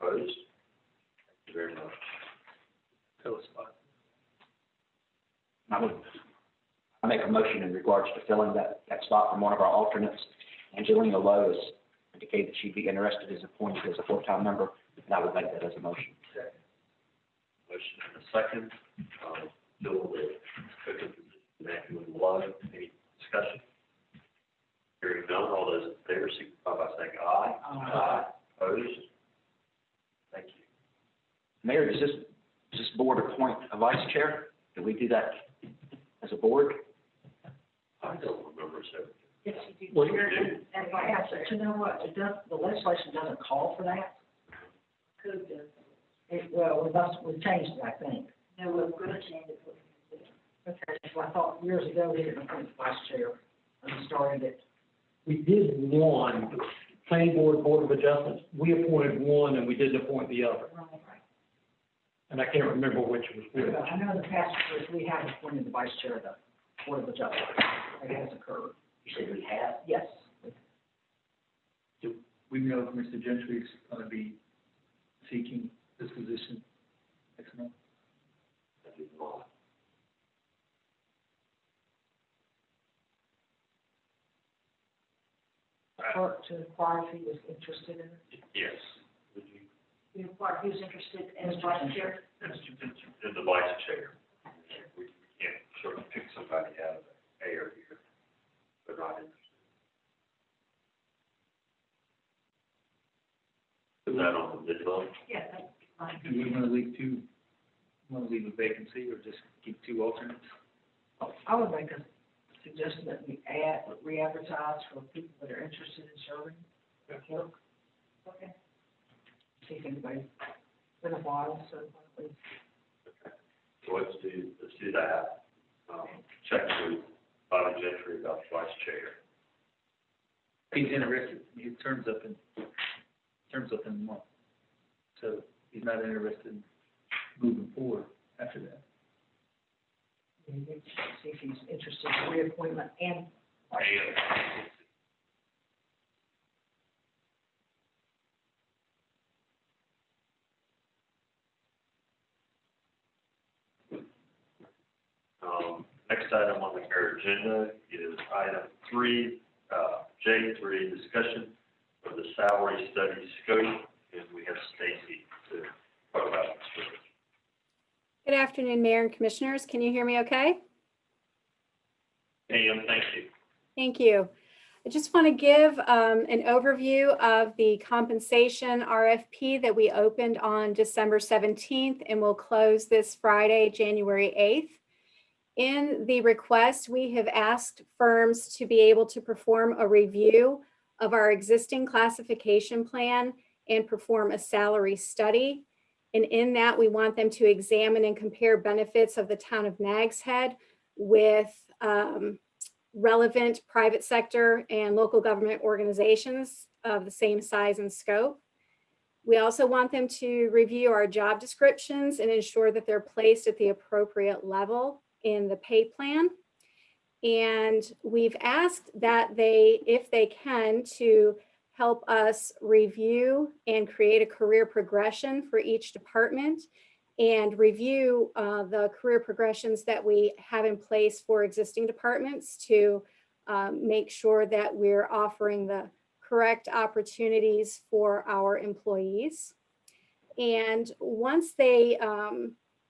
Opposed? Thank you very much. Fill a spot. I make a motion in regards to filling that spot from one of our alternates. Angelina Lowe has indicated that she'd be interested as appointed as a full-time member, and I would make that as a motion. Motion and a second. Fill the vacant position, Angelina Lowe. Any discussion? Hearing none, all those in favor, signify by saying aye. Aye. Opposed? Thank you. Mayor, does this board appoint a vice chair? Do we do that as a board? I don't remember so. Yes, you do. What do you do? And if I have to, you know what, the legislation doesn't call for that. Code does. We've changed it, I think. No, we're going to change it. Okay, so I thought years ago we didn't appoint the vice chair and we started it. We did one, planning board, Board of Adjustments. We appointed one and we didn't appoint the other. Right. And I can't remember which was which. I know in the past years we have appointed the vice chair of the Board of Adjustments. It has occurred. You said we have? Yes. Do we know if Mr. Gentry is going to be seeking this position next month? I do not. To inquire if he was interested in it. Yes. Would you? You inquire if he was interested in vice chair? In the vice chair. We can't sort of pick somebody out of the air here, but not interested. Is that on the bid vote? Yeah, that's fine. Do we want to leave a vacancy or just keep two alternates? I would make a suggestion that we re-advertise for people that are interested in serving, clerk. Okay. See if anybody's been a while, so. So let's do that. Check with Bobby Gentry about the vice chair. He's interested, his term's up in a month. So he's not interested in moving forward after that. See if he's interested in reappointment and. Next item on our agenda is item 3, J3, discussion of the salary study scope, and we have Stacy to talk about this. Good afternoon, Mayor and Commissioners. Can you hear me okay? Pam, thank you. Thank you. I just want to give an overview of the compensation RFP that we opened on December 17th and will close this Friday, January 8th. In the request, we have asked firms to be able to perform a review of our existing classification plan and perform a salary study. And in that, we want them to examine and compare benefits of the town of Nags Head with relevant private sector and local government organizations of the same size and scope. We also want them to review our job descriptions and ensure that they're placed at the appropriate level in the pay plan. And we've asked that they, if they can, to help us review and create a career progression for each department and review the career progressions that we have in place for existing departments to make sure that we're offering the correct opportunities for our employees. And once they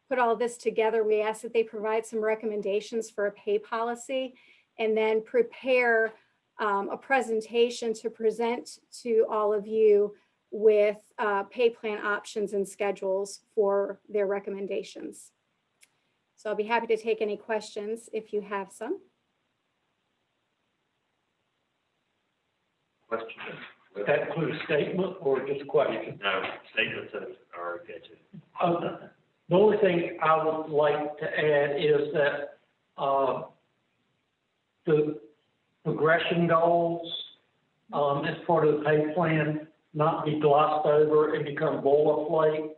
put all this together, we ask that they provide some recommendations for a pay policy and then prepare a presentation to present to all of you with pay plan options and schedules for their recommendations. So I'll be happy to take any questions if you have some. Questions? Would that include a statement or just a question? No, statements are okay too. The only thing I would like to add is that the progression goals as part of the pay plan not be glossed over and become boilerplate,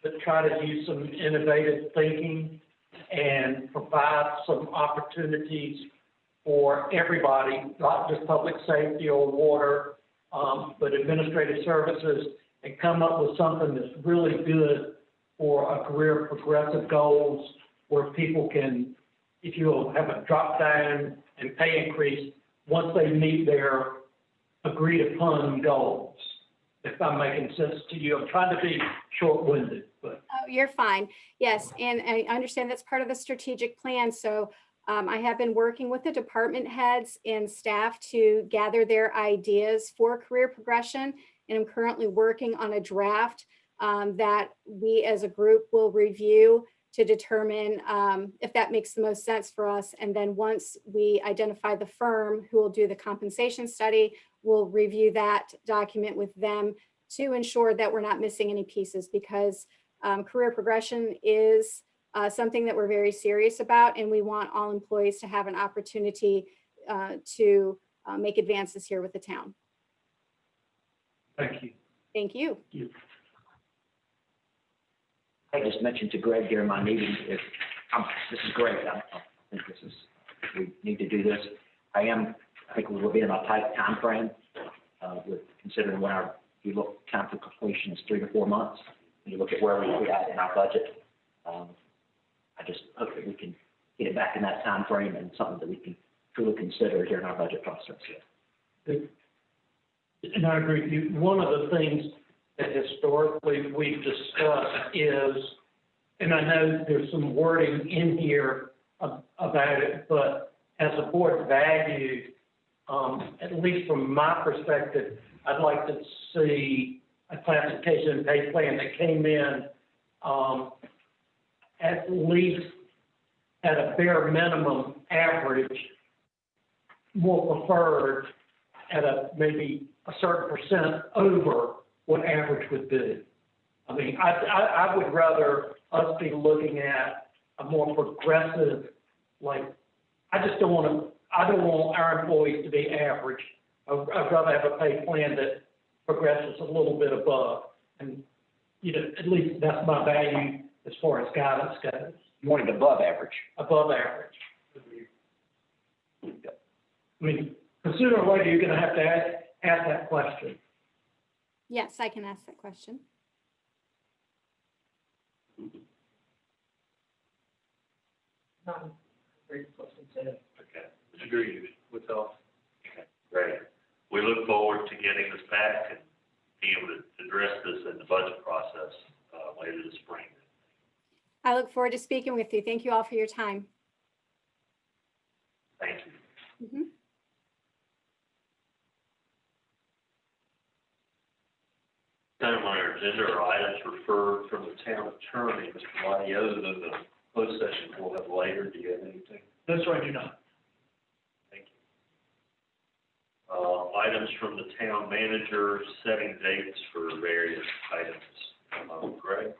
but try to use some innovative thinking and provide some opportunities for everybody, not just public safety or water, but administrative services, and come up with something that's really good for a career progressive goals where people can, if you will, have a drop down and pay increase once they meet their agreed upon goals. If I'm making sense to you, I'm trying to be short-winded, but. Oh, you're fine. Yes, and I understand that's part of the strategic plan. So I have been working with the department heads and staff to gather their ideas for career progression. And I'm currently working on a draft that we as a group will review to determine if that makes the most sense for us. And then once we identify the firm who will do the compensation study, we'll review that document with them to ensure that we're not missing any pieces, because career progression is something that we're very serious about, and we want all employees to have an opportunity to make advances here with the town. Thank you. Thank you. I just mentioned to Greg during my meeting, this is great. I think we need to do this. I think we will be in a tight time frame with considering when you look time for completion is 3 to 4 months. And you look at where we at in our budget. I just hope that we can get it back in that time frame and something that we can truly consider during our budget process. And I agree with you. One of the things that historically we've discussed is, and I know there's some wording in here about it, but as a board valued, at least from my perspective, I'd like to see a classification and pay plan that came in at least at a bare minimum average, more preferred at a maybe a certain percent over what average would be. I mean, I would rather us be looking at a more progressive, like, I don't want our employees to be average. I'd rather have a pay plan that progresses a little bit above. And, you know, at least that's my value as far as guidance goes. You want it above average. Above average. I mean, sooner or later, you're gonna have to ask that question. Yes, I can ask that question. Okay, agreed, what's else? Okay, great. We look forward to getting this back and being able to address this in the budget process, later this spring. I look forward to speaking with you. Thank you all for your time. Thank you. Mhm. Item on our agenda are items referred from the town attorney, Mr. Whitey, other than the closed session we'll have later. Do you have anything? No, sir, I do not. Thank you. Items from the town manager, setting dates for various items. Greg?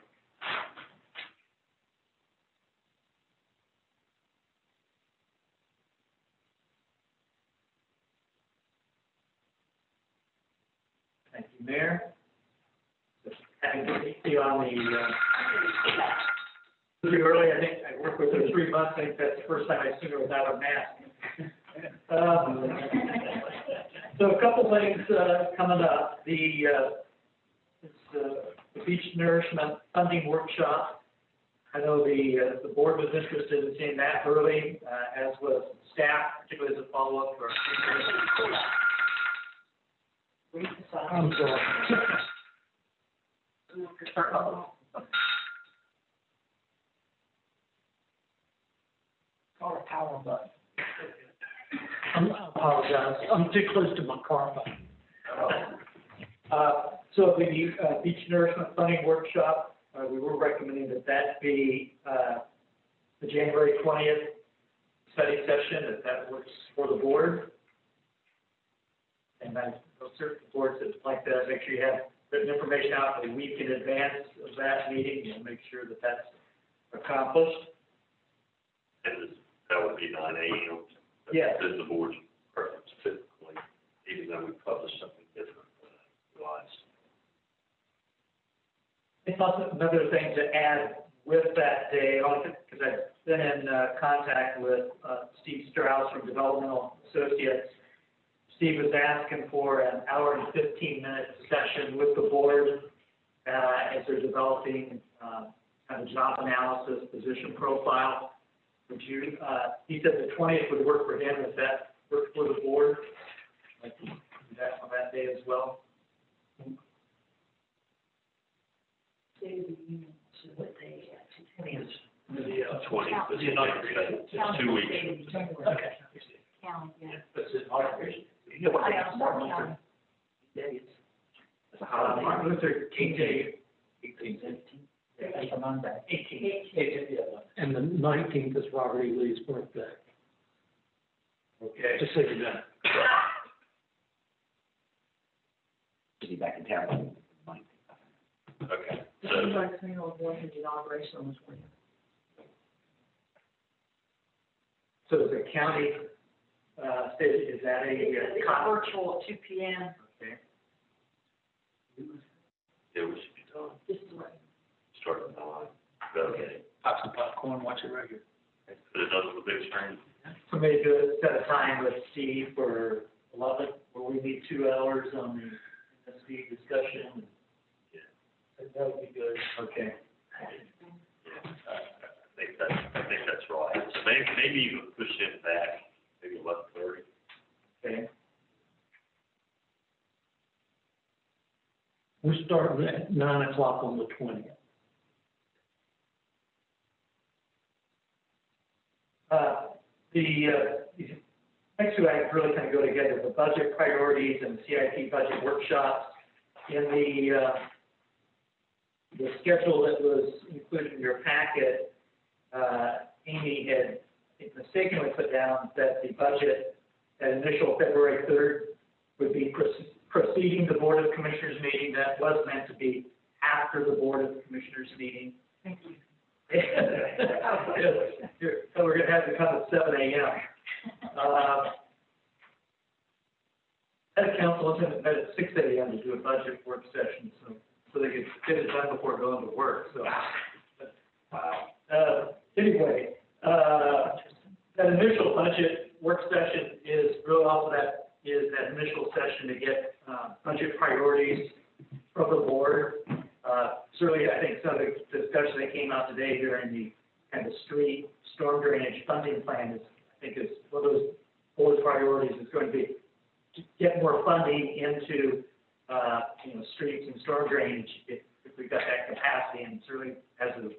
Thank you, Mayor. Having to see you on the, pretty early, I think, I worked with her 3 months, I think that's the first time I've seen her without a mask. So a couple things, coming up, the Beach Nourishment Funding Workshop. I know the board was interested in seeing that early, as was staff, particularly as a follow-up for our. I'm sorry. Call a power button. I apologize, I'm too close to my car phone. So the Beach Nourishment Funding Workshop, we were recommending that be the January 20th study session, if that works for the board. And I know certain boards that like to make sure you have written information out a week in advance of that meeting, and make sure that that's accomplished. And that would be 9 a.m. Yes. That's the board's preference typically, even though we publish something different, realized. I thought another thing to add with that day, because I've been in contact with Steve Strauss from Developmental Associates. Steve was asking for an hour and 15-minute session with the board as they're developing kind of job analysis, position profile. Would you, he said the 20th would work for him, if that worked for the board, like do that on that day as well. What day? 20th. The 20th, it's 2 weeks. Okay. County, yeah. That's it. All right. Martin Luther King Day. 18th. That's a Monday. 18th. And the 19th is Robert E. Lee's birthday. Okay. Just so you know. Is he back in town? Okay. The vaccine on the inauguration on the 20th. So the county, is that It's a virtual at 2 p.m. Okay. Yeah, we should be done. Just right. Start at 9. Okay. Pop some popcorn, watch it regular. Put it on the big screen. So maybe do set a time with Steve for 11, where we need 2 hours on the Steve discussion. Yeah. That would be good. Okay. Yeah, I think that's right. So maybe you can push him back, maybe 11:30. Okay. We're starting at 9 o'clock on the 20th. Next two items really kind of go together, the budget priorities and CIP budget workshops. In the schedule that was included in your packet, Amy had mistakenly put down that the budget at initial February 3rd would be preceding the Board of Commissioners meeting. That was meant to be after the Board of Commissioners meeting. Thank you. So we're gonna have to come at 7 a.m. That council was met at 6 a.m. to do a budget work session, so they could get it done before going to work, so. Wow. Anyway, that initial budget work session is really also that initial session to get budget priorities from the board. Certainly, I think some of the discussion that came out today during the kind of street storm drainage funding plan is one of those board priorities is going to be to get more funding into streets and storm drainage if we've got that capacity, and certainly as of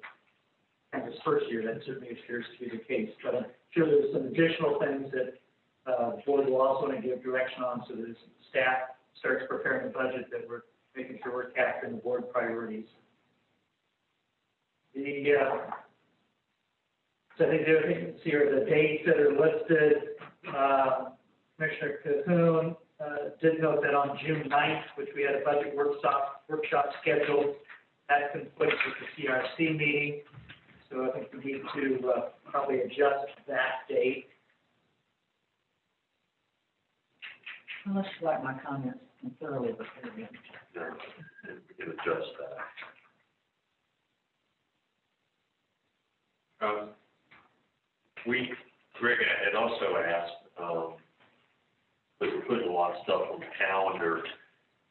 this first year, that certainly appears to be the case. But I'm sure there's some additional things that the board will also want to give direction on, so that as staff starts preparing the budget, that we're making sure we're capturing the board priorities. So I think the other thing you see are the dates that are listed. Commissioner Cahoon did note that on June 9th, which we had a budget workshop scheduled, that conflicts with the CRC meeting. So I think we need to probably adjust that date. Let's select my comments thoroughly before we. We can adjust that. Greg had also asked, we're putting a lot of stuff on the calendar,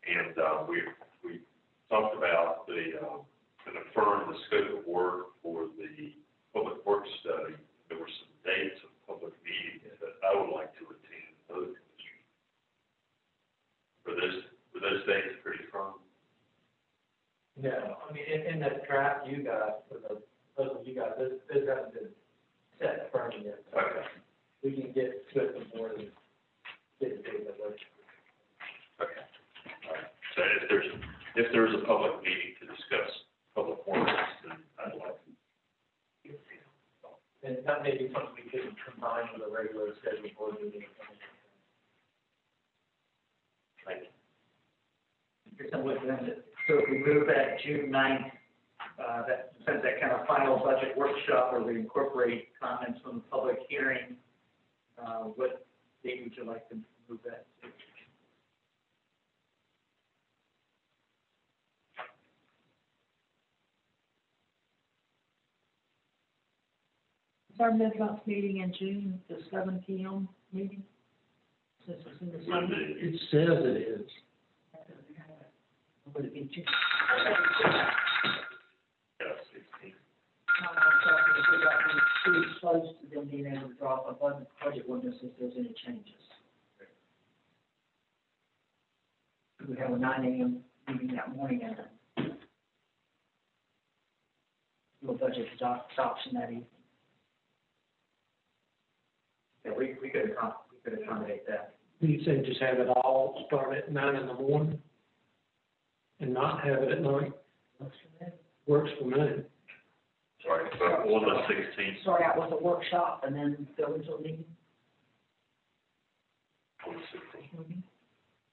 and we talked about and affirmed the scope of work for the public works study. There were some dates of public meetings that I would like to attend. Were those dates pretty firm? No, I mean, in that draft you got, for the proposal you got, those haven't been set firm yet. Okay. We can get to it more than get to it later. Okay. All right. So if there's a public meeting to discuss public works, then I'd like to. And that may be something we could combine with a regular scheduled board meeting. Thank you. So if we move that June 9th, since that kind of final budget workshop where we incorporate comments from the public hearing, what date would you like to move that to? Is our mid-month meeting in June, the 7 p.m. meeting? Since it's in the summer? It says it is. Would it be June? Yes, 16. Pretty close to them being able to draw up a budget ordinance if there's any changes. We have a 9 a.m. meeting that morning and do a budget adoption that evening. Yeah, we could accommodate that. You say just have it all start at 9 in the morning and not have it at night? Works for me. Sorry, on the 16th. Start out with a workshop and then go into a meeting. On the 16th. Mm-hmm.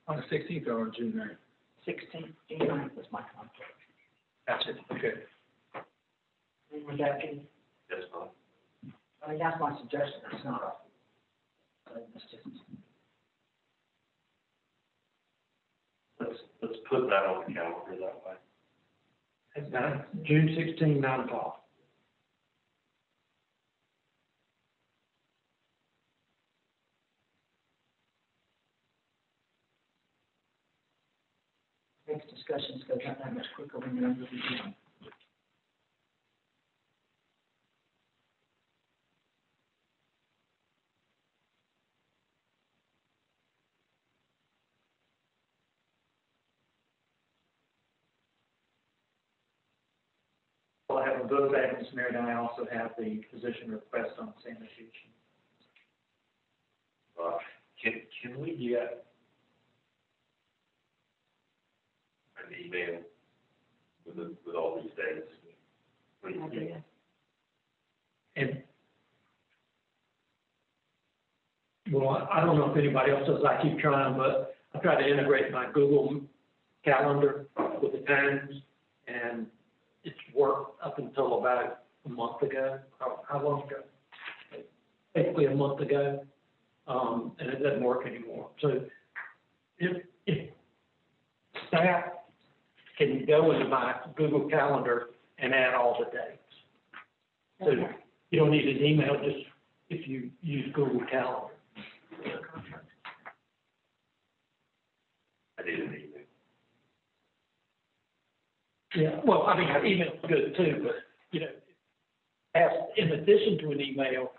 On the 16th or on June 9th? 16th, June 9th was my contract. That's it, okay. Would that be, That's fine. I mean, that's my suggestion, it's not it's just. Let's put that on the calendar that way. At 9, June 16, 9 o'clock. Next discussions go that much quicker when you're under the meeting. Well, I have those items, Mayor, and I also have the position request on sanitation. Can we get an email with all these dates? Please. And, well, I don't know if anybody else does, I keep trying, but I try to integrate my Google Calendar with the times, and it's worked up until about a month ago. How long ago? Basically a month ago, and it doesn't work anymore. So if staff can go into my Google Calendar and add all the dates. So you don't need an email, just if you use Google Calendar. I need an email. Yeah, well, I mean, email's good too, but, you know, as, in addition to an email,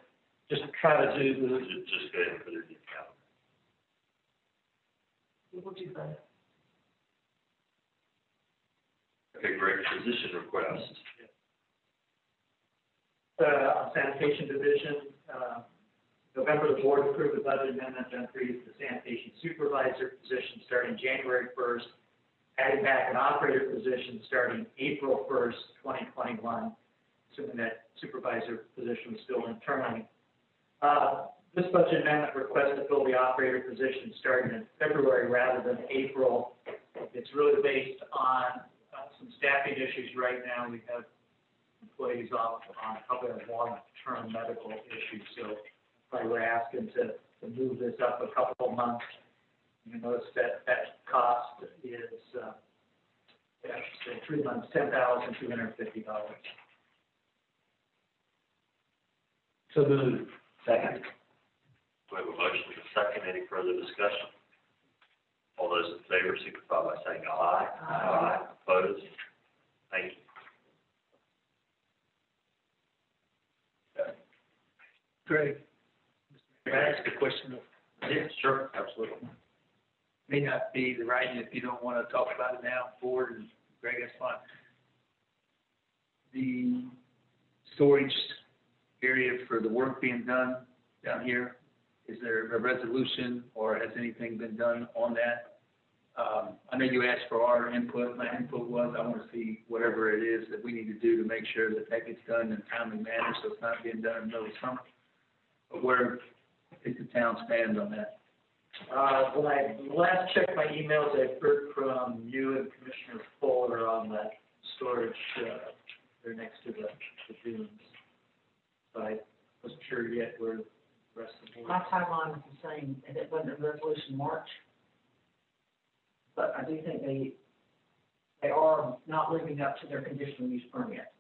just try to do the. Just go ahead and put it in your calendar. We'll do that. Okay, great. Position request. On sanitation division, November, the board approved the budget amendment to increase the sanitation supervisor position starting January 1st, adding back an operator position starting April 1st, 2021, assuming that supervisor position was filled internally. This budget amendment requests to fill the operator position starting in February rather than April. It's really based on some staffing issues right now. We have employees off on probably a long-term medical issue, so probably we're asking to move this up a couple of months. You notice that cost is, 3 months, $10,250. So moved. Second. We have a motion and a second. Any further discussion? All those in favor signify by saying aye. Aye. Opposed? Thank you. Greg, may I ask a question? Yeah, sure, absolutely. May not be the right, if you don't want to talk about it now, board, and Greg, that's fine. The storage area for the work being done down here, is there a resolution or has anything been done on that? I know you asked for our input. My input was I want to see whatever it is that we need to do to make sure that that gets done in a timely manner, so it's not being done in the middle of summer. But where does the town stand on that? When I last checked my emails, I heard from you and Commissioner Fuller on that storage, there next to the dunes. So I wasn't sure yet where the rest of the board. My timeline is the same, and it wasn't a resolution in March. But I do think they are not living up to their conditional use permit.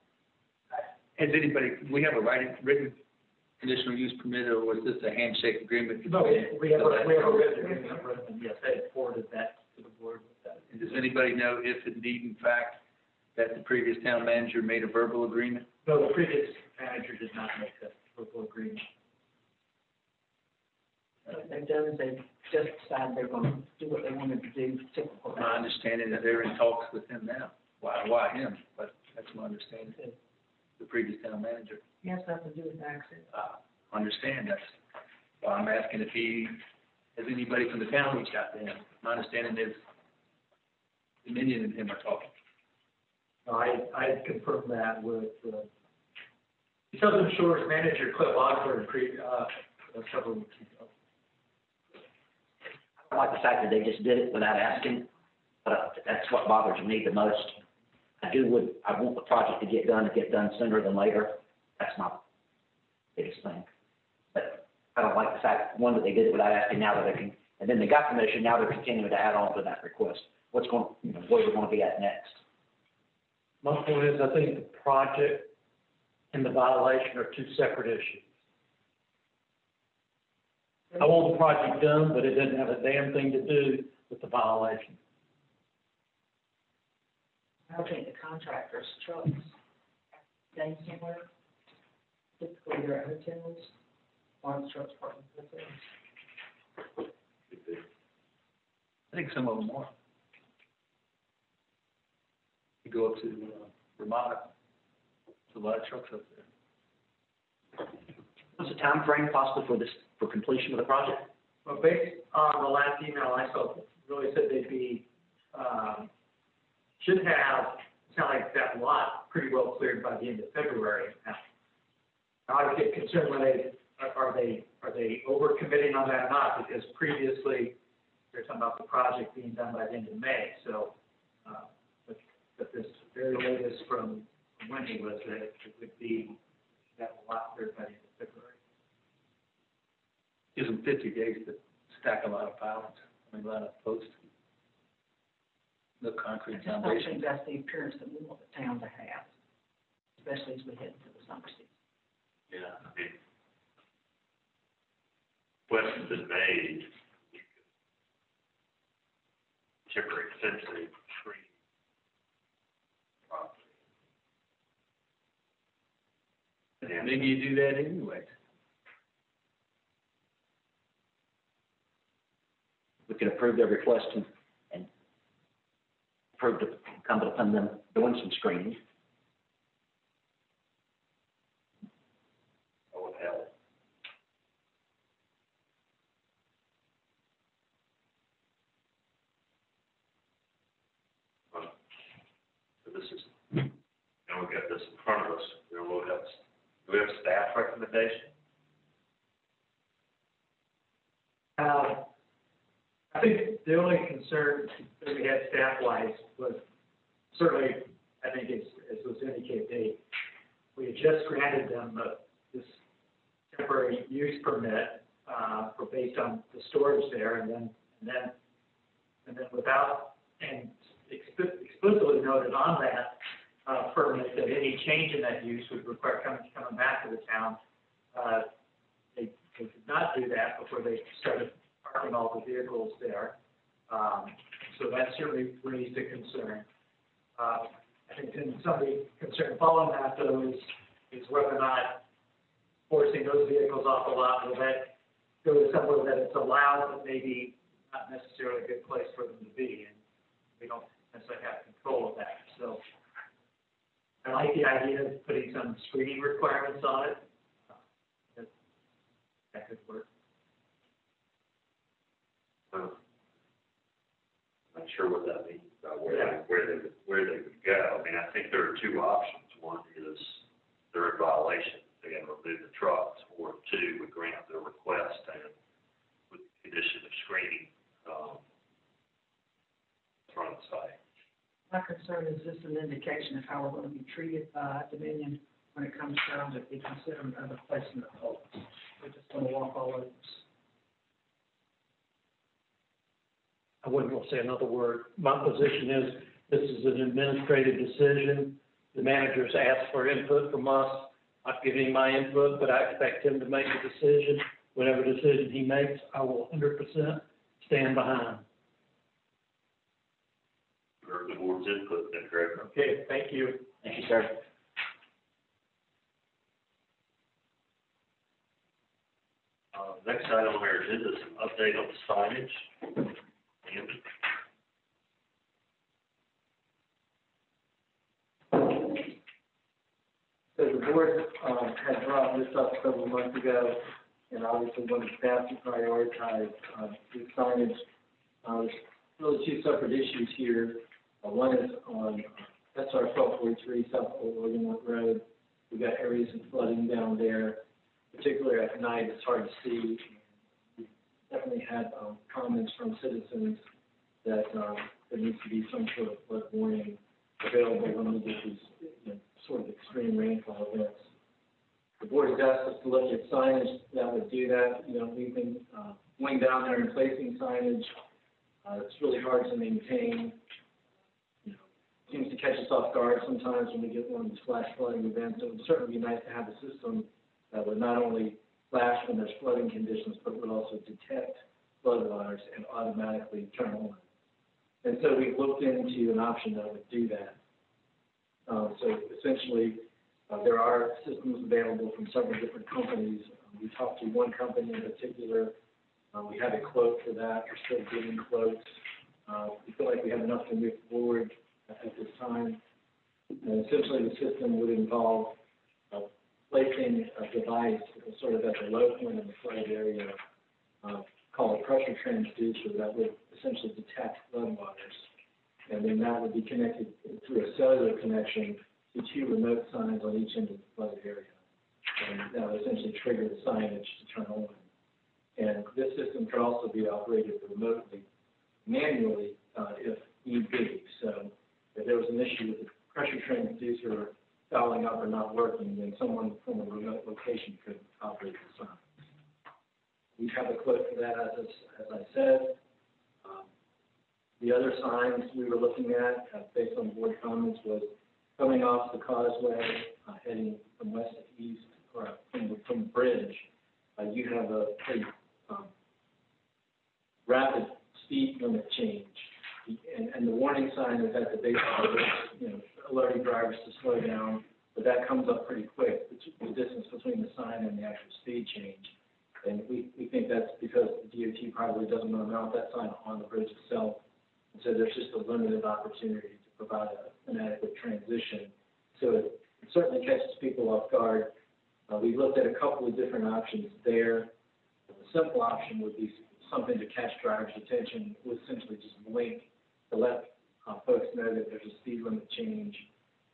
Has anybody, we have a written conditional use permit, or was this a handshake agreement? No, we have a written agreement, yes, they forwarded that to the board. And does anybody know if indeed, in fact, that the previous town manager made a verbal agreement? No, the previous manager did not make that verbal agreement. What they've done is they've just decided they're going to do what they wanted to do. Typical. My understanding that they're in talks with him now. Why him? But that's my understanding. The previous town manager. He has nothing to do with Nags. Understand that's why I'm asking if has anybody from the town reached out to him. My understanding is Dominion and him are talking. I confirmed that with Southern Shores manager Cliff Osborne several weeks ago. I don't like the fact that they just did it without asking, but that's what bothers me the most. I want the project to get done sooner than later. That's my biggest thing. But I don't like the fact, one, that they did it without asking, now that they can, and then they got permission, now they're continuing to add on to that request. Where are we going to be at next? My point is, I think the project and the violation are two separate issues. I want the project done, but it doesn't have a damn thing to do with the violation. I think the contractors' trucks, staying somewhere, typically they're at hotels, or the trucks parking at hotels. I think some of them are. You go up to Ramada, there's a lot of trucks up there. What's the time frame possible for completion of the project? Well, based on the last email I saw, really said they'd be, should have, it's not like that lot pretty well cleared by the end of February. Now I get concerned when are they overcommitting on that or not? Because previously, there's some about the project being done by the end of May, so, but this very latest from Wendy was that it would be, that a lot cleared by the end of February. Gives them 50 days to stack a lot of piles, a lot of posts. No concrete I just don't foundation. think that's the appearance that we want the town to have, especially as we head into the summer season. Yeah, I mean, questions been made, you could temporary essentially screen property. Yeah. Maybe you do that anyway. We could approve their request and approve to come upon them doing some screening. That would help. So this is, now we've got this in front of us, do we have staff recommendation? I think the only concern that we had staff-wise was certainly, I think as was indicated, we had just granted them this temporary use permit for based on the storage there, and then without, and explicitly noted on that permit that any change in that use would require coming back to the town. They could not do that before they started parking all the vehicles there. So that certainly raised a concern. I think then somebody concerned following that though is whether or not forcing those vehicles off the lot, will that go to somewhere that it's allowed, but maybe not necessarily a good place for them to be, and we don't necessarily have control of that. So I like the idea of putting some screening requirements on it. That could work. Not sure what that means, about where they would go. I mean, I think there are two options. One is they're in violation, they can remove the trucks, or two, we grant their request and with the condition of screening, front of the site. My concern is just an indication of how we're going to be treated by Dominion when it comes down to be considered other placement of homes. We're just going to walk all over us. I wouldn't want to say another word. My position is, this is an administrative decision. The managers asked for input from us. I've given him my input, but I expect him to make a decision. Whatever decision he makes, I will 100% stand behind. Or the board's input, then, Greg. Okay, thank you. Thank you, sir. Next item on our agenda is an update on signage. So the board had brought this up several months ago, and obviously one of the staff to prioritize the signage. There's really two separate issues here. One is on SR 1243 South Old Oregon Road. We've got areas of flooding down there, particularly at night. It's hard to see. We definitely had comments from citizens that there needs to be some sort of flood warning available when we get these sort of extreme rainfall events. The board has asked us to look at signage that would do that. We've been going down there and placing signage. It's really hard to maintain. Seems to catch us off guard sometimes when we get one of these flash flooding events. It would certainly be nice to have a system that would not only flash when there's flooding conditions, but would also detect flood waters and automatically turn on. And so we looked into an option that would do that. So essentially, there are systems available from several different companies. We talked to one company in particular. We had a quote for that. We're still getting quotes. We feel like we have enough to move forward at this time. And essentially, the system would involve placing a device sort of at the low point in the flood area called a pressure transducer that would essentially detect flood waters. And then that would be connected through a cellular connection to two remote signs on each end of the flooded area. And that would essentially trigger the signage to turn on. And this system could also be operated remotely. manually if need be. So if there was an issue with the pressure transducer fouling up or not working, then someone from a remote location could operate the sign. We have a quote for that, as I said. The other signs we were looking at, based on board comments, was coming off the causeway, heading from west to east, or from the bridge. You have a pretty rapid speed limit change, and the warning sign is at the base of the bridge, alerting drivers to slow down. But that comes up pretty quick, the distance between the sign and the actual speed change. And we think that's because the DOT probably doesn't want to mount that sign on the bridge itself. And so there's just a limited opportunity to provide an adequate transition. So it certainly catches people off guard. We looked at a couple of different options there. The simple option would be something to catch drivers' attention, would essentially just blink to let folks know that there's a speed limit change.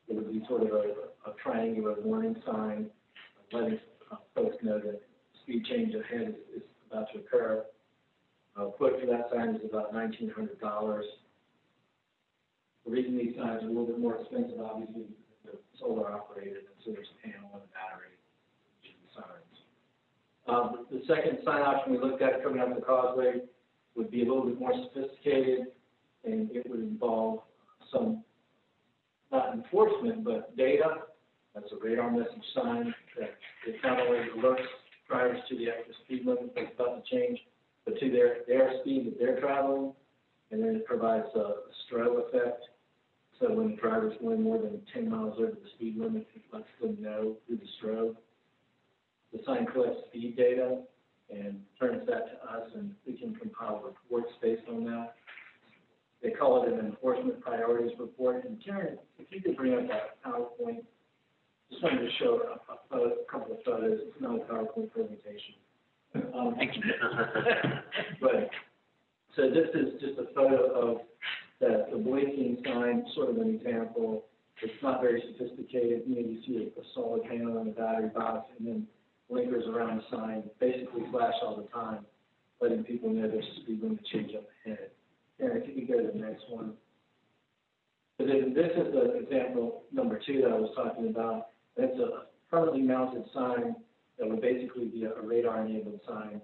It would be sort of a triangular warning sign, letting folks know that speed change ahead is about to occur. Quote for that sign is about $1,900. The reason these signs are a little bit more expensive, obviously, they're solar operated, and so there's a panel and a battery, which is the signs. The second sign option we looked at coming up the causeway would be a little bit more sophisticated, and it would involve some, not enforcement, but data. That's a radar message sign that it not only alerts drivers to the actual speed limit that's about to change, but to their speed that they're traveling, and then it provides a strobe effect. So when the driver's going more than 10 miles over the speed limit, it lets them know through the strobe. The sign collects speed data and turns that to us, and we can compile reports based on that. They call it an enforcement priorities report. And Karen, if you could bring up that PowerPoint, just wanted to show a couple of photos. It's not a PowerPoint presentation. Thank you. But so this is just a photo of the blinking sign, sort of an example. It's not very sophisticated. You see a solid panel on the battery box, and then blinkers around the sign basically flash all the time, letting people know there's a speed limit change up ahead. Aaron, if you could go to the next one. So this is the example number 2 that I was talking about. It's a permanently mounted sign that would basically be a radar-enabled sign.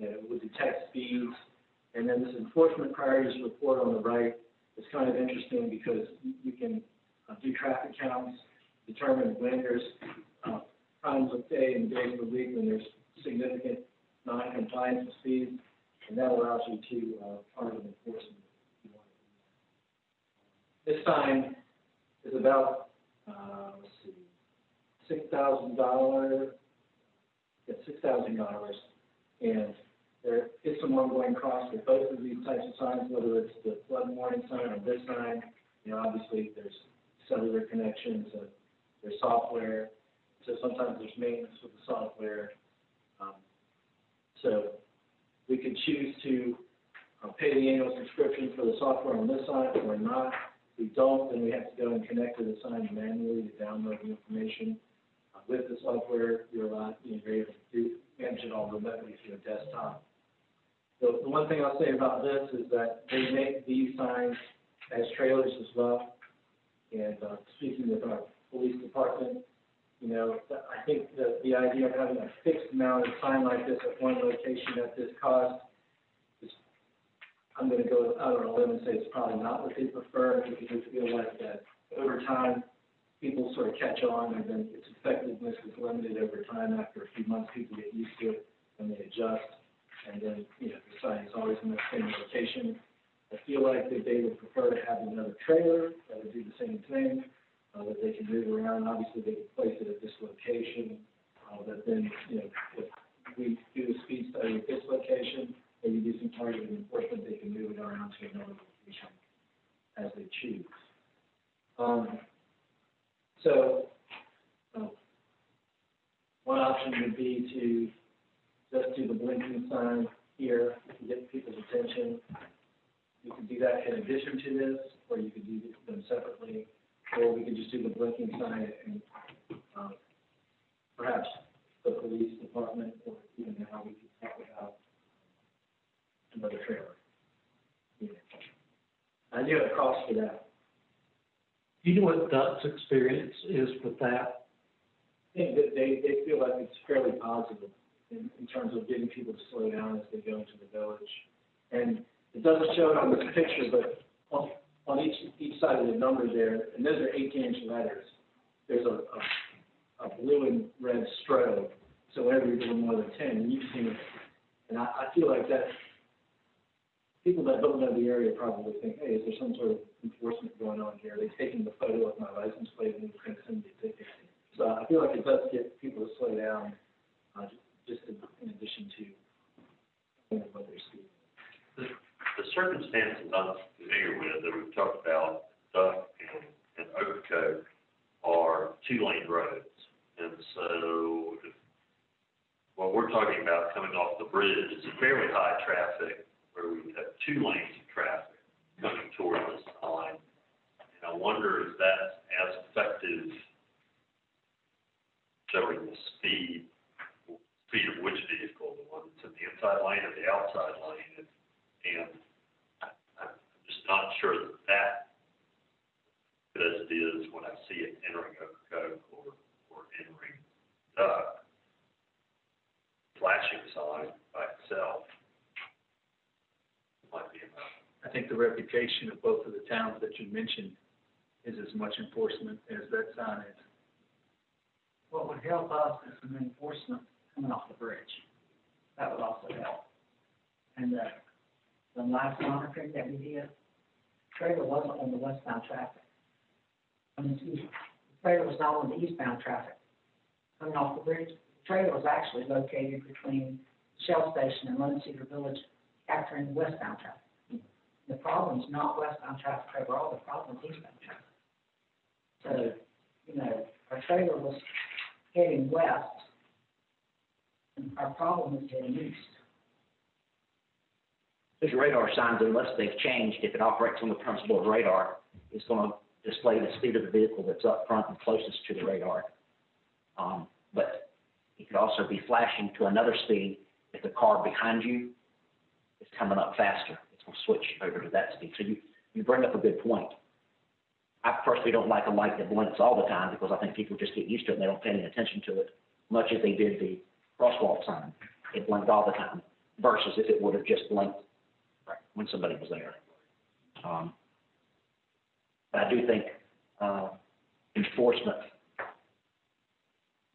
It would detect speeds. And then this enforcement priorities report on the right is kind of interesting because you can do traffic counts, determine when there's times of day and days of the week when there's significant non-compliance with speeds, and that allows you to target enforcement. This sign is about, $6,000. It's $6,000, and there is some ongoing costs with both of these types of signs, whether it's the flood warning sign or this sign. Obviously there's cellular connections, there's software, so sometimes there's maintenance with the software. So we could choose to pay the annual subscription for the software on this sign or not. If we don't, then we have to go and connect to the sign manually to download the information. With the software, you're able to manage it all remotely through a desktop. So the one thing I'll say about this is that they make these signs as trailers as well. And speaking with our police department, I think the idea of having a fixed mounted sign like this at one location at this cost is, I'm going to go out on a limb and say it's probably not what they prefer, because we feel like that over time, people sort of catch on, and then its effectiveness is limited over time. After a few months, people get used to it, and they adjust, and then, the sign is always in the same location. I feel like that they would prefer to have another trailer that would do the same thing, that they can move around. Obviously, they could place it at this location, but then, if we do the speed study at this location, maybe do some targeted enforcement, they can move it around to another location as they choose. So one option would be to just do the blinking sign here to get people's attention. You could do that in addition to this, or you could do them separately, or we could just do the blinking sign and perhaps the police department, or even how we could talk about another trailer. get a cost for that. Do you know what Duck's experience is with that? I think that they feel like it's fairly positive in terms of getting people to slow down as they go into the village. And it doesn't show it on this picture, but on each side of the number there, and those are 18-inch letters, there's a blue and red strobe. So whenever you're doing more than 10, and you've seen it. And I feel like that people that don't know the area probably think, hey, is there some sort of enforcement going on here? Are they taking the photo of my license plate and going to send me a ticket? So I feel like it does get people to slow down, just in addition to what they're seeing. The circumstances I'm familiar with that we've talked about, Duck and Oak are two-lane roads. And so what we're talking about coming off the bridge is fairly high traffic where we have 2 lanes of traffic coming toward this sign. And I wonder if that's as effective showing the speed of which vehicle, the one that's in the inside lane or the outside lane. And I'm just not sure that as it is when I see it entering Oak or entering Duck. Flashing sign by itself might be enough. I think the reputation of both of the towns that you mentioned is as much enforcement as that sign is. What would help us is some enforcement coming off the bridge. That would also help. And the last monitoring that we did, trailer wasn't on the westbound traffic. The trailer was not on the eastbound traffic. Coming off the bridge, the trailer was actually located between Shell Station and Lone Cedar Village, capturing the westbound traffic. The problem is not westbound traffic overall, the problem is eastbound traffic. So, our trailer was heading west, and our problem is heading east. Those radar signs, unless they've changed, if it operates on the principle of radar, it's going to display the speed of the vehicle that's up front and closest to the radar. But it could also be flashing to another speed if the car behind you is coming up faster. It's going to switch over to that speed. So you bring up a good point. I personally don't like a light that blinks all the time because I think people just get used to it and they don't pay any attention to it, much as they did the crosswalk sign. It blinked all the time versus if it would have just blinked when somebody was there. But I do think enforcement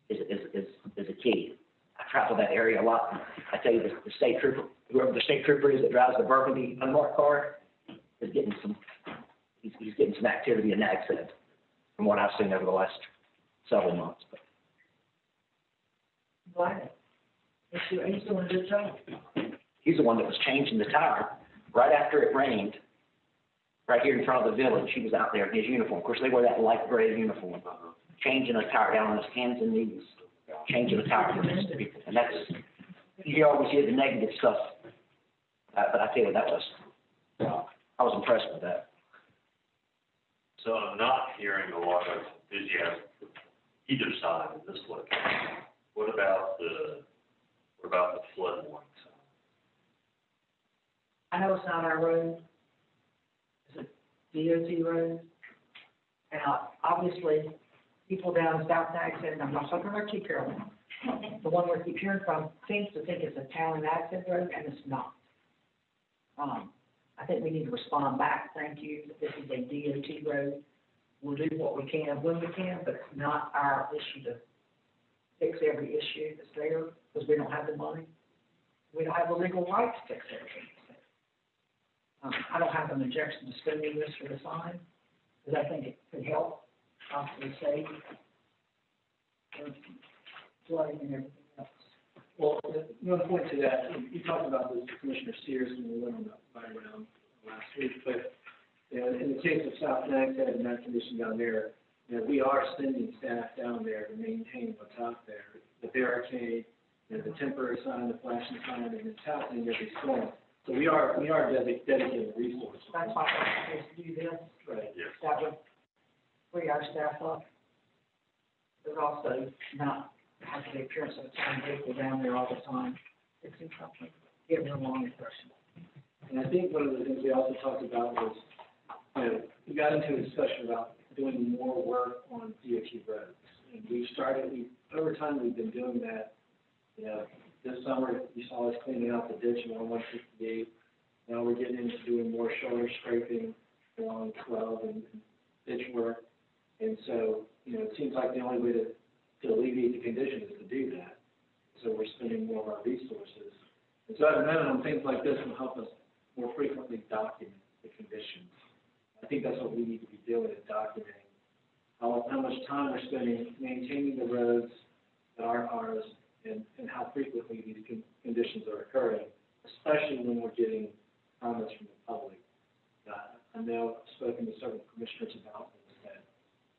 is a key. I travel that area a lot. And I tell you, the state trooper, whoever the state trooper is that drives the burgundy unmarked car, is getting some. He's getting some activity in Nags head, from what I've seen over the last several months. Why? He's doing a good job. He's the one that was changing the tire right after it rained, right here in front of the village. He was out there in his uniform. Of course, they wear that light gray uniform, changing a tire down on his hands and knees, changing a tire for these people. And that's, you always hear the negative stuff. But I tell you, that was, I was impressed with that. So I'm not hearing a lot of enthusiasm from either side of this location. What about the flood warning sign? I know it's not our road. It's a DOT road. And obviously, people down in South Nags said, I'm not talking about you, Carolyn. The one we keep hearing from seems to think it's a town access road, and it's not. I think we need to respond back. Thank you. This is a DOT road. We'll do what we can when we can, but it's not our issue to fix every issue that's there because we don't have the money. We don't have the legal right to fix everything that's there. I don't have an objection to spending this for the sign because I think it could help possibly save flooding and everything else. Well, one point to that, you talked about this to Commissioner Sears when we went on the fire round last week, but in the case of South Nags and that condition down there, we are sending staff down there to maintain what's out there, the barricade, the temporary sign, the flashing sign, and it's happening every storm. So we are dedicated resources. That's why we're supposed to do this. Right. Yes. That would free our staff up. But also not have the appearance of a town vehicle down there all the time. Fixing something, give them a long impression. And I think one of the things we also talked about was we got into a discussion about doing more work on DOT roads. And over time, we've been doing that. You know, this summer, you saw us cleaning out the ditch along 168. Now we're getting into doing more shoulder scraping along 12 and ditch work. And so, you know, it seems like the only way to alleviate the condition is to do that. So we're spending more of our resources. And so at a minimum, things like this will help us more frequently document the conditions. I think that's what we need to be doing, is documenting how much time we're spending maintaining the roads that aren't ours, and how frequently these conditions are occurring, especially when we're getting comments from the public. I know I've spoken to several commissioners about this, that,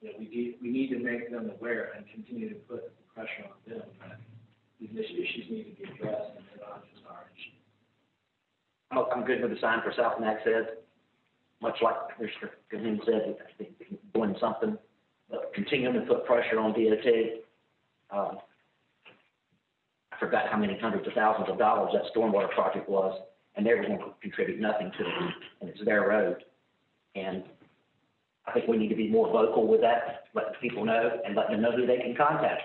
you know, we need to make them aware and continue to put the pressure on them that these issues need to be addressed, and they're not just our issue. I'm good with the sign for South Nags Head. Much like Commissioner Cahoon said, I think doing something, but continuing to put pressure on DOT. I forgot how many hundreds of thousands of dollars that stormwater project was, and they're going to contribute nothing to it, and it's their road. And I think we need to be more vocal with that, let the people know, and let them know who they can contact,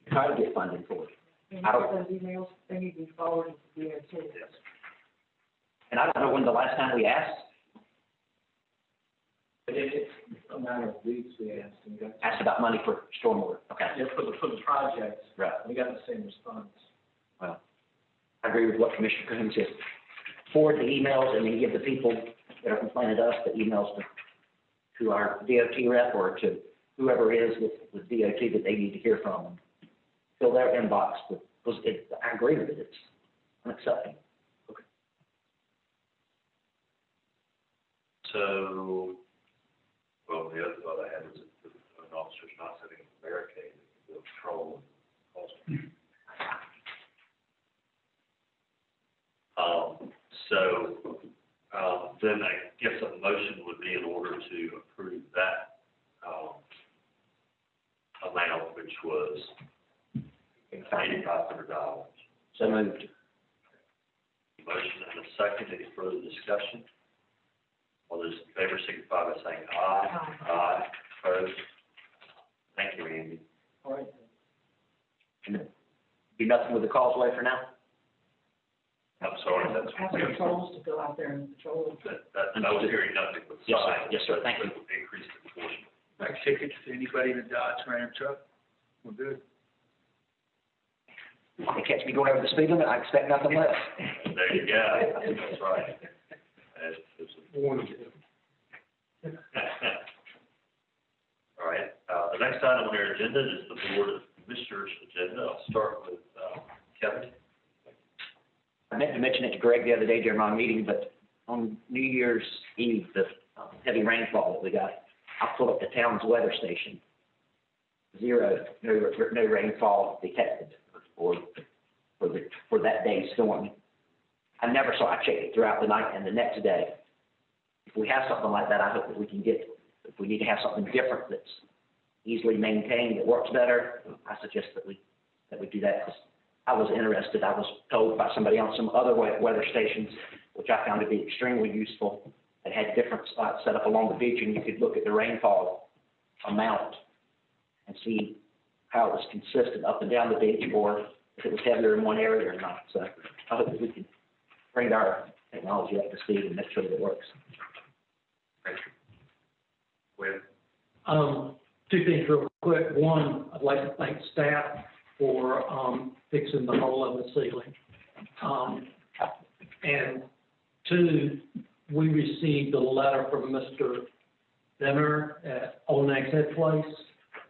try to get funding for it. And those emails, they need to be forwarded to DOT. And I don't know when the last time we asked. It's a matter of weeks we asked, and we got Asked about money for stormwater. Okay. yeah, for the projects. Right. We got the same response. Well, I agree with what Commissioner Cahoon said. Forward the emails and then give the people that are complaining to us the emails to our DOT rep or to whoever is with DOT that they need to hear from them. Fill their inbox with, because I agree with it. It's unacceptable. Okay. So, well, the other thought I had was that an officer's not setting a barricade, they'll patrol and also. Then I guess a motion would be in order to approve that, amount, which was $8,500. So moved. Motion and a second. Any further discussion? All those in favor signify by saying aye. Aye. Opposed? Thank you, Andy. All right. Can there be nothing with the causeway for now? I'm sorry, that's. Ask patrols to go out there and patrol. I was hearing nothing but Yes, sir. signs. Yes, sir. Thank you. Increased enforcement. Like tickets to anybody in a Dodge Ram truck? We're good. If they catch me going over the speed limit, I expect nothing less. There you go. That's right. It's wonderful. All right, the next item on our agenda is the Board of Commissioners agenda. I'll start with Kevin. I meant to mention it to Greg the other day during my meeting, but on New Year's Eve, the heavy rainfall that we got, I pulled up the town's weather station. Zero, no rainfall detected for that day's storm. I never saw, I checked it throughout the night and the next day. If we have something like that, I hope that we can get, if we need to have something different that's easily maintained, that works better, I suggest that we do that, because I was interested. I was told by somebody on some other weather stations, which I found to be extremely useful, that had different spots set up along the beach, and you could look at the rainfall amount and see how it was consistent up and down the beach, or if it was heavier in one area or not. So I hope that we can bring our technology up to speed and make sure that it works. Thank you. Two things real quick. One, I'd like to thank staff for fixing the hole in the ceiling. And two, we received a letter from Mr. Benner at Old Nags Head Place.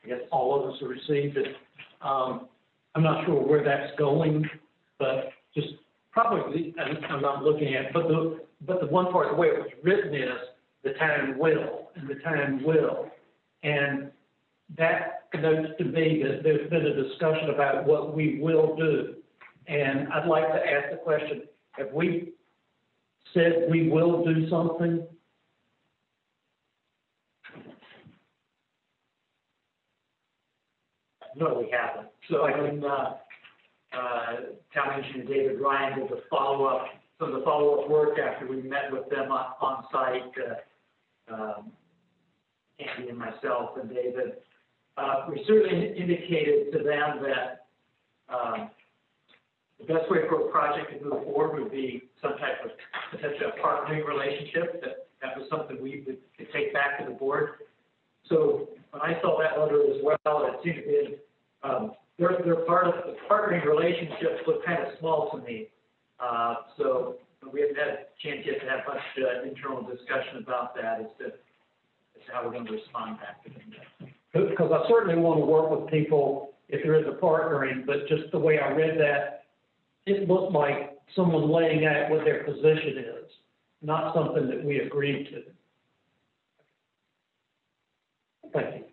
I guess all of us have received it. I'm not sure where that's going, but just probably, and I'm not looking at it, but the one part, the way it was written is, the town will, and the town will. And that connotes to me that there's been a discussion about what we will do. And I'd like to ask the question, have we said we will do something? No, we haven't. So when Town Engineer David Ryan did the follow-up, some of the follow-up work after we met with them on site, Andy and myself and David, we certainly indicated to them that the best way for a project to move forward would be some type of potentially a partnering relationship. That was something we could take back to the board. So when I saw that letter as well, it seemed to be they're part of the partnering relationships look kind of small to me. So we haven't had a chance yet to have much internal discussion about that as to how we're going to respond back to them. Because I certainly want to work with people if there is a partnering, but just the way I read that, it looked like someone laying out what their position is, not something that we agreed to. Thank you.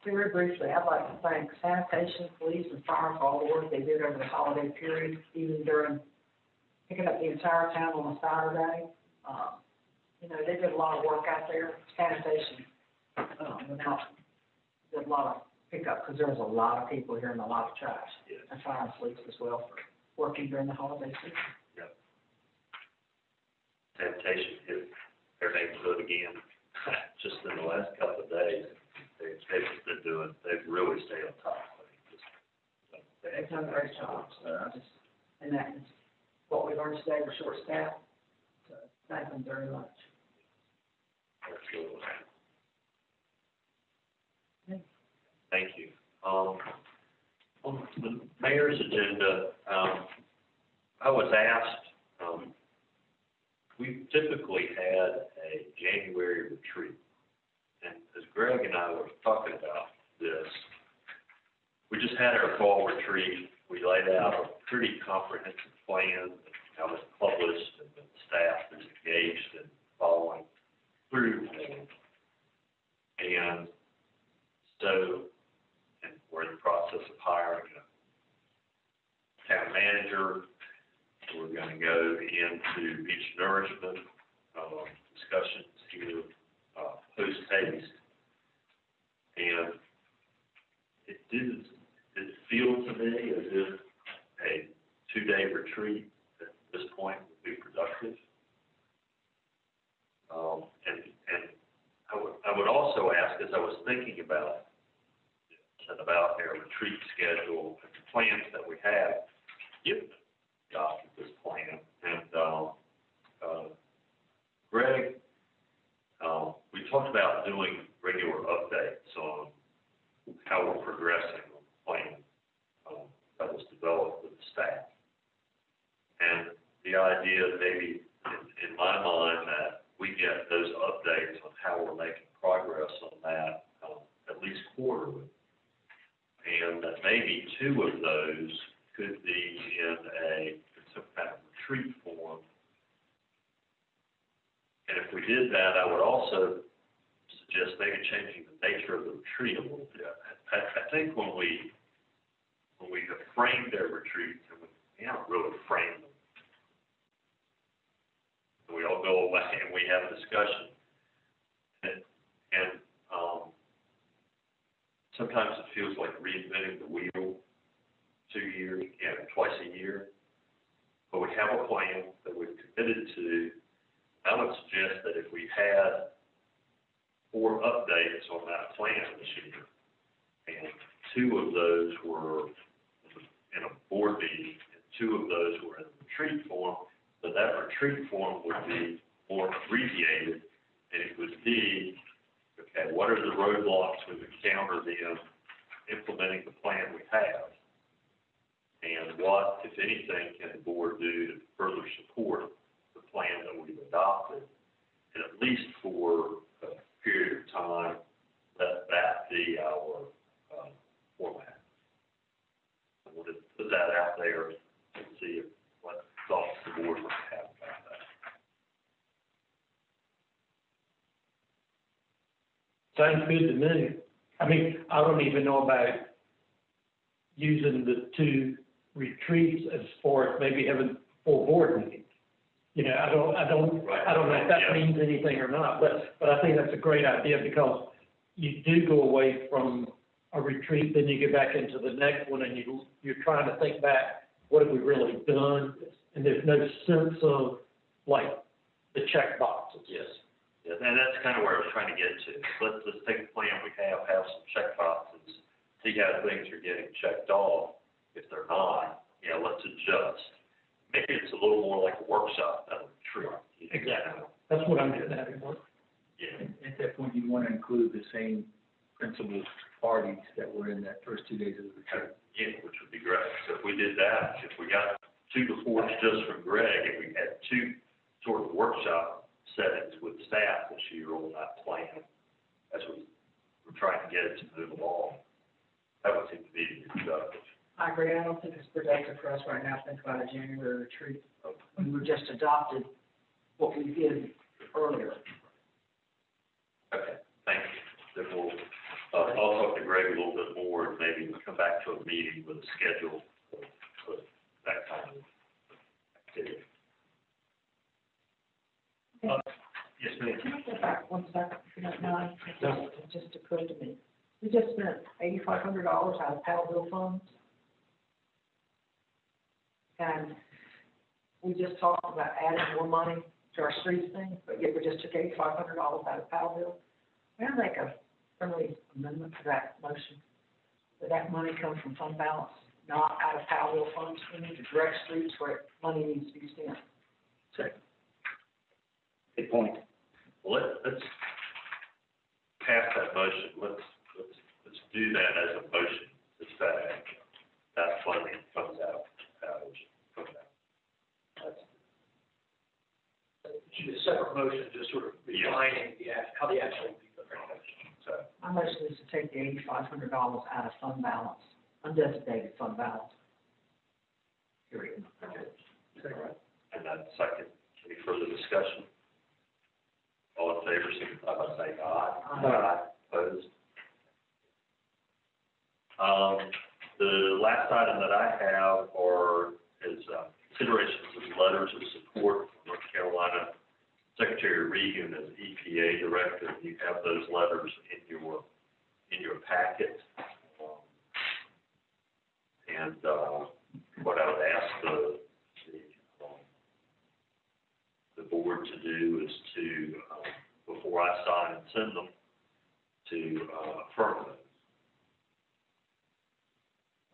Very briefly, I'd like to thank sanitation, police, and fire for all the work they did over the holiday period, even during picking up the entire town on a Saturday. You know, they did a lot of work out there, sanitation, did a lot of pickup, because there was a lot of people here and a lot of trash. Yes. And fire and police as well for working during the holiday season. Yep. Sanitation hit everything good again, just in the last couple of days. They've really stayed on top of it. They've done a great job, so and that is what we learned today, we're short-staffed, so thank them very much. Absolutely. Thank you. On the mayor's agenda, I was asked, we've typically had a January retreat. And as Greg and I were talking about this, we just had our fall retreat. We laid out a pretty comprehensive plan that was published and the staff is engaged in following through. And so, and we're in the process of hiring a town manager. We're going to go into beach nourishment discussions here post-haste. And it feels to me as if a 2-day retreat at this point would be productive. And I would also ask, as I was thinking about this and about our retreat schedule and the plans that we have, given the adopted this plan, and Greg, we talked about doing regular updates on how we're progressing on the plan that was developed with the staff. And the idea maybe in my mind that we get those updates on how we're making progress on that at least quarterly. And that maybe 2 of those could be in some kind of retreat form. And if we did that, I would also suggest maybe changing the nature of the retreat a little bit. I think when we have framed their retreats, and we haven't really framed them, we all go away and we have a discussion. And sometimes it feels like reinventing the wheel 2 years, twice a year. But we have a plan that we've committed to. I would suggest that if we had 4 updates on that plan this year, and 2 of those were in a board meeting, and 2 of those were in retreat form, that retreat form would be more abbreviated, and it would be, okay, what are the roadblocks we've encountered in implementing the plan we have? And what, if anything, can the board do to further support the plan that we've adopted? And at least for a period of time, let that be our format. I wanted to put that out there and see what thoughts the board might have about that. Sounds good to me. I mean, I don't even know about using the 2 retreats as far as maybe having 4 board meetings. You know, I don't know if that means anything or not, but I think that's a great idea, because you do go away from a retreat, then you get back into the next one, and you're trying to think back, what have we really done? And there's no sense of like the check boxes. Yes. Yes, and that's kind of where I was trying to get to. Let's take the plan we have some check boxes, see how things are getting checked off. If they're not, let's adjust. Maybe it's a little more like a workshop than a retreat. Exactly. That's what I'm getting at. Yeah. At that point, you want to include the same principal parties that were in that first 2 days of the retreat. Yeah, which would be great. So if we did that, if we got 2 reports just from Greg, and we had 2 sort of workshop settings with staff this year on that plan, as we were trying to get it to move along, that would seem to be productive. I agree. I don't think it's productive for us right now to think about a January retreat. We were just adopted what we did earlier. Okay, thank you. Then we'll, I'll talk to Greg a little bit more, and maybe we'll come back to a meeting with a schedule for that kind of activity. Yes, ma'am. Can I go back 1 second, if you don't mind? It just occurred to me. We just spent $8,500 out of Powellville funds. And we just talked about adding more money to our streets thing, but yet we just took $8,500 out of Powellville. May I make a friendly amendment to that motion? That money comes from fund balance, not out of Powellville funds. We need to direct streets where money needs to be spent. Second. Good point. Well, let's pass that motion. Let's do that as a motion. It's that funding comes out. Should be a separate motion, just sort of refining how the actual will be put. So, My motion is to take the $8,500 out of fund balance, undesignated fund balance. Period. okay. And then second, any further discussion? All in favor, signify by saying aye. Aye. Opposed? The last item that I have is considerations of letters of support from North Carolina Secretary Regan as EPA Director. You have those letters in your packet. And what I would ask the board to do is to, before I sign and send them, to affirm them.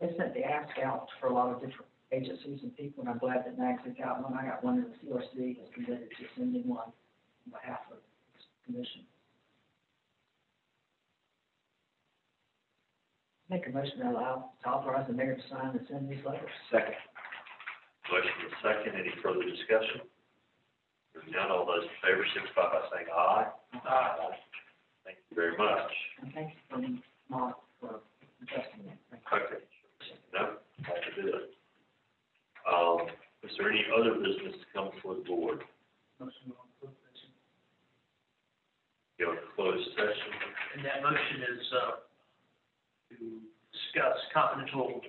They sent the ask out for a lot of different agencies and people, and I'm glad that Nags got one. I got one, and the CRC has committed to sending one on behalf of this commission. Make a motion to authorize the mayor to sign and send these letters. Second. Motion is second. Any further discussion? Hearing none, all those in favor signify by saying aye. Aye. Thank you very much. And thank you for Mark for adjusting it. Okay. No, glad to do it. Is there any other business to come before the board? Motion on closed session. Go to closed session. And that motion is, to discuss confidential,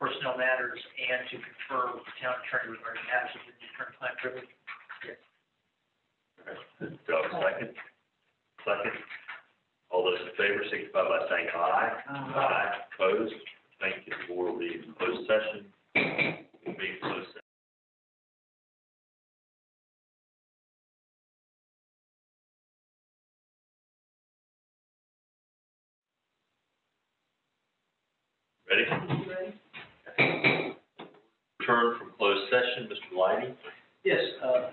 personnel matters and to confer with the county attorney regarding matters of the attorney-client privilege. Yes. Okay. Do I have a second? Second. All those in favor signify by saying aye. Aye. Opposed? Thank you. The board will be in closed session. We'll be in closed session. Ready? Return from closed session, Mr. Lighty. Yes,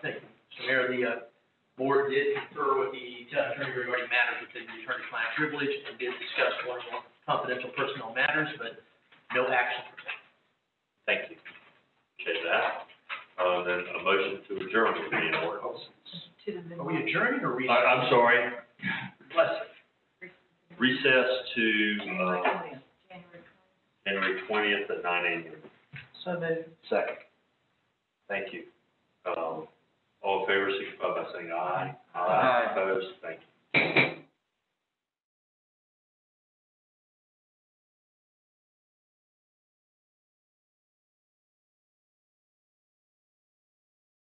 thank you. Mr. Mayor, the board did confer with the county attorney regarding matters within the attorney-client privilege and did discuss one or more confidential personnel matters, but no action. Thank you. Appreciate that. Then a motion to adjourn will be in order. Are we adjourning or I'm sorry. Bless you. Recess to, January 20th at 9 a.m. So moved. Second. Thank you. All in favor, signify by saying aye. Aye. Opposed? Thank you.